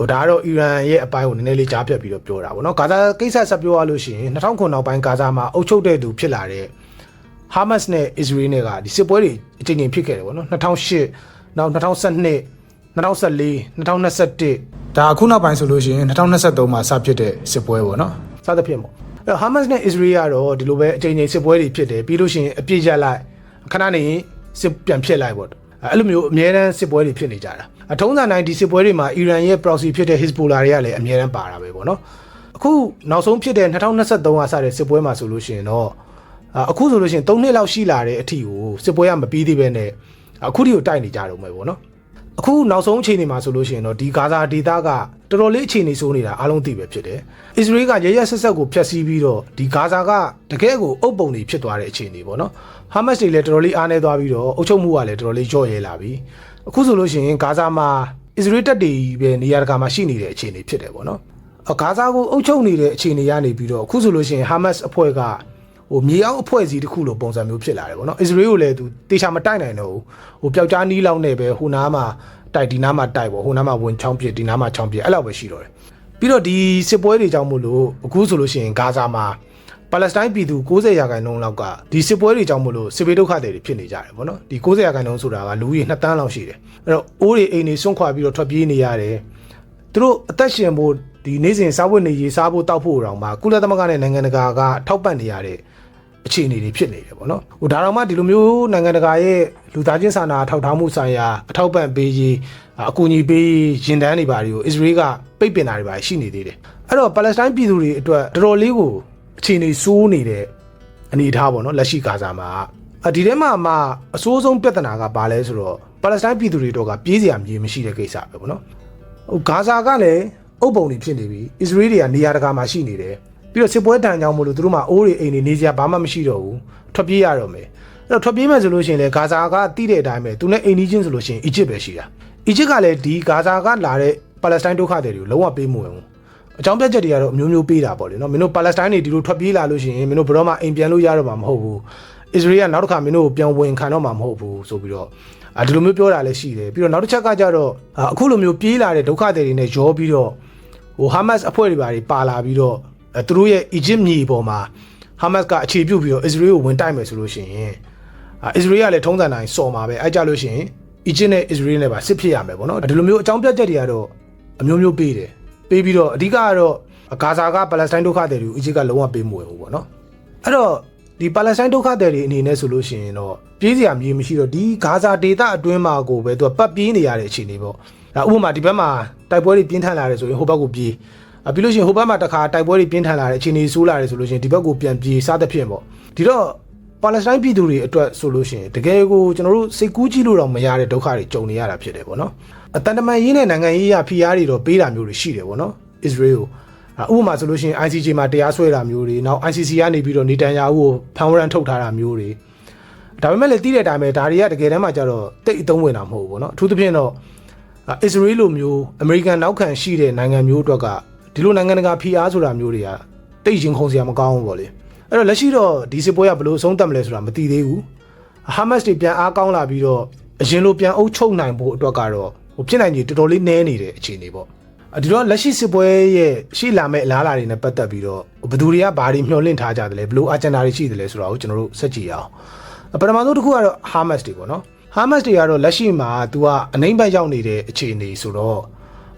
ဒါကတော့အီရန်ရဲ့အပိုင်းကိုနည်းနည်းလေးကြားဖြတ်ပြီးတော့ပြောတာပေါ့နော်ဂါဇာကိစ္စဆက်ပြောရလို့ရှိရင်2009နောက်ပိုင်းဂါဇာမှာအုပ်ချုပ်တဲ့သူဖြစ်လာတဲ့ဟာမတ်စ်နဲ့အစ္စရေးနဲ့ကဒီစစ်ပွဲတွေအကြိမ်ကြိမ်ဖြစ်ခဲ့တယ်ပေါ့နော်2008နောက်2012 2014 2021ဒါအခုနောက်ပိုင်းဆိုလို့ရှိရင်2023မှာစဖြစ်တဲ့စစ်ပွဲပေါ့နော်စသဖြင့်ပေါ့အဲ့တော့ဟာမတ်စ်နဲ့အစ္စရေးကတော့ဒီလိုပဲအကြိမ်ကြိမ်စစ်ပွဲတွေဖြစ်တယ်ပြီးလို့ရှိရင်အပြစ်ရလိုက်ခဏနေစစ်ပြန်ဖြစ်လိုက်ပေါ့အဲ့လိုမျိုးအများတန်းစစ်ပွဲတွေဖြစ်နေကြတာအထုံးစံတိုင်းဒီစစ်ပွဲတွေမှာအီရန်ရဲ့ proxy ဖြစ်တဲ့ Hezbollah တွေကလည်းအများတန်းပါတာပဲပေါ့နော်အခုနောက်ဆုံးဖြစ်တဲ့2023ကစတဲ့စစ်ပွဲမှာဆိုလို့ရှိရင်တော့အခုဆိုလို့ရှိရင်3နှစ်လောက်ရှိလာတဲ့အထိကိုစစ်ပွဲကမပြီးသေးပဲနဲ့အခုထိကိုတိုက်နေကြတော့မယ်ပေါ့နော်အခုနောက်ဆုံးအခြေအနေမှာဆိုလို့ရှိရင်တော့ဒီဂါဇာဒေသကတော်တော်လေးအခြေအနေဆိုးနေတာအားလုံးသိပဲဖြစ်တယ်အစ္စရေးကရရဆက်ဆက်ကိုဖျက်ဆီးပြီးတော့ဒီဂါဇာကတကယ်ကိုအုပ်ပုံတွေဖြစ်သွားတဲ့အခြေအနေပေါ့နော်ဟာမတ်စ်တွေလည်းတော်တော်လေးအားနည်းသွားပြီးတော့အုပ်ချုပ်မှုကလည်းတော်တော်လေးကြော့ရဲလာပြီအခုဆိုလို့ရှိရင်ဂါဇာမှာအစ္စရေးတပ်တွေပဲနေရာတကာမှာရှိနေတဲ့အခြေအနေဖြစ်တယ်ပေါ့နော်ဂါဇာကိုအုပ်ချုပ်နေတဲ့အခြေအနေကနေပြီးတော့အခုဆိုလို့ရှိရင်ဟာမတ်စ်အဖွဲ့ကမြေအောက်အဖွဲ့အစည်းတစ်ခုလိုပုံစံမျိုးဖြစ်လာတယ်ပေါ့နော်အစ္စရေးကိုလည်းသူတေချာမတိုက်နိုင်တော့ဘူးပျောက်ကြားနီးလောက်နဲ့ပဲဟိုနားမှာတိုက်ဒီနားမှာတိုက်ပေါ့ဟိုနားမှာဝင်ချောင်းပြစ်ဒီနားမှာချောင်းပြစ်အဲ့လောက်ပဲရှိတော့တယ်ပြီးတော့ဒီစစ်ပွဲတွေကြောင့်မို့လို့အခုဆိုလို့ရှိရင်ဂါဇာမှာပါလက်စတိုင်းပြည်သူ90%လောက်ကဒီစစ်ပွဲတွေကြောင့်မို့လို့စစ်ဘေးဒုက္ခတွေဖြစ်နေကြတယ်ပေါ့နော်ဒီ90%ဆိုတာကလူကြီး2တန်းလောက်ရှိတယ်အဲ့တော့အိုးတွေအိမ်တွေစွန့်ခွာပြီးတော့ထွက်ပြေးနေရတယ်သူတို့အသက်ရှင်ဖို့ဒီနေ့စဉ်စားဝတ်နေရေးစားဖို့တောက်ဖို့တောင်မှကုလသမဂ္ဂနဲ့နိုင်ငံတကာကထောက်ပံ့နေရတဲ့အခြေအနေတွေဖြစ်နေတယ်ပေါ့နော်ဒါတော့မှဒီလိုမျိုးနိုင်ငံတကာရဲ့လူသားချင်းစာနာထောက်ထားမှုဆိုင်ရာအထောက်ပံ့ပေးရေးအကူအညီပေးရင်တန်းတွေပါတွေကိုအစ္စရေးကပိတ်ပင်တာတွေပါရှိနေသေးတယ်အဲ့တော့ပါလက်စတိုင်းပြည်သူတွေအတွက်တော်တော်လေးကိုအခြေအနေဆိုးနေတဲ့အနေအထားပေါ့နော်လက်ရှိဂါဇာမှာဒီထဲမှာအဆိုးဆုံးပြဿနာကဘာလဲဆိုတော့ပါလက်စတိုင်းပြည်သူတွေတော့ကပြေးစရာမြေမရှိတဲ့ကိစ္စပဲပေါ့နော်ဂါဇာကလည်းအုပ်ပုံတွေဖြစ်နေပြီအစ္စရေးတွေကနေရာတကာမှာရှိနေတယ်ပြီးတော့စစ်ပွဲတန်ကြောင်မို့လို့သူတို့မှအိုးတွေအိမ်တွေနေစရာဘာမှမရှိတော့ဘူးထွက်ပြေးရတော့မယ်အဲ့တော့ထွက်ပြေးမယ်ဆိုလို့ရှိရင်လေဂါဇာကတိတဲ့အတိုင်းပဲသူနဲ့အိမ်နီးချင်းဆိုလို့ရှိရင်အီဂျစ်ပဲရှိတာအီဂျစ်ကလည်းဒီဂါဇာကလာတဲ့ပါလက်စတိုင်းဒုက္ခသည်တွေကိုလုံးဝပေးမဝင်ဘူးအကြောင်းပြချက်တွေကတော့အမျိုးမျိုးပေးတာပေါ့လေနော်မင်းတို့ပါလက်စတိုင်းတွေဒီလိုထွက်ပြေးလာလို့ရှိရင်မင်းတို့ဘယ်တော့မှအိမ်ပြန်လို့ရတော့မှာမဟုတ်ဘူးအစ္စရေးကနောက်တစ်ခါမင်းတို့ကိုပြန်ဝင်ခံတော့မှာမဟုတ်ဘူးဆိုပြီးတော့ဒီလိုမျိုးပြောတာလည်းရှိတယ်ပြီးတော့နောက်တစ်ချက်ကကြတော့အခုလိုမျိုးပြေးလာတဲ့ဒုက္ခသည်တွေနဲ့ရောပြီးတော့ဟာမတ်စ်အဖွဲ့တွေပါလာပြီးတော့သူတို့ရဲ့အီဂျစ်မြေပေါ်မှာဟာမတ်စ်ကအခြေပြုပြီးတော့အစ္စရေးကိုဝင်တိုက်မယ်ဆိုလို့ရှိရင်အစ္စရေးကလည်းထုံးစံတိုင်းစော်မှာပဲအဲ့ကြလို့ရှိရင်အီဂျစ်နဲ့အစ္စရေးနဲ့ပါစစ်ဖြစ်ရမယ်ပေါ့နော်ဒီလိုမျိုးအကြောင်းပြချက်တွေကတော့အမျိုးမျိုးပေးတယ်ပေးပြီးတော့အဓိကကတော့ဂါဇာကပါလက်စတိုင်းဒုက္ခသည်တွေကိုအီဂျစ်ကလုံးဝပေးမဝင်ဘူးပေါ့နော်အဲ့တော့ဒီပါလက်စတိုင်းဒုက္ခသည်တွေအနေနဲ့ဆိုလို့ရှိရင်တော့ပြေးစရာမြေမရှိတော့ဒီဂါဇာဒေသအတွင်းမှာကိုပဲသူကပတ်ပြေးနေရတဲ့အခြေအနေပေါ့ဒါဥပမာဒီဘက်မှာတိုက်ပွဲတွေပြင်းထန်လာတယ်ဆိုရင်ဟိုဘက်ကိုပြေးပြီးလို့ရှိရင်ဟိုဘက်မှာတစ်ခါတိုက်ပွဲတွေပြင်းထန်လာတဲ့အခြေအနေဆိုးလာတယ်ဆိုလို့ရှိရင်ဒီဘက်ကိုပြန်ပြေးစားသဖြင့်ပေါ့ဒီတော့ပါလက်စတိုင်းပြည်သူတွေအတွက်ဆိုလို့ရှိရင်တကယ်ကိုကျွန်တော်တို့စိတ်ကူးကြည့်လို့တော့မရတဲ့ဒုက္ခတွေကြုံနေရတာဖြစ်တယ်ပေါ့နော်အတန်တမန်ရေးနဲ့နိုင်ငံရေးရဖိအားတွေတော့ပေးတာမျိုးတွေရှိတယ်ပေါ့နော်အစ္စရေးကိုဥပမာဆိုလို့ရှိရင် ICJ မှာတရားစွဲတာမျိုးတွေနောက် ICC ကနေပြီးတော့နေတန်ယာဟုကိုဖန်ဝရန်ထုတ်ထားတာမျိုးတွေဒါပေမဲ့လည်းသိတဲ့အတိုင်းပဲဒါတွေကတကယ်တမ်းမှကျတော့တိတ်အသုံးဝင်တာမဟုတ်ဘူးပေါ့နော်အထူးသဖြင့်တော့အစ္စရေးလိုမျိုးအမေရိကန်နောက်ခံရှိတဲ့နိုင်ငံမျိုးအတွက်ကဒီလိုနိုင်ငံတကာဖိအားဆိုတာမျိုးတွေကတိတ်ရင်ခုန်စရာမကောင်းဘူးပေါ့လေအဲ့တော့လက်ရှိတော့ဒီစစ်ပွဲကဘယ်လိုအဆုံးသတ်မလဲဆိုတာမသိသေးဘူးဟာမတ်စ်တွေပြန်အားကောင်းလာပြီးတော့အရင်လိုပြန်အုပ်ချုပ်နိုင်ဖို့အတွက်ကတော့ဖြစ်နိုင်ကြီးတော်တော်လေးနည်းနေတဲ့အခြေအနေပေါ့ဒီတော့လက်ရှိစစ်ပွဲရဲ့ရှေ့လာမဲ့အလားအလာတွေနဲ့ပတ်သက်ပြီးတော့ဘယ်သူတွေကဘာတွေမျှော်လင့်ထားကြတယ်လဲဘယ်လိုအဂျန်ဒါတွေရှိတယ်လဲဆိုတာကိုကျွန်တော်တို့စက်ကြည့်အောင်ပထမဆုံးတစ်ခုကတော့ဟာမတ်စ်တွေပေါ့နော်ဟာမတ်စ်တွေကတော့လက်ရှိမှာသူကအနှိမ့်ဘက်ရောက်နေတဲ့အခြေအနေဆိုတော့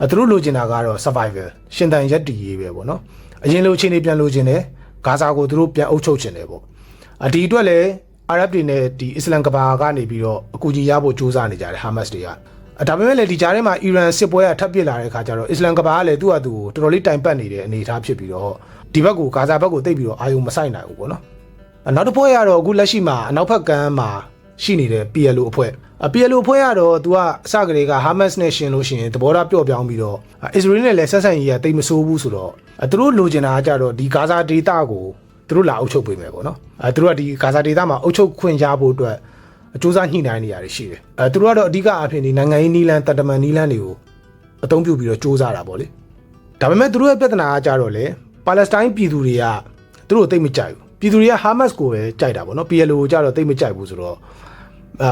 သူတို့လိုချင်တာကတော့ survival ရှင်သန်ရက်တည်ရေးပဲပေါ့နော်အရင်လိုအခြေအနေပြန်လိုချင်တယ်ဂါဇာကိုသူတို့ပြန်အုပ်ချုပ်ချင်တယ်ပေါ့ဒီအတွက်လည်းအာရပ်တွေနဲ့ဒီအစ္စလမ်ကဘာကနေပြီးတော့အကူအညီရဖို့ကြိုးစားနေကြတယ်ဟာမတ်စ်တွေကဒါပေမဲ့လည်းဒီကြားထဲမှာအီရန်စစ်ပွဲကထပ်ပစ်လာတဲ့အခါကျတော့အစ္စလမ်ကဘာကလည်းသူ့ဟာသူကိုတော်တော်လေးတိုင်ပတ်နေတဲ့အနေအထားဖြစ်ပြီးတော့ဒီဘက်ကိုဂါဇာဘက်ကိုတိတ်ပြီးတော့အာယုံမဆိုင်နိုင်ဘူးပေါ့နော်နောက်တစ်ဖွဲ့ကတော့အခုလက်ရှိမှာအနောက်ဘက်ကမ်းမှာရှိနေတဲ့ PLO အဖွဲ့PLO အဖွဲ့ကတော့သူကအစကတည်းကဟာမတ်စ်နဲ့ရှင်လို့ရှိရင်သဘောထားပျော့ပြောင်းပြီးတော့အစ္စရေးနဲ့လည်းဆက်ဆံရေးကတိတ်မဆိုးဘူးဆိုတော့သူတို့လိုချင်တာကကြတော့ဒီဂါဇာဒေသကိုသူတို့လာအုပ်ချုပ်ပေးမယ်ပေါ့နော်သူတို့ကဒီဂါဇာဒေသမှာအုပ်ချုပ်ခွင့်ရဖို့အတွက်အကျိုးစားညှိနှိုင်းနေရတယ်ရှိတယ်သူတို့ကတော့အဓိကအဖြစ်ဒီနိုင်ငံရေးနီးလန်းတတမန်နီးလန်းတွေကိုအသုံးပြုပြီးတော့စူးစမ်းတာပေါ့လေဒါပေမဲ့သူတို့ရဲ့ပြဿနာကကြတော့လေပါလက်စတိုင်းပြည်သူတွေကသူတို့သိမကြိုက်ဘူးပြည်သူတွေကဟာမတ်စ်ကိုပဲကြိုက်တာပေါ့နော် PLO ကိုကြတော့သိမကြိုက်ဘူးဆိုတော့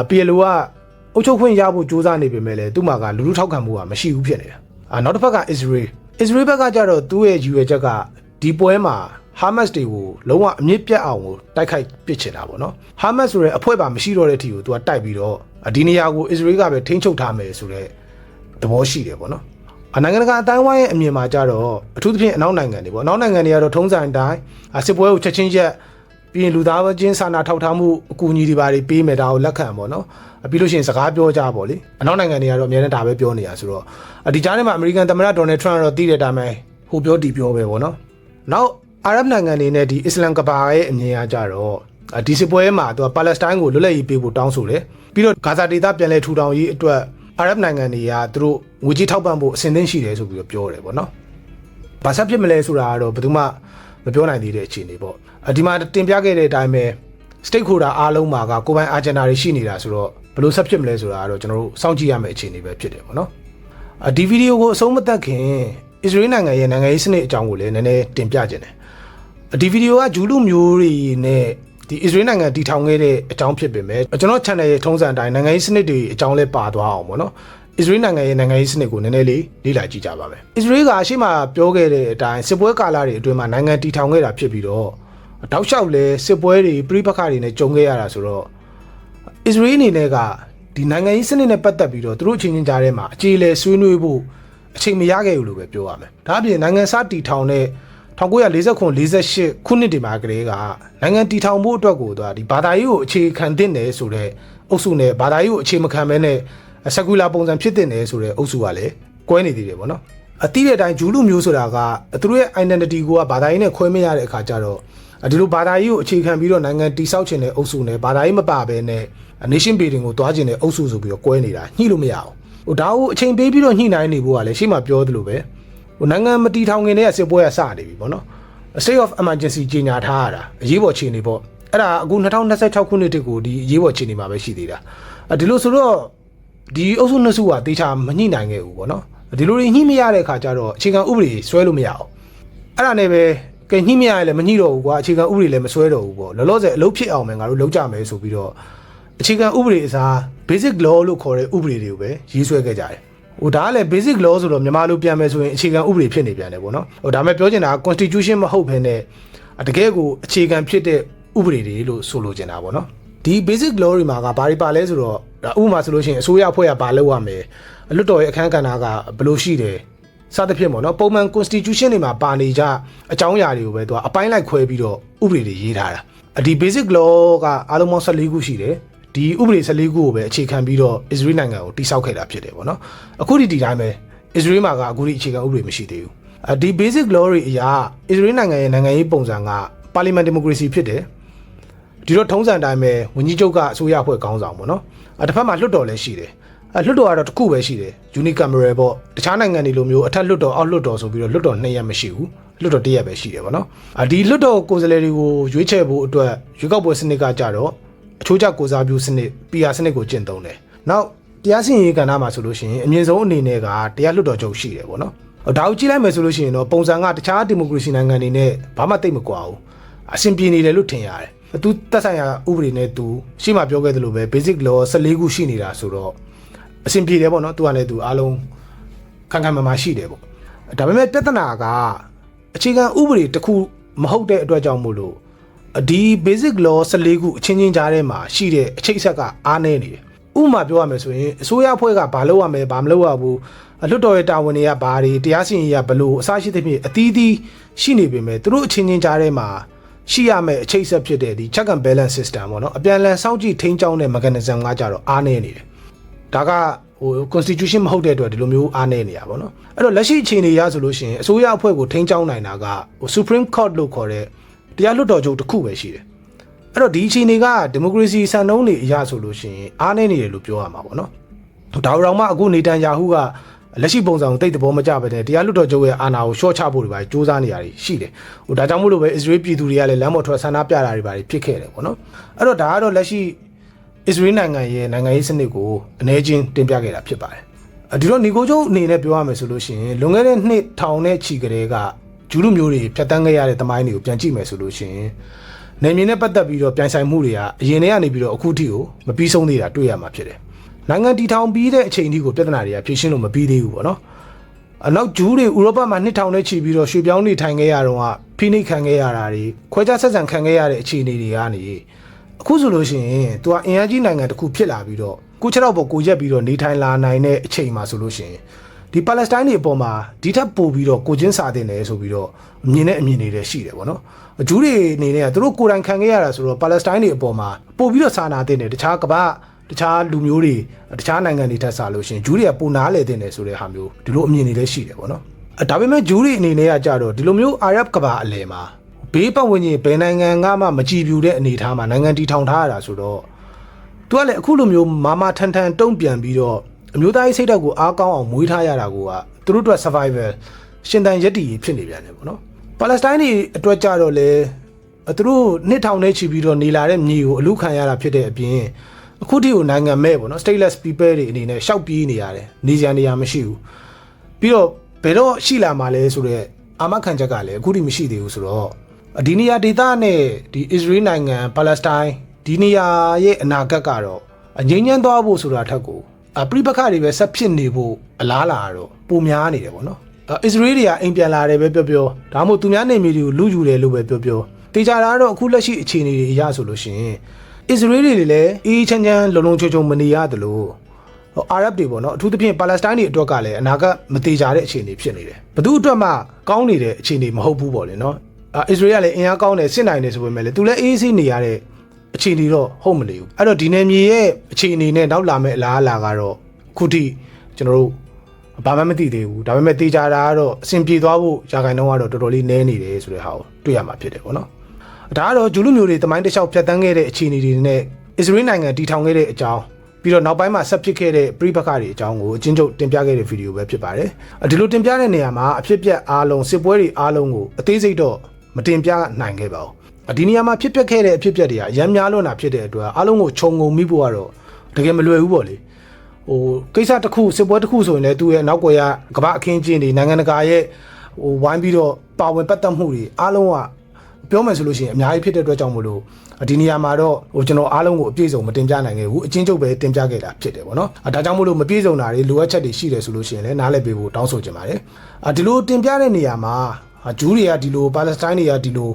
PLO ကအုပ်ချုပ်ခွင့်ရဖို့စူးစမ်းနေပေမဲ့လည်းသူ့မှာကလူလူထောက်ခံမှုကမရှိဘူးဖြစ်နေတာ နောက်တစ်ဖက်က Israel ဘက်ကကြတော့သူ့ရဲ့ယူရချက်ကဒီပွဲမှာ Hamas တွေကိုလုံးဝအမြင့်ပြတ်အောင်ကိုတိုက်ခိုက်ပစ်ချင်တာပေါ့နော် Hamas ဆိုတဲ့အဖွဲ့ပါမရှိတော့တဲ့အထိကိုသူကတိုက်ပြီးတော့ဒီနေရာကို Israel ကပဲထိန်းချုပ်ထားမယ်ဆိုတဲ့သဘောရှိတယ်ပေါ့နော်နိုင်ငံတကာအတိုင်းဝိုင်းရဲ့အမြင်မှာကြတော့အထူးသဖြင့်အနောက်နိုင်ငံတွေပေါ့အနောက်နိုင်ငံတွေကတော့ထုံးစံအတိုင်းစစ်ပွဲကိုချက်ချင်းရက်ပြီးရင်လူသားချင်းစာနာထောက်ထားမှုအကူအညီတွေပါပေးမယ်ဒါကိုလက်ခံပေါ့နော်ပြီးလို့ရှိရင်စကားပြောကြပါလေအနောက်နိုင်ငံတွေကတော့အများနဲ့ဒါပဲပြောနေရဆိုတော့ဒီကြားထဲမှာအမေရိကန်သမ္မတဒေါ်နယ်ထရန့်တော့တည်တဲ့အတိုင်းပဲဟိုပြောဒီပြောပဲပေါ့နော်နောက်အာရပ်နိုင်ငံတွေနဲ့ဒီအစ္စလမ်ကဘာရဲ့အမြင်အရကြတော့ဒီစစ်ပွဲမှာသူကပါလက်စတိုင်းကိုလွတ်လပ်ရေးပေးဖို့တောင်းဆိုတယ်ပြီးတော့ဂါဇာဒေသပြန်လည်ထူထောင်ရေးအတွက်အာရပ်နိုင်ငံတွေကသူတို့ငွေကြေးထောက်ပံ့ဖို့အဆင်သင့်ရှိတယ်ဆိုပြီးတော့ပြောတယ်ပေါ့နော်။ဘာဆက်ဖြစ်မလဲဆိုတာကတော့ဘယ်သူမှမပြောနိုင်သေးတဲ့အခြေအနေပေါ့။ဒီမှာတင်ပြခဲ့တဲ့အတိုင်းပဲ stakeholder အားလုံးမှာကကိုယ်ပိုင် agenda တွေရှိနေတာဆိုတော့ဘယ်လိုဆက်ဖြစ်မလဲဆိုတာကတော့ကျွန်တော်တို့စောင့်ကြည့်ရမယ့်အခြေအနေပဲဖြစ်တယ်ပေါ့နော်။ဒီဗီဒီယိုကိုအဆုံးမသတ်ခင်အစ္စရေးနိုင်ငံရဲ့နိုင်ငံရေးစနစ်အကြောင်းကိုလည်းနည်းနည်းတင်ပြခြင်းတယ်။ဒီဗီဒီယိုကဂျူးလူမျိုးတွေနဲ့ဒီအစ္စရေးနိုင်ငံတည်ထောင်ခဲ့တဲ့အကြောင်းဖြစ်ပေမဲ့ကျွန်တော် channel ရဲ့ထုံးစံအတိုင်းနိုင်ငံရေးစနစ်တွေအကြောင်းလဲပါသွားအောင်ပေါ့နော်အစ္စရေးနိုင်ငံရဲ့နိုင်ငံရေးစနစ်ကိုနည်းနည်းလေးလေ့လာကြည့်ကြပါမယ်အစ္စရေးကအရှိမပြောခဲ့တဲ့အတိုင်းစစ်ပွဲကာလတွေအတွင်းမှာနိုင်ငံတည်ထောင်ခဲ့တာဖြစ်ပြီးတော့တောက်လျှောက်လဲစစ်ပွဲတွေပြိပခါတွေနဲ့ကြုံခဲ့ရတာဆိုတော့အစ္စရေးအနေနဲ့ကဒီနိုင်ငံရေးစနစ်နဲ့ပတ်သက်ပြီးတော့သူတို့အချင်းချင်းကြားထဲမှာအခြေလဲဆွေးနွေးဖို့အချိန်မရခဲ့ဘူးလို့ပဲပြောရမယ်ဒါအပြင်နိုင်ငံစတည်ထောင်တဲ့1949-48ခုနှစ်ဒီမှာကလေးကနိုင်ငံတည်ထောင်ဖို့အတွက်ကိုဒီဘာသာရေးကိုအခြေခံသင့်တယ်ဆိုတဲ့အုပ်စုနဲ့ဘာသာရေးကိုအခြေမခံဘဲနဲ့ဆက်ကူလာပုံစံဖြစ်တင်တယ်ဆိုတဲ့အုပ်စုကလည်းကွဲနေသေးတယ်ပေါ့နော်အတိတဲ့အတိုင်းဂျူးလူမျိုးဆိုတာကသူတို့ရဲ့ identity ကိုဘာသာရေးနဲ့ခွဲမရတဲ့အခါကျတော့ဒီလိုဘာသာရေးကိုအခြေခံပြီးတော့နိုင်ငံတည်ဆောက်ခြင်းတဲ့အုပ်စုနဲ့ဘာသာရေးမပါဘဲနဲ့ nation building ကိုတွားခြင်းတဲ့အုပ်စုဆိုပြီးတော့ကွဲနေတာညှိလို့မရအောင်ဒါကိုအချိန်ပေးပြီးတော့ညှိနှိုင်းနေဖို့ကလည်းရှေ့မှာပြောသလိုပဲနိုင်ငံမတည်ထောင်ခင်တည်းကစစ်ပွဲကစနေပြီပေါ့နော် state of emergency ကြီးညာထားရတာအရေးပေါ်အခြေအနေပေါ့အဲ့ဒါအခု2026ခုနှစ်တည်းကိုဒီအရေးပေါ်အခြေအနေမှာပဲရှိသေးတာဒီလိုဆိုတော့ဒီအုပ်စုနှစ်စုကတေချာမညှိနိုင်ခဲ့ဘူးပေါ့နော်ဒီလိုညှိမရတဲ့အခါကျတော့အခြေခံဥပဒေဆွဲလို့မရအောင်အဲ့ဒါနဲ့ပဲကဲညှိမရရင်လည်းမညှိတော့ဘူးကွာအခြေခံဥပဒေလည်းမဆွဲတော့ဘူးပေါ့လောလောဆယ်အလုပ်ဖြစ်အောင်မယ်ငါတို့လုပ်ကြမယ်ဆိုပြီးတော့အခြေခံဥပဒေအစား basic law လို့ခေါ်တဲ့ဥပဒေတွေကိုပဲရေးဆွဲခဲ့ကြတယ်ဒါကလည်း basic law ဆိုတော့မြန်မာလိုပြန်မယ်ဆိုရင်အခြေခံဥပဒေဖြစ်နေပြန်တယ်ပေါ့နော်ဒါပေမဲ့ပြောချင်တာက constitution မဟုတ်ဘဲနဲ့တကယ်ကိုအခြေခံဖြစ်တဲ့ဥပဒေတွေလို့ဆိုလိုချင်တာပေါ့နော်ဒီ basic law တွေမှာကဘာတွေပါလဲဆိုတော့ဥပမာဆိုလို့ရှိရင်အစိုးရအဖွဲ့ကဘာလုပ်ရမလဲလွတ်တော်ရဲ့အခမ်းကဏ္ဍကဘယ်လိုရှိတယ်စသဖြင့်ပေါ့နော်ပုံမှန် constitution တွေမှာပါနေကြအကြောင်းအရာတွေကိုပဲသူကအပိုင်းလိုက်ခွဲပြီးတော့ဥပဒေတွေရေးထားတာဒီ basic law ကအားလုံးပေါင်း14ခုရှိတယ်ဒီဥပဒေ14ခုကိုပဲအခြေခံပြီးတော့ Israel နိုင်ငံကိုတိစောက်ခဲ့တာဖြစ်တယ်ပေါ့နော်အခုဒီတိုင်းပဲ Israel မှာကအခုဒီအခြေခံဥပဒေမရှိသေးဘူးဒီ basic law တွေအရာ Israel နိုင်ငံရဲ့နိုင်ငံရေးပုံစံက parliament democracy ဖြစ်တယ်ဒီတော့ထုံးစံတိုင်းပဲဝန်ကြီးချုပ်ကအစိုးရအဖွဲ့ခေါင်းဆောင်ပေါ့နော်တစ်ဖက်မှာလွှတ်တော်လည်းရှိတယ်လွှတ်တော်ကတော့တစ်ခုပဲရှိတယ် unicameral ပေါ့တခြားနိုင်ငံတွေလိုမျိုးအထက်လွှတ်တော်အောက်လွှတ်တော်ဆိုပြီးတော့လွှတ်တော်2ရပ်မရှိဘူးလွှတ်တော်1ရပ်ပဲရှိတယ်ပေါ့နော်ဒီလွှတ်တော်ကိုယ်စားလှယ်တွေကိုရွေးချယ်ဖို့အတွက်ရွေးကောက်ပွဲစနစ်ကကြတော့အချိုးကျကိုစားပြုစနစ် PR စနစ်ကိုကျင့်သုံးတယ်နောက်တရားစီရင်ရေးကဏ္ဍမှာဆိုလို့ရှိရင်အမြင့်ဆုံးအနေနဲ့ကတရားလွှတ်တော်ချုပ်ရှိတယ်ပေါ့နော်ဒါကိုကြည့်လိုက်မယ်ဆိုလို့ရှိရင်တော့ပုံစံကတခြားဒီမိုကရေစီနိုင်ငံတွေနဲ့ဘာမှတိတ်မကွာဘူးအဆင်ပြေနေတယ်လို့ထင်ရတယ်သူသက်ဆိုင်ရာဥပဒေနဲ့သူရှေ့မှာပြောခဲ့သလိုပဲ basic law 14ခုရှိနေတာဆိုတော့အဆင်ပြေတယ်ပေါ့နော်သူကလည်းသူအားလုံးခံခံမှရှိတယ်ပေါ့ဒါပေမဲ့ပြဿနာကအခြေခံဥပဒေတစ်ခုမဟုတ်တဲ့အတွက်ကြောင့်မို့လို့ဒီ basic law 14ခုအချင်းချင်းကြားထဲမှာရှိတဲ့အချိတ်အဆက်ကအားနည်းနေတယ်ဥပမာပြောရမယ်ဆိုရင်အစိုးရအဖွဲ့ကဘာလုပ်ရမလဲဘာမလုပ်ရဘူးလွှတ်တော်ရဲ့တာဝန်တွေကဘာတွေတရားစီရင်ရေးကဘလို့အစရှိသဖြင့်အသီးသီးရှိနေပေမဲ့သူတို့အချင်းချင်းကြားထဲမှာရှိရမယ့်အချိတ်အဆက်ဖြစ်တဲ့ဒီ check and balance system ပေါ့နော်အပြန်အလှန်စောင့်ကြည့်ထိန်းကျောင်းတဲ့ mechanism ကကြတော့အားနည်းနေတယ်ဒါကconstitution မဟုတ်တဲ့အတွက်ဒီလိုမျိုးအားနည်းနေတာပေါ့နော်အဲ့တော့လက်ရှိအခြေအနေရဆိုလို့ရှိရင်အစိုးရအဖွဲ့ကိုထိန်းကျောင်းနိုင်တာကSupreme Court လို့ခေါ်တဲ့တရားလွှတ်တော်ချုပ်တစ်ခုပဲရှိတယ်အဲ့တော့ဒီအခြေအနေကဒီမိုကရေစီစံနှုန်းတွေအရဆိုလို့ရှိရင်အားနည်းနေတယ်လို့ပြောရမှာပေါ့နော်ဒါတောင်မှအခုနေတန်ယာဟုကလက်ရှိပုံစံကိုတိတ်တဘောမကြပဲတဲ့တရားလွှတ်တော်ချုပ်ရဲ့အာဏာကိုရှော့ချဖို့တွေပါစူးစမ်းနေရတယ်ရှိတယ်ဒါကြောင့်မို့လို့ပဲအစ္စရေးပြည်သူတွေကလည်းလမ်းပေါ်ထွက်ဆန္ဒပြတာတွေပါဖြစ်ခဲ့တယ်ပေါ့နော်အဲ့တော့ဒါကတော့လက်ရှိအစ္စရေးနိုင်ငံရဲ့နိုင်ငံရေးစနစ်ကိုအနေချင်းတင်ပြခဲ့တာဖြစ်ပါတယ်ဒီတော့ညီကိုချုပ်အနေနဲ့ပြောရမယ်ဆိုလို့ရှိရင်လွန်ခဲ့တဲ့နှစ်ထောင်နဲ့ချီကလေးကဂျူးလူမျိုးတွေဖြတ်တန်းခဲ့ရတဲ့သမိုင်းတွေကိုပြန်ကြည့်မယ်ဆိုလို့ရှိရင်နေမြေနဲ့ပတ်သက်ပြီးတော့ပြိုင်ဆိုင်မှုတွေကအရင်တည်းကနေပြီးတော့အခုထိကိုမပြီးဆုံးသေးတာတွေ့ရမှာဖြစ်တယ်နိုင်ငံတည်ထောင်ပြီးတဲ့အချိန်ထိကိုပြဿနာတွေကဖြေရှင်းလို့မပြီးသေးဘူးပေါ့နော် နောက်ဂျူးတွေဥရောပမှာနှစ်ထောင်နဲ့ချီပြီးတော့ရွှေ့ပြောင်းနေထိုင်ခဲ့ရတော့ဖိနှိပ်ခံခဲ့ရတာတွေခွဲခြားဆက်ဆံခံခဲ့ရတဲ့အခြေအနေတွေကနေအခုဆိုလို့ရှိရင်သူကအင်အားကြီးနိုင်ငံတစ်ခုဖြစ်လာပြီးတော့ကို6ဘော်ကိုရက်ပြီးတော့နေထိုင်လာနိုင်တဲ့အချိန်မှာဆိုလို့ရှိရင်ဒီပါလက်စတိုင်းတွေအပေါ်မှာဒီထက်ပိုပြီးတော့ကိုချင်းစာတင်တယ်ဆိုပြီးတော့အမြင်နဲ့အမြင်တွေလည်းရှိတယ်ပေါ့နော်ဂျူးတွေအနေနဲ့ကသူတို့ကိုယ်တိုင်ခံခဲ့ရတာဆိုတော့ပါလက်စတိုင်းတွေအပေါ်မှာပို့ပြီးတော့စာနာတင်တယ်တခြားကမ္ဘာတခြားလူမျိုးတွေတခြားနိုင်ငံတွေထက်စားလို့ရှိရင်ဂျူးတွေကပိုနားလေတင်တယ်ဆိုတဲ့ဟာမျိုးဒီလိုအမြင်တွေလည်းရှိတယ်ပေါ့နော်ဒါပေမဲ့ဂျူးတွေအနေနဲ့ကကြတော့ဒီလိုမျိုးအာရပ်ကမ္ဘာအလယ်မှာဘေးပတ်ဝန်းကျင်ဘယ်နိုင်ငံကမှမကြည်ပြူတဲ့အနေအထားမှာနိုင်ငံတည်ထောင်ထားရတာဆိုတော့သူကလည်းအခုလိုမျိုးမာမာထန်ထန်တုံ့ပြန်ပြီးတော့အမျိုးသားရေးစိတ်ဓာတ်ကိုအားကောင်းအောင်မွေးထားရတာကသူတို့အတွက် survival ရှင်သန်ရည်တည်ဖြစ်နေပြန်တယ်ပေါ့နော်ပါလက်စတိုင်းတွေအတွက်ကြတော့လေသူတို့နှစ်ထောင်နဲ့ချီပြီးတော့နေလာတဲ့မြေကိုအလူခံရတာဖြစ်တဲ့အပြင်အခုထိကိုနိုင်ငံမဲ့ပေါ့နော် stateless people တွေအနေနဲ့ရှောက်ပြေးနေရတယ်နေစရာနေရာမရှိဘူးပြီးတော့ဘယ်တော့ရှိလာမှာလဲဆိုတော့အာမခံချက်ကလည်းအခုထိမရှိသေးဘူးဆိုတော့ဒီနေရာဒေသနဲ့ဒီ Israel နိုင်ငံပါလက်စတိုင်းဒီနေရာရဲ့အနာဂတ်ကတော့အငြိမ်းချမ်းသွားဖို့ဆိုတာထက်ကိုပြိပခါတွေပဲဆက်ဖြစ်နေဖို့အလားလာတော့ပုံများနေတယ်ပေါ့နော်Israel တွေကအိမ်ပြန်လာတယ်ပဲပြောဒါမှမဟုတ်သူများနေမြေတွေကိုလူယူတယ်လို့ပဲပြောတေချာတာတော့အခုလက်ရှိအခြေအနေတွေအရဆိုလို့ရှိရင် Israel တွေလည်းအေးချမ်းချမ်းလုံလုံချုံမနေရတယ်လို့အာရပ်တွေပေါ့နော်အထူးသဖြင့်ပါလက်စတိုင်းတွေအတွက်ကလည်းအနာဂတ်မတေချာတဲ့အခြေအနေဖြစ်နေတယ်ဘသူအတွက်မှကောင်းနေတဲ့အခြေအနေမဟုတ်ဘူးပေါ့လေနော်Israel ကလည်းအင်အားကောင်းတယ်စစ်နိုင်တယ်ဆိုပေမဲ့လည်းသူလည်းအေးဆေးနေရတဲ့အခြေအနေတော့ဟုတ်မနေဘူးအဲ့တော့ဒီနယ်မြေရဲ့အခြေအနေနဲ့နောက်လာမယ့်အလားအလာကတော့ခုထိကျွန်တော်တို့ဘာမှမသိသေးဘူးဒါပေမဲ့တေချာတာကတော့အဆင်ပြေသွားဖို့ရာခိုင်နှုန်းကတော့တော်တော်လေးနည်းနေတယ်ဆိုတဲ့ဟာကိုတွေ့ရမှာဖြစ်တယ်ပေါ့နော်ဒါကတော့ဂျူးလူမျိုးတွေတမိုင်းတစ်လျှောက်ဖြတ်တန်းခဲ့တဲ့အခြေအနေတွေနဲ့ Israel နိုင်ငံတည်ထောင်ခဲ့တဲ့အကြောင်းပြီးတော့နောက်ပိုင်းမှာဆက်ဖြစ်ခဲ့တဲ့ပြိပခါတွေအကြောင်းကိုအချင်းချုပ်တင်ပြခဲ့တဲ့ဗီဒီယိုပဲဖြစ်ပါတယ်ဒီလိုတင်ပြတဲ့နေရာမှာအဖြစ်ပြက်အားလုံးစစ်ပွဲတွေအားလုံးကိုအသေးစိတ်တော့မတင်ပြနိုင်ခဲ့ပါဘူးဒီနေရာမှာဖြစ်ပျက်ခဲ့တဲ့အဖြစ်ပြက်တွေကအများများလွန်းတာဖြစ်တဲ့အတွက်အားလုံးကိုခြုံငုံမိဖို့ကတော့တကယ်မလွယ်ဘူးပေါ့လေကိစ္စတစ်ခုစစ်ပွဲတစ်ခုဆိုရင်လည်းသူ့ရဲ့နောက်ွယ်ရကမ္ဘာအခင်းကျင်းတွေနိုင်ငံတကာရဲ့ဝိုင်းပြီးတော့ပါဝင်ပတ်သက်မှုတွေအားလုံးကပြောမယ်ဆိုလို့ရှိရင်အများကြီးဖြစ်တဲ့အတွက်ကြောင့်မို့လို့ဒီနေရာမှာတော့ကျွန်တော်အားလုံးကိုအပြည့်စုံမတင်ပြနိုင်ခဲ့ဘူးအချင်းချုပ်ပဲတင်ပြခဲ့တာဖြစ်တယ်ပေါ့နော်ဒါကြောင့်မို့လို့မပြည့်စုံတာတွေလိုအပ်ချက်တွေရှိတယ်ဆိုလို့ရှိရင်လည်းနားလည်ပေးဖို့တောင်းဆိုချင်ပါတယ်ဒီလိုတင်ပြတဲ့နေရာမှာဂျူးတွေကဒီလိုပါလက်စတိုင်းတွေကဒီလို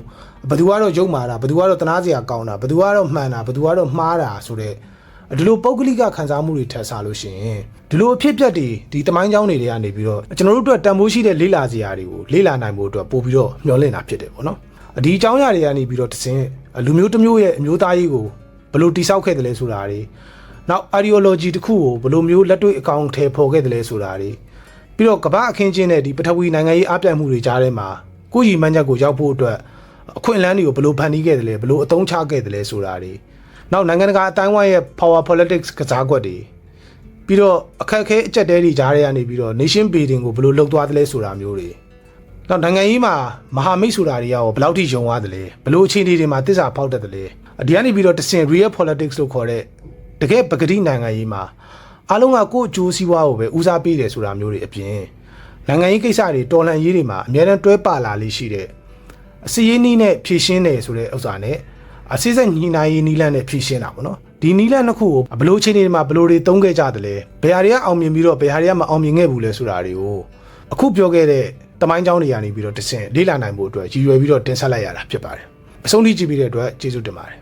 ဘယ်သူကတော့ယုံမာတာဘယ်သူကတော့တနာစရာကောင်းတာဘယ်သူကတော့မှန်တာဘယ်သူကတော့မှားတာဆိုတဲ့ဒီလိုပုဂ္ဂလိကခံစားမှုတွေထပ်စားလို့ရှိရင်ဒီလိုအဖြစ်ပြက်တွေဒီတမိုင်းကြောင်းတွေကနေပြီးတော့ကျွန်တော်တို့အတွက်တန်ဖိုးရှိတဲ့လေးလာစရာတွေကိုလေးလာနိုင်ဖို့အတွက်ပို့ပြီးတော့မျှော်လင့်တာဖြစ်တယ်ပေါ့နော်ဒီအကြောင်းအရာတွေကနေပြီးတော့တစင်းလူမျိုးတစ်မျိုးရဲ့အမျိုးသားရေးကိုဘယ်လိုတိဆောက်ခဲ့တယ်လဲဆိုတာတွေနောက် ideology တစ်ခုကိုဘယ်လိုမျိုးလက်တွေ့အကောင်ထည်ဖော်ခဲ့တယ်လဲဆိုတာတွေပြီးတော့ကမ္ဘာအခင်းကျင်းတဲ့ဒီပထဝီနိုင်ငံရေးအပြိုင်မှုတွေကြားထဲမှာကိုယ့်ရည်မှန်းချက်ကိုရောက်ဖို့အတွက်အခွင့်အလမ်းတွေကိုဘယ်လိုဖန်တီးခဲ့တယ်လဲဘယ်လိုအသုံးချခဲ့တယ်လဲဆိုတာတွေနောက်နိုင်ငံတကာအတိုင်းအဝိုင်းရဲ့ power politics ကစားကွက်တွေပြီးတော့အခက်အခဲအကျက်တဲတွေကြားထဲကနေပြီးတော့ nation building ကိုဘယ်လိုလုပ်သွားသလဲဆိုတာမျိုးတွေနောက်နိုင်ငံရေးမှာမဟာမိတ်ဆိုတာတွေရောဘယ်လောက်ထိယုံရတယ်လဲဘယ်လိုအခြေအနေတွေမှာတစ္ဆာဖောက်တတ်တယ်လဲဒီကနေပြီးတော့တစင် real politics လို့ခေါ်တဲ့တကယ်ပကတိနိုင်ငံရေးမှာအားလုံးကကိုယ့်အကျိုးစီးပွားကိုပဲဦးစားပေးတယ်ဆိုတာမျိုးတွေအပြင်နိုင်ငံရေးကိစ္စတွေတော်လှန်ရေးတွေမှာအများအားတွဲပါလာလေးရှိတဲ့အစည်းအဝေးနည်းနဲ့ဖြည့်ရှင်းတယ်ဆိုတဲ့ဥစ္စာနဲ့အစည်းစိမ်ညီနိုင်ရေးနီးလန့်နဲ့ဖြည့်ရှင်းတာပေါ့နော်ဒီနီးလန့်တစ်ခုကိုဘယ်လိုအခြေအနေတွေမှာဘယ်လိုတွေသုံးခဲ့ကြတယ်လဲဘယ်ဟာတွေကအောင်မြင်ပြီးတော့ဘယ်ဟာတွေကမအောင်မြင်ခဲ့ဘူးလဲဆိုတာတွေကိုအခုပြောခဲ့တဲ့တမိုင်းကြောင်းတွေကနေပြီးတော့တစင်လေ့လာနိုင်ဖို့အတွက်ရည်ရွယ်ပြီးတော့တင်ဆက်လိုက်ရတာဖြစ်ပါတယ်အဆုံးထိကြည့်ပြီးတဲ့အတွက်ကျေးဇူးတင်ပါတယ်